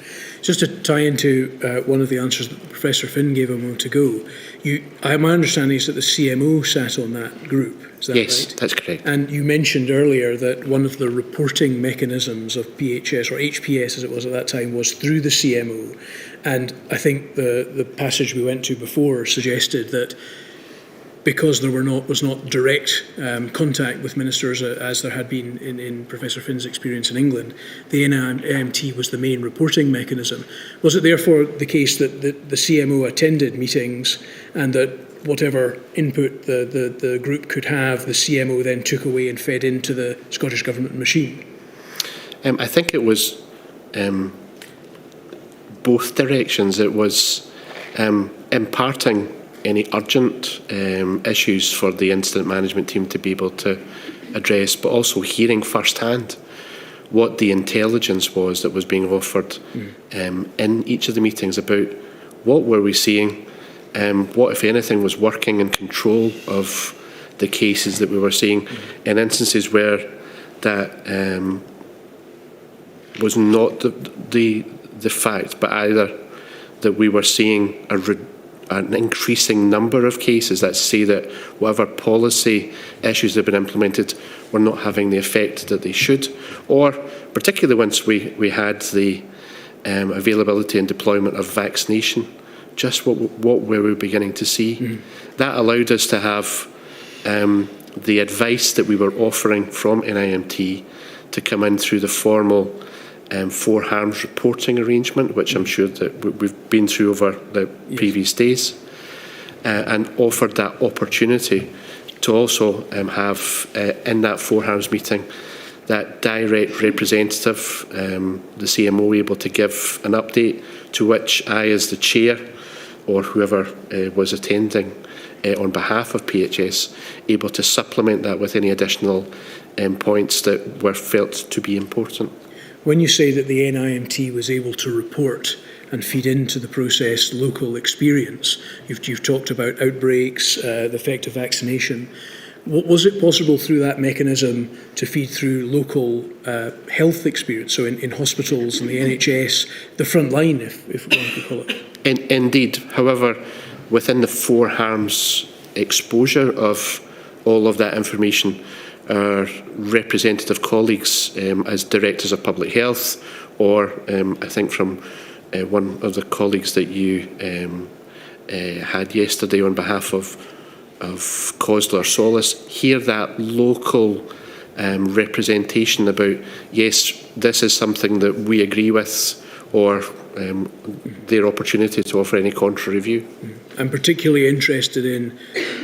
Just to tie into one of the answers that Professor Phin gave a moment ago, my understanding is that the CMO sat on that group. Is that yes, right? That's correct. And you mentioned earlier that one of the reporting mechanisms of PHS, or HPS as it was at that time, was through the CMO. And I think the passage we went to before suggested that because there was not direct contact with ministers as there had been in Professor Phinn's experience in England, the NIMT was the main reporting mechanism. Was it therefore the case that the CMO attended meetings and that whatever input the group could have, the CMO then took away and fed into the Scottish Government machine? I think it was both directions. It was imparting any urgent issues for the incident management team to be able to address, but also hearing firsthand what the intelligence was that was being offered in each of the meetings about what were we seeing, what, if anything, was working in control of the cases that we were seeing in instances where that was not the fact, but either that we were seeing an increasing number of cases that say that whatever policy issues that have been implemented were not having the effect that they should, or particularly once we had the availability and deployment of vaccination, just what were we beginning to see. That allowed us to have the advice that we were offering from NIMT to come in through the formal 4 harms reporting arrangement, which I'm sure that we've been through over the previous days, and offered that opportunity to also have in that 4 harms meeting that direct representative, the CMO, able to give an update to which I, as the chair, or whoever was attending on behalf of PHS, able to supplement that with any additional points that were felt to be important. When you say that the NIMT was able to report and feed into the process local experience, you've talked about outbreaks, the effect of vaccination. Was it possible through that mechanism to feed through local health experience, so in hospitals and the NHS, the front line, if one could call it? Indeed. However, within the 4 harms exposure of all of that information, our representative colleagues as directors of public health, or I think from one of the colleagues that you had yesterday on behalf of COSLA or Solace, hear that local representation about, yes, this is something that we agree with, or their opportunity to offer any contrary view. I'm particularly interested in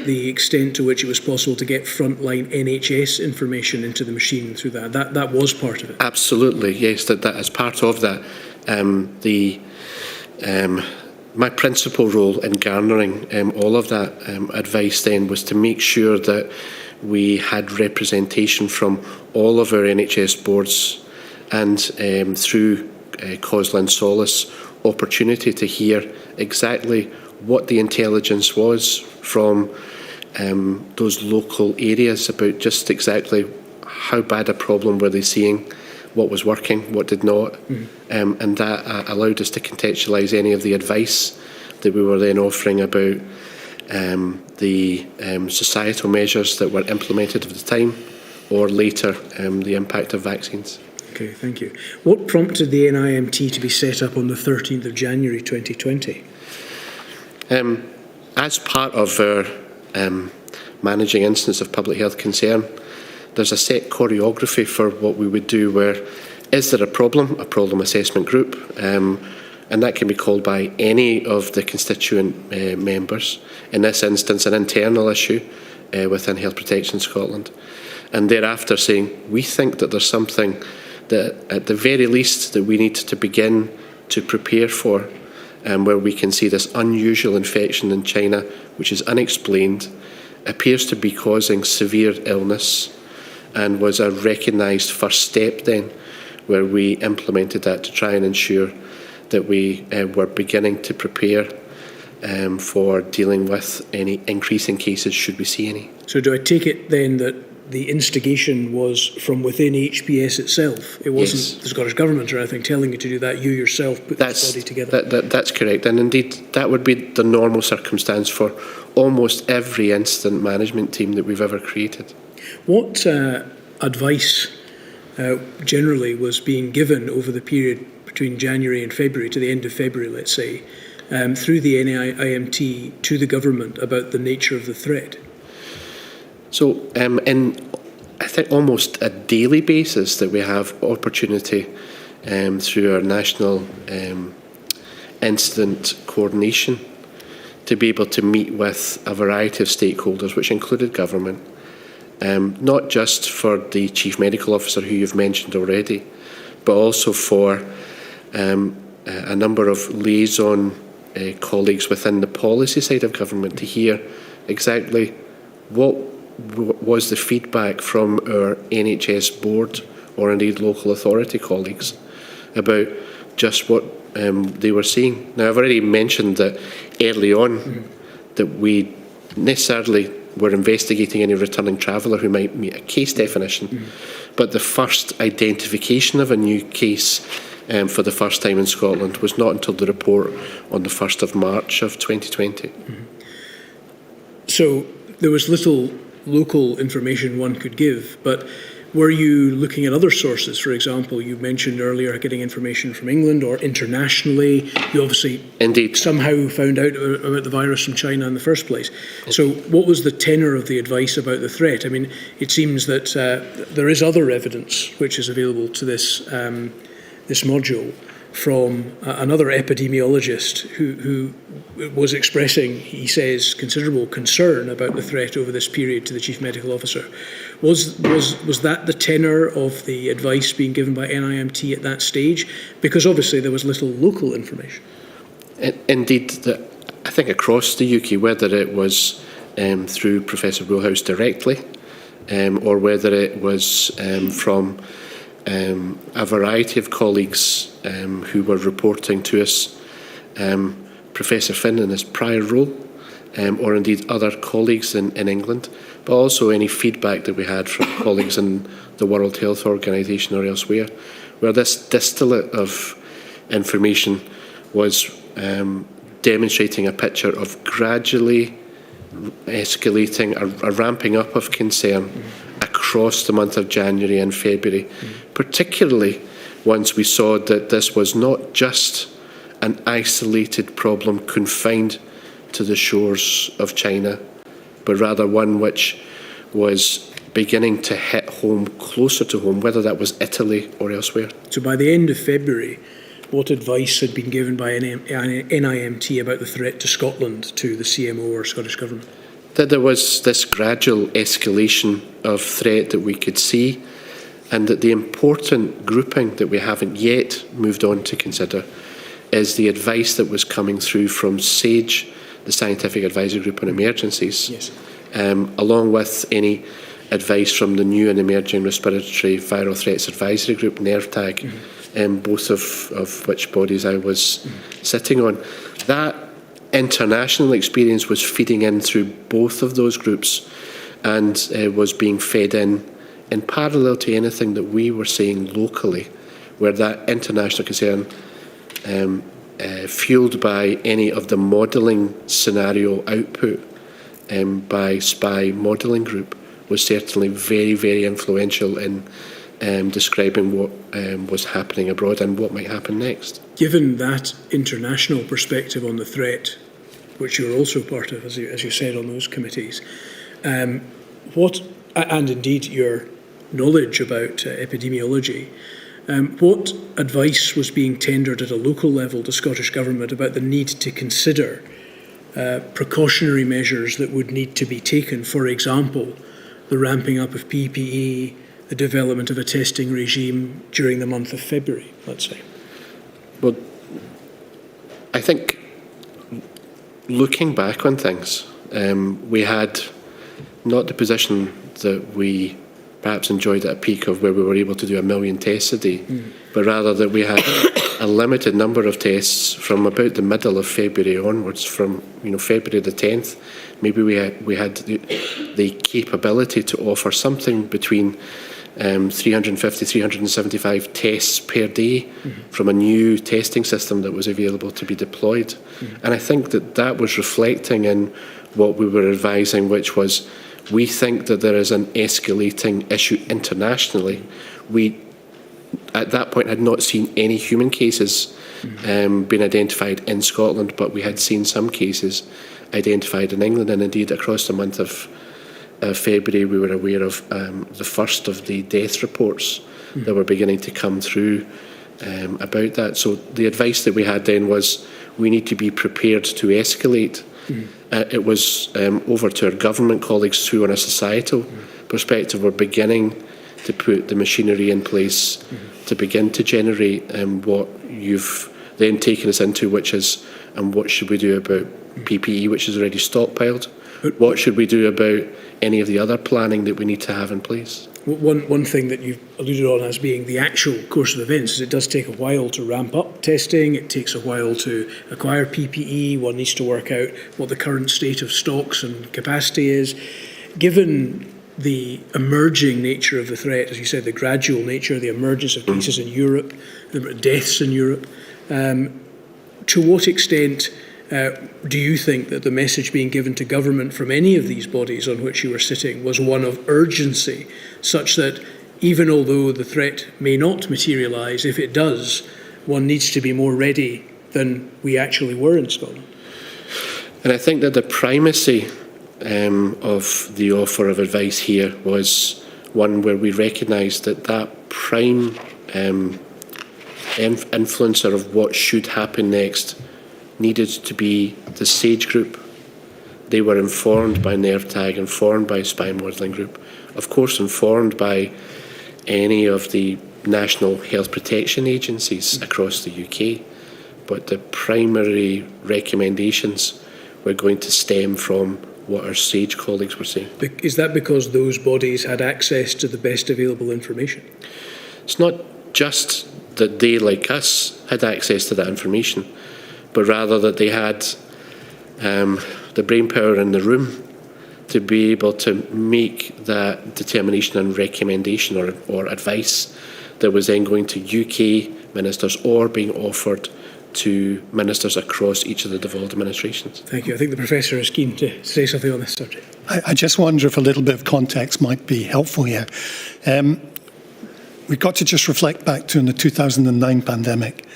the extent to which it was possible to get frontline NHS information into the machine through that. That was part of it. Absolutely, yes. That as part of that, my principal role in garnering all of that advice then was to make sure that we had representation from all of our NHS boards, and through COSLA and Solace, opportunity to hear exactly what the intelligence was from those local areas about just exactly how bad a problem were they seeing, what was working, what did not, and that allowed us to contextualise any of the advice that we were then offering about the societal measures that were implemented at the time, or later the impact of vaccines. Okay, thank you. What prompted the NIMT to be set up on the 13th of January 2020? As part of our managing incidents of public health concern, there's a set choreography for what we would do where, is there a problem assessment group, and that can be called by any of the constituent members. In this instance, an internal issue within Health Protection Scotland. And thereafter saying, we think that there's something that at the very least that we need to begin to prepare for, where we can see this unusual infection in China, which is unexplained, appears to be causing severe illness, and was a recognised first step then, where we implemented that to try and ensure that we were beginning to prepare for dealing with any increasing cases, should we see any. So do I take it then that the instigation was from within HPS itself? It wasn't the Scottish Government or anything telling you to do that, you yourself put this body together? That's correct, and indeed that would be the normal circumstance for almost every incident management team that we've ever created. What advice generally was being given over the period between January and February, to the end of February, let's say, through the NIMT to the government about the nature of the threat? So in, I think, almost a daily basis that we have opportunity through our national incident coordination to be able to meet with a variety of stakeholders, which included government, not just for the Chief Medical Officer who you've mentioned already, but also for a number of liaison colleagues within the policy side of government to hear exactly what was the feedback from our NHS board or indeed local authority colleagues about just what they were seeing. Now, I've already mentioned that early on that we necessarily were investigating any returning traveller who might meet a case definition, but the first identification of a new case for the first time in Scotland was not until the report on the 1st of March of 2020. So there was little local information one could give, but were you looking at other sources? For example, you mentioned earlier getting information from England or internationally. You obviously somehow found out about the virus from China in the first place. So what was the tenor of the advice about the threat? I mean, it seems that there is other evidence which is available to this this module from another epidemiologist who was expressing, he says, considerable concern about the threat over this period to the Chief Medical Officer. Was that the tenor of the advice being given by NIMT at that stage? Because obviously there was little local information. Indeed, I think across the UK, whether it was through Professor Woolhouse directly or whether it was from a variety of colleagues who were reporting to us, Professor Phin in his prior role, or indeed other colleagues in England, but also any feedback that we had from colleagues in the World Health Organization or elsewhere, where this distillate of information was demonstrating a picture of gradually escalating, a ramping up of concern across the month of January and February, particularly once we saw that this was not just an isolated problem confined to the shores of China, but rather one which was beginning to hit home, closer to home, whether that was Italy or elsewhere. So by the end of February, what advice had been given by NIMT about the threat to Scotland to the CMO or Scottish Government? That there was this gradual escalation of threat that we could see, and that the important grouping that we haven't yet moved on to consider is the advice that was coming through from SAGE, the Scientific Advisory Group on Emergencies, along with any advice from the new and emerging Respiratory Viral Threats Advisory Group, NERVTAG, both of which bodies I was sitting on. That international experience was feeding in through both of those groups and was being fed in parallel to anything that we were seeing locally, where that international concern, fueled by any of the modelling scenario output by SPY modelling group, was certainly very, very influential in describing what was happening abroad and what might happen next. Given that international perspective on the threat, which you're also part of, as you said, on those committees, and indeed your knowledge about epidemiology, what advice was being tendered at a local level to Scottish Government about the need to consider precautionary measures that would need to be taken? For example, the ramping up of PPE, the development of a testing regime during the month of February, let's say. Well, I think looking back on things, we had not the position that we perhaps enjoyed at a peak of where we were able to do 1 million tests a day, but rather that we had a limited number of tests from about the middle of February onwards, from February the 10th. Maybe we had the capability to offer something between 350, 375 tests per day from a new testing system that was available to be deployed. And I think that was reflecting in what we were advising, which was we think that there is an escalating issue internationally. We, at that point, had not seen any human cases being identified in Scotland, but we had seen some cases identified in England, and indeed across the month of February we were aware of the first of the death reports that were beginning to come through about that. So the advice that we had then was we need to be prepared to escalate. It was over to our government colleagues who, on a societal perspective, were beginning to put the machinery in place to begin to generate what you've then taken us into, which is, and what should we do about PPE, which is already stockpiled? What should we do about any of the other planning that we need to have in place? One thing that you've alluded on as being the actual course of events is it does take a while to ramp up testing. It takes a while to acquire PPE. One needs to work out what the current state of stocks and capacity is. Given the emerging nature of the threat, as you said, the gradual nature, the emergence of cases in Europe, the number of deaths in Europe, to what extent do you think that the message being given to government from any of these bodies on which you were sitting was one of urgency, such that even although the threat may not materialise, if it does, one needs to be more ready than we actually were in Scotland? And I think that the primacy of the offer of advice here was one where we recognised that prime influencer of what should happen next needed to be the SAGE group. They were informed by NERVTAG, informed by Spy Modelling Group, of course informed by any of the national health protection agencies across the UK, but the primary recommendations were going to stem from what our SAGE colleagues were saying. Is that because those bodies had access to the best available information? It's not just that they, like us, had access to that information, but rather that they had the brain power in the room to be able to make that determination and recommendation or advice that was then going to UK ministers or being offered to ministers across each of the devolved administrations. Thank you. I think the Professor is keen to say something on this subject. I just wonder if a little bit of context might be helpful here. We've got to just reflect back to the 2009 pandemic.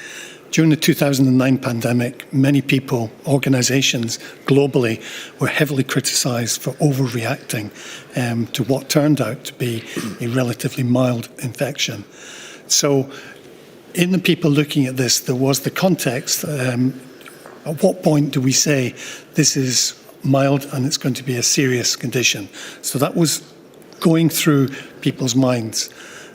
During the 2009 pandemic, many people, organisations globally, were heavily criticised for overreacting to what turned out to be a relatively mild infection. So, in the people looking at this, there was the context. At what point do we say this is mild and it's going to be a serious condition? So that was going through people's minds.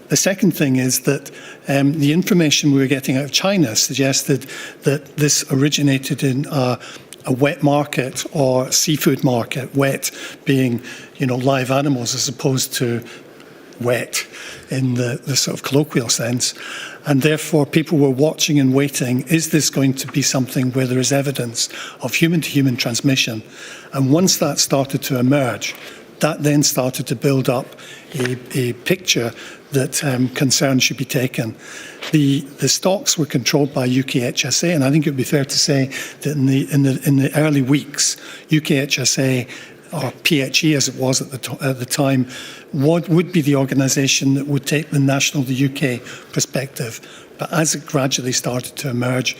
The second thing is that the information we were getting out of China suggested that this originated in a wet market or seafood market, wet being, live animals as opposed to wet in the sort of colloquial sense. And therefore people were watching and waiting, is this going to be something where there is evidence of human-to-human transmission? And once that started to emerge, that then started to build up a picture that concern should be taken. The stocks were controlled by UKHSA, and I think it would be fair to say that in the early weeks, UKHSA, or PHE as it was at the time, would be the organisation that would take the national, the UK perspective. But as it gradually started to emerge,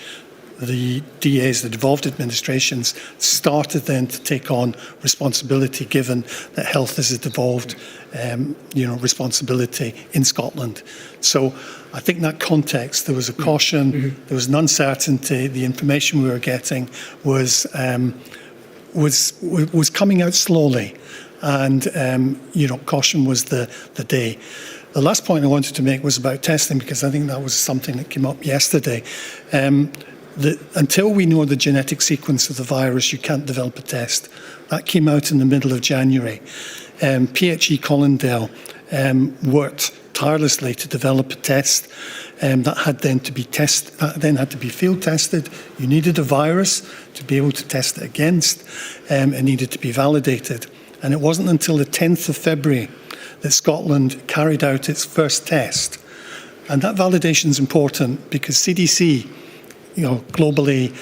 the DAs, the devolved administrations, started then to take on responsibility, given that health is a devolved responsibility in Scotland. So I think in that context, there was a caution, there was an uncertainty, the information we were getting was coming out slowly, and caution was the day. The last point I wanted to make was about testing, because I think that was something that came up yesterday. Until we know the genetic sequence of the virus, you can't develop a test. That came out in the middle of January. PHE Colindale worked tirelessly to develop a test that had then to be field tested. You needed a virus to be able to test it against. It needed to be validated. And it wasn't until the 10th of February that Scotland carried out its first test. And that validation is important because CDC, globally,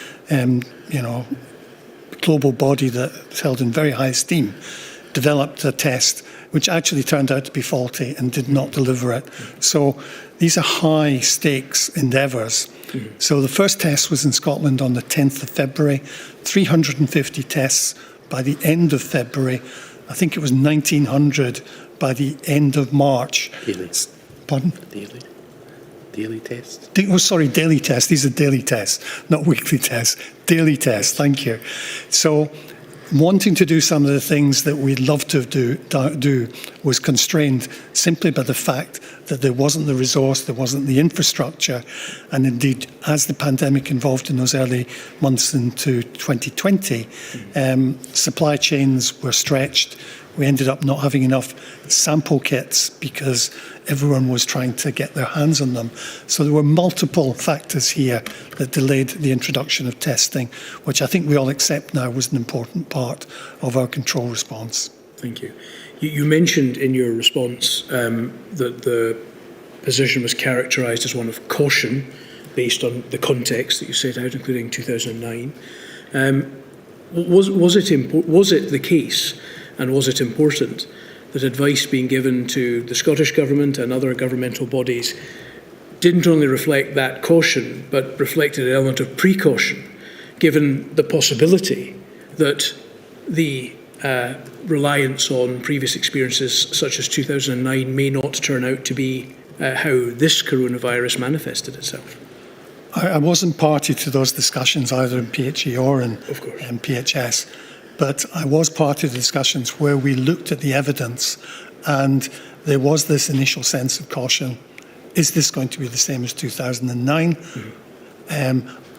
global body that's held in very high esteem, developed a test which actually turned out to be faulty and did not deliver it. So these are high stakes endeavours. So the first test was in Scotland on the 10th of February, 350 tests by the end of February. I think it was 1,900 by the end of March. Daily. Pardon? Daily tests? Daily tests. These are daily tests, not weekly tests. Daily tests, thank you. So wanting to do some of the things that we'd love to do was constrained simply by the fact that there wasn't the resource, there wasn't the infrastructure, and indeed, as the pandemic evolved in those early months into 2020, supply chains were stretched. We ended up not having enough sample kits because everyone was trying to get their hands on them. So there were multiple factors here that delayed the introduction of testing, which I think we all accept now was an important part of our control response. Thank you. You mentioned in your response that the position was characterised as one of caution based on the context that you set out, including 2009. Was it the case, and was it important, that advice being given to the Scottish Government and other governmental bodies didn't only reflect that caution, but reflected an element of precaution, given the possibility that the reliance on previous experiences such as 2009 may not turn out to be how this coronavirus manifested itself? I wasn't party to those discussions either in PHE or in PHS, but I was part of the discussions where we looked at the evidence, and there was this initial sense of caution. Is this going to be the same as 2009?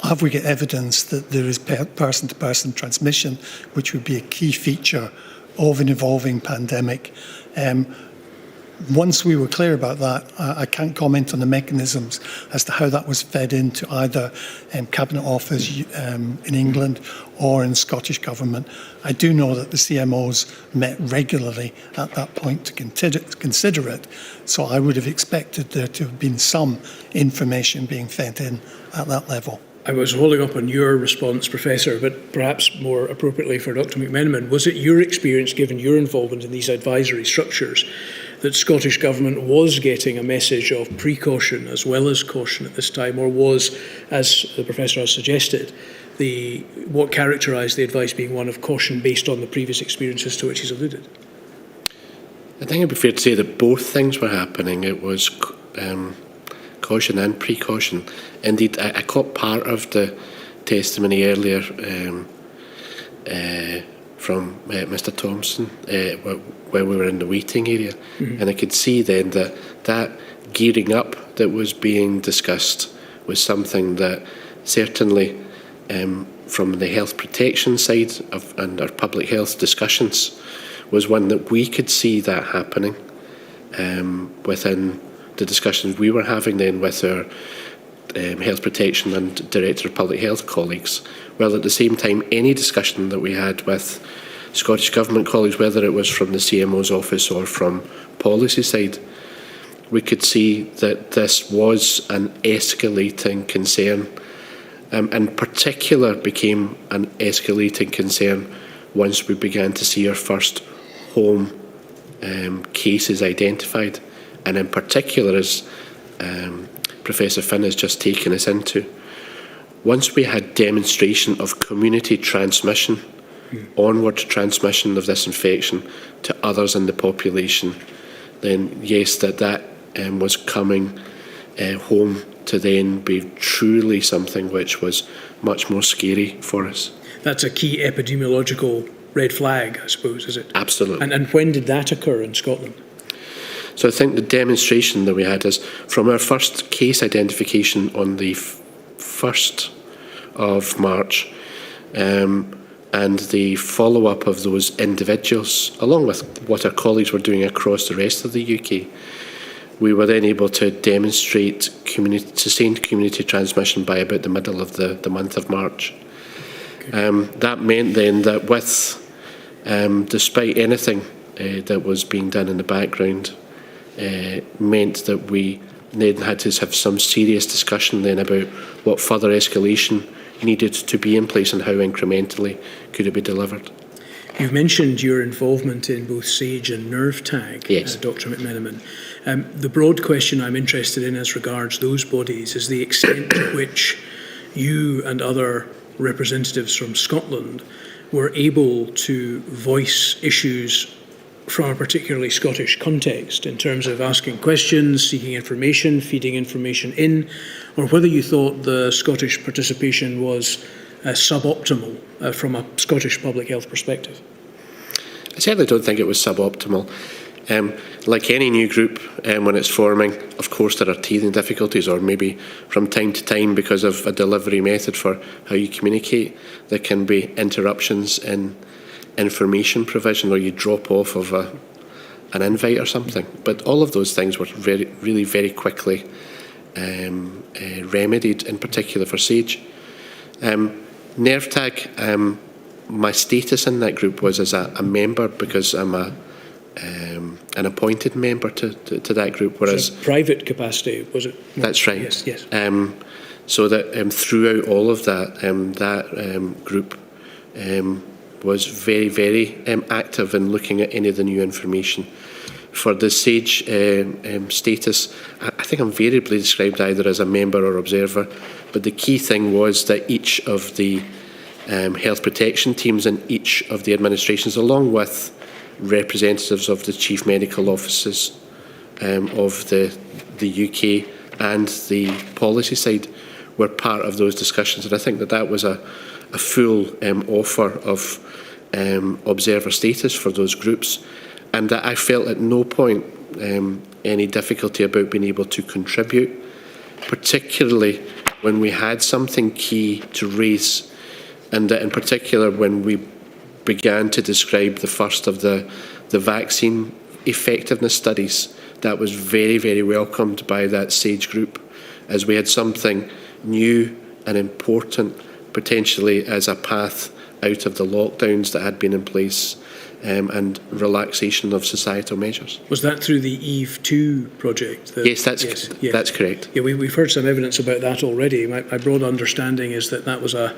Have we got evidence that there is person-to-person transmission, which would be a key feature of an evolving pandemic? Once we were clear about that, I can't comment on the mechanisms as to how that was fed into either Cabinet Office in England or in Scottish Government. I do know that the CMOs met regularly at that point to consider it, so I would have expected there to have been some information being fed in at that level. I was holding up on your response, Professor, but perhaps more appropriately for Dr. McMenamin, was it your experience, given your involvement in these advisory structures, that Scottish Government was getting a message of precaution as well as caution at this time, or was, as the Professor has suggested, what characterised the advice being one of caution based on the previous experiences to which he's alluded? I think it'd be fair to say that both things were happening. It was caution and precaution. Indeed, I caught part of the testimony earlier from Mr. Thomson where we were in the waiting area, and I could see then that gearing up that was being discussed was something that certainly from the health protection side and our public health discussions was one that we could see that happening within the discussions we were having then with our health protection and Director of Public Health colleagues, while at the same time any discussion that we had with Scottish Government colleagues, whether it was from the CMO's office or from policy side, we could see that this was an escalating concern, and in particular became an escalating concern once we began to see our first home cases identified, and in particular, as Professor Phin has just taken us into, once we had demonstration of community transmission, onward transmission of this infection to others in the population, then yes, that was coming home to then be truly something which was much more scary for us. That's a key epidemiological red flag, I suppose, is it? Absolutely. And when did that occur in Scotland? So I think the demonstration that we had is from our first case identification on the 1st of March, and the follow-up of those individuals, along with what our colleagues were doing across the rest of the UK, we were then able to demonstrate sustained community transmission by about the middle of the month of March. Okay. That meant then that despite anything that was being done in the background, meant that we then had to have some serious discussion then about what further escalation needed to be in place and how incrementally could it be delivered. You've mentioned your involvement in both SAGE and NerveTag, yes. Dr. McMenamin. The broad question I'm interested in as regards those bodies is the extent to which you and other representatives from Scotland were able to voice issues from a particularly Scottish context in terms of asking questions, seeking information, feeding information in, or whether you thought the Scottish participation was suboptimal from a Scottish public health perspective. I certainly don't think it was suboptimal. Like any new group, when it's forming, of course there are teething difficulties, or maybe from time to time because of a delivery method for how you communicate, there can be interruptions in information provision, or you drop off of an invite or something. But all of those things were really very quickly remedied, in particular for SAGE. NerveTag, my status in that group was as a member, because I'm an appointed member to that group. Whereas so private capacity, was it? That's right. Yes, yes. So that throughout all of that, group was very, very active in looking at any of the new information. For the SAGE status, I think I'm variably described either as a member or observer, but the key thing was that each of the health protection teams in each of the administrations, along with representatives of the chief medical offices of the UK and the policy side, were part of those discussions. And I think that was a full offer of observer status for those groups, and that I felt at no point any difficulty about being able to contribute, particularly when we had something key to raise, and in particular when we began to describe the first of the vaccine effectiveness studies. That was very, very welcomed by that SAGE group, as we had something new and important potentially as a path out of the lockdowns that had been in place, and relaxation of societal measures. Was that through the EVE 2 project? Yes, that's correct. Yeah, we've heard some evidence about that already. My broad understanding is that was a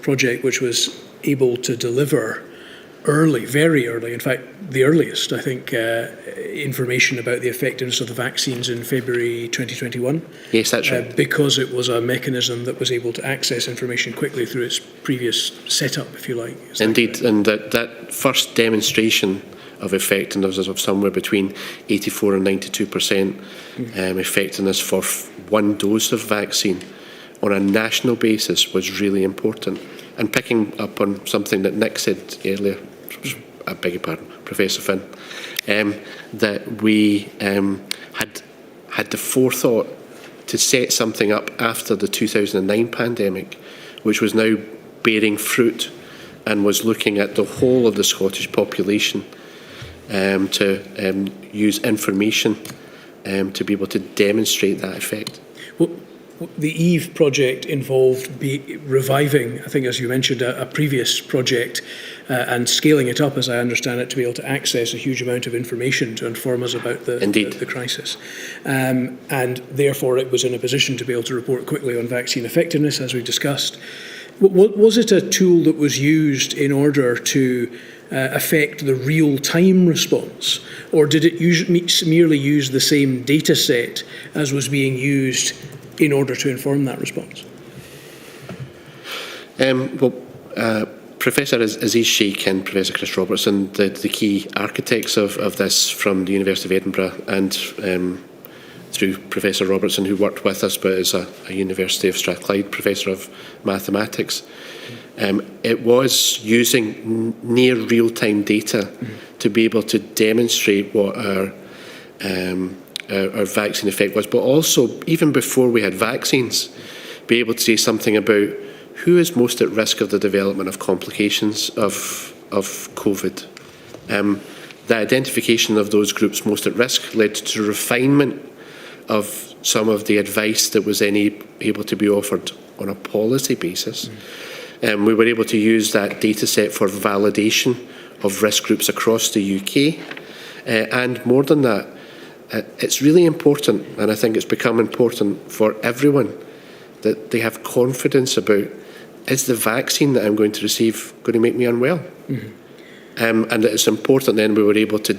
project which was able to deliver early, very early, in fact, the earliest, I think, information about the effectiveness of the vaccines in February 2021. Yes, that's right. Because it was a mechanism that was able to access information quickly through its previous setup, if you like. Indeed, and that first demonstration of effectiveness of somewhere between 84 and 92% effectiveness for one dose of vaccine on a national basis was really important. And picking up on something that Nick said earlier, I beg your pardon, Professor Phin, that we had the forethought to set something up after the 2009 pandemic, which was now bearing fruit and was looking at the whole of the Scottish population to use information to be able to demonstrate that effect. Well, the EVE project involved reviving, I think, as you mentioned, a previous project and scaling it up, as I understand it, to be able to access a huge amount of information to inform us about the crisis. And therefore, it was in a position to be able to report quickly on vaccine effectiveness, as we discussed. Was it a tool that was used in order to affect the real-time response, or did it merely use the same data set as was being used in order to inform that response? Professor Aziz Sheikh and Professor Chris Robertson, the key architects of this from the University of Edinburgh, and through Professor Robertson, who worked with us but is a University of Strathclyde Professor of Mathematics. It was using near real-time data to be able to demonstrate what our vaccine effect was, but also, even before we had vaccines, be able to say something about who is most at risk of the development of complications of COVID. The identification of those groups most at risk led to refinement of some of the advice that was then able to be offered on a policy basis. We were able to use that data set for validation of risk groups across the UK. And more than that, it's really important, and I think it's become important for everyone, that they have confidence about, is the vaccine that I'm going to receive going to make me unwell? And it's important then we were able to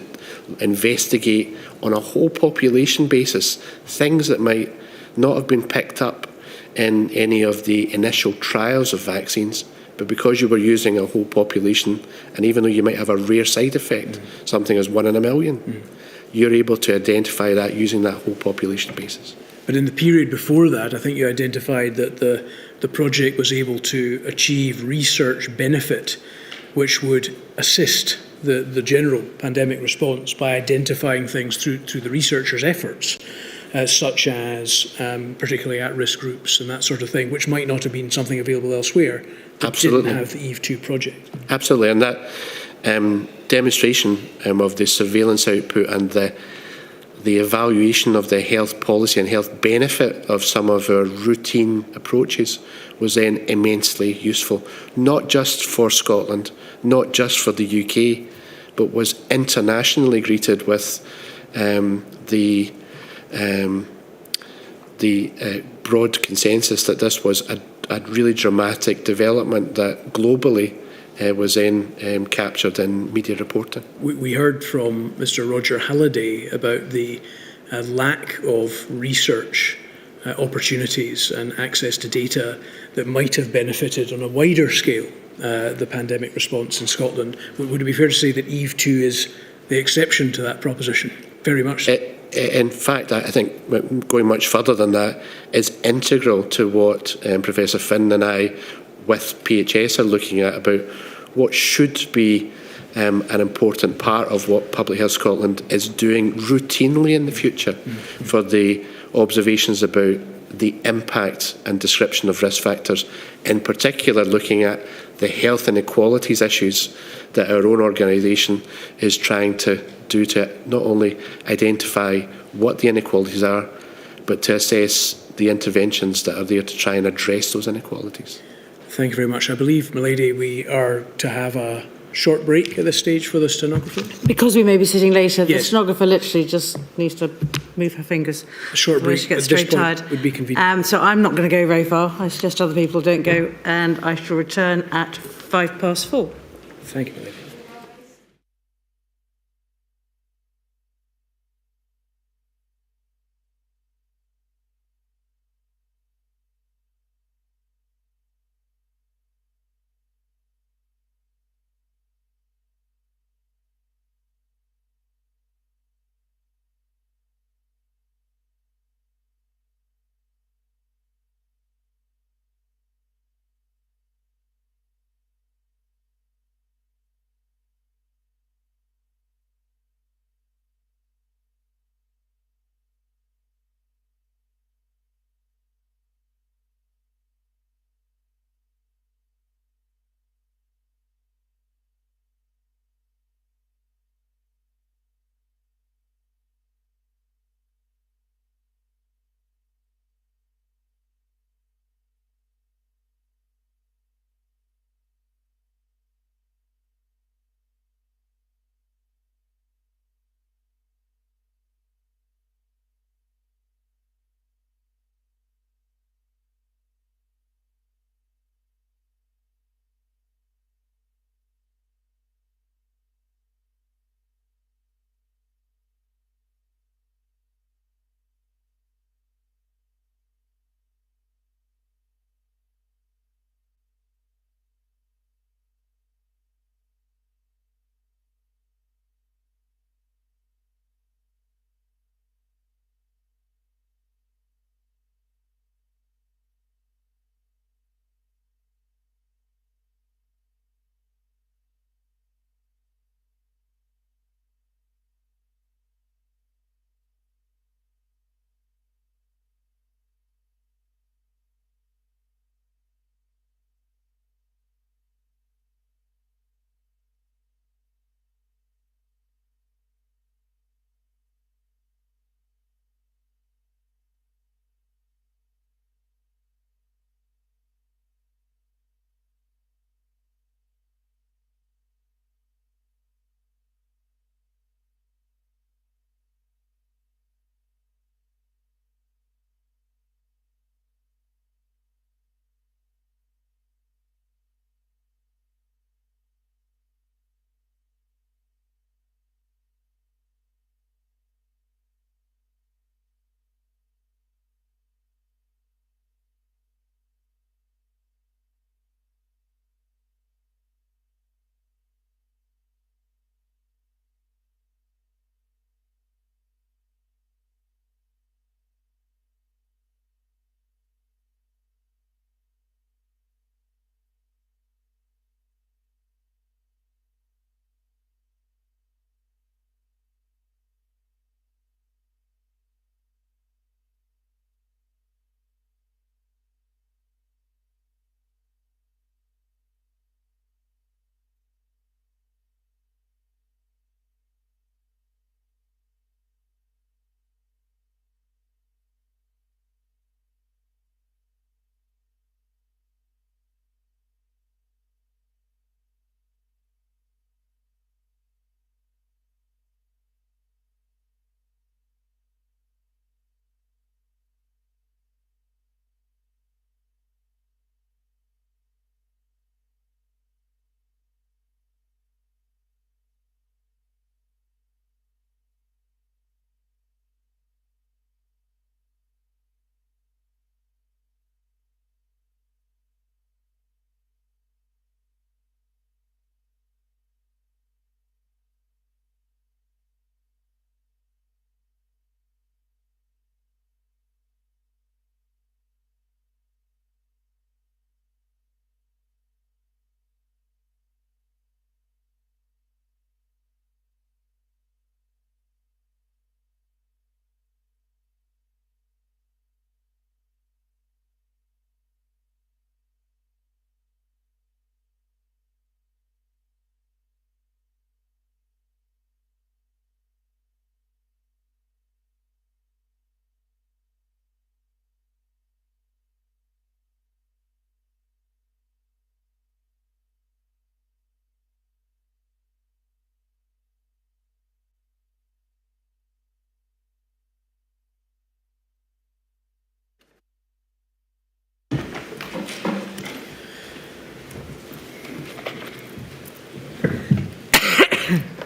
investigate on a whole population basis things that might not have been picked up in any of the initial trials of vaccines, but because you were using a whole population, and even though you might have a rare side effect, something as 1 in a million, you're able to identify that using that whole population basis. But in the period before that, I think you identified that the project was able to achieve research benefit which would assist the general pandemic response by identifying things through the researchers' efforts, such as particularly at-risk groups and that sort of thing, which might not have been something available elsewhere that Absolutely. didn't have the EVE2 project. Absolutely, and that demonstration of the surveillance output and the evaluation of the health policy and health benefit of some of our routine approaches was then immensely useful, not just for Scotland, not just for the UK, but was internationally greeted with the broad consensus that this was a really dramatic development that globally was then captured in media reporting. We heard from Mr. Roger Halliday about the lack of research opportunities and access to data that might have benefited on a wider scale the pandemic response in Scotland. Would it be fair to say that EVE2 is the exception to that proposition? Very much so. In fact, I think going much further than that is integral to what Professor Phin and I with PHS are looking at about what should be an important part of what Public Health Scotland is doing routinely in the future for the observations about the impact and description of risk factors, in particular looking at the health inequalities issues that our own organisation is trying to do to not only identify what the inequalities are, but to assess the interventions that are there to try and address those inequalities. Thank you very much. I believe, Milady, we are to have a short break at this stage for the stenographer. Because we may be sitting later, Yes. the stenographer literally just needs to move her fingers. A short break She gets at this very point tired. would be convenient. So I'm not going to go very far. I suggest other people don't go, and I shall return at 4:05. Thank you, Milady.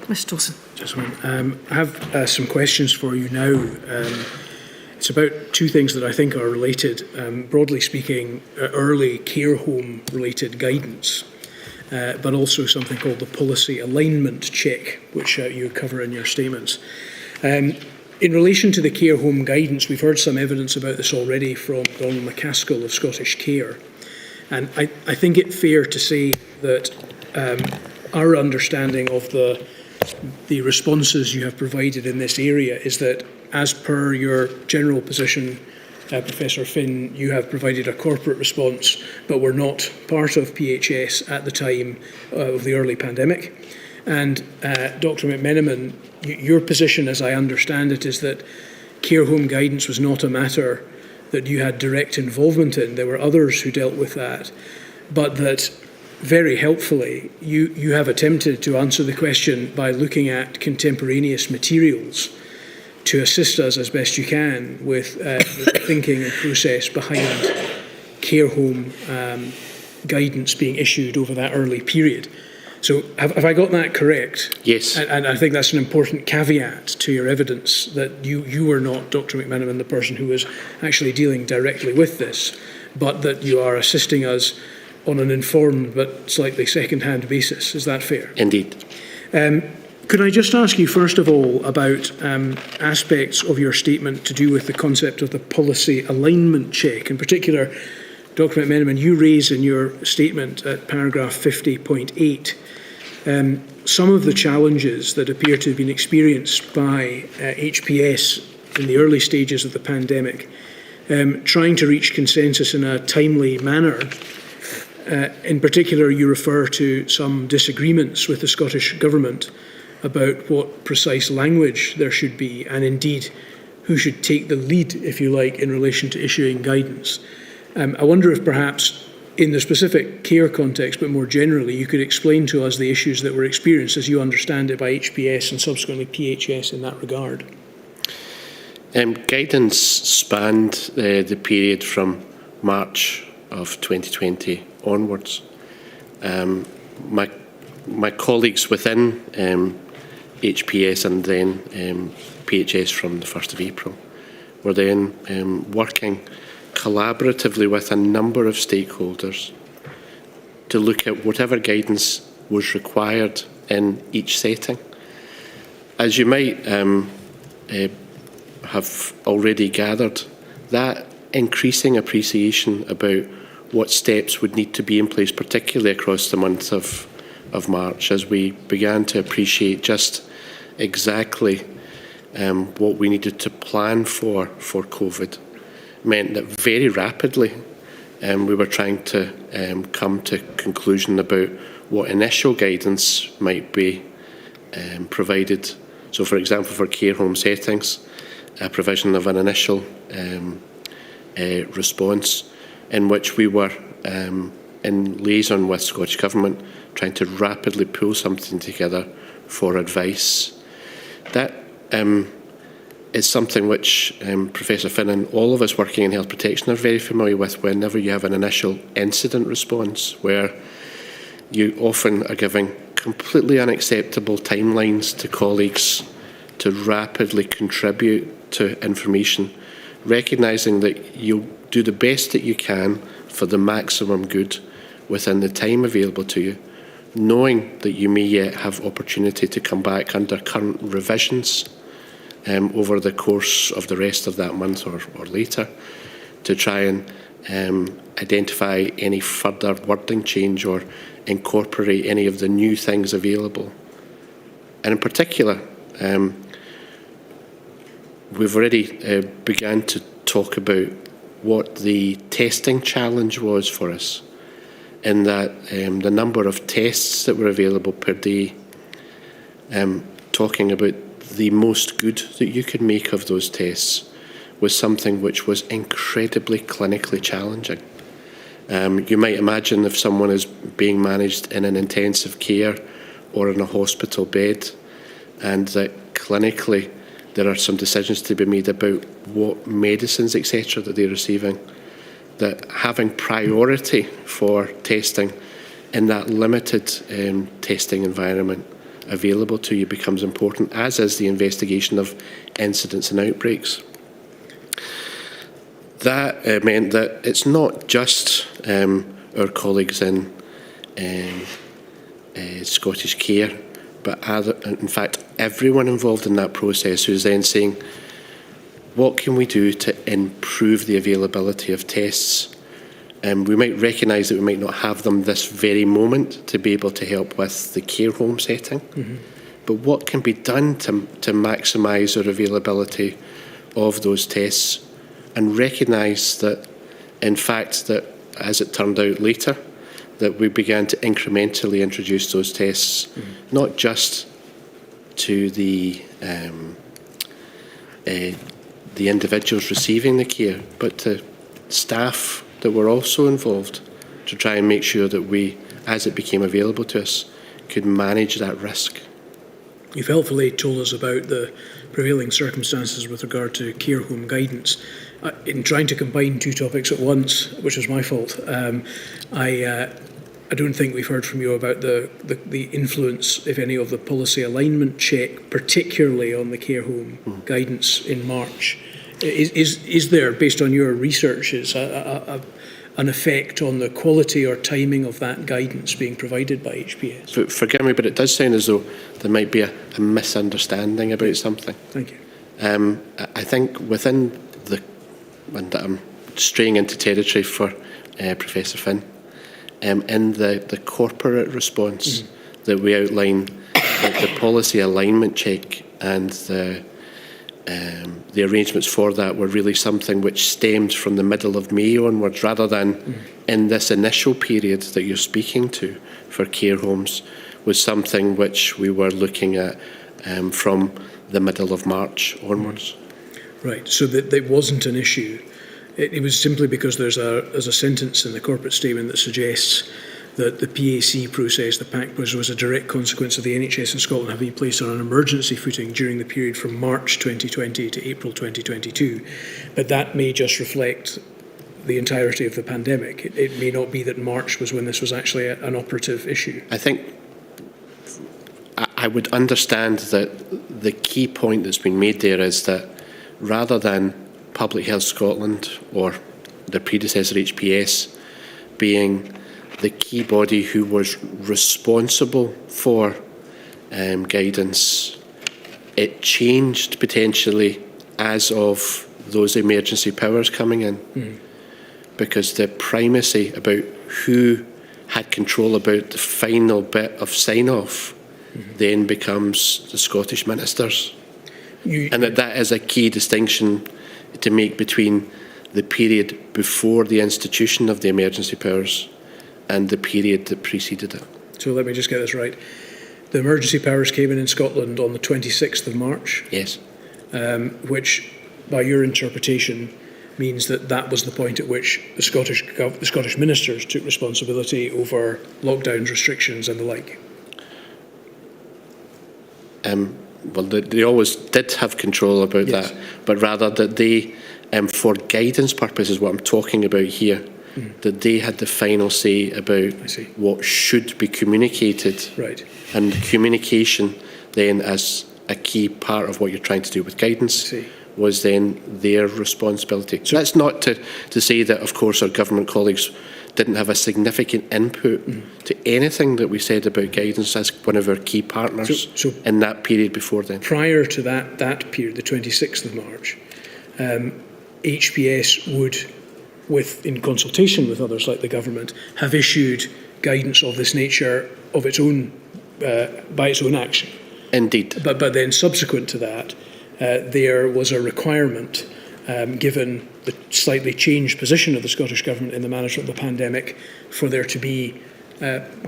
Mr Thomson. Gentlemen, I have some questions for you now. It's about two things that I think are related. Broadly speaking, early care home related guidance, but also something called the policy alignment check, which you cover in your statements. In relation to the care home guidance, we've heard some evidence about this already from Donald McCaskill of Scottish Care. And I think it fair to say that our understanding of the responses you have provided in this area is that, as per your general position, Professor Phin, you have provided a corporate response, but were not part of PHS at the time of the early pandemic. And Dr. McMenamin, your position, as I understand it, is that care home guidance was not a matter that you had direct involvement in. There were others who dealt with that, but that very helpfully you have attempted to answer the question by looking at contemporaneous materials to assist us as best you can with the thinking and process behind care home guidance being issued over that early period. So have I got that correct? Yes. And I think that's an important caveat to your evidence, that you were not, Dr. McMenamin, the person who was actually dealing directly with this, but that you are assisting us on an informed but slightly second-hand basis. Is that fair? Indeed. Could I just ask you, first of all, about aspects of your statement to do with the concept of the policy alignment check? In particular, Dr. McMenamin, you raise in your statement at paragraph 50.8 some of the challenges that appear to have been experienced by HPS in the early stages of the pandemic, trying to reach consensus in a timely manner. In particular, you refer to some disagreements with the Scottish Government about what precise language there should be, and indeed who should take the lead, if you like, in relation to issuing guidance. I wonder if perhaps in the specific care context, but more generally, you could explain to us the issues that were experienced, as you understand it, by HPS and subsequently PHS in that regard. Guidance spanned the period from March of 2020 onwards. My colleagues within HPS and then PHS from the 1st of April were then working collaboratively with a number of stakeholders to look at whatever guidance was required in each setting. As you might have already gathered, that increasing appreciation about what steps would need to be in place, particularly across the month of March, as we began to appreciate just exactly what we needed to plan for COVID, meant that very rapidly we were trying to come to conclusion about what initial guidance might be provided. So, for example, for care home settings, a provision of an initial response in which we were in liaison with Scottish Government trying to rapidly pull something together for advice. That is something which Professor Phin and all of us working in health protection are very familiar with whenever you have an initial incident response, where you often are giving completely unacceptable timelines to colleagues to rapidly contribute to information, recognising that you'll do the best that you can for the maximum good within the time available to you, knowing that you may yet have opportunity to come back under current revisions over the course of the rest of that month or later, to try and identify any further wording change or incorporate any of the new things available. And in particular, we've already begun to talk about what the testing challenge was for us, in that the number of tests that were available per day, talking about the most good that you could make of those tests, was something which was incredibly clinically challenging. You might imagine if someone is being managed in an intensive care or in a hospital bed, and that clinically there are some decisions to be made about what medicines, etc., that they're receiving, that having priority for testing in that limited testing environment available to you becomes important, as is the investigation of incidents and outbreaks. That meant that it's not just our colleagues in Scottish Care, but in fact everyone involved in that process who's then saying, what can we do to improve the availability of tests? We might recognise that we might not have them this very moment to be able to help with the care home setting, but what can be done to maximise our availability of those tests, and recognise that, in fact, that as it turned out later, that we began to incrementally introduce those tests, not just to the individuals receiving the care, but to staff that were also involved, to try and make sure that we, as it became available to us, could manage that risk. You've helpfully told us about the prevailing circumstances with regard to care home guidance. In trying to combine two topics at once, which was my fault, I don't think we've heard from you about the influence, if any, of the policy alignment check, particularly on the care home guidance in March. Is there, based on your researches, an effect on the quality or timing of that guidance being provided by HPS? Forgive me, but it does sound as though there might be a misunderstanding about something. Thank you. I think within and I'm straying into territory for Professor Phin, in the corporate response that we outline, the policy alignment check and the arrangements for that were really something which stemmed from the middle of May onwards, rather than in this initial period that you're speaking to for care homes, was something which we were looking at from the middle of March onwards. Right, so that it wasn't an issue. It was simply because there's a sentence in the corporate statement that suggests that the PAC process, the PAC process, was a direct consequence of the NHS in Scotland having been placed on an emergency footing during the period from March 2020 to April 2022. But that may just reflect the entirety of the pandemic. It may not be that March was when this was actually an operative issue. I think I would understand that the key point that's been made there is that rather than Public Health Scotland or the predecessor HPS being the key body who was responsible for guidance, it changed potentially as of those emergency powers coming in, because the primacy about who had control about the final bit of sign-off then becomes the Scottish ministers. And that is a key distinction to make between the period before the institution of the emergency powers and the period that preceded it. So let me just get this right. The emergency powers came in Scotland on the 26th of March. Yes. Which, by your interpretation, means that was the point at which the Scottish ministers took responsibility over lockdowns, restrictions and the like. Well, they always did have control about that, but rather that they, for guidance purposes, what I'm talking about here, that they had the final say about what should be communicated. Right. And communication then, as a key part of what you're trying to do with guidance, was then their responsibility. So that's not to say that, of course, our government colleagues didn't have a significant input to anything that we said about guidance as one of our key partners in that period before then. Prior to that period, the 26th of March, HPS would, in consultation with others like the government, have issued guidance of this nature of its own, by its own action. Indeed. But then subsequent to that, there was a requirement, given the slightly changed position of the Scottish Government in the management of the pandemic, for there to be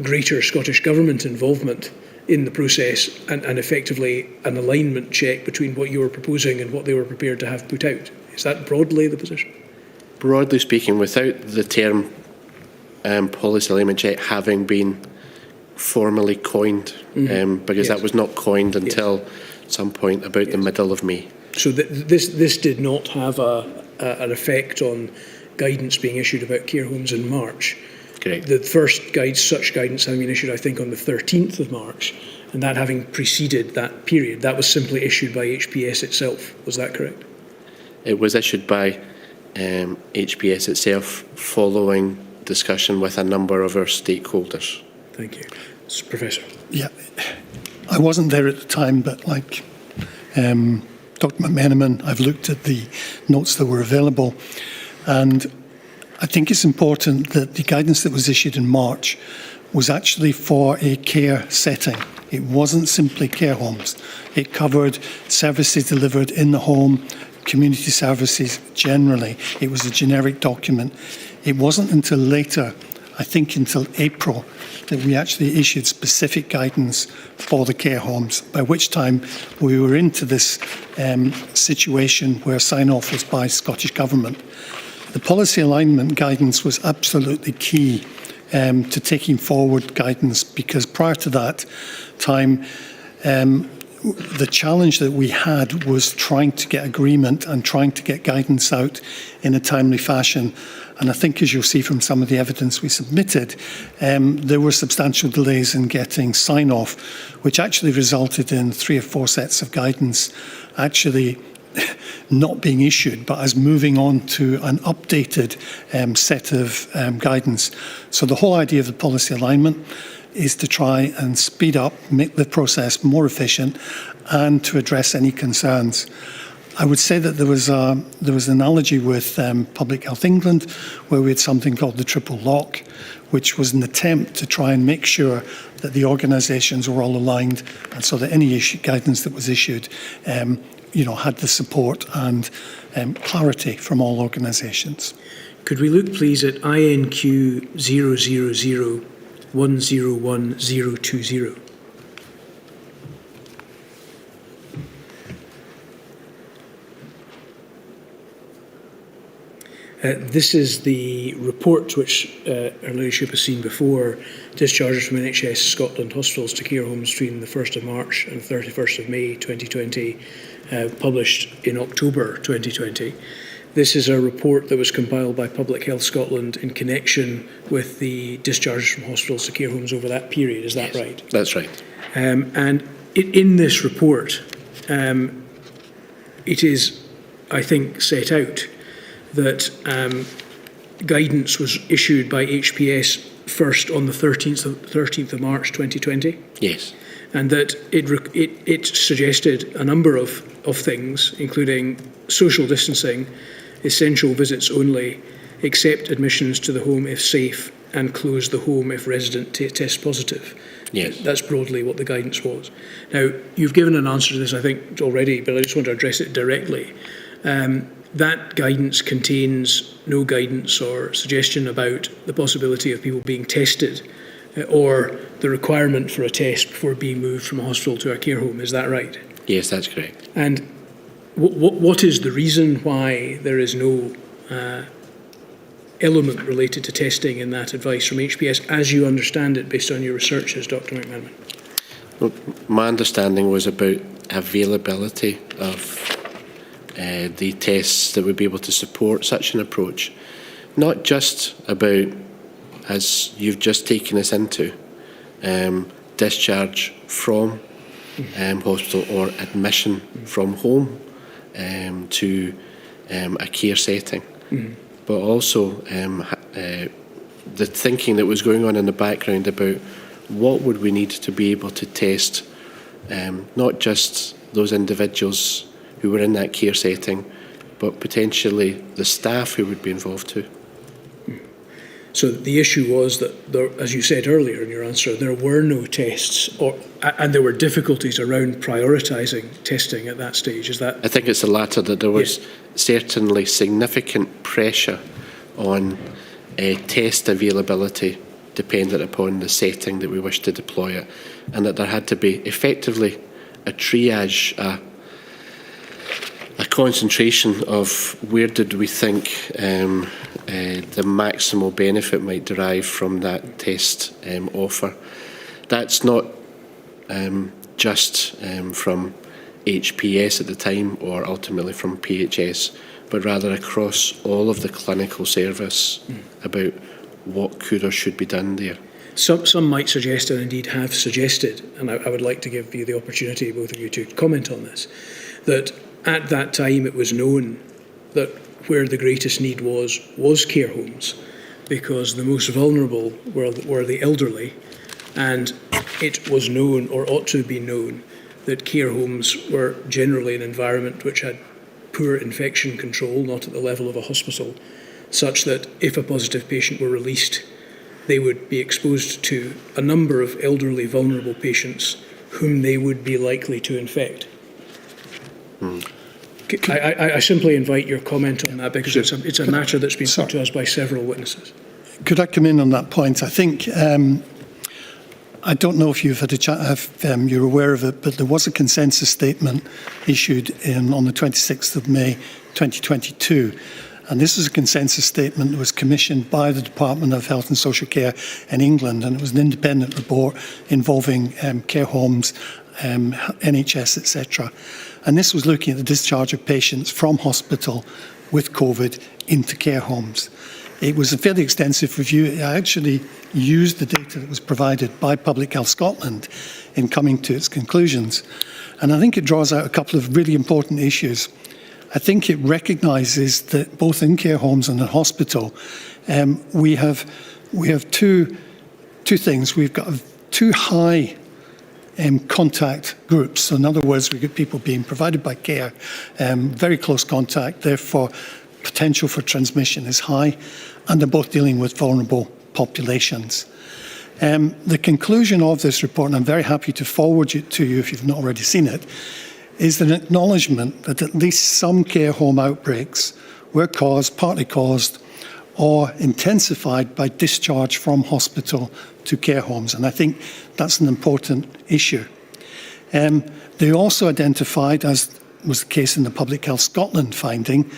greater Scottish Government involvement in the process and effectively an alignment check between what you were proposing and what they were prepared to have put out. Is that broadly the position? Broadly speaking, without the term policy alignment check having been formally coined, because that was not coined until some point about the middle of May. So this did not have an effect on guidance being issued about care homes in March. Correct. The first such guidance having been issued, I think, on the 13th of March, and that having preceded that period, that was simply issued by HPS itself. Was that correct? It was issued by HPS itself following discussion with a number of our stakeholders. Thank you. Professor. Yeah, I wasn't there at the time, but like Dr. McMenamin, I've looked at the notes that were available, and I think it's important that the guidance that was issued in March was actually for a care setting. It wasn't simply care homes. It covered services delivered in the home, community services generally. It was a generic document. It wasn't until later, I think until April, that we actually issued specific guidance for the care homes, by which time we were into this situation where sign-off was by Scottish Government. The policy alignment guidance was absolutely key to taking forward guidance, because prior to that time, the challenge that we had was trying to get agreement and trying to get guidance out in a timely fashion. And I think, as you'll see from some of the evidence we submitted, there were substantial delays in getting sign-off, which actually resulted in 3 or 4 sets of guidance actually not being issued, but as moving on to an updated set of guidance. So the whole idea of the policy alignment is to try and speed up, make the process more efficient, and to address any concerns. I would say that there was an analogy with Public Health England, where we had something called the triple lock, which was an attempt to try and make sure that the organisations were all aligned, and so that any guidance that was issued had the support and clarity from all organisations. Could we look, please, at INQ 000101020? This is the report which Her Ladyship has seen before, discharges from NHS Scotland hospitals to care homes between the 1st of March and 31st of May 2020, published in October 2020. This is a report that was compiled by Public Health Scotland in connection with the discharges from hospitals to care homes over that period. Is that right? That's right. And in this report, it is, I think, set out that guidance was issued by HPS first on the 13th of March 2020. Yes. And that it suggested a number of things, including social distancing, essential visits only, accept admissions to the home if safe, and close the home if resident tests positive. Yes. That's broadly what the guidance was. Now, you've given an answer to this, I think, already, but I just want to address it directly. That guidance contains no guidance or suggestion about the possibility of people being tested or the requirement for a test before being moved from a hospital to a care home. Is that right? Yes, that's correct. And what is the reason why there is no element related to testing in that advice from HPS, as you understand it, based on your researches, Dr. McMenamin? Well, my understanding was about availability of the tests that would be able to support such an approach. Not just about, as you've just taken us into, discharge from hospital or admission from home to a care setting, but also the thinking that was going on in the background about what would we need to be able to test, not just those individuals who were in that care setting, but potentially the staff who would be involved too. So the issue was that, there, as you said earlier in your answer, there were no tests, and there were difficulties around prioritising testing at that stage. Is that? I think it's the latter, that there was certainly significant pressure on test availability dependent upon the setting that we wish to deploy it, and that there had to be effectively a triage, a concentration of where did we think the maximal benefit might derive from that test offer. That's not just from HPS at the time or ultimately from PHS, but rather across all of the clinical service about what could or should be done there. some might suggest, and indeed have suggested, and I would like to give you the opportunity, both of you, to comment on this, that at that time it was known that where the greatest need was care homes, because the most vulnerable were the elderly, and it was known, or ought to be known, that care homes were generally an environment which had poor infection control, not at the level of a hospital, such that if a positive patient were released, they would be exposed to a number of elderly, vulnerable patients whom they would be likely to infect. I simply invite your comment on that, because it's a matter that's been put to us by several witnesses. Could I come in on that point? I think, I don't know if you've had a chat, you're aware of it, but there was a consensus statement issued on the 26th of May 2022. And this is a consensus statement that was commissioned by the Department of Health and Social Care in England, and it was an independent report involving care homes, NHS, etc. And this was looking at the discharge of patients from hospital with COVID into care homes. It was a fairly extensive review. I actually used the data that was provided by Public Health Scotland in coming to its conclusions. And I think it draws out a couple of really important issues. I think it recognises that both in care homes and in hospital, we have two things. We've got two high contact groups. So in other words, we've got people being provided by care, very close contact, therefore potential for transmission is high, and they're both dealing with vulnerable populations. The conclusion of this report, and I'm very happy to forward it to you if you've not already seen it, is an acknowledgement that at least some care home outbreaks were partly caused or intensified by discharge from hospital to care homes. And I think that's an important issue. They also identified, as was the case in the Public Health Scotland finding,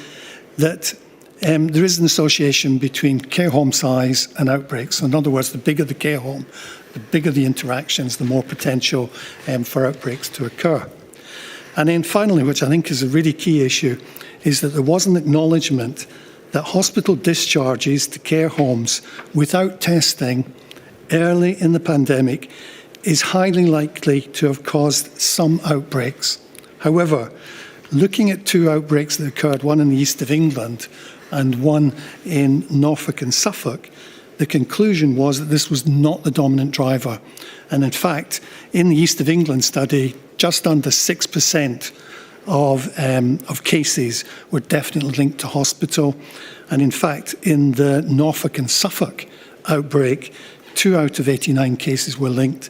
that there is an association between care home size and outbreaks. So in other words, the bigger the care home, the bigger the interactions, the more potential for outbreaks to occur. And then finally, which I think is a really key issue, is that there was an acknowledgement that hospital discharges to care homes without testing early in the pandemic is highly likely to have caused some outbreaks. However, looking at two outbreaks that occurred, one in the east of England and one in Norfolk and Suffolk, the conclusion was that this was not the dominant driver. And in fact, in the east of England study, just under 6% of cases were definitely linked to hospital. And in fact, in the Norfolk and Suffolk outbreak, 2 out of 89 cases were linked.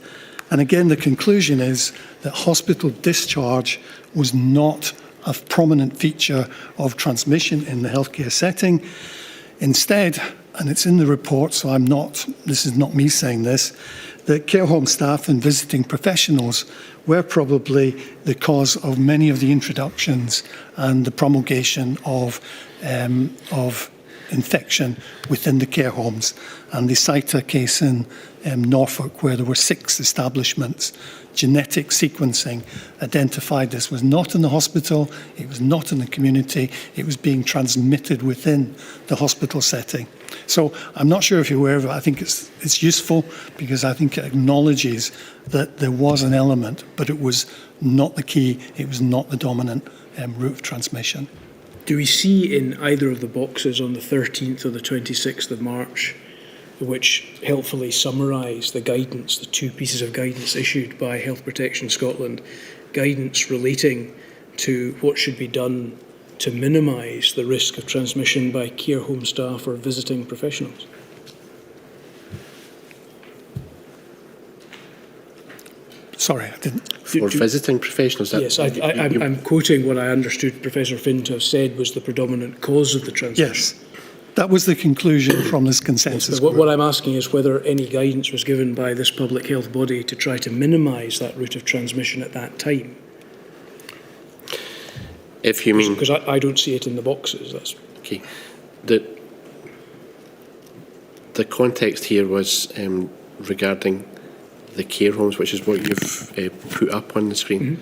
And again, the conclusion is that hospital discharge was not a prominent feature of transmission in the healthcare setting. Instead, and it's in the report, so this is not me saying this, that care home staff and visiting professionals were probably the cause of many of the introductions and the promulgation of infection within the care homes. And they cite a case in Norfolk where there were 6 establishments. Genetic sequencing identified this was not in the hospital, it was not in the community, it was being transmitted within the hospital setting. So I'm not sure if you're aware of it. I think it's useful because I think it acknowledges that there was an element, but it was not the key, it was not the dominant route of transmission. Do we see in either of the boxes on the 13th or the 26th of March, which helpfully summarise the guidance, the 2 pieces of guidance issued by Health Protection Scotland, guidance relating to what should be done to minimise the risk of transmission by care home staff or visiting professionals? Sorry, I didn't. For visiting professionals? Yes, I'm quoting what I understood Professor Phin to have said was the predominant cause of the transmission. Yes, that was the conclusion from this consensus. What I'm asking is whether any guidance was given by this public health body to try to minimise that route of transmission at that time. If you mean... Because I don't see it in the boxes. That's okay. The context here was regarding the care homes, which is what you've put up on the screen.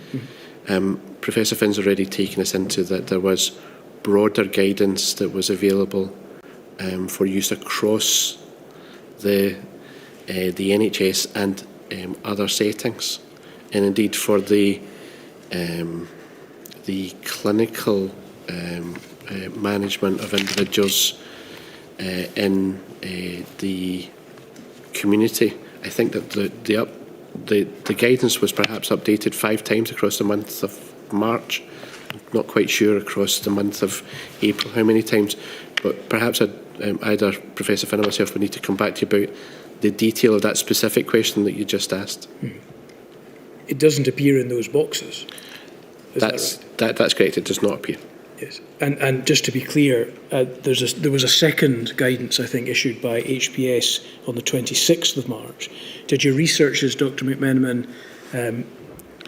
Mm-hmm. Professor Finn's already taken us into that there was broader guidance that was available for use across the the NHS and other settings, and indeed for the clinical management of individuals in the community. I think that the guidance was perhaps updated 5 times across the month of March. I'm not quite sure across the month of April how many times, but perhaps either Professor Phin or myself would need to come back to you about the detail of that specific question that you just asked. It doesn't appear in those boxes. That's correct. It does not appear. Yes, and just to be clear, there was a second guidance, I think, issued by HPS on the 26th of March. Did your researchers, Dr. McMenamin,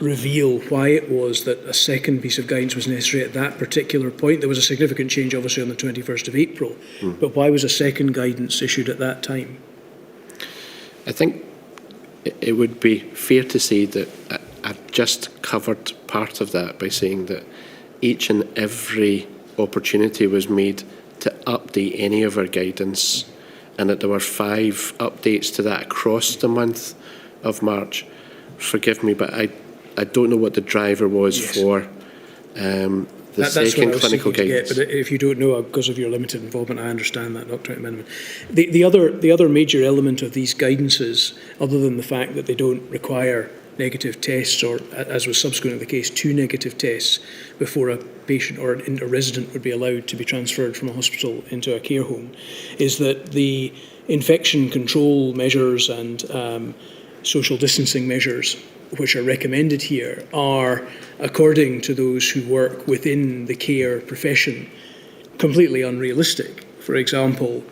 reveal why it was that a second piece of guidance was necessary at that particular point? There was a significant change, obviously, on the 21st of April, but why was a second guidance issued at that time? I think it would be fair to say that I've just covered part of that by saying that each and every opportunity was made to update any of our guidance, and that there were 5 updates to that across the month of March. Forgive me, but I don't know what the driver was for the second clinical guidance. But if you don't know, because of your limited involvement, I understand that, Dr. McMenamin. The other major element of these guidances, other than the fact that they don't require negative tests, or, as was subsequently the case, 2 negative tests before a patient or a resident would be allowed to be transferred from a hospital into a care home, is that the infection control measures and social distancing measures which are recommended here are, according to those who work within the care profession, completely unrealistic. For example,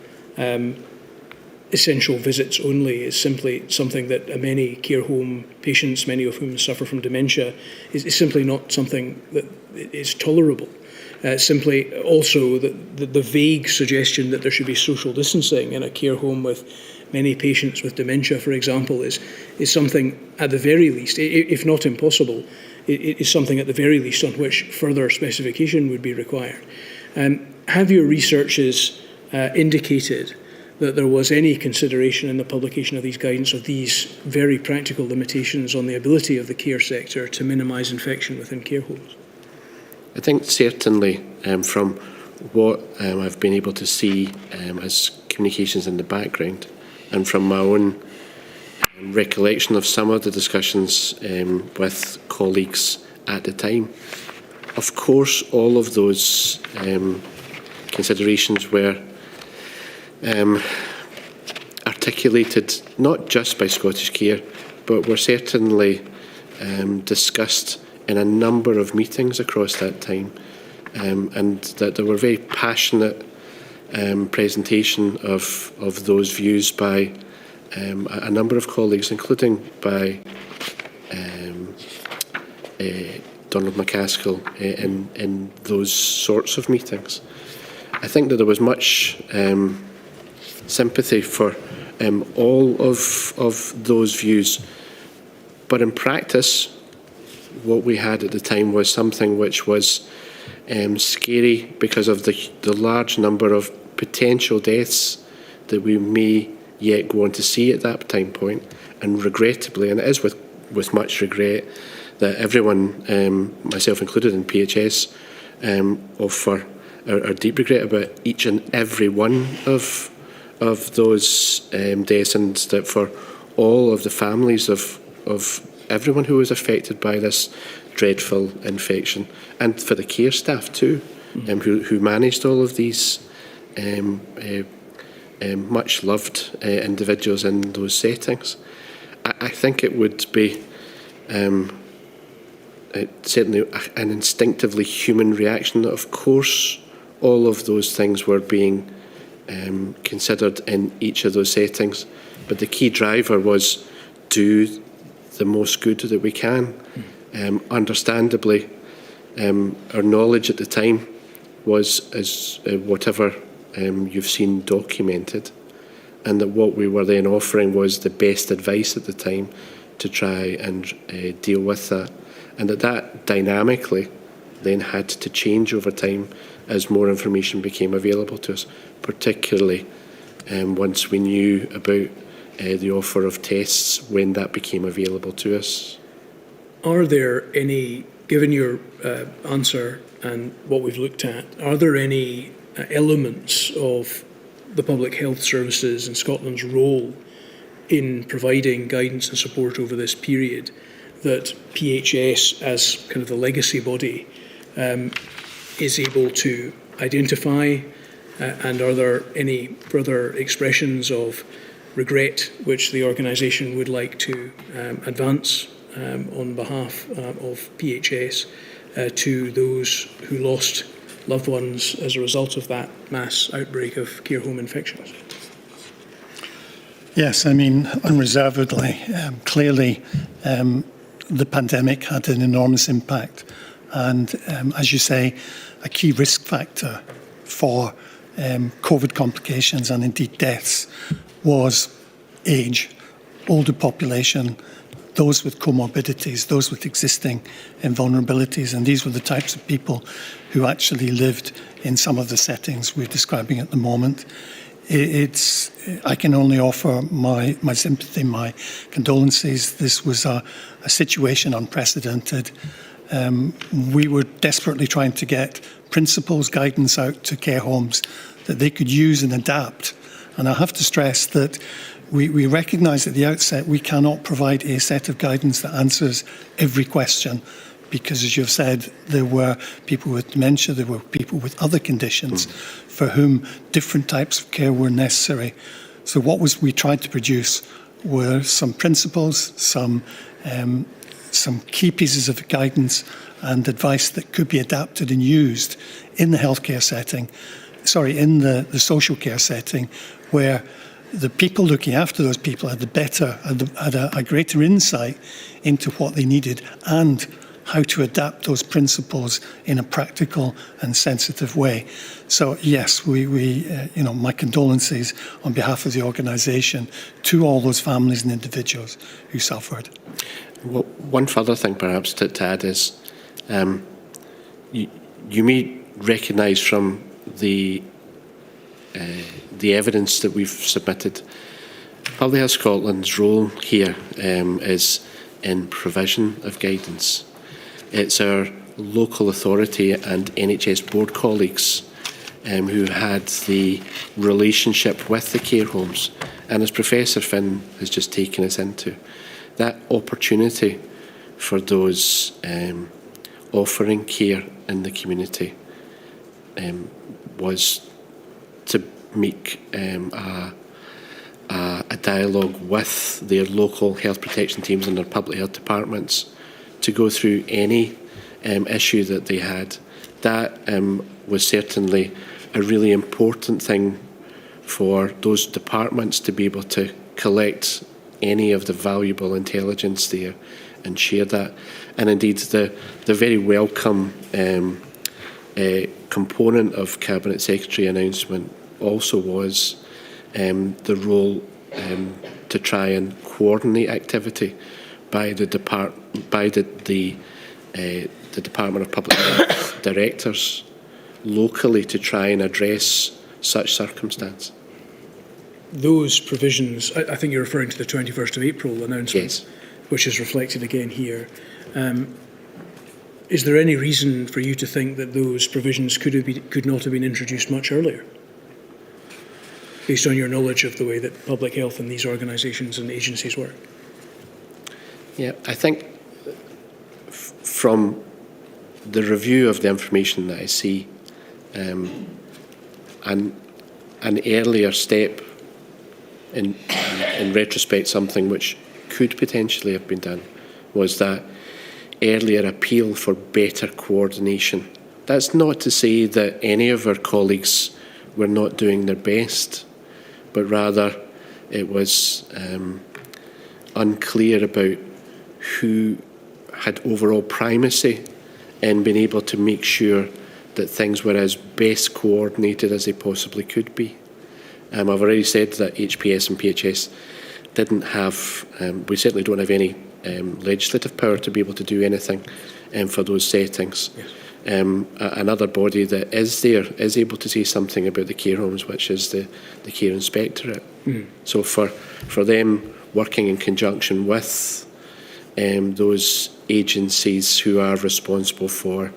essential visits only is simply something that many care home patients, many of whom suffer from dementia, is simply not something that is tolerable. Simply also the vague suggestion that there should be social distancing in a care home with many patients with dementia, for example, is something at the very least, if not impossible, it is something at the very least on which further specification would be required. Have your researches indicated that there was any consideration in the publication of these guidance of these very practical limitations on the ability of the care sector to minimise infection within care homes? I think certainly from what I've been able to see as communications in the background, and from my own recollection of some of the discussions with colleagues at the time, of course all of those considerations were articulated not just by Scottish Care, but were certainly discussed in a number of meetings across that time, and that there were very passionate presentation of those views by a number of colleagues, including by Donald McCaskill in those sorts of meetings. I think that there was much sympathy for all of those views, but in practice what we had at the time was something which was scary because of the large number of potential deaths that we may yet go on to see at that time point, and regrettably, and it is with much regret, that everyone, myself included in PHS, offer our deep regret about each and every one of those deaths, and that for all of the families of everyone who was affected by this dreadful infection, and for the care staff too, who managed all of these much loved individuals in those settings. I think it would be certainly an instinctively human reaction that, of course, all of those things were being considered in each of those settings, but the key driver was do the most good that we can. Understandably, our knowledge at the time was as whatever you've seen documented, and that what we were then offering was the best advice at the time to try and deal with that, and that dynamically then had to change over time as more information became available to us, particularly once we knew about the offer of tests when that became available to us. Are there any, given your answer and what we've looked at, are there any elements of the public health services in Scotland's role in providing guidance and support over this period that PHS, as kind of the legacy body, is able to identify? And are there any further expressions of regret which the organisation would like to advance on behalf of PHS to those who lost loved ones as a result of that mass outbreak of care home infections? Yes, I mean, unreservedly, clearly the pandemic had an enormous impact. And as you say, a key risk factor for COVID complications and indeed deaths was age, older population, those with comorbidities, those with existing vulnerabilities. And these were the types of people who actually lived in some of the settings we're describing at the moment. I can only offer my sympathy, my condolences. This was a situation unprecedented. We were desperately trying to get principles, guidance out to care homes that they could use and adapt. And I have to stress that we recognise at the outset we cannot provide a set of guidance that answers every question, because, as you've said, there were people with dementia, there were people with other conditions for whom different types of care were necessary. So what we tried to produce were some principles, some key pieces of guidance and advice that could be adapted and used in the healthcare setting, in the social care setting, where the people looking after those people had a greater insight into what they needed and how to adapt those principles in a practical and sensitive way. So yes, my condolences on behalf of the organisation to all those families and individuals who suffered. Well, one further thing perhaps to add is you may recognise from the evidence that we've submitted, Public Health Scotland's role here is in provision of guidance. It's our local authority and NHS board colleagues who had the relationship with the care homes, and as Professor Phin has just taken us into, that opportunity for those offering care in the community was to make a dialogue with their local health protection teams and their public health departments to go through any issue that they had. That was certainly a really important thing for those departments to be able to collect any of the valuable intelligence there and share that. And indeed, the very welcome component of Cabinet Secretary announcement also was the role to try and coordinate activity by the Department of Public Health directors locally to try and address such circumstance. Those provisions, I think you're referring to the 21st of April announcement, Yes. Which is reflected again here. Is there any reason for you to think that those provisions could not have been introduced much earlier, based on your knowledge of the way that public health and these organisations and agencies work? Yeah, I think from the review of the information that I see, an earlier step in retrospect, something which could potentially have been done, was that earlier appeal for better coordination. That's not to say that any of our colleagues were not doing their best, but rather it was unclear about who had overall primacy in being able to make sure that things were as best coordinated as they possibly could be. I've already said that HPS and PHS didn't have, we certainly don't have any legislative power to be able to do anything for those settings. Yes. Another body that is there is able to say something about the care homes, which is the Care Inspectorate. So for them working in conjunction with those agencies who are responsible for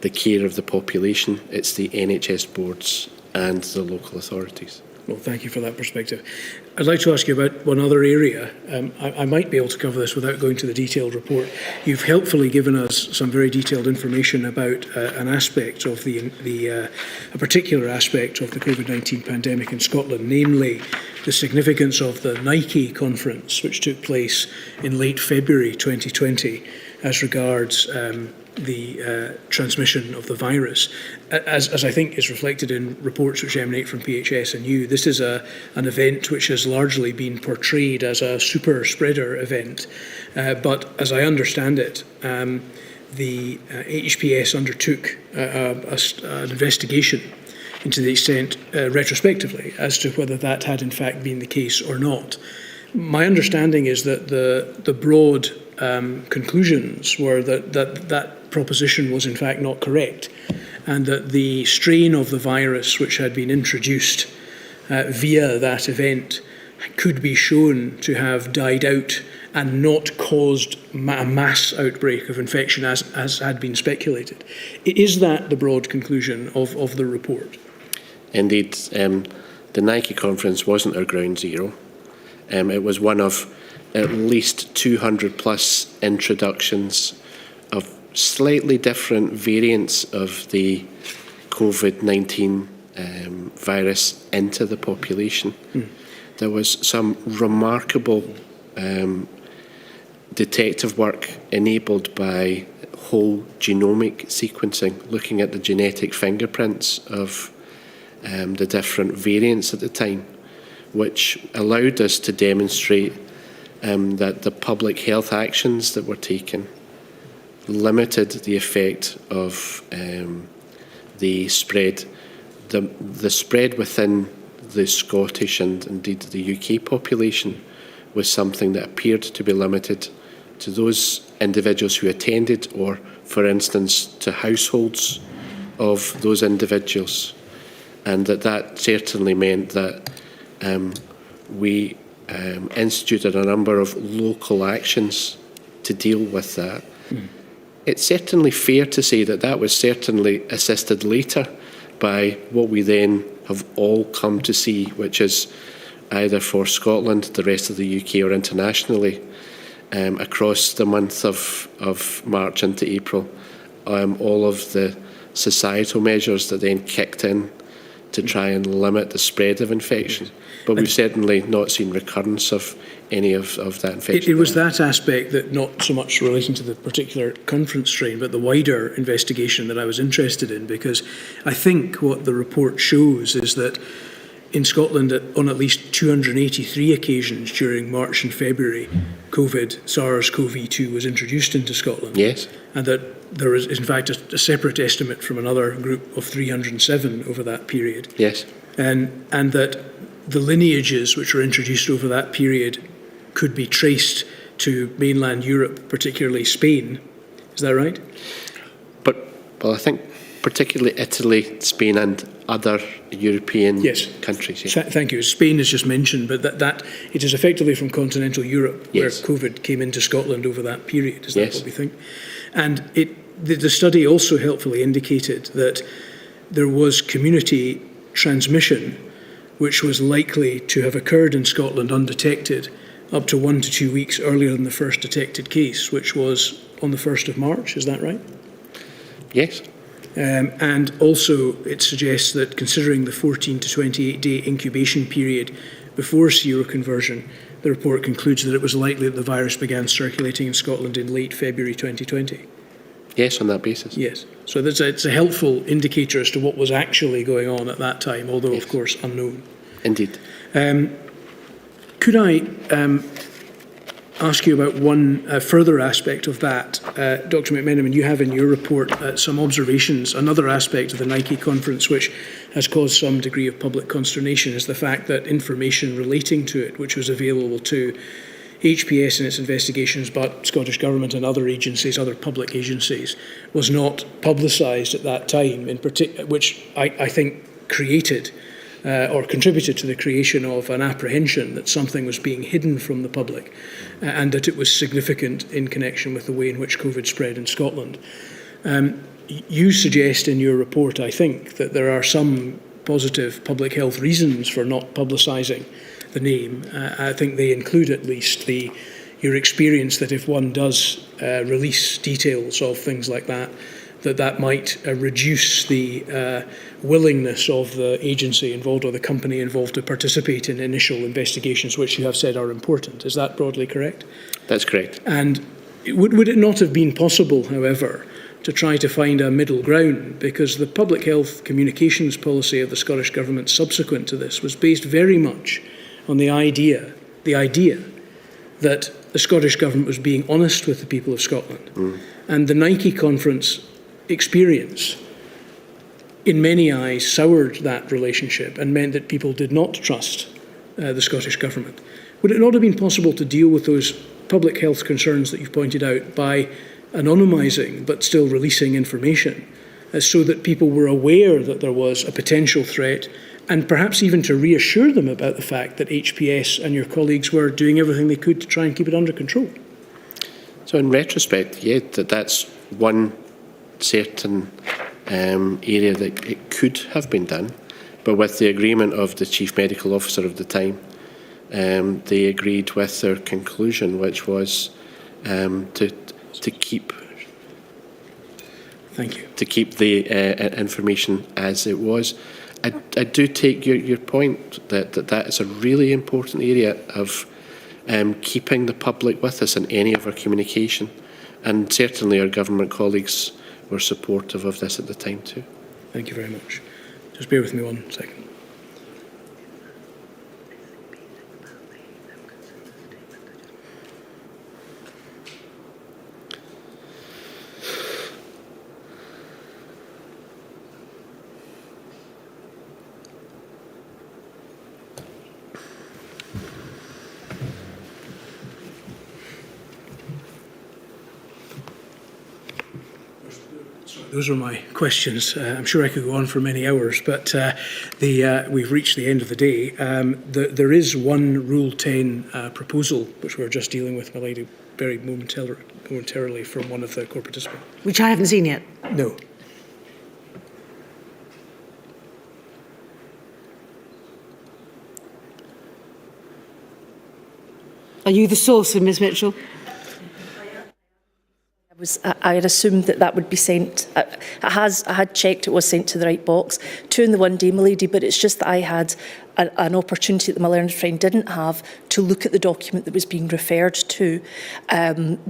the care of the population, it's the NHS boards and the local authorities. Well, thank you for that perspective. I'd like to ask you about one other area. I might be able to cover this without going to the detailed report. You've helpfully given us some very detailed information about an aspect of a particular aspect of the COVID-19 pandemic in Scotland, namely the significance of the Nike conference, which took place in late February 2020 as regards the transmission of the virus. As I think is reflected in reports which emanate from PHS and you, this is an event which has largely been portrayed as a super spreader event. But as I understand it, the HPS undertook an investigation into the extent, retrospectively, as to whether that had in fact been the case or not. My understanding is that the broad conclusions were that proposition was in fact not correct, and that the strain of the virus which had been introduced via that event could be shown to have died out and not caused a mass outbreak of infection as had been speculated. Is that the broad conclusion of the report? Indeed, the Nike conference wasn't our ground zero. It was one of at least 200 plus introductions of slightly different variants of the COVID-19 virus into the population. There was some remarkable detective work enabled by whole genomic sequencing, looking at the genetic fingerprints of the different variants at the time, which allowed us to demonstrate that the public health actions that were taken limited the effect of the spread. The spread within the Scottish and indeed the UK population was something that appeared to be limited to those individuals who attended, or, for instance, to households of those individuals. And that certainly meant that we instituted a number of local actions to deal with that. It's certainly fair to say that was certainly assisted later by what we then have all come to see, which is either for Scotland, the rest of the UK, or internationally, across the month of March into April, all of the societal measures that then kicked in to try and limit the spread of infection. But we've certainly not seen recurrence of any of that infection. It was that aspect, that not so much relating to the particular conference strain, but the wider investigation that I was interested in, because I think what the report shows is that in Scotland, on at least 283 occasions during March and February, SARS-CoV-2 was introduced into Scotland. Yes. And that there is, in fact, a separate estimate from another group of 307 over that period. Yes. And that the lineages which were introduced over that period could be traced to mainland Europe, particularly Spain. Is that right? Well, I think particularly Italy, Spain and other European countries. Yes. Thank you. Spain is just mentioned, but that it is effectively from continental Europe where COVID came into Scotland over that period. Is that what we think? And the study also helpfully indicated that there was community transmission which was likely to have occurred in Scotland undetected up to 1 to 2 weeks earlier than the first detected case, which was on the 1st of March. Is that right? Yes. And also it suggests that considering the 14 to 28-day incubation period before seroconversion, the report concludes that it was likely that the virus began circulating in Scotland in late February 2020. Yes, on that basis. Yes. So it's a helpful indicator as to what was actually going on at that time, although, of course, unknown. Indeed. Could I ask you about one further aspect of that? Dr. McMenamin, you have in your report some observations. Another aspect of the Nike conference which has caused some degree of public consternation is the fact that information relating to it, which was available to HPS in its investigations, but Scottish Government and other agencies, other public agencies, was not publicised at that time, in particular, which I think created or contributed to the creation of an apprehension that something was being hidden from the public and that it was significant in connection with the way in which COVID spread in Scotland. You suggest in your report, I think, that there are some positive public health reasons for not publicising the name. I think they include at least your experience that if one does release details of things like that, that might reduce the willingness of the agency involved or the company involved to participate in initial investigations, which you have said are important. Is that broadly correct? That's correct. And would it not have been possible, however, to try to find a middle ground, because the public health communications policy of the Scottish Government subsequent to this was based very much on the idea that the Scottish Government was being honest with the people of Scotland. And the Nike conference experience, in many eyes, soured that relationship and meant that people did not trust the Scottish Government. Would it not have been possible to deal with those public health concerns that you've pointed out by anonymising but still releasing information so that people were aware that there was a potential threat, and perhaps even to reassure them about the fact that HPS and your colleagues were doing everything they could to try and keep it under control? So in retrospect, yeah, that's one certain area that it could have been done, but with the agreement of the Chief Medical Officer of the time, they agreed with their conclusion, which was to keep the information as it was. I do take your point that is a really important area of keeping the public with us in any of our communication, and certainly our government colleagues were supportive of this at the time too. Thank you very much. Just bear with me 1 second. Those are my questions. I'm sure I could go on for many hours, but we've reached the end of the day. There is one Rule 10 proposal, which we're just dealing with, my lady, very momentarily from one of the co-participants. Which I haven't seen yet. No. Are you the source, Ms Mitchell? I had assumed that would be sent. I had checked it was sent to the right box. 2 in the one day, my lady, but it's just that I had an opportunity that my learned friend didn't have to look at the document that was being referred to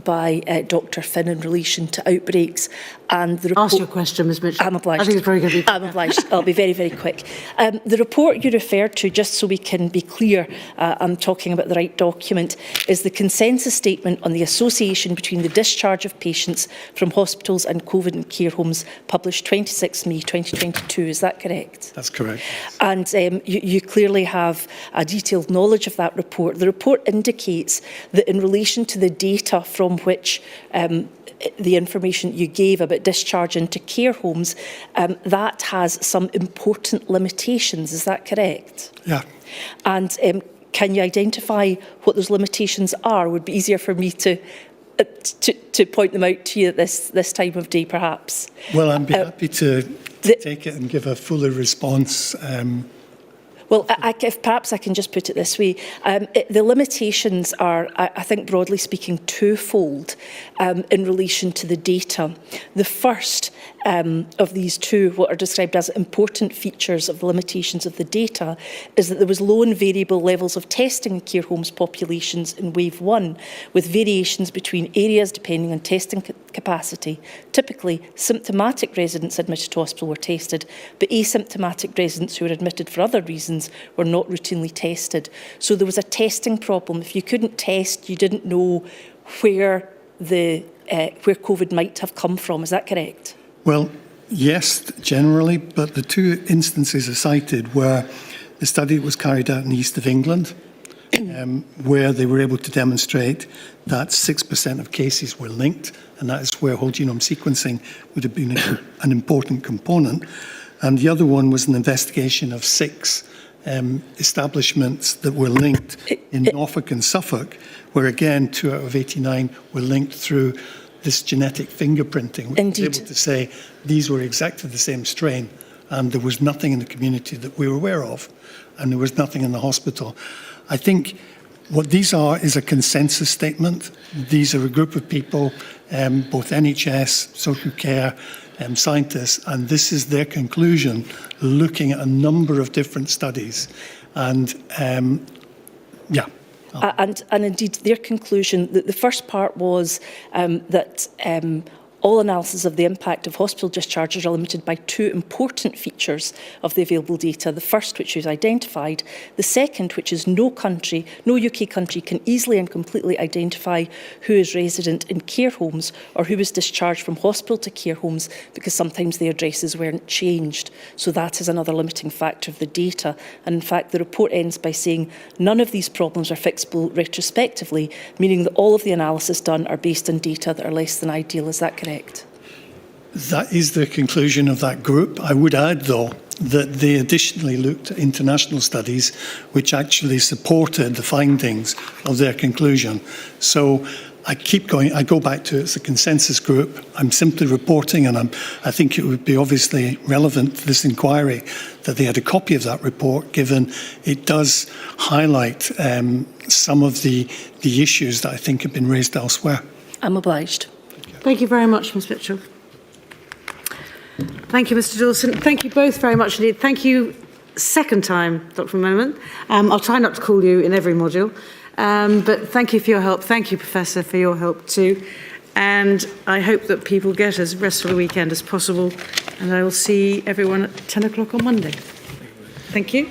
by Dr Phin in relation to outbreaks. And the report, ask your question, Ms Mitchell. I'm obliged. I think it's very good. I'm obliged. I'll be very, very quick. The report you referred to, just so we can be clear, I'm talking about the right document, is the consensus statement on the association between the discharge of patients from hospitals and COVID and care homes, published 26 May 2022. Is that correct? That's correct. And you clearly have a detailed knowledge of that report. The report indicates that in relation to the data from which the information you gave about discharge into care homes, that has some important limitations. Is that correct? Yeah. And can you identify what those limitations are? It would be easier for me to point them out to you at this time of day, perhaps. Well, I'd be happy to take it and give a fuller response. Well, if perhaps I can just put it this way. The limitations are, I think, broadly speaking, twofold in relation to the data. The first of these two, what are described as important features of the limitations of the data, is that there was low and variable levels of testing in care homes populations in wave 1, with variations between areas depending on testing capacity. Typically, symptomatic residents admitted to hospital were tested, but asymptomatic residents who were admitted for other reasons were not routinely tested. So there was a testing problem. If you couldn't test, you didn't know where COVID might have come from. Is that correct? Well, yes, generally, but the 2 instances I cited were the study that was carried out in the east of England, where they were able to demonstrate that 6% of cases were linked, and that is where whole genome sequencing would have been an important component. And the other one was an investigation of 6 establishments that were linked in Norfolk and Suffolk, where again 2 out of 89 were linked through this genetic fingerprinting, which was able to say these were exactly the same strain, and there was nothing in the community that we were aware of, and there was nothing in the hospital. I think what these are is a consensus statement. These are a group of people, both NHS, social care, scientists, and this is their conclusion, looking at a number of different studies. And yeah. And indeed, their conclusion, that the first part was that all analysis of the impact of hospital discharges are limited by 2 important features of the available data. The first, which is identified. The second, which is no UK country can easily and completely identify who is resident in care homes or who was discharged from hospital to care homes, because sometimes the addresses weren't changed. So that is another limiting factor of the data. And in fact, the report ends by saying none of these problems are fixable retrospectively, meaning that all of the analysis done are based on data that are less than ideal. Is that correct? That is the conclusion of that group. I would add, though, that they additionally looked at international studies which actually supported the findings of their conclusion. So I keep going, I go back to it's a consensus group. I'm simply reporting, and I think it would be obviously relevant to this inquiry that they had a copy of that report, given it does highlight some of the issues that I think have been raised elsewhere. I'm obliged. Thank you very much, Ms Mitchell. Thank you, Mr Dawson. Thank you both very much indeed. Thank you second time, Dr McMenamin. I'll try not to call you in every module, but thank you for your help. Thank you, Professor, for your help too. And I hope that people get as restful a weekend as possible. And I will see everyone at 10 o'clock on Monday. Thank you.